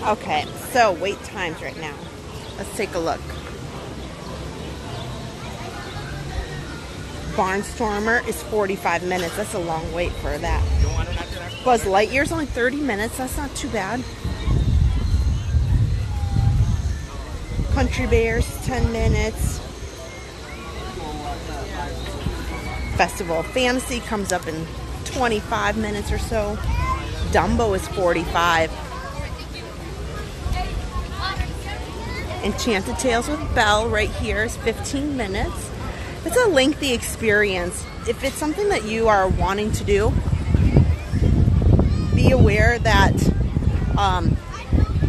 Okay, so wait times right now. Let's take a look. Barnstormer is 45 minutes. That's a long wait for that. Buzz Lightyear's only 30 minutes. That's not too bad. Country Bears, 10 minutes. Festival of Fantasy comes up in 25 minutes or so. Dumbo is 45. Enchanted Tales with Belle right here is 15 minutes. It's a lengthy experience. If it's something that you are wanting to do, be aware that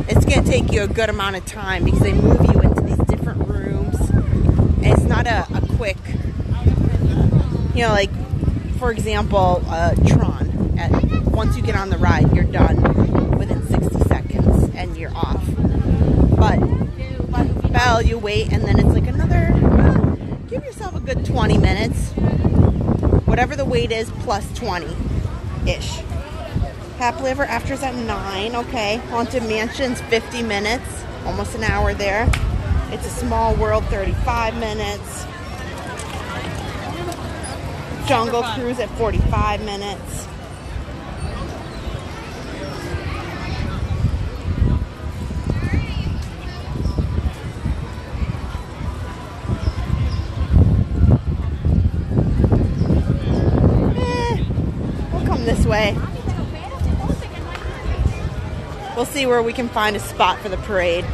it's going to take you a good amount of time because they move you into these different rooms. And it's not a quick, you know, like, for example, Tron. Once you get on the ride, you're done within 60 seconds and you're off. But Belle, you wait, and then it's like another, give yourself a good 20 minutes. Whatever the wait is, plus 20-ish. Happily Ever After's at 9, okay. Haunted Mansion's 50 minutes, almost an hour there. It's a Small World, 35 minutes. Jungle Cruise at 45 minutes. This way. We'll see where we can find a spot for the parade.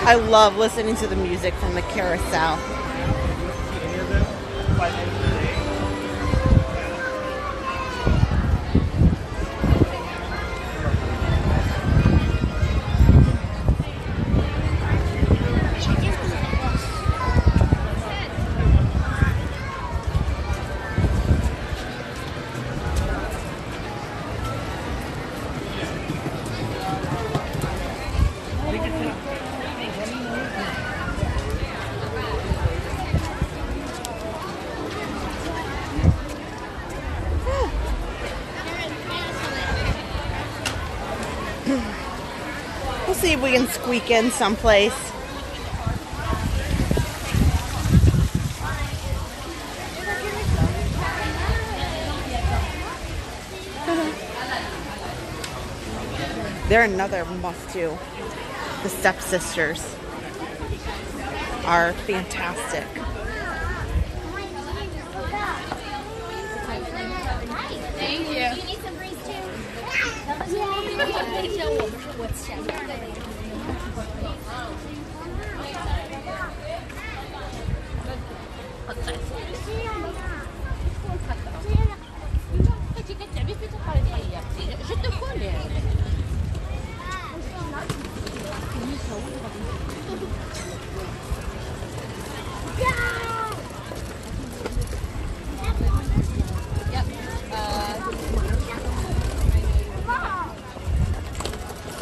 I love listening to the music from the carousel. We'll see if we can squeak in someplace. They're another must-do. The Stepsisters. are fantastic. Thank you. You need some grease too? Je te connais.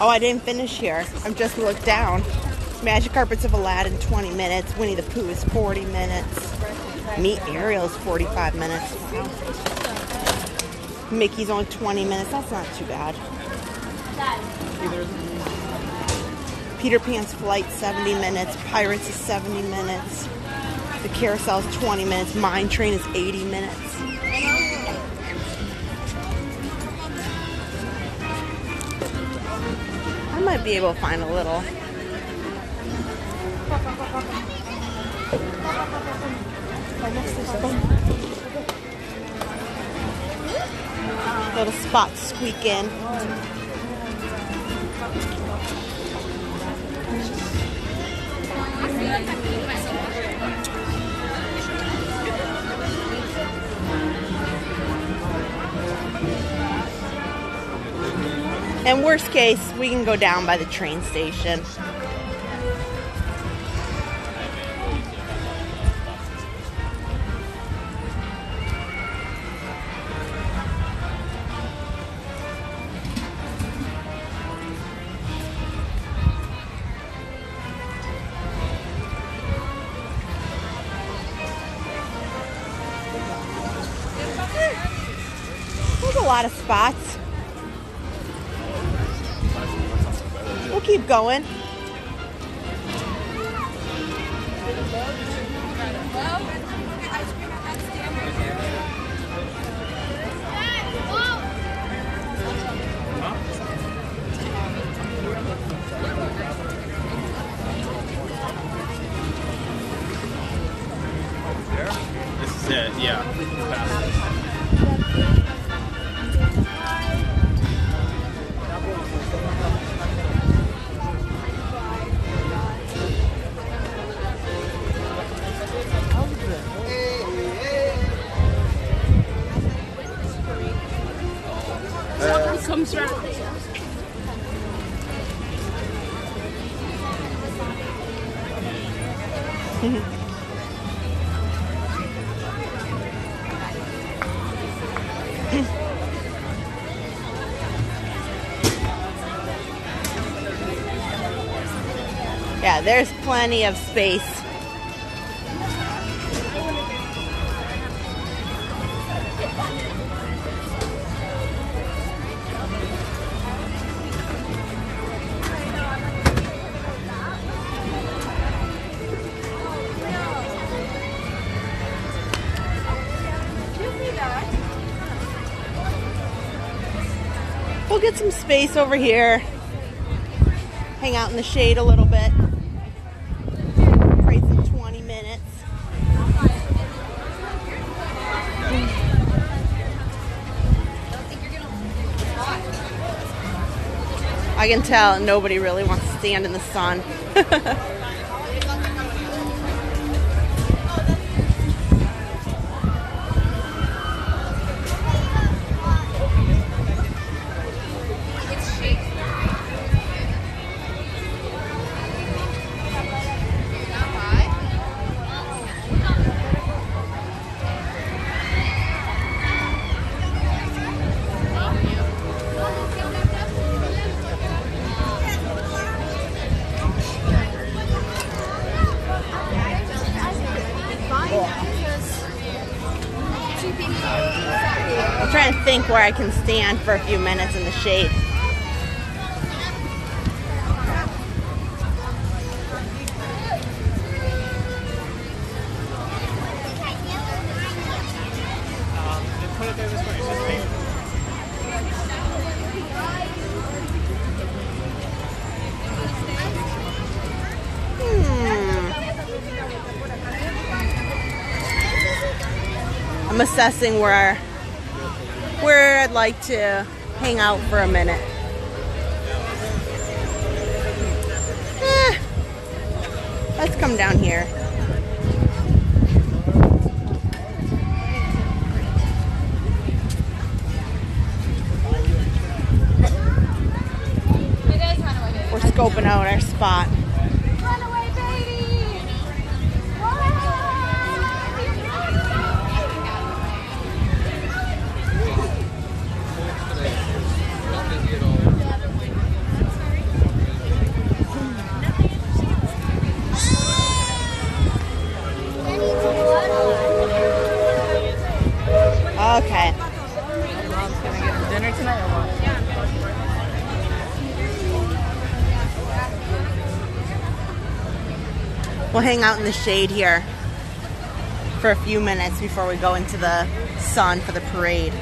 Oh, I didn't finish here. I've just looked down. Magic Carpets of Aladdin, 20 minutes. Winnie the Pooh is 40 minutes. Meet Ariel is 45 minutes. Wow. Mickey's only 20 minutes. That's not too bad. Peter Pan's Flight, 70 minutes. Pirates is 70 minutes. The Carousel is 20 minutes. Mine Train is 80 minutes. I might be able to find a little. Little spot squeak in. And worst case, we can go down by the train station. There's a lot of spots. We'll keep going. This is it, yeah. Comes around. Yeah, there's plenty of space. We'll get some space over here. Hang out in the shade a little bit. Probably some 20 minutes. I can tell nobody really wants to stand in the sun. I'm trying to think where I can stand for a few minutes in the shade. I'm assessing where I'd like to hang out for a minute. Let's come down here. We're scoping out our spot. Run away, baby! Okay. Mom's gonna get him dinner tonight or what? We'll hang out in the shade here for a few minutes before we go into the sun for the parade.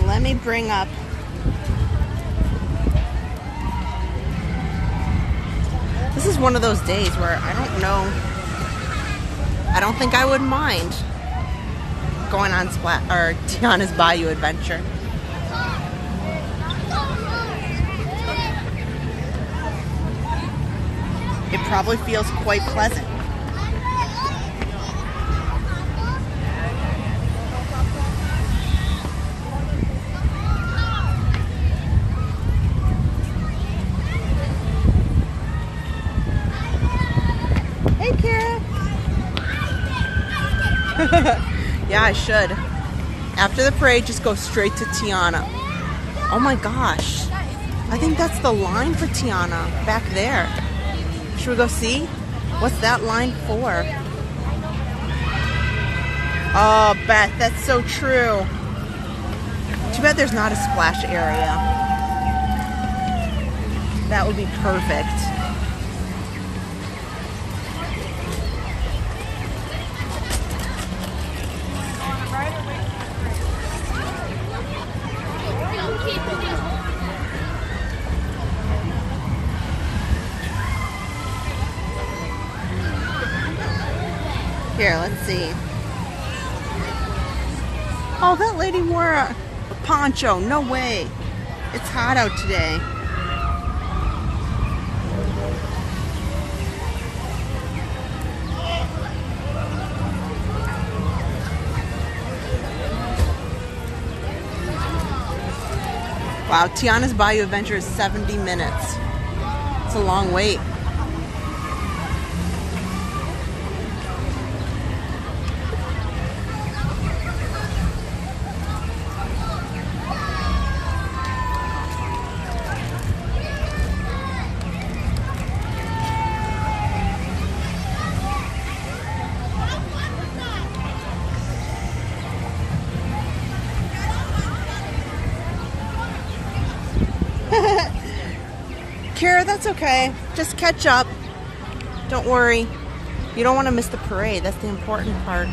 Let me bring up this is one of those days where I don't know, I don't think I would mind going on Tiana's Bayou Adventure. It probably feels quite pleasant. Yeah, I should. After the parade, just go straight to Tiana. Oh my gosh. I think that's the line for Tiana back there. Should we go see? What's that line for? Oh, Beth, that's so true. Too bad there's not a splash area. That would be perfect. Here, let's see. Oh, that lady wore a poncho. No way. It's hot out today. Wow, Tiana's Bayou Adventure is 70 minutes. It's a long wait. Kara, that's okay. Just catch up. Don't worry. You don't want to miss the parade. That's the important part.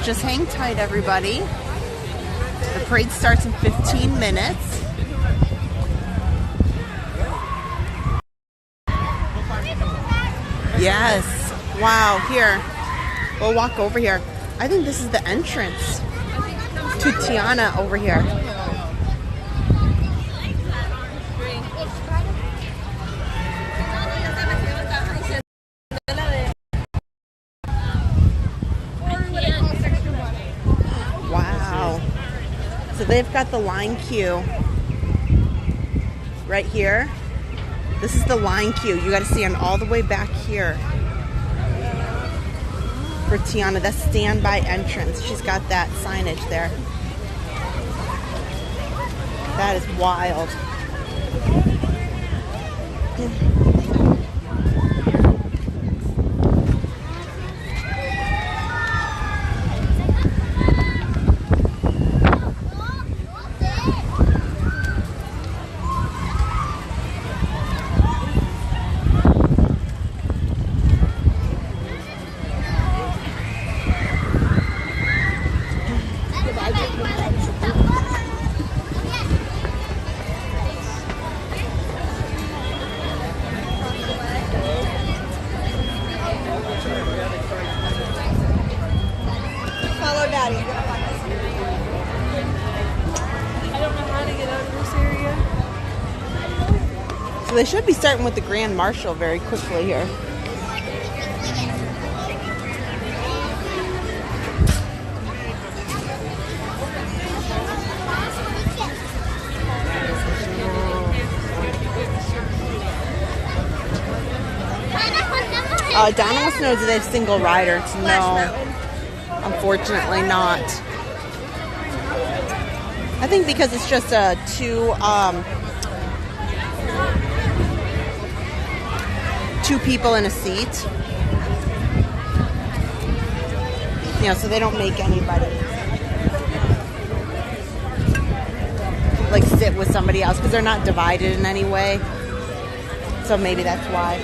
just hang tight, everybody. The parade starts in 15 minutes. Yes. Wow, here. We'll walk over here. I think this is the entrance to Tiana over here. Wow. So they've got the line queue right here. This is the line queue. You got to stand all the way back here for Tiana. That's standby entrance. She's got that signage there. That is wild. So they should be starting with the Grand Marshal very quickly here. Donna wants to know, do they have single riders? No, unfortunately not. I think because it's just a two people in a seat. You know, so they don't make anybody like sit with somebody else because they're not divided in any way. So maybe that's why.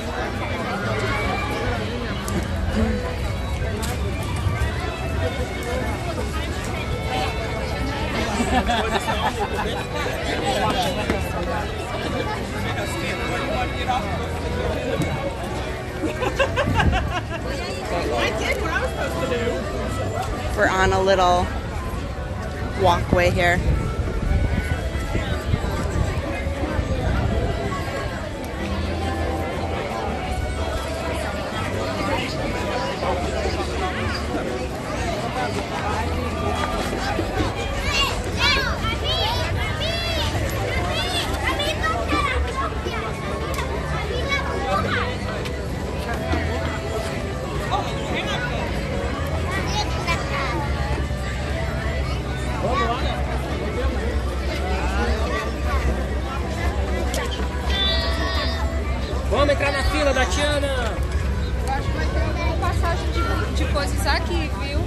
We're on a little walkway here. Vamos entrar na fila da Tiana. Eu acho que vai ter alguma passagem de coisas aqui, viu?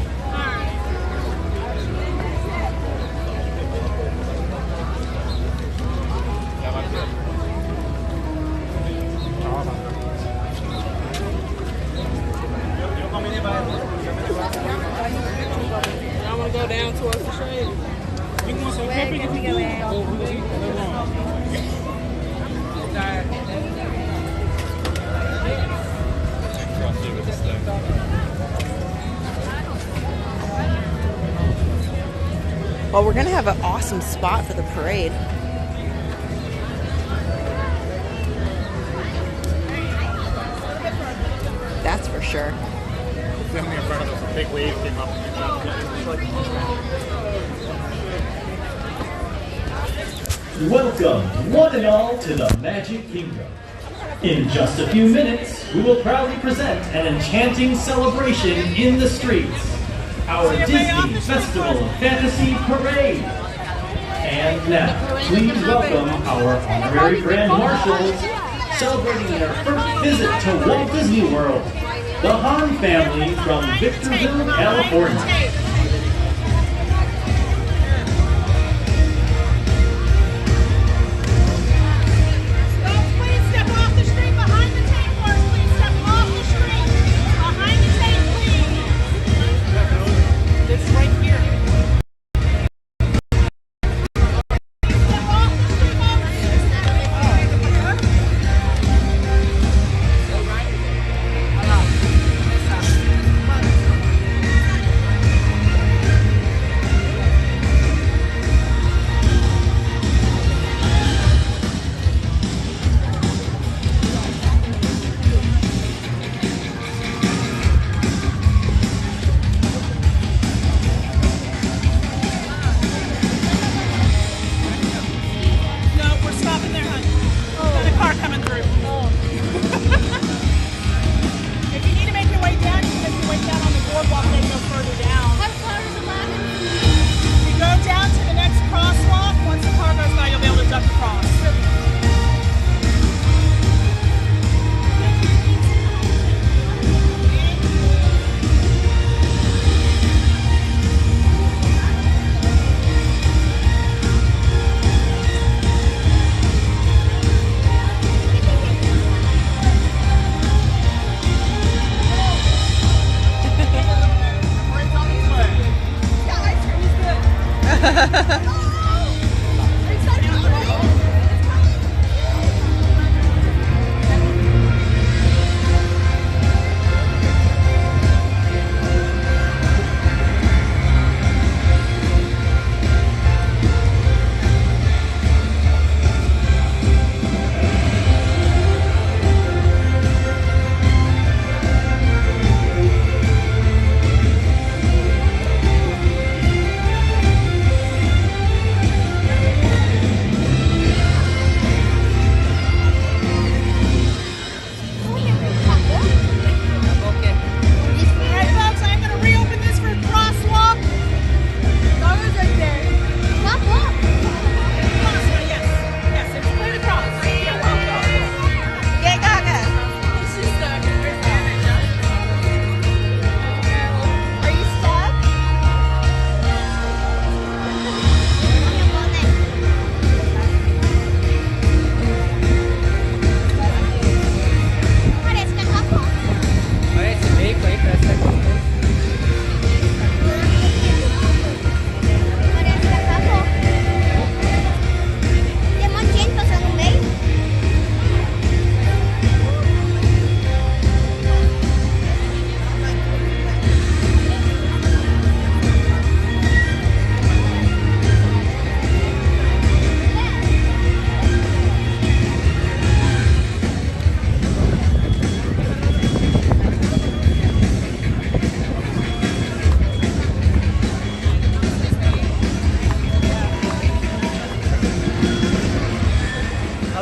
I want to go down towards the shade. You want some camping? Well, we're going to have an awesome spot for the parade. That's for sure. Definitely in front of us, a big wave came up. Welcome, one and all, to the Magic Kingdom. In just a few minutes, we will proudly present an enchanting celebration in the streets. Our Disney Festival of Fantasy Parade. And now, please welcome our honorary Grand Marshals celebrating their first visit to Walt Disney World, the Hahn family from Victorville, California.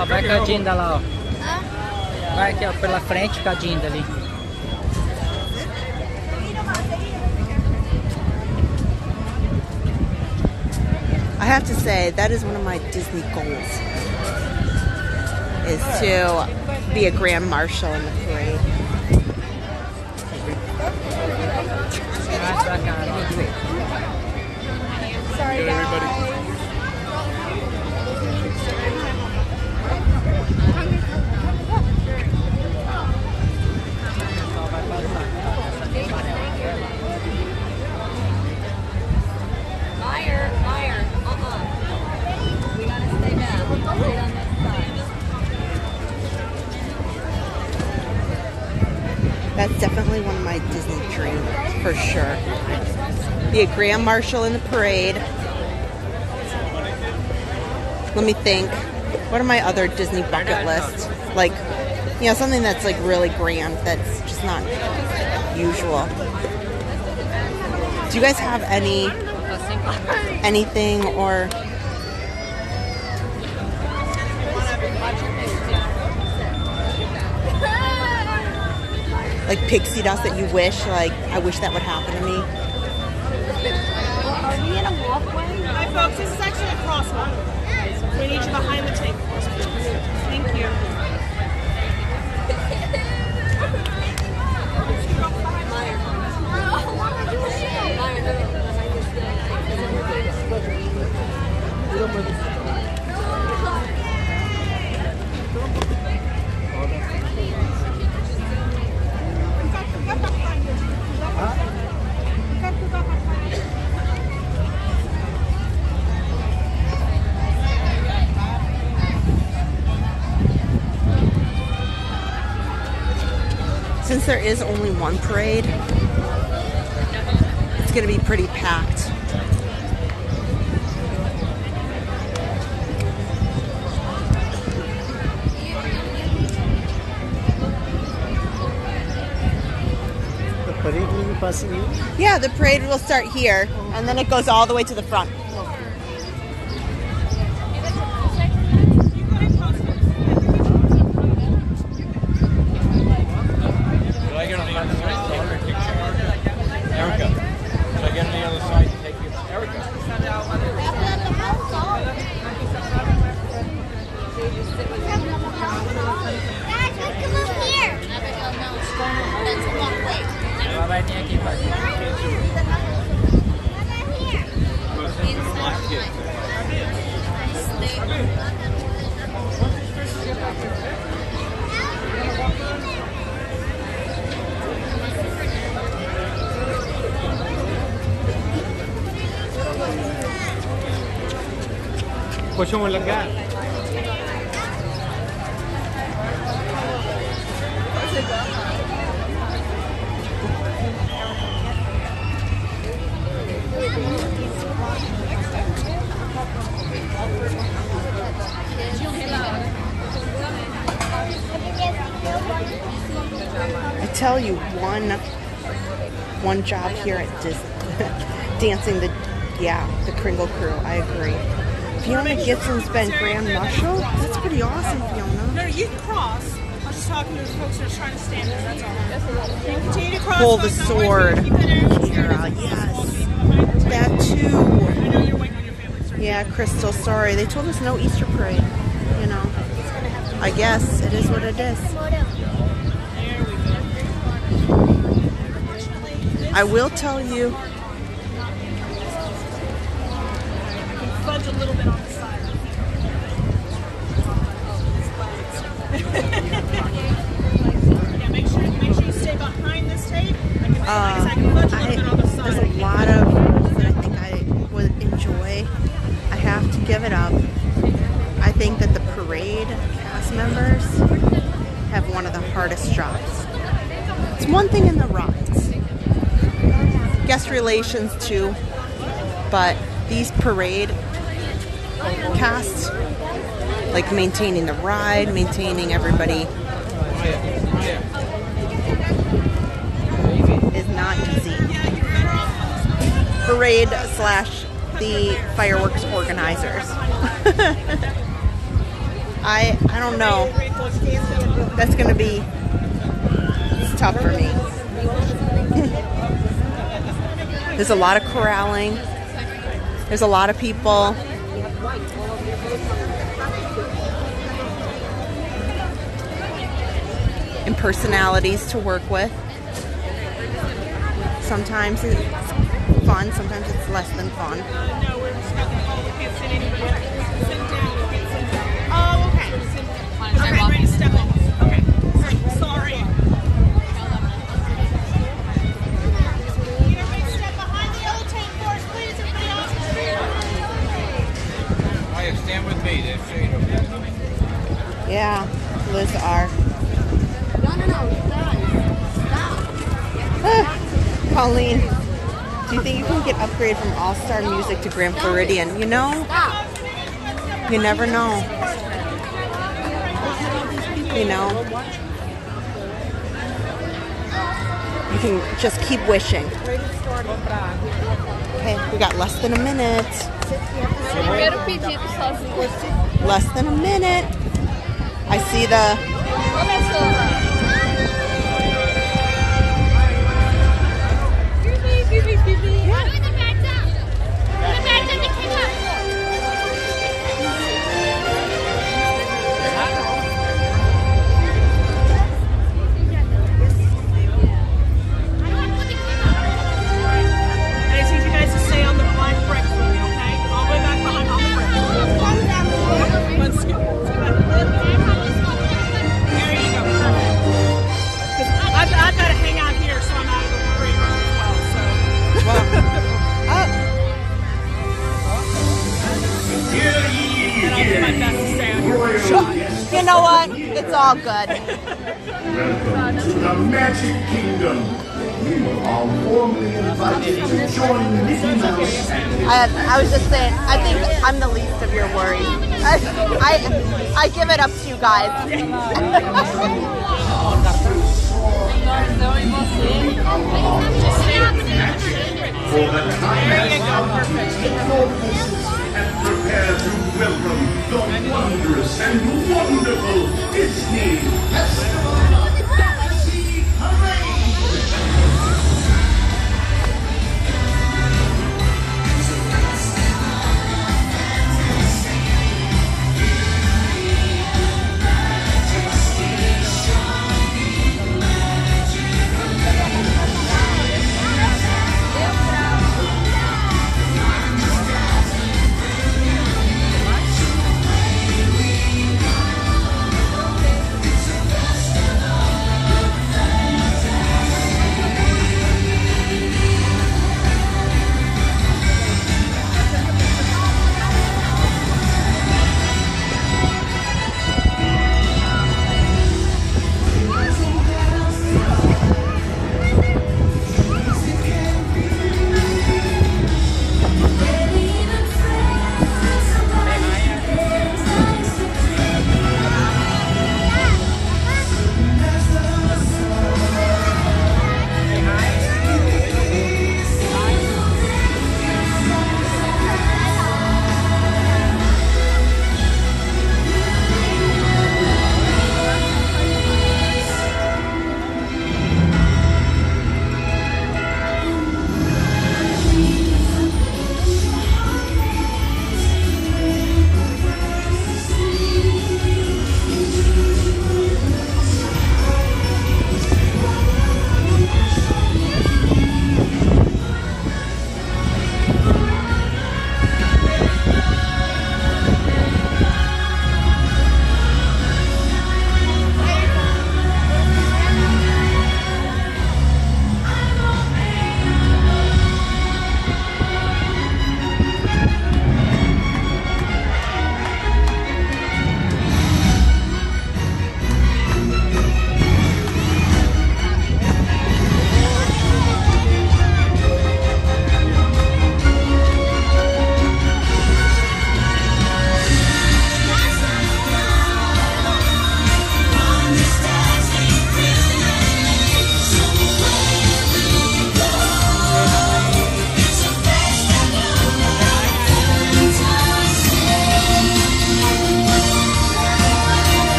ó, vai com a Dinda lá, ó. Vai aqui, ó, pela frente com a Dinda ali. I have to say, that is one of my Disney goals, is to be a Grand Marshal in the parade. Sorry, guys. We gotta stay back. Stay on this side. That's definitely one of my Disney dreams, for sure. Be a Grand Marshal in the parade. Let me think. What are my other Disney bucket lists? Like, you know, something that's like really grand, that's just not usual. Do you guys have anything or like pixie dust that you wish, like, I wish that would happen to me? Are we in a walkway? Hi folks, this is actually a crosswalk. We need you behind the table. Thank you. Since there is only one parade, it's going to be pretty packed. The parade will be passing here? Yeah, the parade will start here, and then it goes all the way to the front. Pocong lega. I tell you, one job here at Disney, dancing the Kringle Crew. I agree. Fiona Gibson's been Grand Marshal. That's pretty awesome, Fiona. No, you can cross. I was just talking to the folks that are trying to stand there. That's all. Continue to cross. Pull the sword, Kira. Yes, that too. Yeah, Crystal. Sorry, they told us no Easter parade. You know, I guess it is what it is. I will tell you. Fudge a little bit on the side. Yeah, make sure you stay behind this tape. I can fudge a little bit on the side. There's a lot of rules that I think I would enjoy. I have to give it up. I think that the parade cast members have one of the hardest jobs. It's one thing in the rides, guest relations too, but these parade casts, like maintaining the ride, maintaining everybody, is not easy. Parade / the fireworks organizers. I don't know. That's gonna be tough for me. There's a lot of corralling. There's a lot of people. And personalities to work with. Sometimes it's fun, sometimes it's less than fun. No, we're just got the call. We can't sit anybody. Sit down. We can't sit down. Oh, okay. Okay, ready to step off. Okay. Sorry. Everybody step behind the yellow tank for us, please. Everybody else. Oh, yeah, stand with me. There's shade over there. Yeah, Liz R. No, stop. Colleen, do you think you can get upgraded from All-Star Music to Grand Floridian? You know? You never know. You know? You can just keep wishing. Okay, we got less than a minute. Less than a minute. I see the... You know what? It's all good. Welcome to the Magic Kingdom. You are warmly invited to join Mickey Mouse and I was just saying, I think I'm the least of your worries. I give it up to you guys. for the time has come to take your places and prepare to welcome the wondrous and wonderful Disney Festival of Fantasy Parade.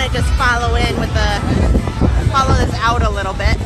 kind of just follow in with follow this out a little bit.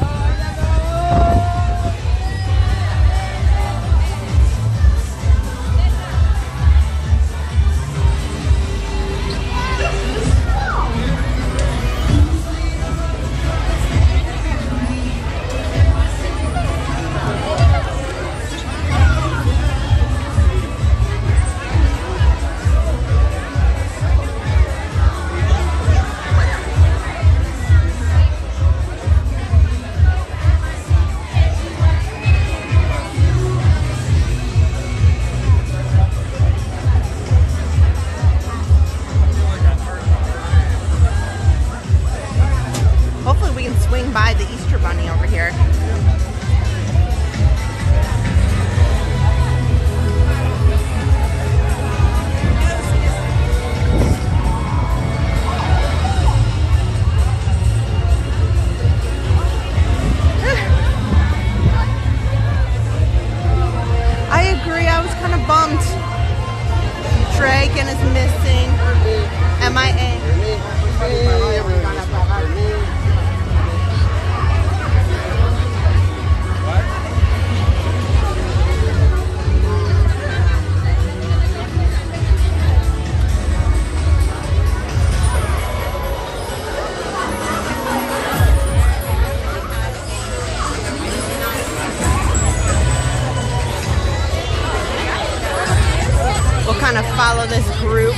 By the Easter Bunny over here. I agree, I was kind of bummed. Dragon is missing. MIA. Kind of follow this group.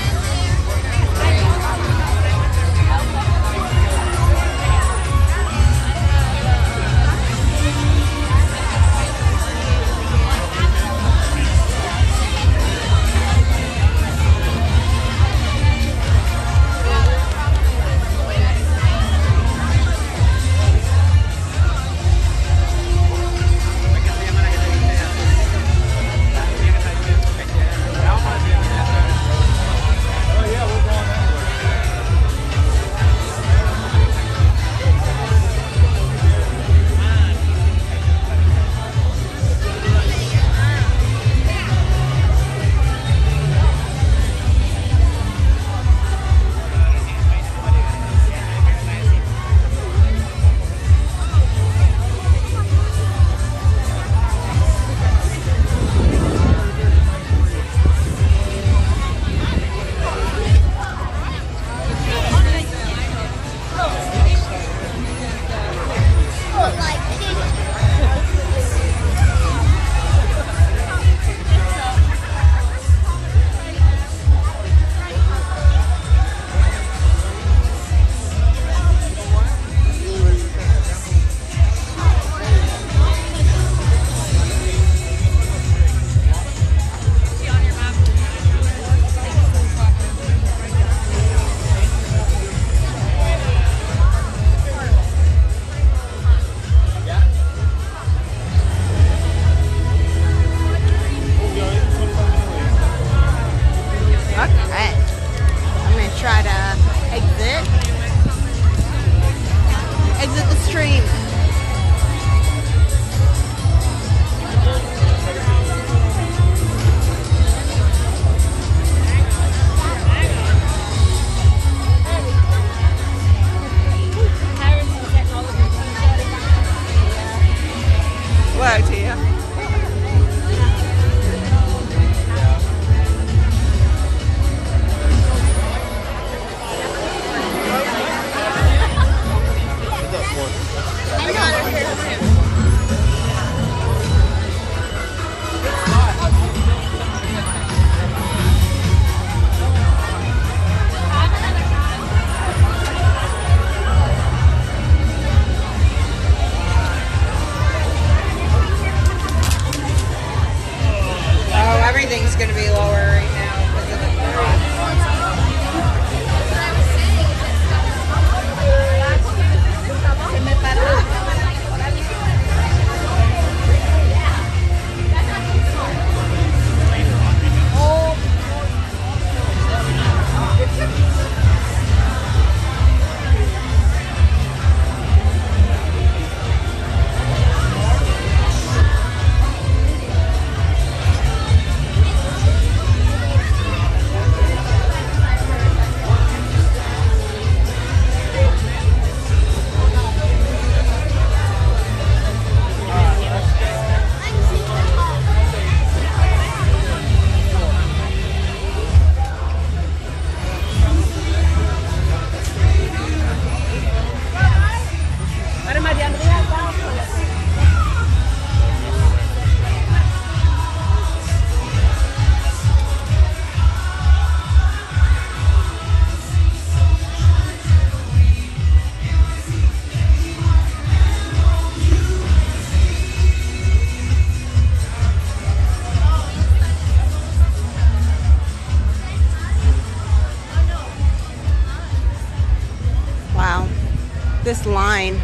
This line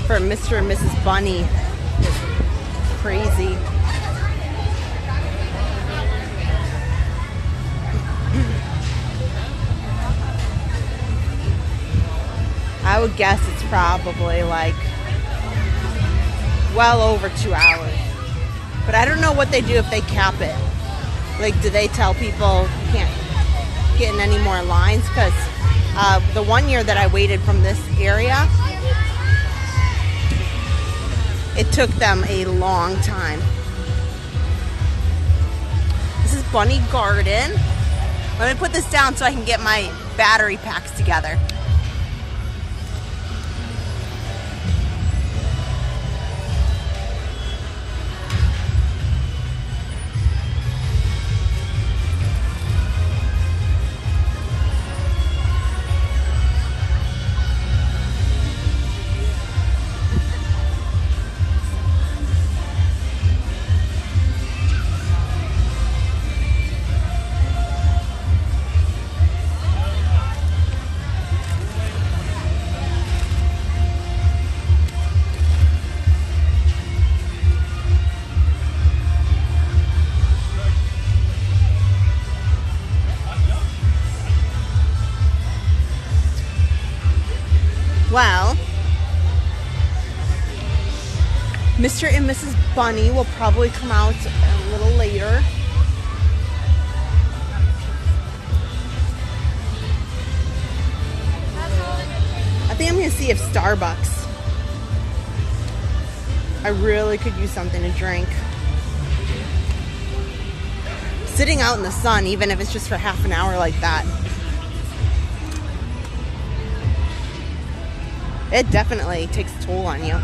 for Mr. and Mrs. Bunny is crazy. I would guess it's probably like well over 2 hours. But I don't know what they do if they cap it. Like, do they tell people you can't get in any more lines? Because the one year that I waited from this area, it took them a long time. This is Bunny Garden. Let me put this down so I can get my battery packs together. Well, Mr. and Mrs. Bunny will probably come out a little later. I think I'm going to see if Starbucks. I really could use something to drink. Sitting out in the sun, even if it's just for half an hour like that. It definitely takes a toll on you.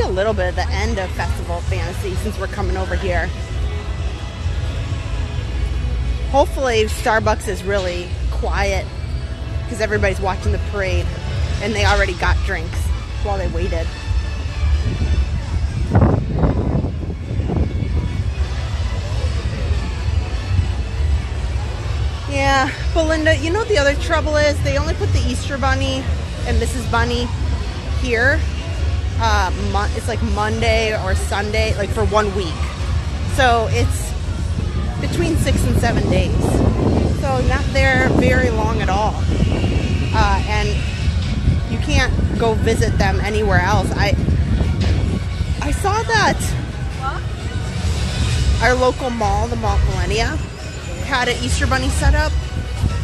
A little bit at the end of Festival of Fantasy since we're coming over here. Hopefully Starbucks is really quiet because everybody's watching the parade and they already got drinks while they waited. Yeah, Belinda, you know what the other trouble is? They only put the Easter Bunny and Mrs. Bunny here. It's like Monday or Sunday, like for 1 week. So it's between 6 and 7 days. So not there very long at all. And you can't go visit them anywhere else. I saw that our local mall, the Mall Millennia, had an Easter Bunny set up.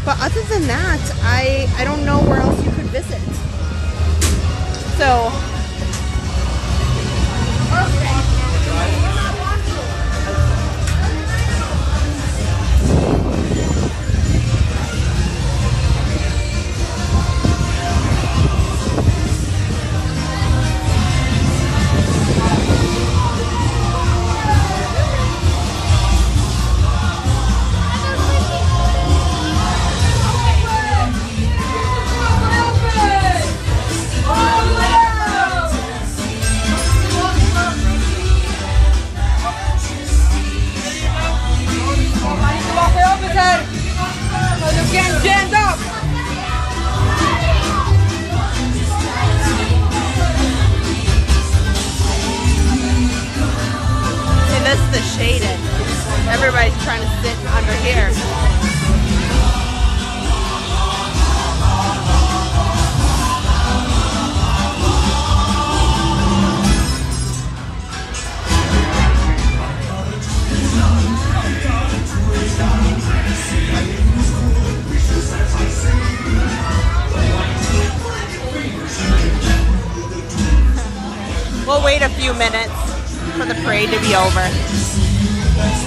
But other than that, I don't know where else you could visit. So shaded. Everybody's trying to sit under here. We'll wait a few minutes for the parade to be over.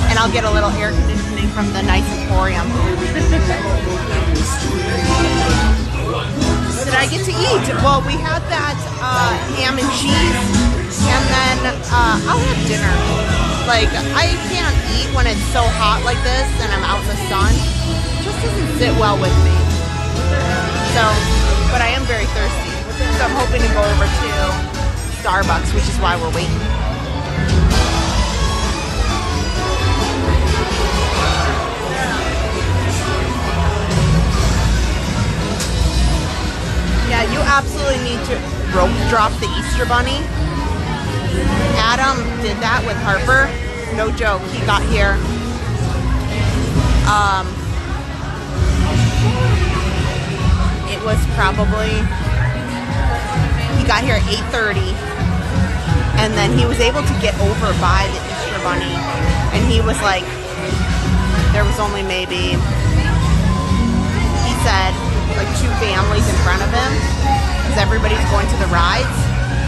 And I'll get a little air conditioning from the nice emporium. What did I get to eat? Well, we had that ham and cheese, and then I'll have dinner. Like, I can't eat when it's so hot like this and I'm out in the sun. It just doesn't sit well with me. So, but I am very thirsty. So I'm hoping to go over to Starbucks, which is why we're waiting. Yeah, you absolutely need to rope drop the Easter Bunny. Adam did that with Harper. No joke, he got here. It was probably, he got here at 8:30, and then he was able to get over by the Easter Bunny, and he was like, there was only maybe, he said, like 2 families in front of him, because everybody's going to the rides.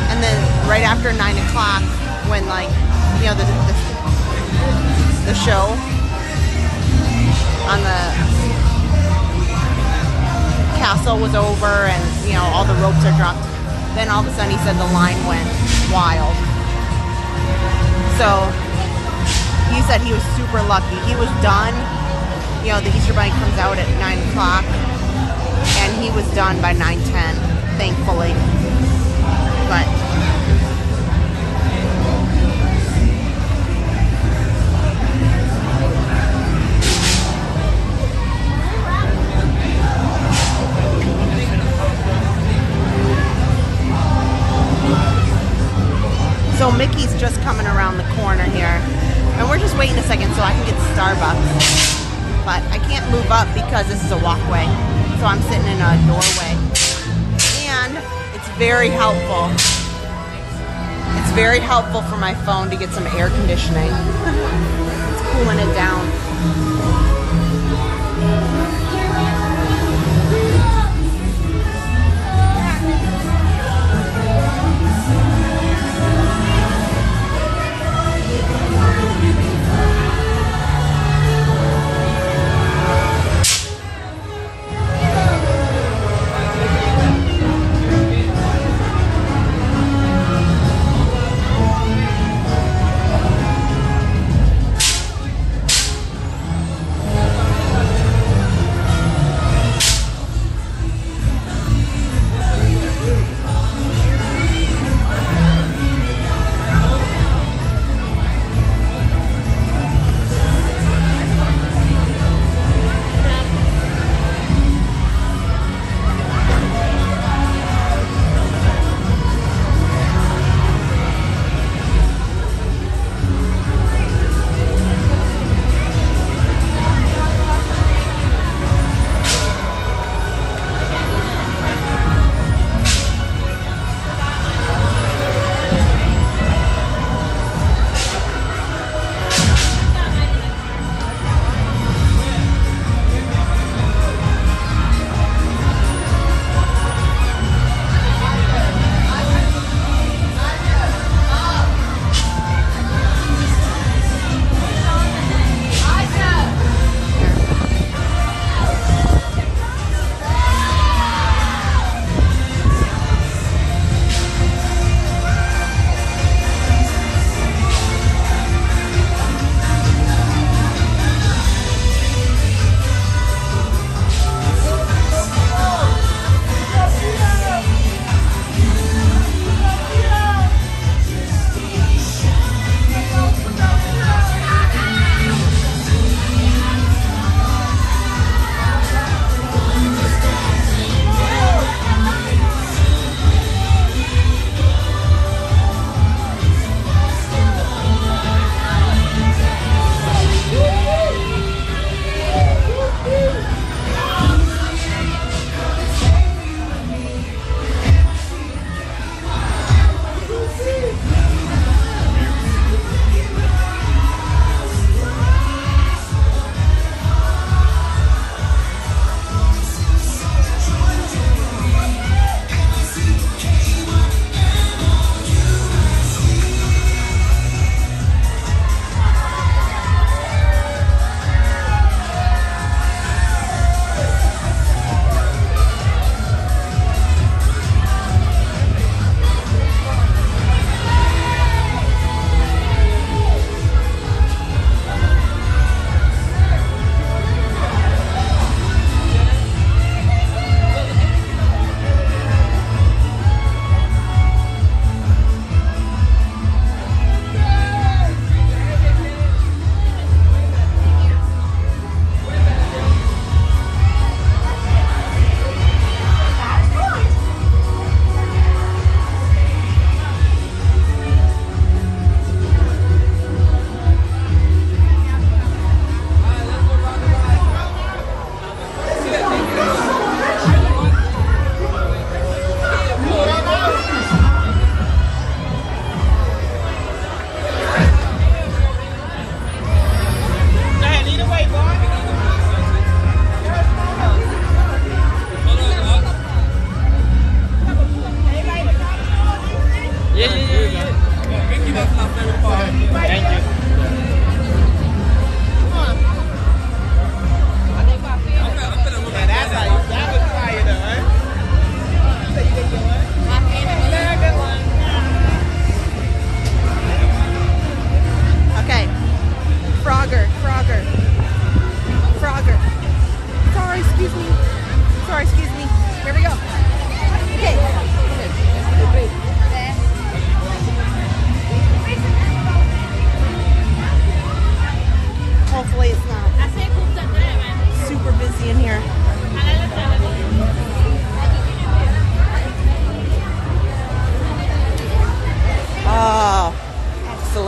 And then right after 9 o'clock, when, like, you know, the show on the castle was over and, you know, all the ropes are dropped, then all of a sudden he said the line went wild. So he said he was super lucky. He was done, you know, the Easter Bunny comes out at 9 o'clock, and he was done by 9:10, thankfully. But so Mickey's just coming around the corner here, and we're just waiting a second so I can get to Starbucks. But I can't move up because this is a walkway, so I'm sitting in a doorway. And it's very helpful. It's very helpful for my phone to get some air conditioning. It's cooling it down.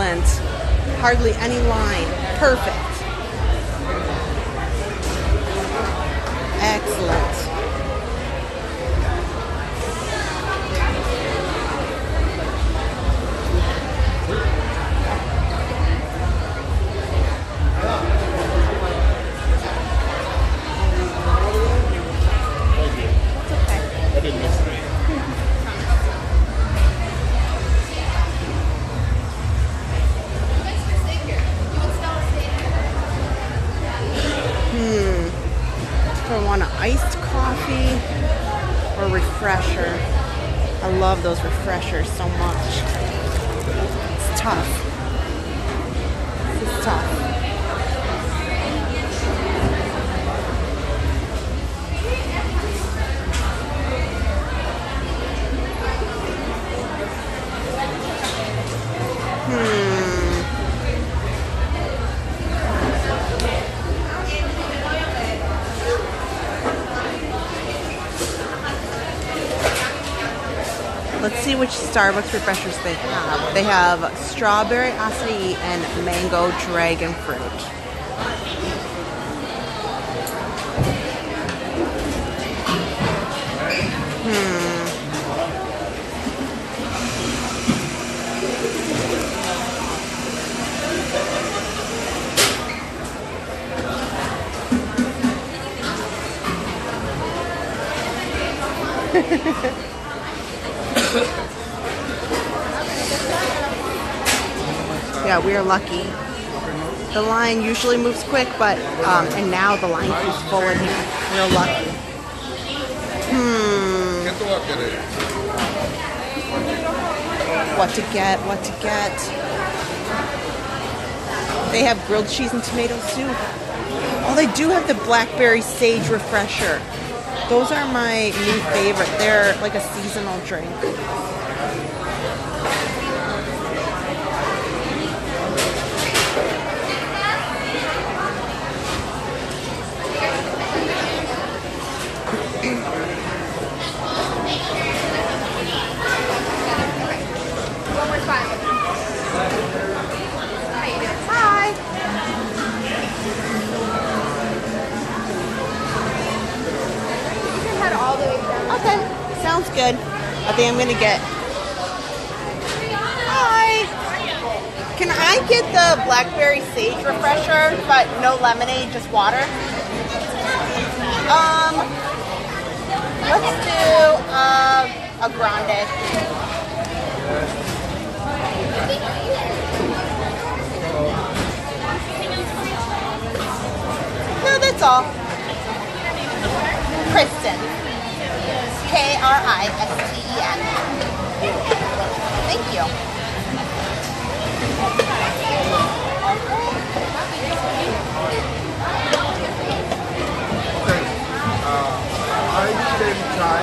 Excellent. Hardly any line. Perfect. Excellent. I didn't miss it. Do I want an iced coffee or refresher? I love those refreshers so much. It's tough. This is tough. Let's see which Starbucks refreshers they have. They have strawberry acai and mango dragon fruit. Yeah, we are lucky. The line usually moves quick, but and now the line is full in here. We're lucky. What to get? What to get? They have grilled cheese and tomato soup. Oh, they do have the blackberry sage refresher. Those are my new favorite. They're like a seasonal drink. Hi. You can head all the way down. Okay, sounds good. I think I'm gonna get. Hi. Can I get the blackberry sage refresher, but no lemonade, just water? Let's do a grande. No, that's all. Kristen. Kristen. Thank you. I can try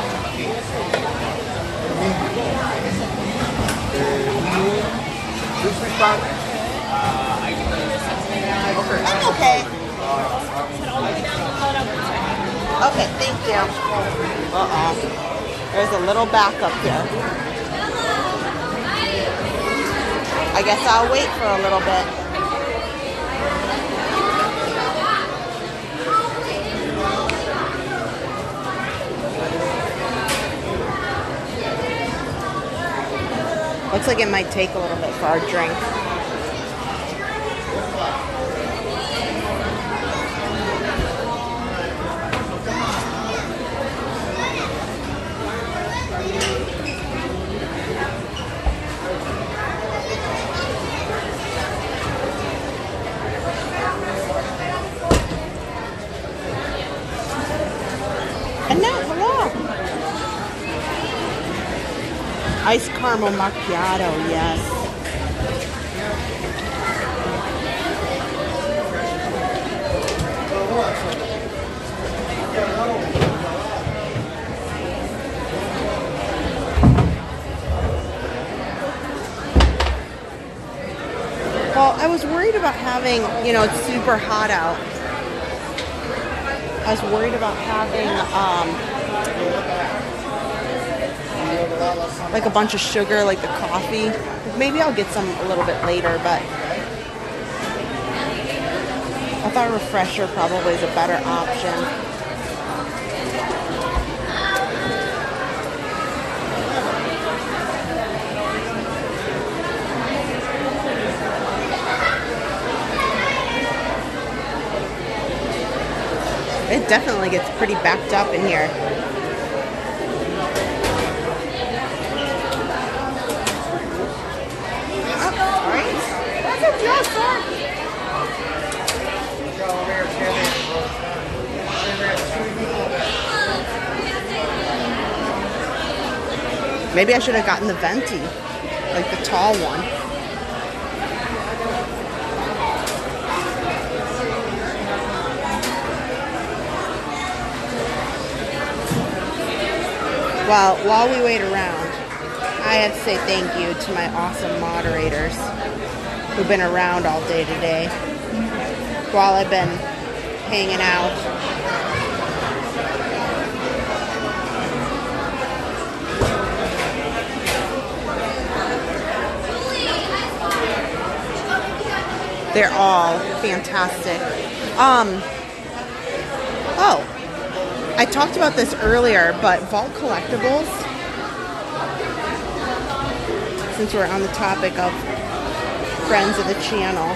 this respond. I'm okay. Okay, thank you. There's a little backup here. I guess I'll wait for a little bit. Looks like it might take a little bit for our drink. And now, hello. Iced caramel macchiato, yes. Well, I was worried about having, you know, it's super hot out. I was worried about having, like a bunch of sugar, like the coffee. Maybe I'll get some a little bit later, but I thought refresher probably is a better option. It definitely gets pretty backed up in here. Maybe I should have gotten the venti, like the tall one. Well, while we wait around, I have to say thank you to my awesome moderators who've been around all day today while I've been hanging out. They're all fantastic. Oh, I talked about this earlier, but Vault Collectibles, since we're on the topic of friends of the channel.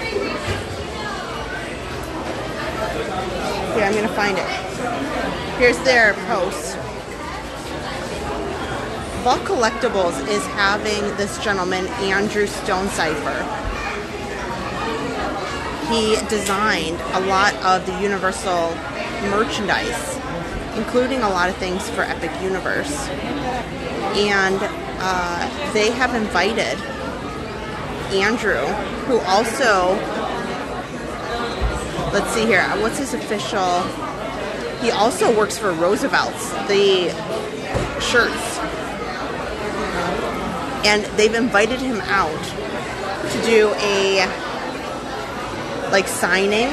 Here, I'm gonna find it. Here's their post. Vault Collectibles is having this gentleman, Andrew Stonecipher. He designed a lot of the Universal merchandise, including a lot of things for Epic Universe. And they have invited Andrew, who also, let's see here, what's his official, he also works for Roosevelt's, the shirts. And they've invited him out to do a like signing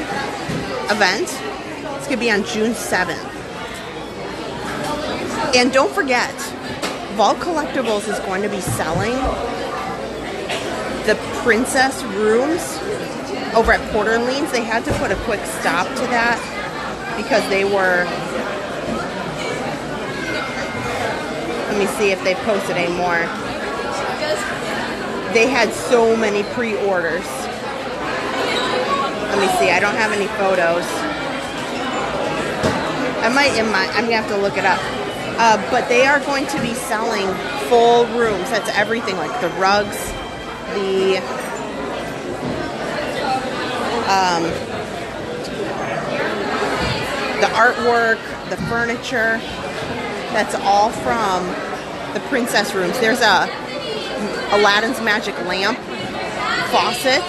event. It's gonna be on June 7th. And don't forget, Vault Collectibles is going to be selling the princess rooms over at Porter and Leans. They had to put a quick stop to that because they were, let me see if they posted any more. They had so many pre-orders. Let me see, I don't have any photos. I might I'm gonna have to look it up. But they are going to be selling full rooms. That's everything, like the rugs, the artwork, the furniture. That's all from the princess rooms. There's a Aladdin's Magic Lamp faucet.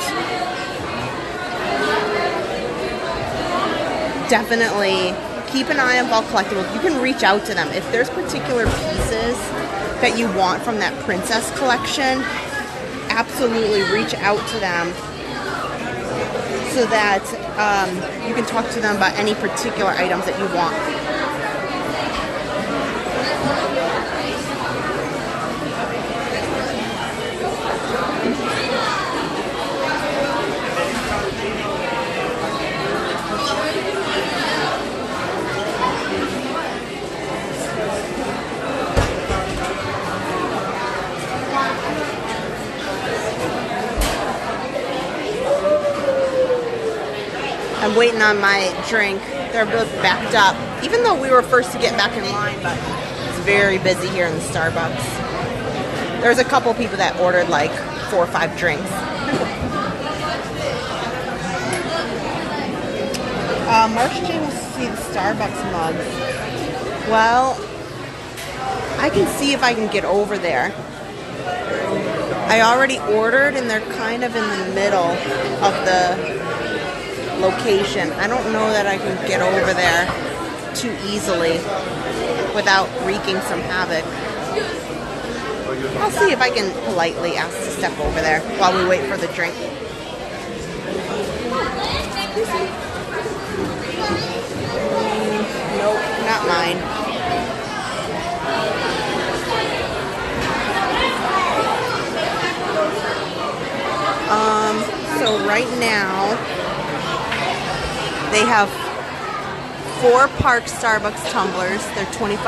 Definitely keep an eye on Vault Collectibles. You can reach out to them. If there's particular pieces that you want from that princess collection, absolutely reach out to them so that you can talk to them about any particular items that you want. I'm waiting on my drink. They're both backed up, even though we were first to get back in line, but it's very busy here in the Starbucks. There's a couple people that ordered like 4 or 5 drinks. Marcia J wants to see the Starbucks mugs. Well, I can see if I can get over there. I already ordered and they're kind of in the middle of the location. I don't know that I can get over there too easily without wreaking some havoc. I'll see if I can politely ask to step over there while we wait for the drink. Nope, not mine. So right now, they have 4 Park Starbucks tumblers. They're $25.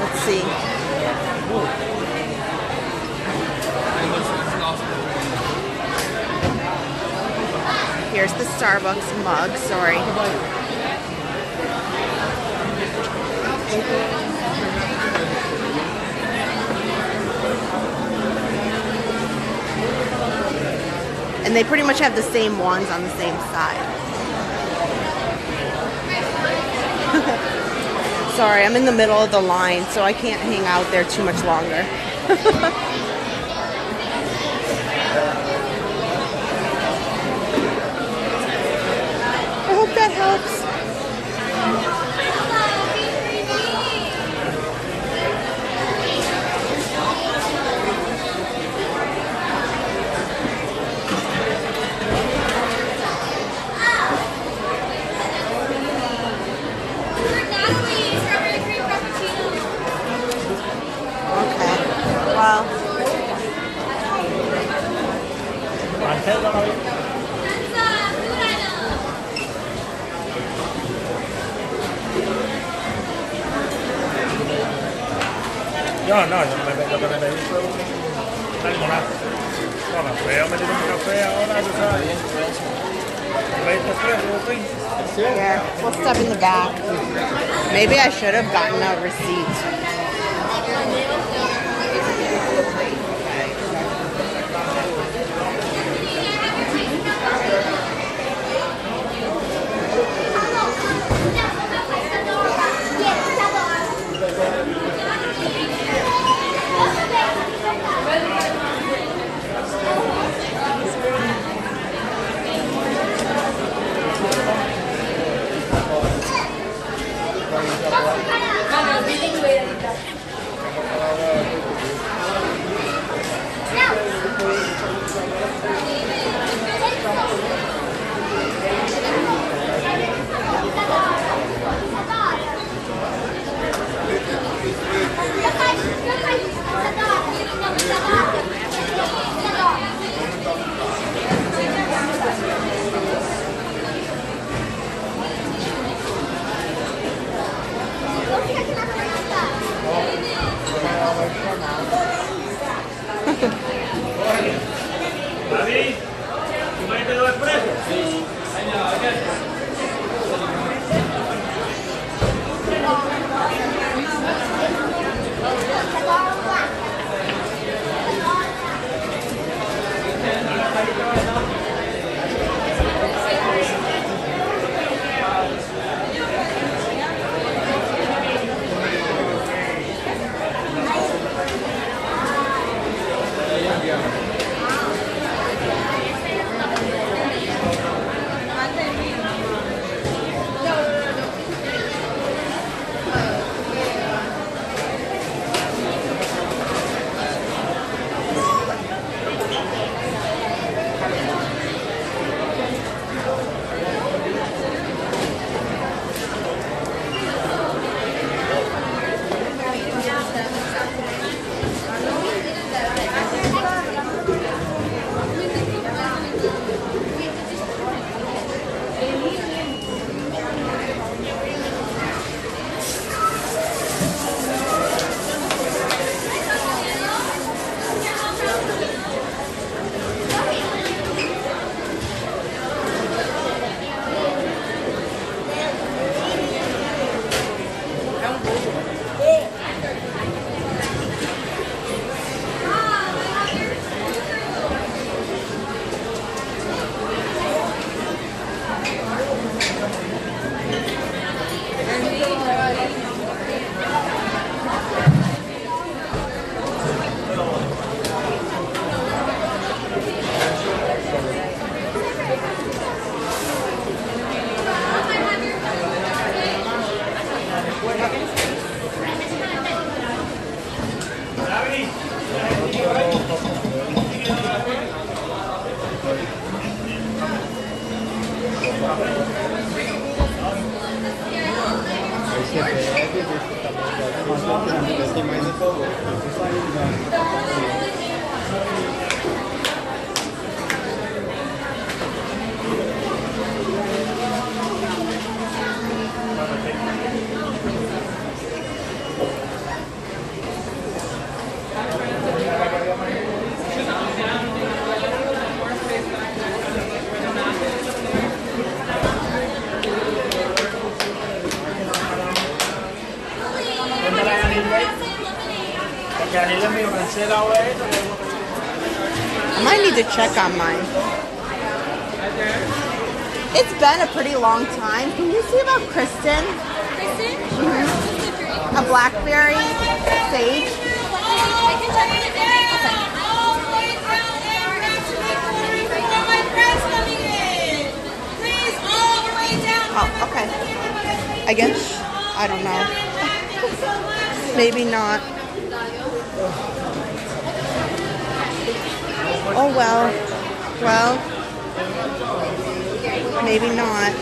Let's see. Here's the Starbucks mug, sorry. And they pretty much have the same ones on the same side. Sorry, I'm in the middle of the line, so I can't hang out there too much longer. I hope that helps. Well, no, lo que me pedí fue una limonada. No, café, me dieron un café ahora, tú sabes. 20 pesos, yeah, we'll step in the back. Maybe I should have gotten a receipt. I might need to check on mine. It's been a pretty long time. Can you see about Kristen? Kristen? A blackberry sage. I can check it down. All the way down Everest to the corner. We got my friends coming in. Please, all the way down. Oh, okay. I guess, I don't know. Maybe not. Oh well. Well, maybe not.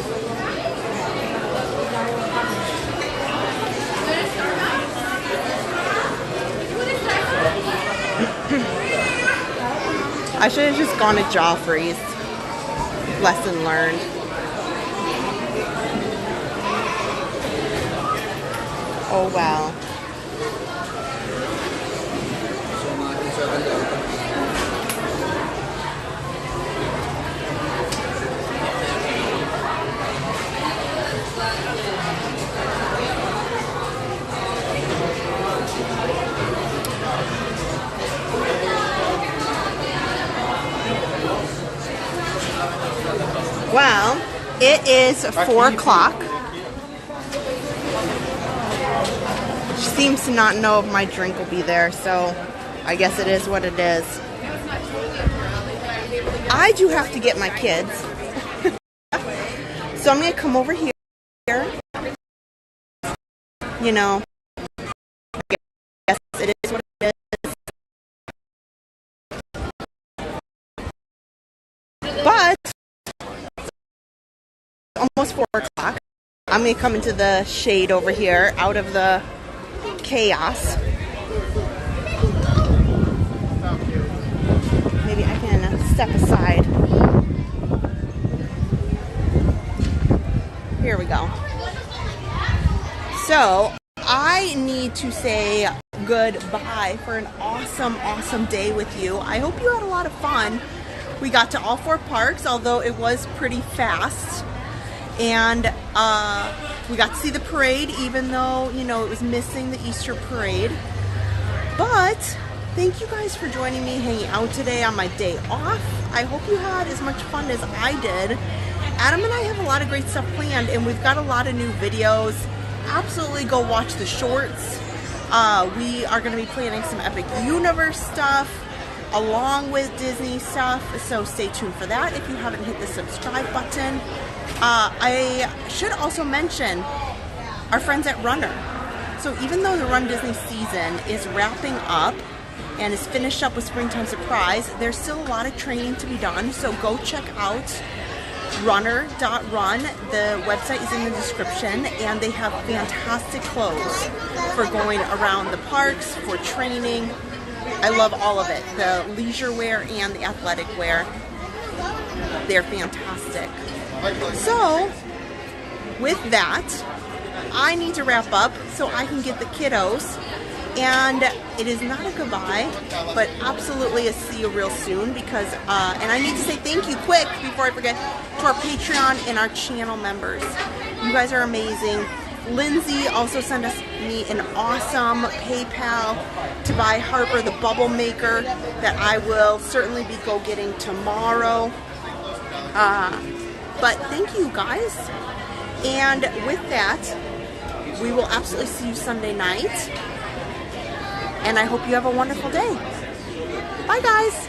I should have just gone to Joffrey's. Lesson learned. Oh well. Well, it is 4 o'clock. She seems to not know if my drink will be there, so I guess it is what it is. I do have to get my kids. So I'm going to come over here. You know, I guess it is what it is. But almost 4 o'clock. I'm going to come into the shade over here, out of the chaos. Maybe I can step aside. Here we go. So, I need to say goodbye for an awesome, awesome day with you. I hope you had a lot of fun. We got to all 4 parks, although it was pretty fast. And we got to see the parade, even though, you know, it was missing the Easter parade. But thank you guys for joining me, hanging out today on my day off. I hope you had as much fun as I did. Adam and I have a lot of great stuff planned, and we've got a lot of new videos. Absolutely go watch the shorts. We are going to be planning some Epic Universe stuff along with Disney stuff, so stay tuned for that if you haven't hit the subscribe button. I should also mention our friends at Runner. So even though the Run Disney season is wrapping up and is finished up with Springtime Surprise, there's still a lot of training to be done, so go check out runner.run. The website is in the description, and they have fantastic clothes for going around the parks, for training. I love all of it, the leisure wear and the athletic wear. They're fantastic. So, with that, I need to wrap up so I can get the kiddos. And it is not a goodbye, but absolutely a see you real soon, because, and I need to say thank you quick before I forget to our Patreon and our channel members. You guys are amazing. Lindsay also sent me an awesome PayPal to buy Harper the bubble maker that I will certainly be go-getting tomorrow. But thank you guys. And with that, we will absolutely see you Sunday night. And I hope you have a wonderful day. Bye guys.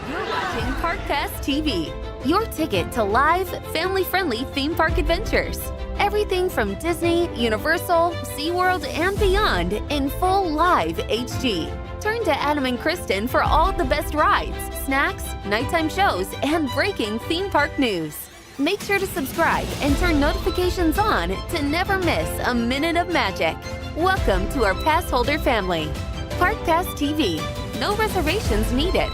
You're watching Park Pass TV. your ticket to live, family-friendly theme park adventures. Everything from Disney, Universal, SeaWorld, and beyond in full live HD. Turn to Adam and Kristen for all the best rides, snacks, nighttime shows, and breaking theme park news. Make sure to subscribe and turn notifications on to never miss a minute of magic. Welcome to our Passholder family. Park Pass TV. No reservations needed.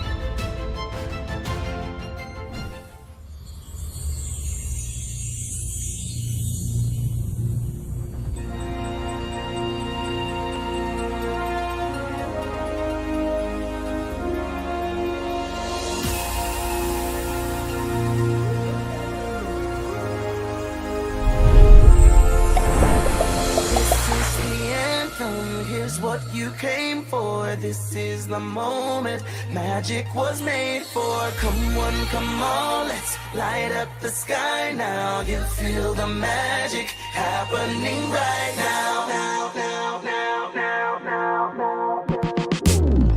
Here's what you came for. This is the moment magic was made for. Come one, come all, let's light up the sky now. You feel the magic happening right now. Now, now, now, now, now, now.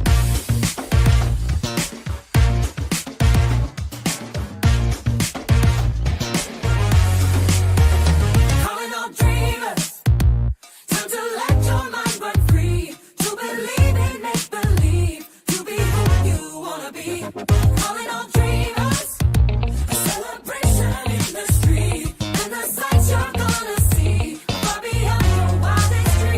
Calling all dreamers, time to let your mind run free. To believe in make believe, to be who you wanna be. Calling all dreamers, a celebration in the street, and the sights you're gonna see far beyond your wildest dreams.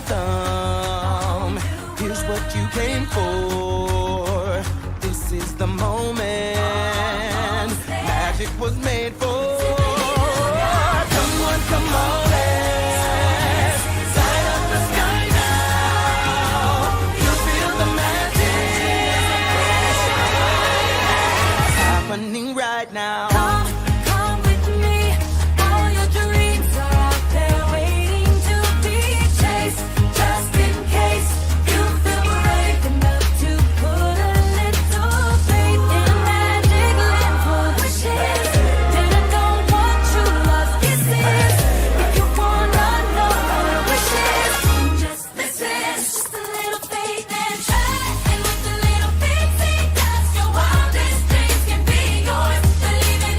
thumb. Here's what you came for. This is the moment magic was made for. Come on, let's light up the sky now. You'll feel the magic happening right now. Come with me. All your dreams are out there waiting to be chased. Just in case you feel brave enough to put a little faith in magic land for wishes. Didn't know what true love kisses. If you wanna know what a wish is, just listen. Just a little faith and try. And with a little pixie dust, your wildest dreams can be yours. Believe in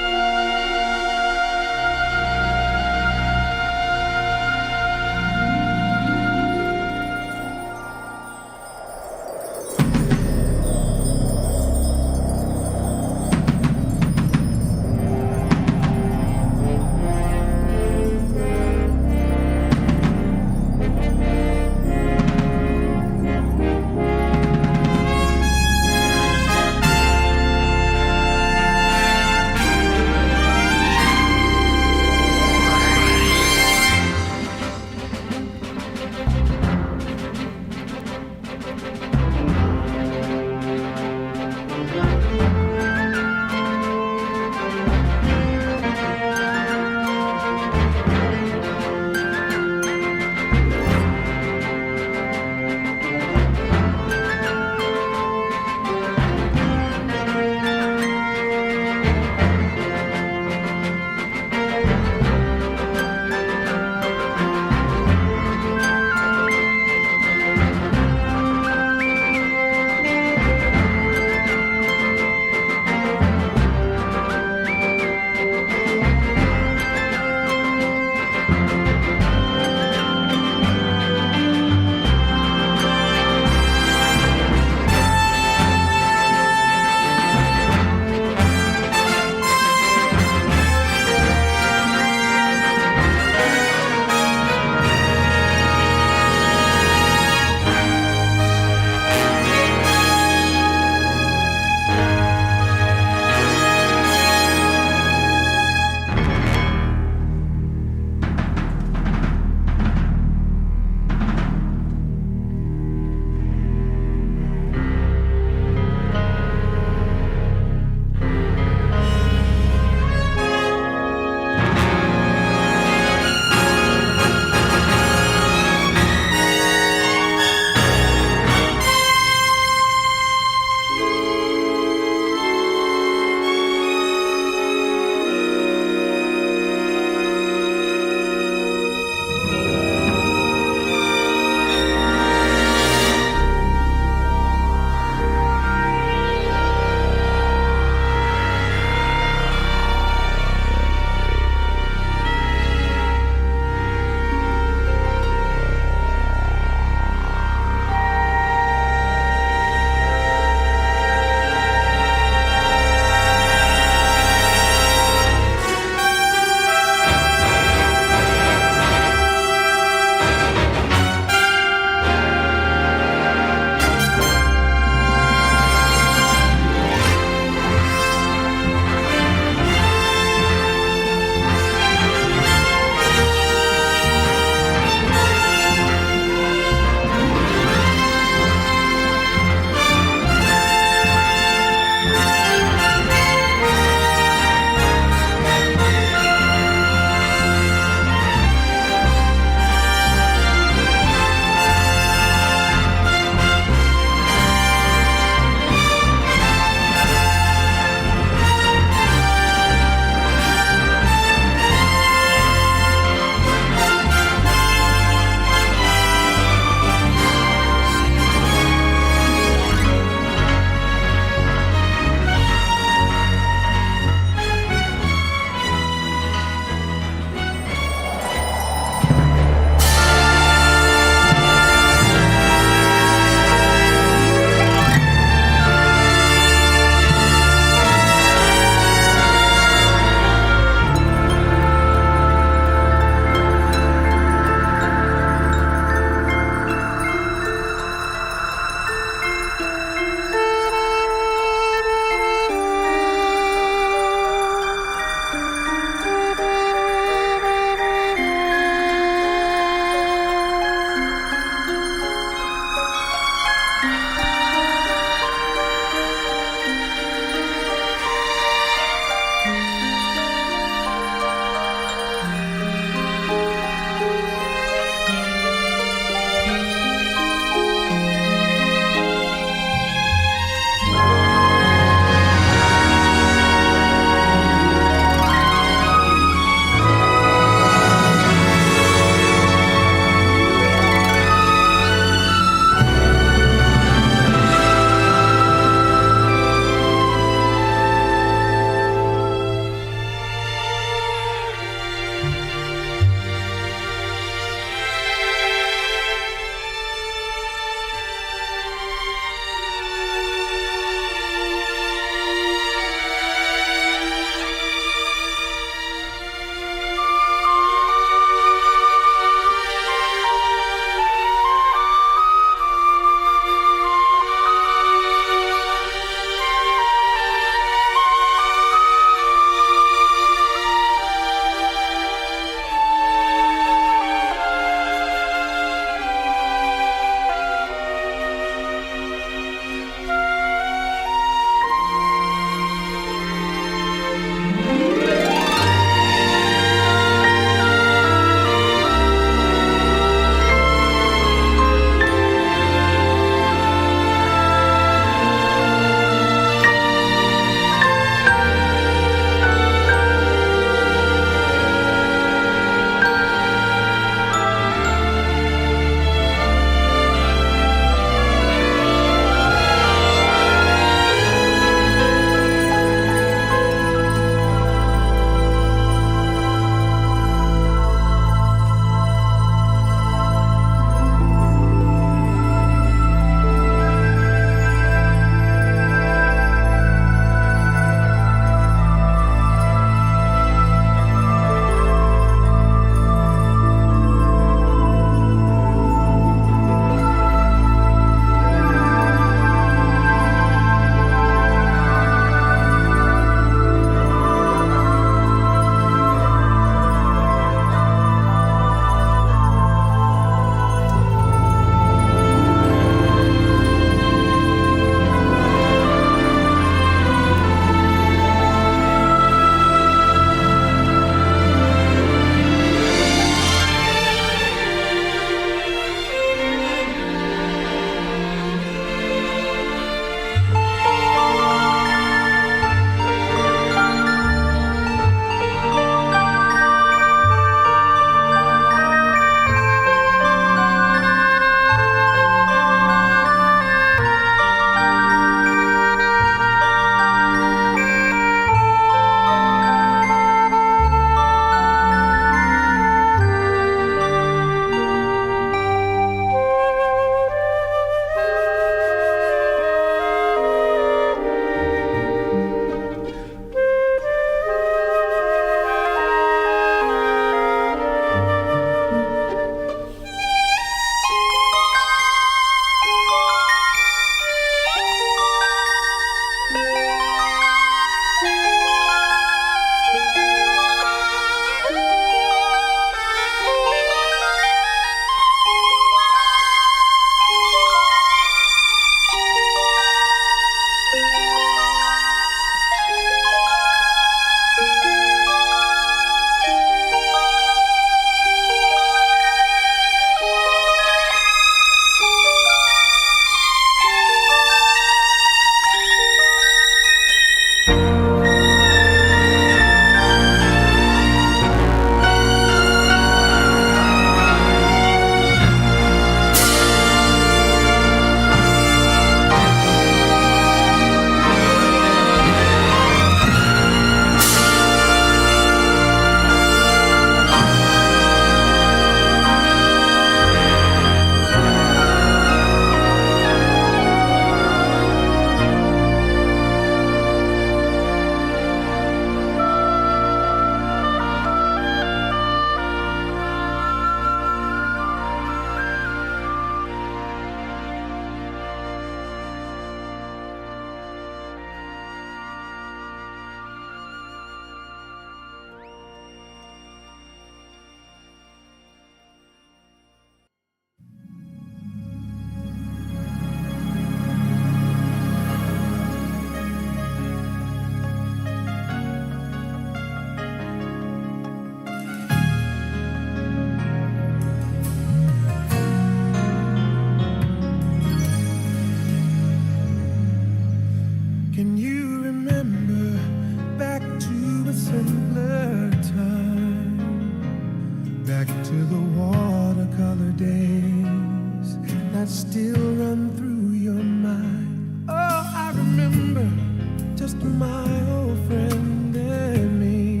just my old friend and me,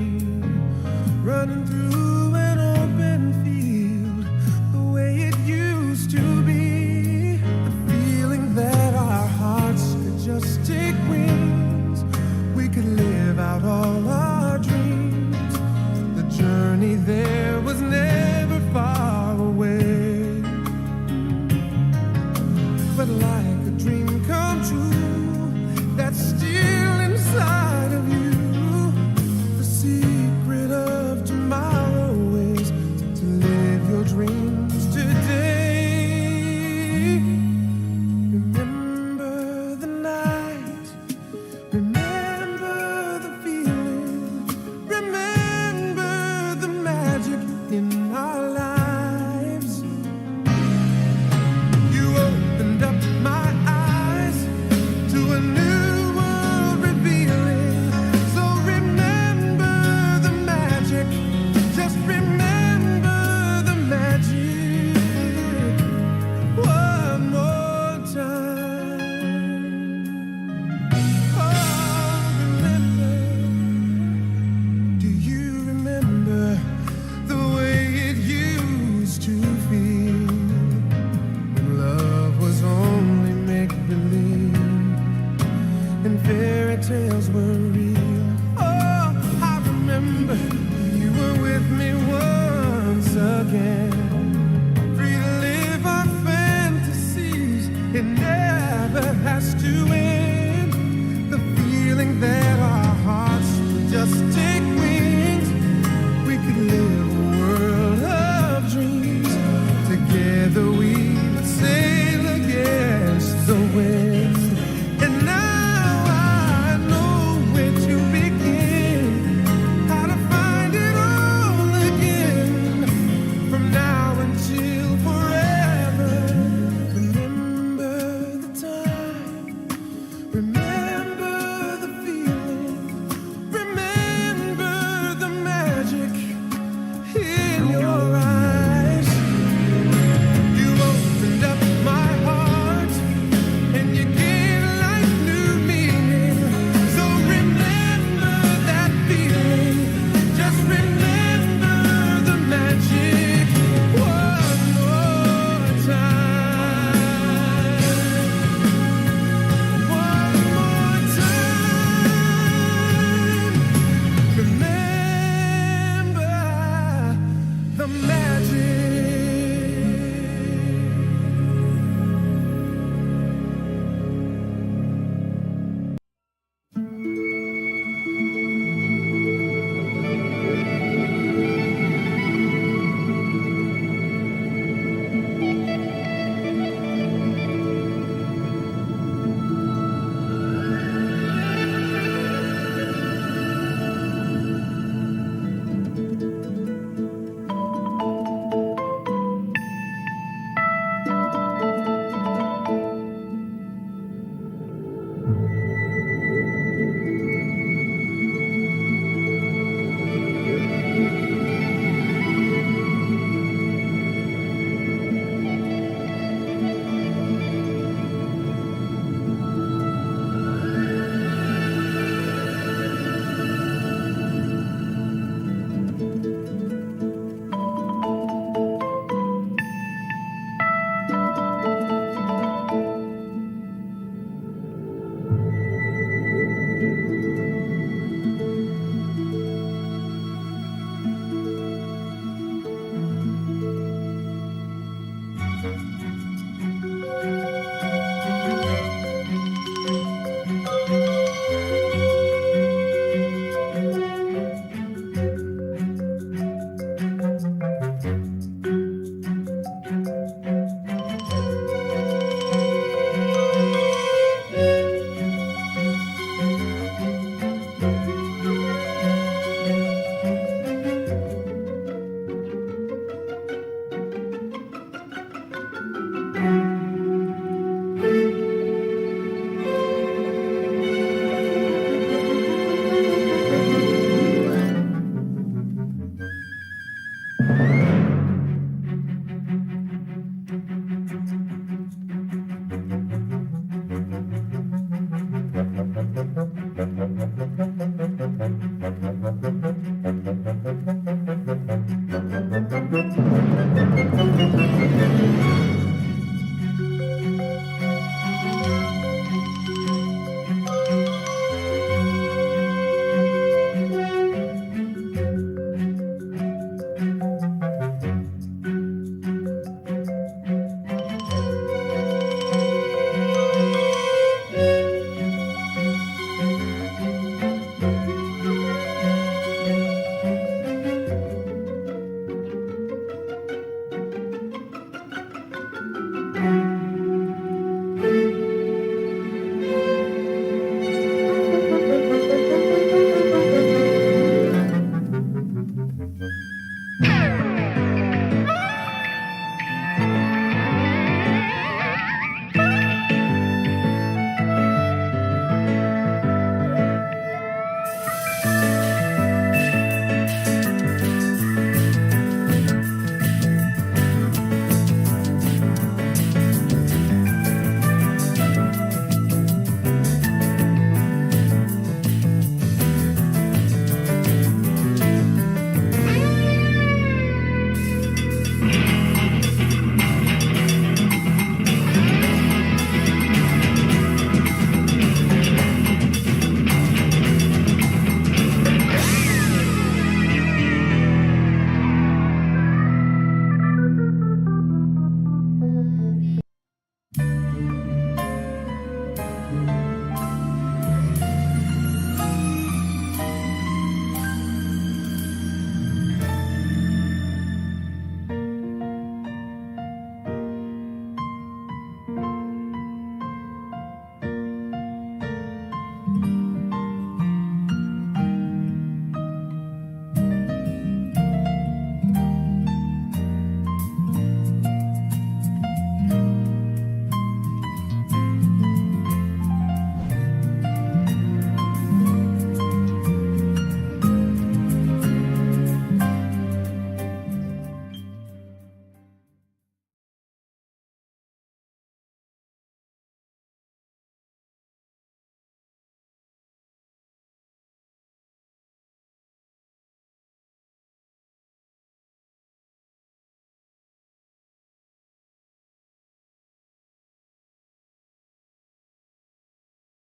running through an open field, the way it used to be. The feeling that our hearts could just take wings, we could live out all our dreams. The journey there was never far away, but like a dream come true, that's still inside of you. The secret of tomorrow is to live your dreams today. Remember the night, remember the feeling, remember the magic in our lives. You opened up my eyes to a new world revealing. So remember the magic, just remember the magic one more time. Oh, remember, do you remember the way it used to feel when love was only make-believe and fairy tales were real? Oh, I remember you were with me once again, free to live our fantasies. It never has to end.